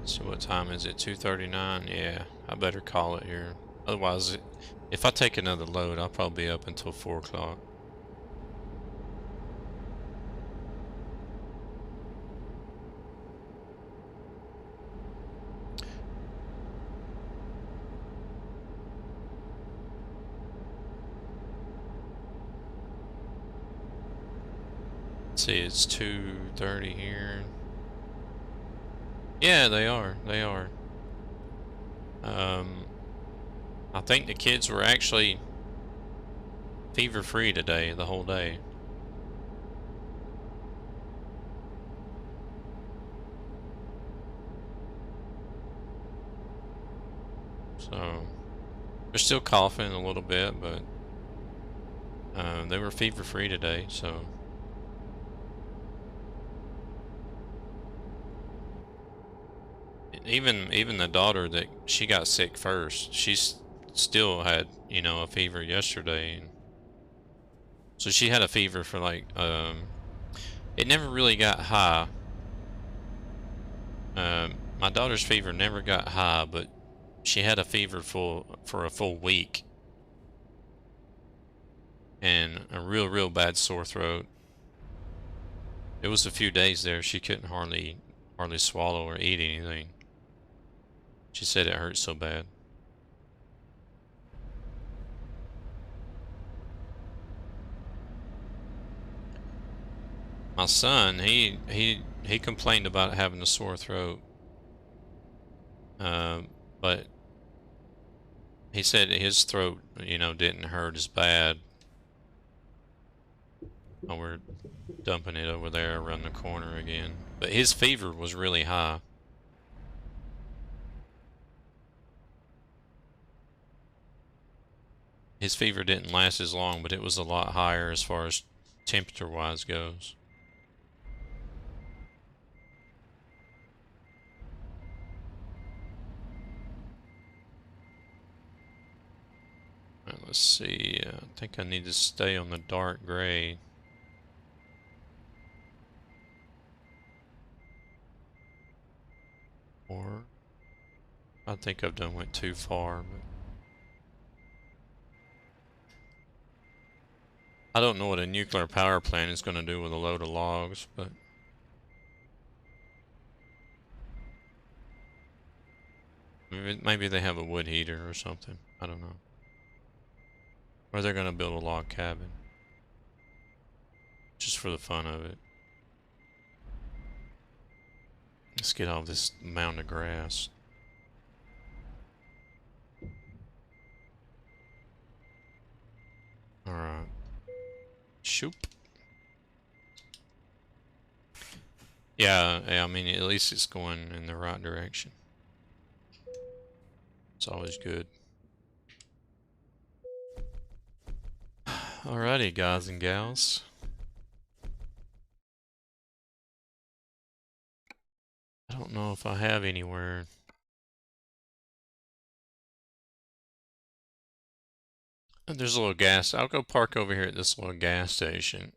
So what time is it? 2:39? Yeah, I better call it here. Otherwise, if I take another load, I'll probably be up until 4 o'clock. Let's see, it's 2:30 here. Yeah, they are. They are. I think the kids were actually fever-free today, the whole day. So, they're still coughing a little bit, but they were fever-free today, so... Even the daughter that she got sick first, she's still had, you know, a fever yesterday. And so she had a fever for like, it never really got high. My daughter's fever never got high, but she had a fever for a full week. and a real bad sore throat. It was a few days there she couldn't hardly swallow or eat anything. She said it hurt so bad. My son, he complained about having a sore throat, but he said his throat, didn't hurt as bad. Oh, we're dumping it over there around the corner again. But his fever was really high. His fever didn't last as long, but it was a lot higher as far as temperature-wise goes. Right, let's see. I think I need to stay on the dark gray. Or I think I've went too far, but I don't know what a nuclear power plant is going to do with a load of logs, but maybe they have a wood heater or something. I don't know. Or they're going to build a log cabin. Just for the fun of it. Let's get off this mound of grass. Alright. Shoop. Yeah, I mean, at least it's going in the right direction. It's always good. Alrighty, guys and gals. I don't know if I have anywhere. There's a little gas. I'll go park over here at this little gas station.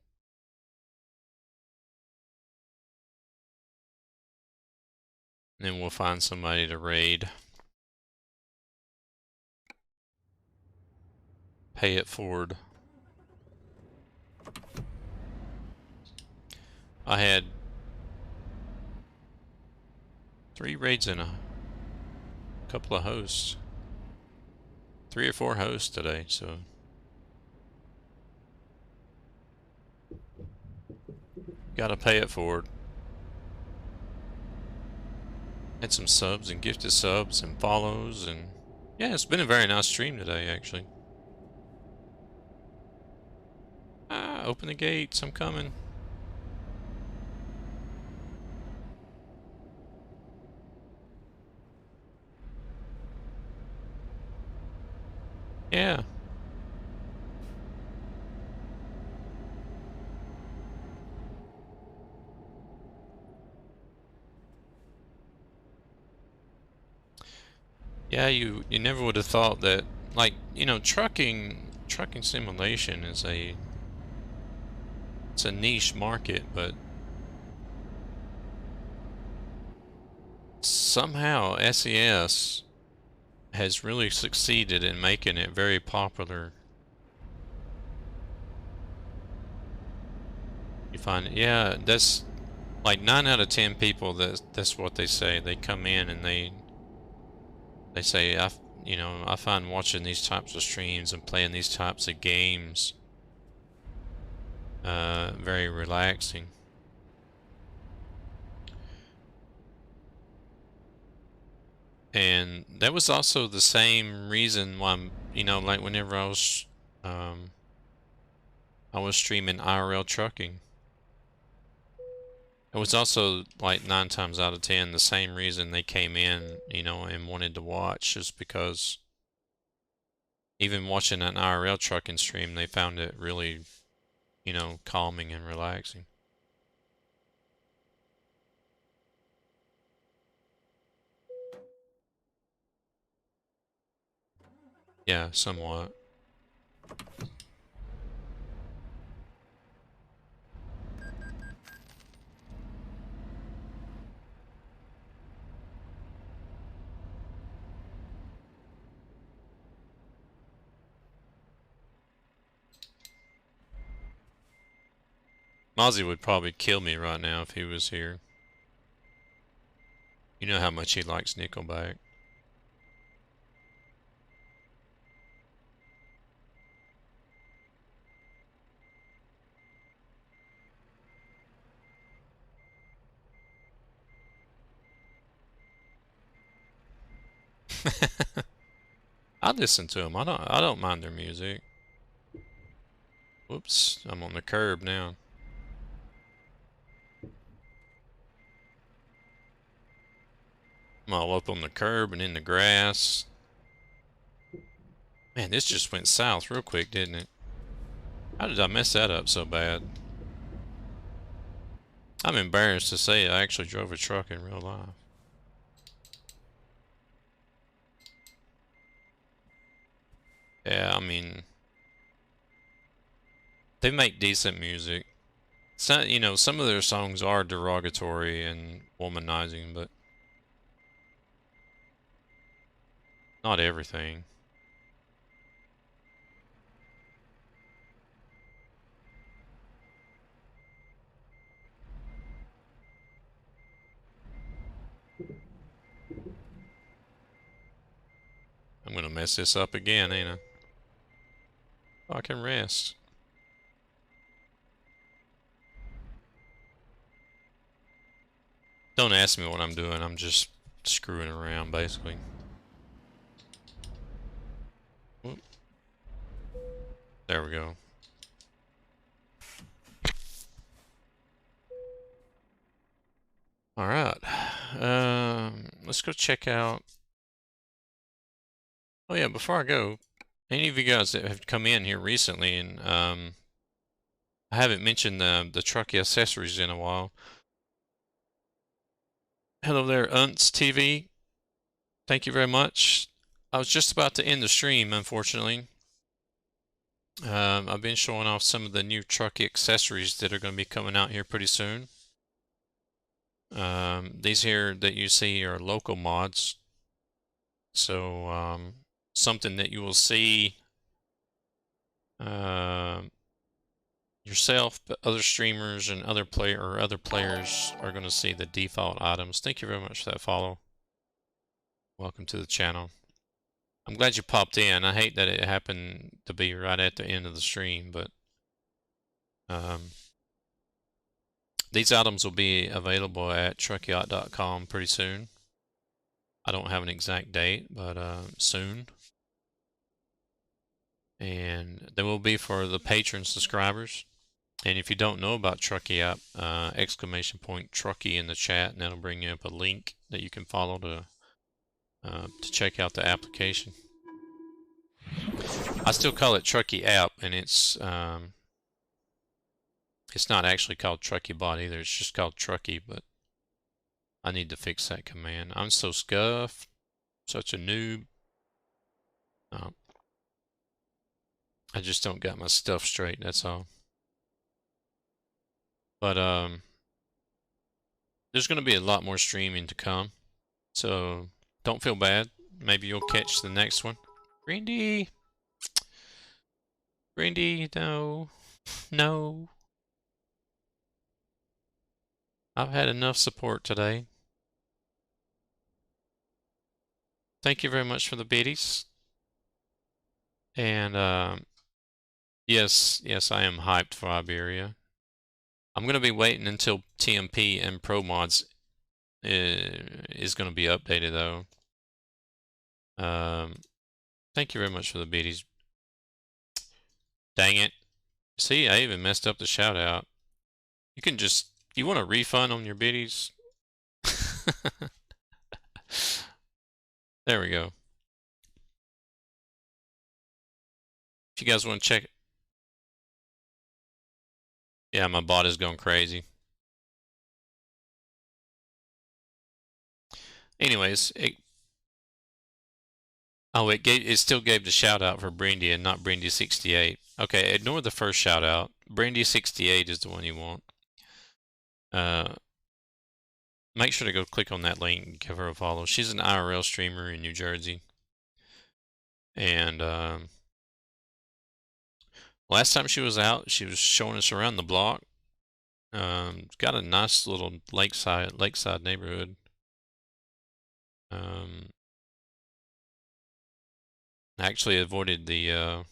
And then we'll find somebody to raid. Pay it forward. I had 3 raids and a couple of hosts. 3 or 4 hosts today, so. Gotta pay it forward. Had some subs and gifted subs and follows, and yeah, it's been a very nice stream today, actually. Open the gates, I'm coming. Yeah. Yeah, you never would have thought that, like, trucking simulation is it's a niche market, but somehow SES has really succeeded in making it very popular. You find, yeah, that's like 9 out of 10 people, that's what they say. They come in and they say, I find watching these types of streams and playing these types of games very relaxing. And that was also the same reason why I'm, like whenever I was streaming IRL trucking. It was also like 9 times out of 10 the same reason they came in, and wanted to watch, is because even watching an IRL trucking stream, they found it really, calming and relaxing. Yeah, somewhat. Mozzie would probably kill me right now if he was here. You know how much he likes Nickelback. I listen to them. I don't mind their music. Whoops, I'm on the curb now. I'm all up on the curb and in the grass. Man, this just went south real quick, didn't it? How did I mess that up so bad? I'm embarrassed to say I actually drove a truck in real life. Yeah, I mean, they make decent music. Some, you know, some of their songs are derogatory and womanizing, but not everything. I'm gonna mess this up again, ain't I? Oh, I can rest. Don't ask me what I'm doing. I'm just screwing around, basically. Whoop. There we go. All right. Let's go check out. Oh yeah, before I go, any of you guys that have come in here recently, and I haven't mentioned the Trucky accessories in a while. Hello there, Unts TV. Thank you very much. I was just about to end the stream, unfortunately. I've been showing off some of the new Trucky accessories that are going to be coming out here pretty soon. These here that you see are local mods. So something that you will see yourself, but other streamers and other players are going to see the default items. Thank you very much for that follow. Welcome to the channel. I'm glad you popped in. I hate that it happened to be right at the end of the stream, but these items will be available at TrackIR.com pretty soon. I don't have an exact date, but soon. And they will be for the patron subscribers. And if you don't know about Trucky app, exclamation point Trucky in the chat, and that'll bring you up a link that you can follow to check out the application. I still call it Trucky app, and it's not actually called Trucky bot either. It's just called Trucky, but I need to fix that command. I'm so scuffed, such a noob. I just don't got my stuff straight. That's all. But there's going to be a lot more streaming to come, so don't feel bad. Maybe you'll catch the next one. Grindy, no, no. I've had enough support today. Thank you very much for the biddies. And yes, I am hyped for Iberia. I'm going to be waiting until TMP and Pro Mods is going to be updated, though. Thank you very much for the biddies. Dang it. See, I even messed up the shout out. You can just, you want a refund on your biddies? There we go. If you guys want to check it. Yeah, my bot is going crazy. Anyways, it still gave the shout out for Brandy and not Brandy68. Okay, ignore the first shout out. Brandy68 is the one you want. Make sure to go click on that link and give her a follow. She's an IRL streamer in New Jersey. And last time she was out, she was showing us around the block. It's got a nice little lakeside neighborhood. I actually avoided the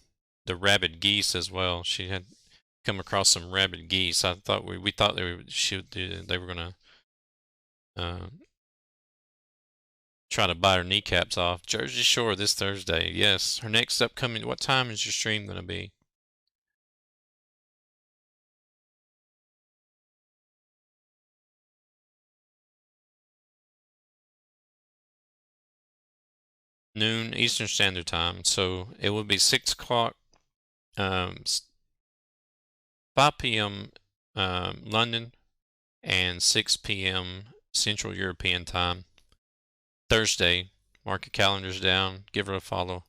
rabid geese as well. She had come across some rabid geese. I thought we thought they were gonna uh, try to bite her kneecaps off. Jersey Shore this Thursday. Yes, her next upcoming. What time is your stream gonna be? Noon Eastern Standard Time. So it would be 6 o'clock, 5 p.m. London, and 6 p.m. Central European Time. Thursday. Mark your calendars down. Give her a follow.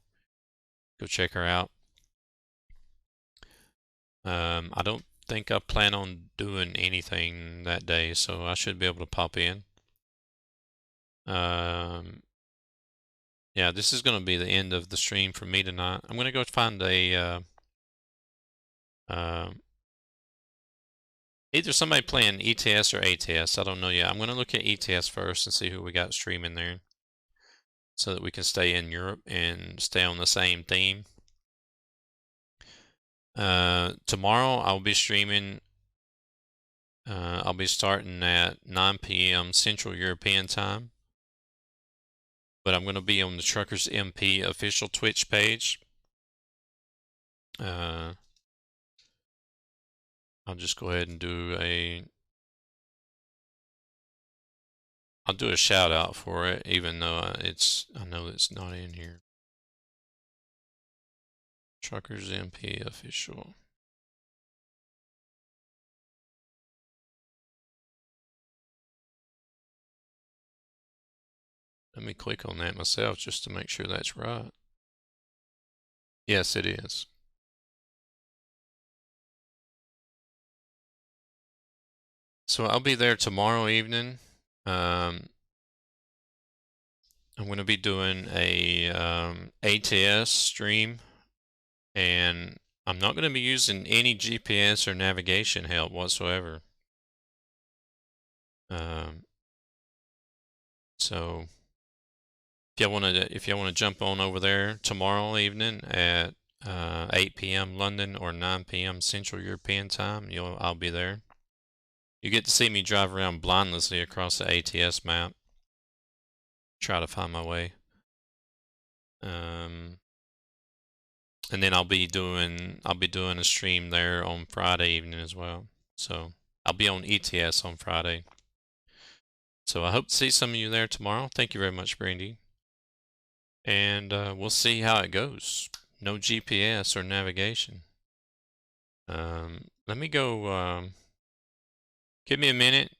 Go check her out. I don't think I plan on doing anything that day, so I should be able to pop in. Yeah, this is going to be the end of the stream for me tonight. I'm going to go find either somebody playing ETS or ATS. I don't know yet. I'm going to look at ETS first and see who we got streaming there, so that we can stay in Europe and stay on the same theme. Tomorrow I'll be streaming. I'll be starting at 9 p.m. Central European Time. But I'm going to be on the Truckers MP official Twitch page. I'll just go ahead and I'll do a shout out for it, even though I know it's not in here. Truckers MP official. Let me click on that myself just to make sure that's right. Yes, it is. So I'll be there tomorrow evening. I'm going to be doing a ATS stream, and I'm not going to be using any GPS or navigation help whatsoever. So if y'all want to jump on over there tomorrow evening at 8 p.m. London or 9 p.m. Central European Time, I'll be there. You get to see me drive around blindlessly across the ATS map, try to find my way. And then I'll be doing a stream there on Friday evening as well. So I'll be on ETS on Friday. So I hope to see some of you there tomorrow. Thank you very much, Brandy. And we'll see how it goes. No GPS or navigation. Let me go, give me a minute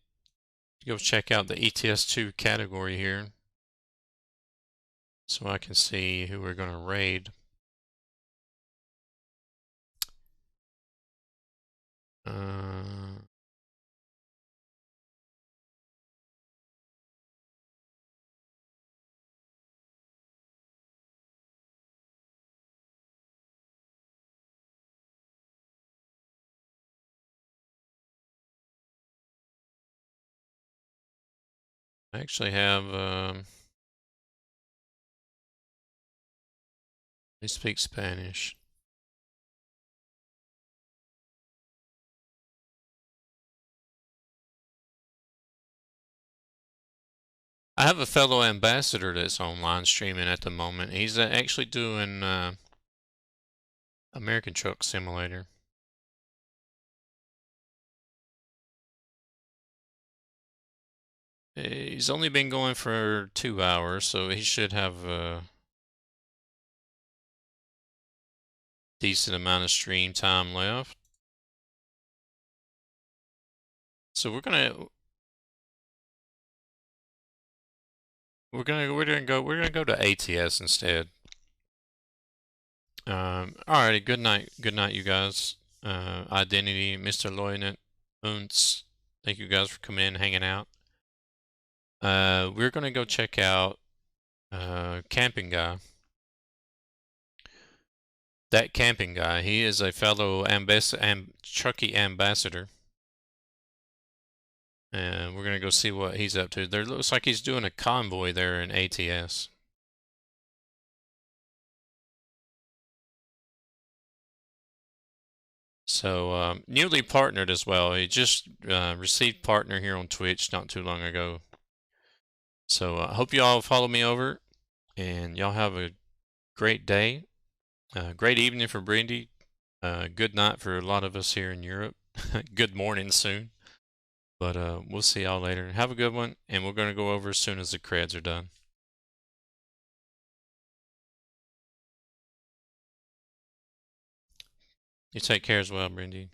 to go check out the ETS2 category here, so I can see who we're going to raid. I actually have, they speak Spanish. I have a fellow ambassador that's online streaming at the moment. He's actually doing American Truck Simulator. He's only been going for 2 hours, so he should have a decent amount of stream time left. So we're gonna go to ATS instead. Alrighty, good night, you guys. Identity, Mr. Loynet, Unz, thank you guys for coming in, hanging out. We're gonna go check out Camping Guy. That Camping Guy, he is a fellow Trucky ambassador. And we're going to go see what he's up to. There looks like he's doing a convoy there in ATS. So newly partnered as well. He just received partner here on Twitch not too long ago. So I hope you all follow me over, and y'all have a great day, great evening for Brandy, good night for a lot of us here in Europe. Good morning soon. But we'll see y'all later. Have a good one, and we're going to go over as soon as the creds are done. You take care as well, Brandy.